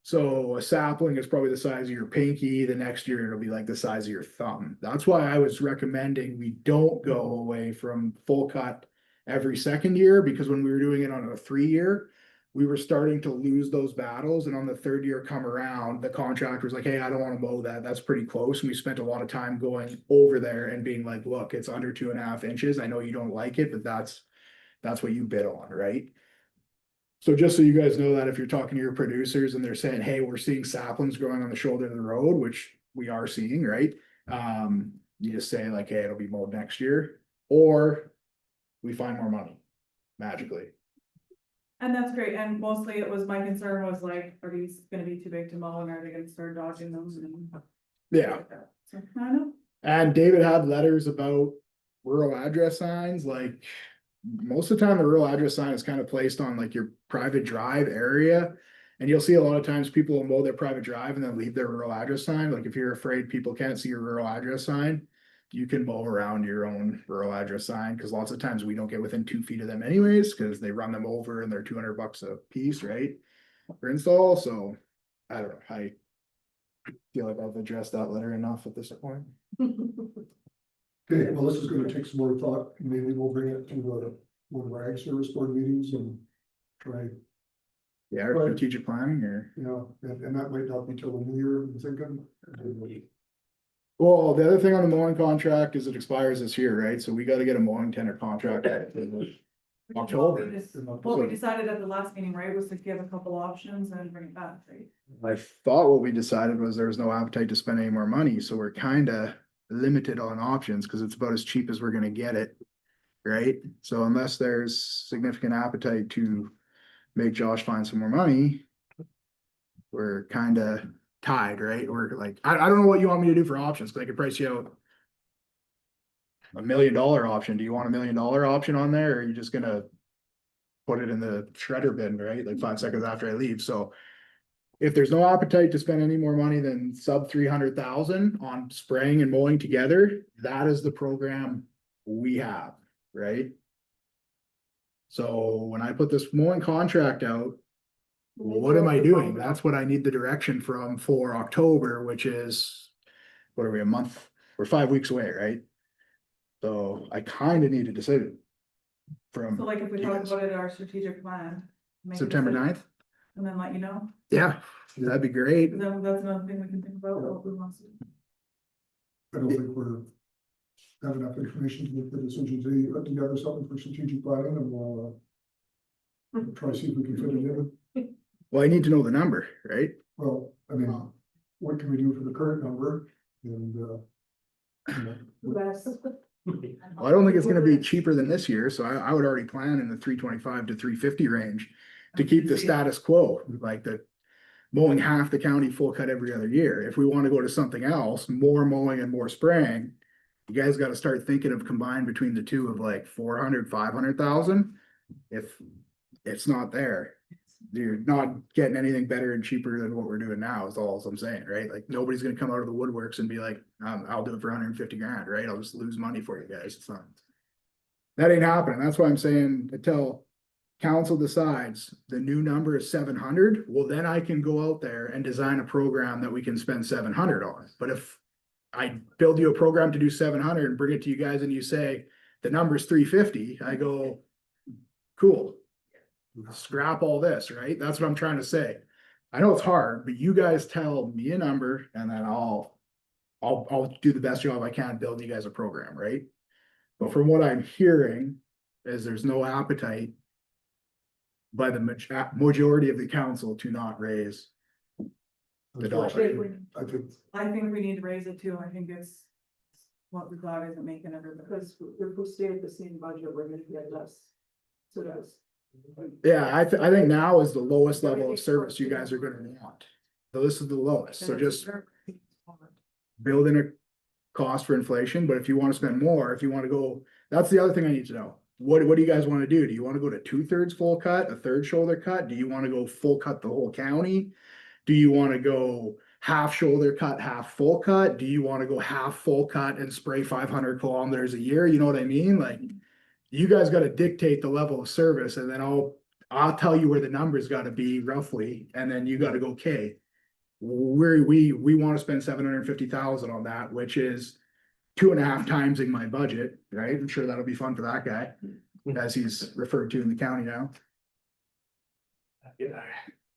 So a sapling is probably the size of your pinky, the next year it'll be like the size of your thumb. That's why I was recommending we don't go away from full cut every second year, because when we were doing it on a 3-year, we were starting to lose those battles, and on the 3rd year come around, the contractor was like, hey, I don't wanna mow that, that's pretty close, and we spent a lot of time going over there and being like, look, it's under 2.5 inches, I know you don't like it, but that's what you bid on, right? So just so you guys know that if you're talking to your producers and they're saying, hey, we're seeing saplings growing on the shoulder of the road, which we are seeing, right? You just say like, hey, it'll be mowed next year, or we find more money magically. And that's great, and mostly it was, my concern was like, are these gonna be too big to mow, and are they gonna start dodging them and? Yeah. So, I don't know. And David had letters about rural address signs, like most of the time the rural address sign is kind of placed on like your private drive area. And you'll see a lot of times people will mow their private drive and then leave their rural address sign. Like if you're afraid people can't see your rural address sign, you can mow around your own rural address sign, because lots of times we don't get within 2 feet of them anyways, because they run them over and they're $200 a piece, right? For install. So I don't know. I feel like I've addressed that letter enough at this point. Okay, well, this is gonna take some more thought, maybe we'll bring it to one of our ag service board meetings and try, Yeah, or Right. strategic planning or. and that might not be till the new year, I'm thinking. Well, the other thing on the mowing contract is it expires this year, right? So we gotta get a mowing tender contract in October. What we decided at the last meeting, right, was to give a couple options and bring it back, right? I thought what we decided was there was no appetite to spend any more money, so we're kinda limited on options, cause it's about as cheap as we're gonna get it. Right? So unless there's significant appetite to make Josh find some more money, we're kinda tied, right? We're like, I don't know what you want me to do for options, cause I could price you out $1 million option. Do you want $1 million option on there, or are you just gonna put it in the shredder bin, right? Like 5 seconds after I leave, so. If there's no appetite to spend any more money than sub 300,000 on spraying and mowing together, that is the program we have, right? So when I put this mowing contract out, what am I doing? That's what I need the direction from for October, which is, what are we, a month? We're 5 weeks away, right? So I kind of need a decision from So like if we talk about it in our strategic plan. make a September decision, 9th. And then let you know, Yeah, that'd be great. then that's another thing we can think about, what we want to do. I don't think we're have enough information to make the decision today. You put together something for strategic planning and we'll try to see if we can fit it in. Well, I need to know the number, right? Well, I mean, what can we do for the current number and, Less. Well, I don't think it's gonna be cheaper than this year, so I would already plan in the 325 to 350 range to keep the status quo, like the mowing half the county full cut every other year. If we wanna go to something else, more mowing and more spraying, you guys gotta start thinking of combined between the two of like 400, 500,000. If it's not there, you're not getting anything better and cheaper than what we're doing now, is all I'm saying, right? Like, nobody's gonna come out of the woodworks and be like, I'll do it for 150 grand, right? I'll just lose money for you guys. It's not. That ain't happening. That's why I'm saying until council decides the new number is 700, well, then I can go out there and design a program that we can spend 700 on. But if I build you a program to do 700 and bring it to you guys and you say the number's 350, I go, cool. Scrap all this, right? That's what I'm trying to say. I know it's hard, but you guys tell me a number and then I'll do the best job I can building you guys a program, right? But from what I'm hearing is there's no appetite by the majority of the council to not raise the dollar. I think we need to raise it too, I think it's what we got isn't making everybody. Because if we stay at the same budget, we're gonna get less. So that's. Yeah, I think now is the lowest level of service you guys are gonna want. So this is the lowest, so just build in a cost for inflation, but if you wanna spend more, if you wanna go, that's the other thing I need to know. What do you guys wanna do? Do you wanna go to 2/3 full cut, a third shoulder cut? Do you wanna go full cut the whole county? Do you wanna go half shoulder cut, half full cut? Do you wanna go half full cut and spray 500 kilometers a year? You know what I mean? Like, you guys gotta dictate the level of service and then I'll tell you where the number's gotta be roughly, and then you gotta go, okay. We wanna spend 750,000 on that, which is 2.5 times in my budget, right? I'm sure that'll be fun for that guy, as he's referred to in the county now.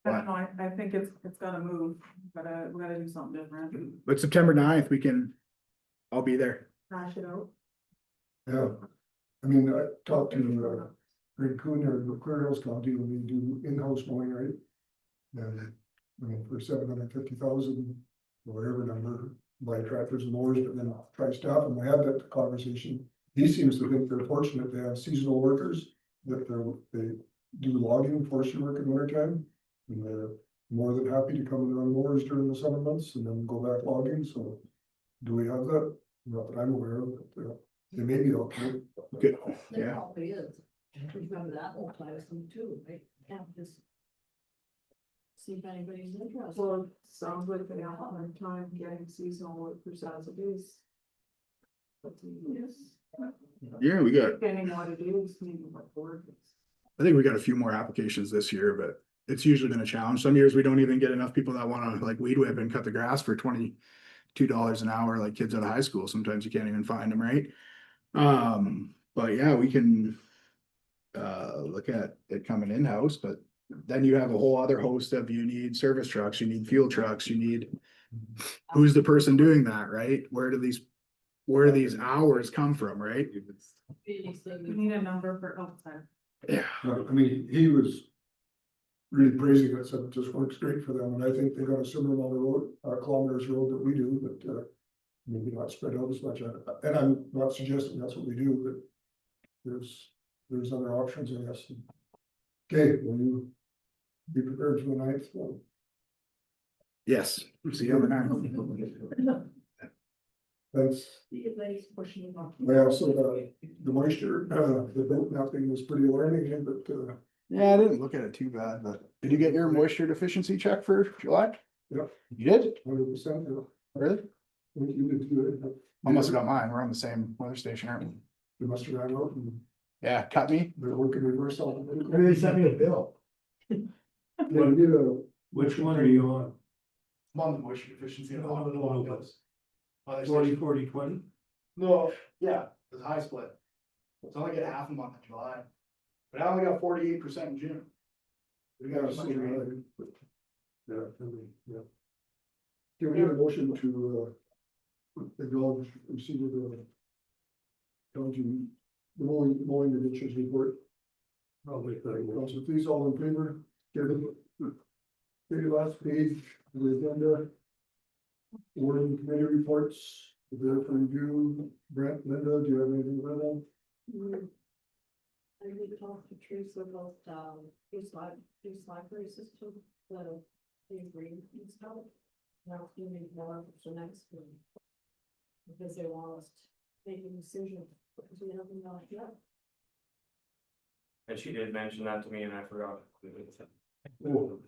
I don't know, I think it's gotta move, we gotta do something different, But September 9th, I'll be there. hash it out. Yeah, I mean, I talked to, Greg Kuhn or the Clear Hills County, when we do in-house mowing, right? And, I mean, for 750,000, or whatever number, buy tractors and mowers, but then try staff, and I had that conversation. He seems to think they're fortunate, they have seasonal workers, that they do logging, forestry work in winter time. And they're more than happy to come and run mowers during the summer months and then go back logging, so. Do we have that? Not that I'm aware of, but, they may be okay. Good, There yeah. probably is. Remember that whole tiresome too, right? Can't just. See if anybody's interested. Well, it sounds like they have a hard time getting seasonal workers as it is. But yes, Yeah, we got, depending what it is, maybe what work is. I think we got a few more applications this year, but it's usually been a challenge. Some years we don't even get enough people that wanna like weed whip and cut the grass for $22 an hour, like kids out of high school. Sometimes you can't even find them, right? But yeah, we can look at it coming in-house, but then you have a whole other host of, you need service trucks, you need fuel trucks, you need, who's the person doing that, right? Where do these hours come from, right? We need a number for outside. Yeah. I mean, he was really praising it, said it just works great for them, and I think they got a similar amount of road, kilometers road that we do, but, maybe not spread out as much, and I'm not suggesting that's what we do, but there's other options, I guess. Okay, will you be prepared for the 9th? Well, Yes, see you on the 9th. Thanks. Everybody's pushing them off. Well, so the moisture, the boat mapping was pretty alarming, but, Yeah, I didn't look at it too bad, but did you get your moisture deficiency check for July? Yep. You did? 100%. Really? I think you did too. I must have got mine. We're on the same weather station, aren't we? You must have ran out and Yeah, cut me. they're working reverse on it. Maybe they sent me a bill. Yeah, we did a. Which one are you on? I'm on the moisture deficiency. Oh, the one that was Other 40, station. 40, 20? No, yeah, it's high split. So I only get half a month in July. But I only got 48% in June. We got a bunch of rain. Yeah, yeah. Can we get a motion to, acknowledge, receive the county, the mowing the ditches report? I'll make that. Council, please, all in favor, get it. Okay, last page, of the agenda. Warning committee reports, there for review. Brent, Linda, do you have anything for them? I need to talk to Teresa about, his library system, the agreement and stuff. Now, you need more for next week. Because they want us to make a decision, because we haven't got it yet. And she did mention that to me and I forgot. Oh,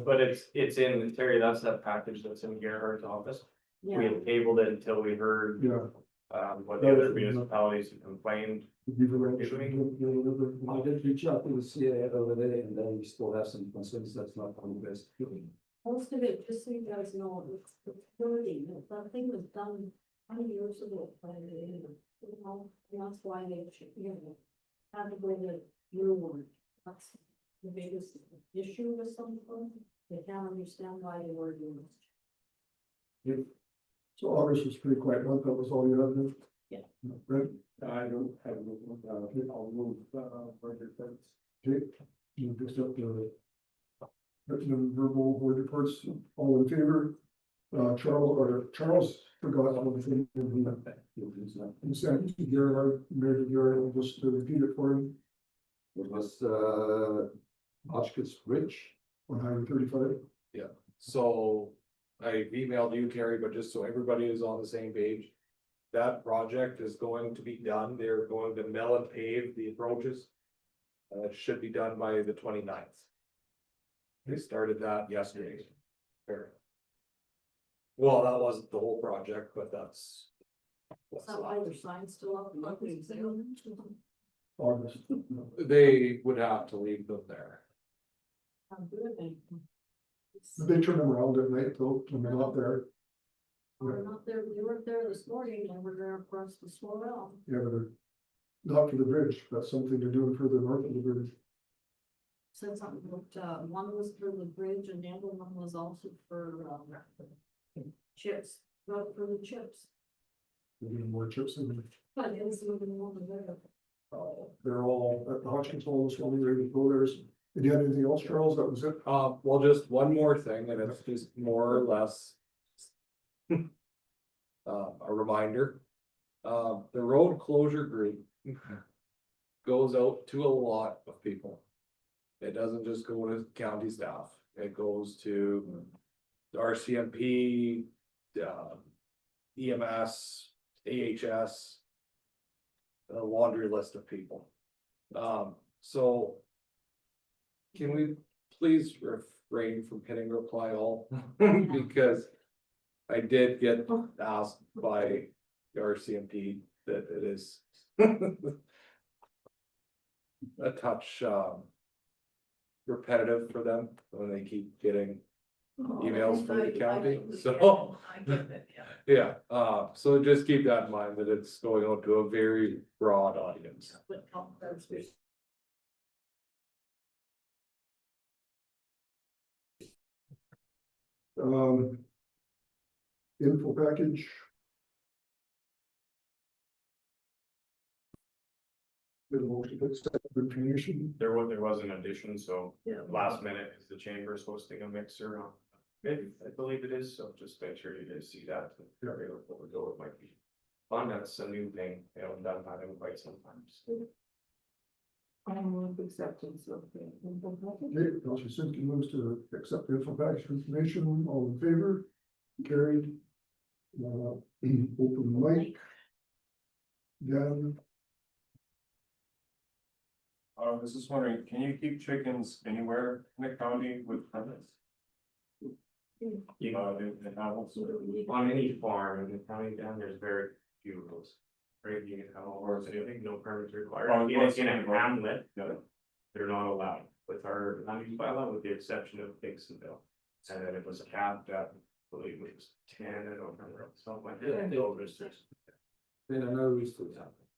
But it's in, Terry, that's that package that's in Gerhardt's office. We Yeah, had tabled it until we heard, yeah. what the other municipalities had complained. I did reach out to the CIA over there and then we still have some concerns that's not on the list. most of it, just so you guys know, it's 30, that thing was done 20 years ago, by the end of, you know, and that's why they, had to go to new one. That's the biggest issue with some of them, they can't understand why they were doing it. So August was pretty quiet month, that was all you had then? Yeah. Brent? I don't have, I'll move, further things. Okay, you just up to written and verbal word reports, all in favor? Charles forgot all the things. He sent to Gerhard, Mayor Gerhard, just to repeat it for him, It was, Hotchkiss Bridge. 135. So I emailed you, Terry, but just so everybody is on the same page. That project is going to be done. They're going to mill and pave the approaches. It should be done by the 29th. They started that yesterday. Fair. Well, that wasn't the whole project, but that's. Is that why their sign's still up? August. They would have to leave them there. They turn them around at night though, when they're not there. We're not there, we weren't there this morning, and we're there across the swell. Yeah, but they're not to the bridge. That's something they're doing further north of the bridge. Said something about, one was for the bridge and the other one was also for, chips, not for the chips. They're getting more chips in there. But it's moving over there. They're all at the Hodgkins Hall this morning, ready to go there. Did you have anything else, Charles? That was it? Well, just one more thing, and it's just more or less. A reminder, the road closure group goes out to a lot of people. It doesn't just go to county staff, it goes to RCMP, EMS, AHS. A laundry list of people. So. Can we please refrain from hitting reply all? Because I did get asked by the RCMP that it is a touch repetitive for them when they keep getting emails from the county, so. I get it, yeah. Yeah, so just keep that in mind that it's going out to a very broad audience. But, that's good. Info package. Bit of motion to accept the information. There was an addition, so Yeah. last minute is the chamber's hosting a mixer on. Maybe, I believe it is, so just make sure you guys see that. Yeah. Before we go, it might be fun, that's a new thing, they haven't done that in quite some time. Acceptance of the. Okay, Councillor Simpson moves to accept the info package for information. All in favor? Carried. Open mic. Dan, I was just wondering, can you keep chickens anywhere in the county with permits? You know, In Hamilton? on any farm in the county down, there's very few rules. Right, you can have all horse, anything, no permits required, Oh, in a hamlet, Yeah. they're not allowed with our land use bylaw, with the exception of Dixonville. And then it was capped at, I believe it was 10, I don't remember, something like that. Yeah. Then another reason happened.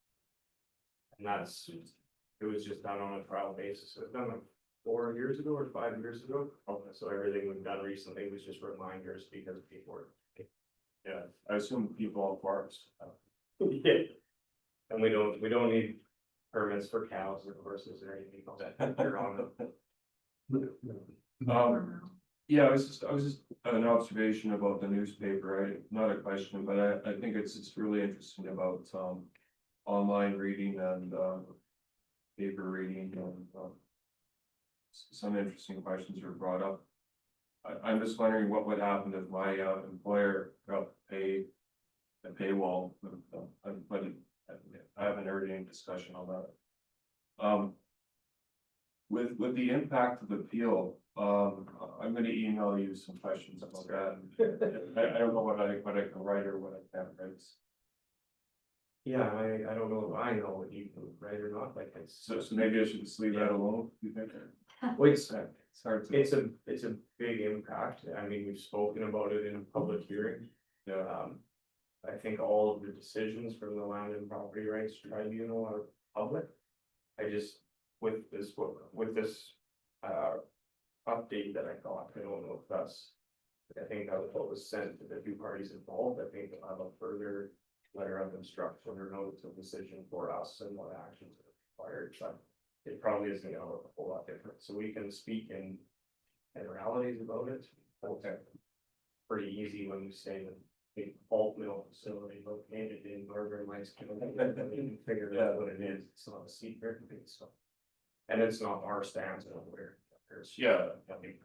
And that's, it was just done on a trial basis, so it's done like 4 years ago or 5 years ago. So everything we've done recently was just reminders because people were. Yeah, I assume people on farms. Yeah. And we don't need permits for cows or horses or anything like that, they're on them. Yeah, I was just an observation about the newspaper, not a question, but I think it's really interesting about, online reading and, paper reading and, some interesting questions were brought up. I'm just wondering what would happen if my, employer got paid a paywall, but I haven't heard any discussion on that. With the impact of the appeal, I'm gonna email you some questions about that. I don't know what I can write or what I can't write. Yeah, I don't know if I know what you can write or not, like it's. So maybe I should just leave that alone, you think? Well, It's hard to. it's a big impact, I mean, we've spoken about it in a public hearing. I think all of the decisions from the Land and Property Rights Tribunal are public. I just, with this update that I got, I don't know if that's. I think that was what was sent to the two parties involved, I think I'll have a further letter of instruction or notice of decision for us and what actions are required, but. It probably isn't gonna look a whole lot different, so we can speak in generalities about it. Okay. Pretty easy when you say the big pulp mill facility located in Northern Lights. We can figure out what it is, it's not a secret, so. And it's not our stance over there's. Yeah. Nothing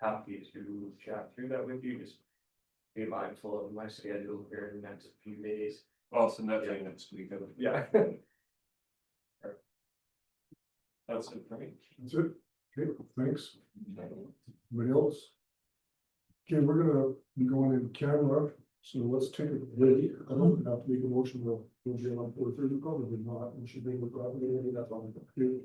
happy to chat through that with you, just. Be mindful of my schedule here in the next few days. Well, so nothing next week. Yeah. That's it for me. that's it. Okay, thanks. Anybody else? Okay, we're gonna be going in camera So let's take it ready. I don't have to make a motion to, we'll be on 4:30, probably not. We should make it probably, maybe that's on the computer.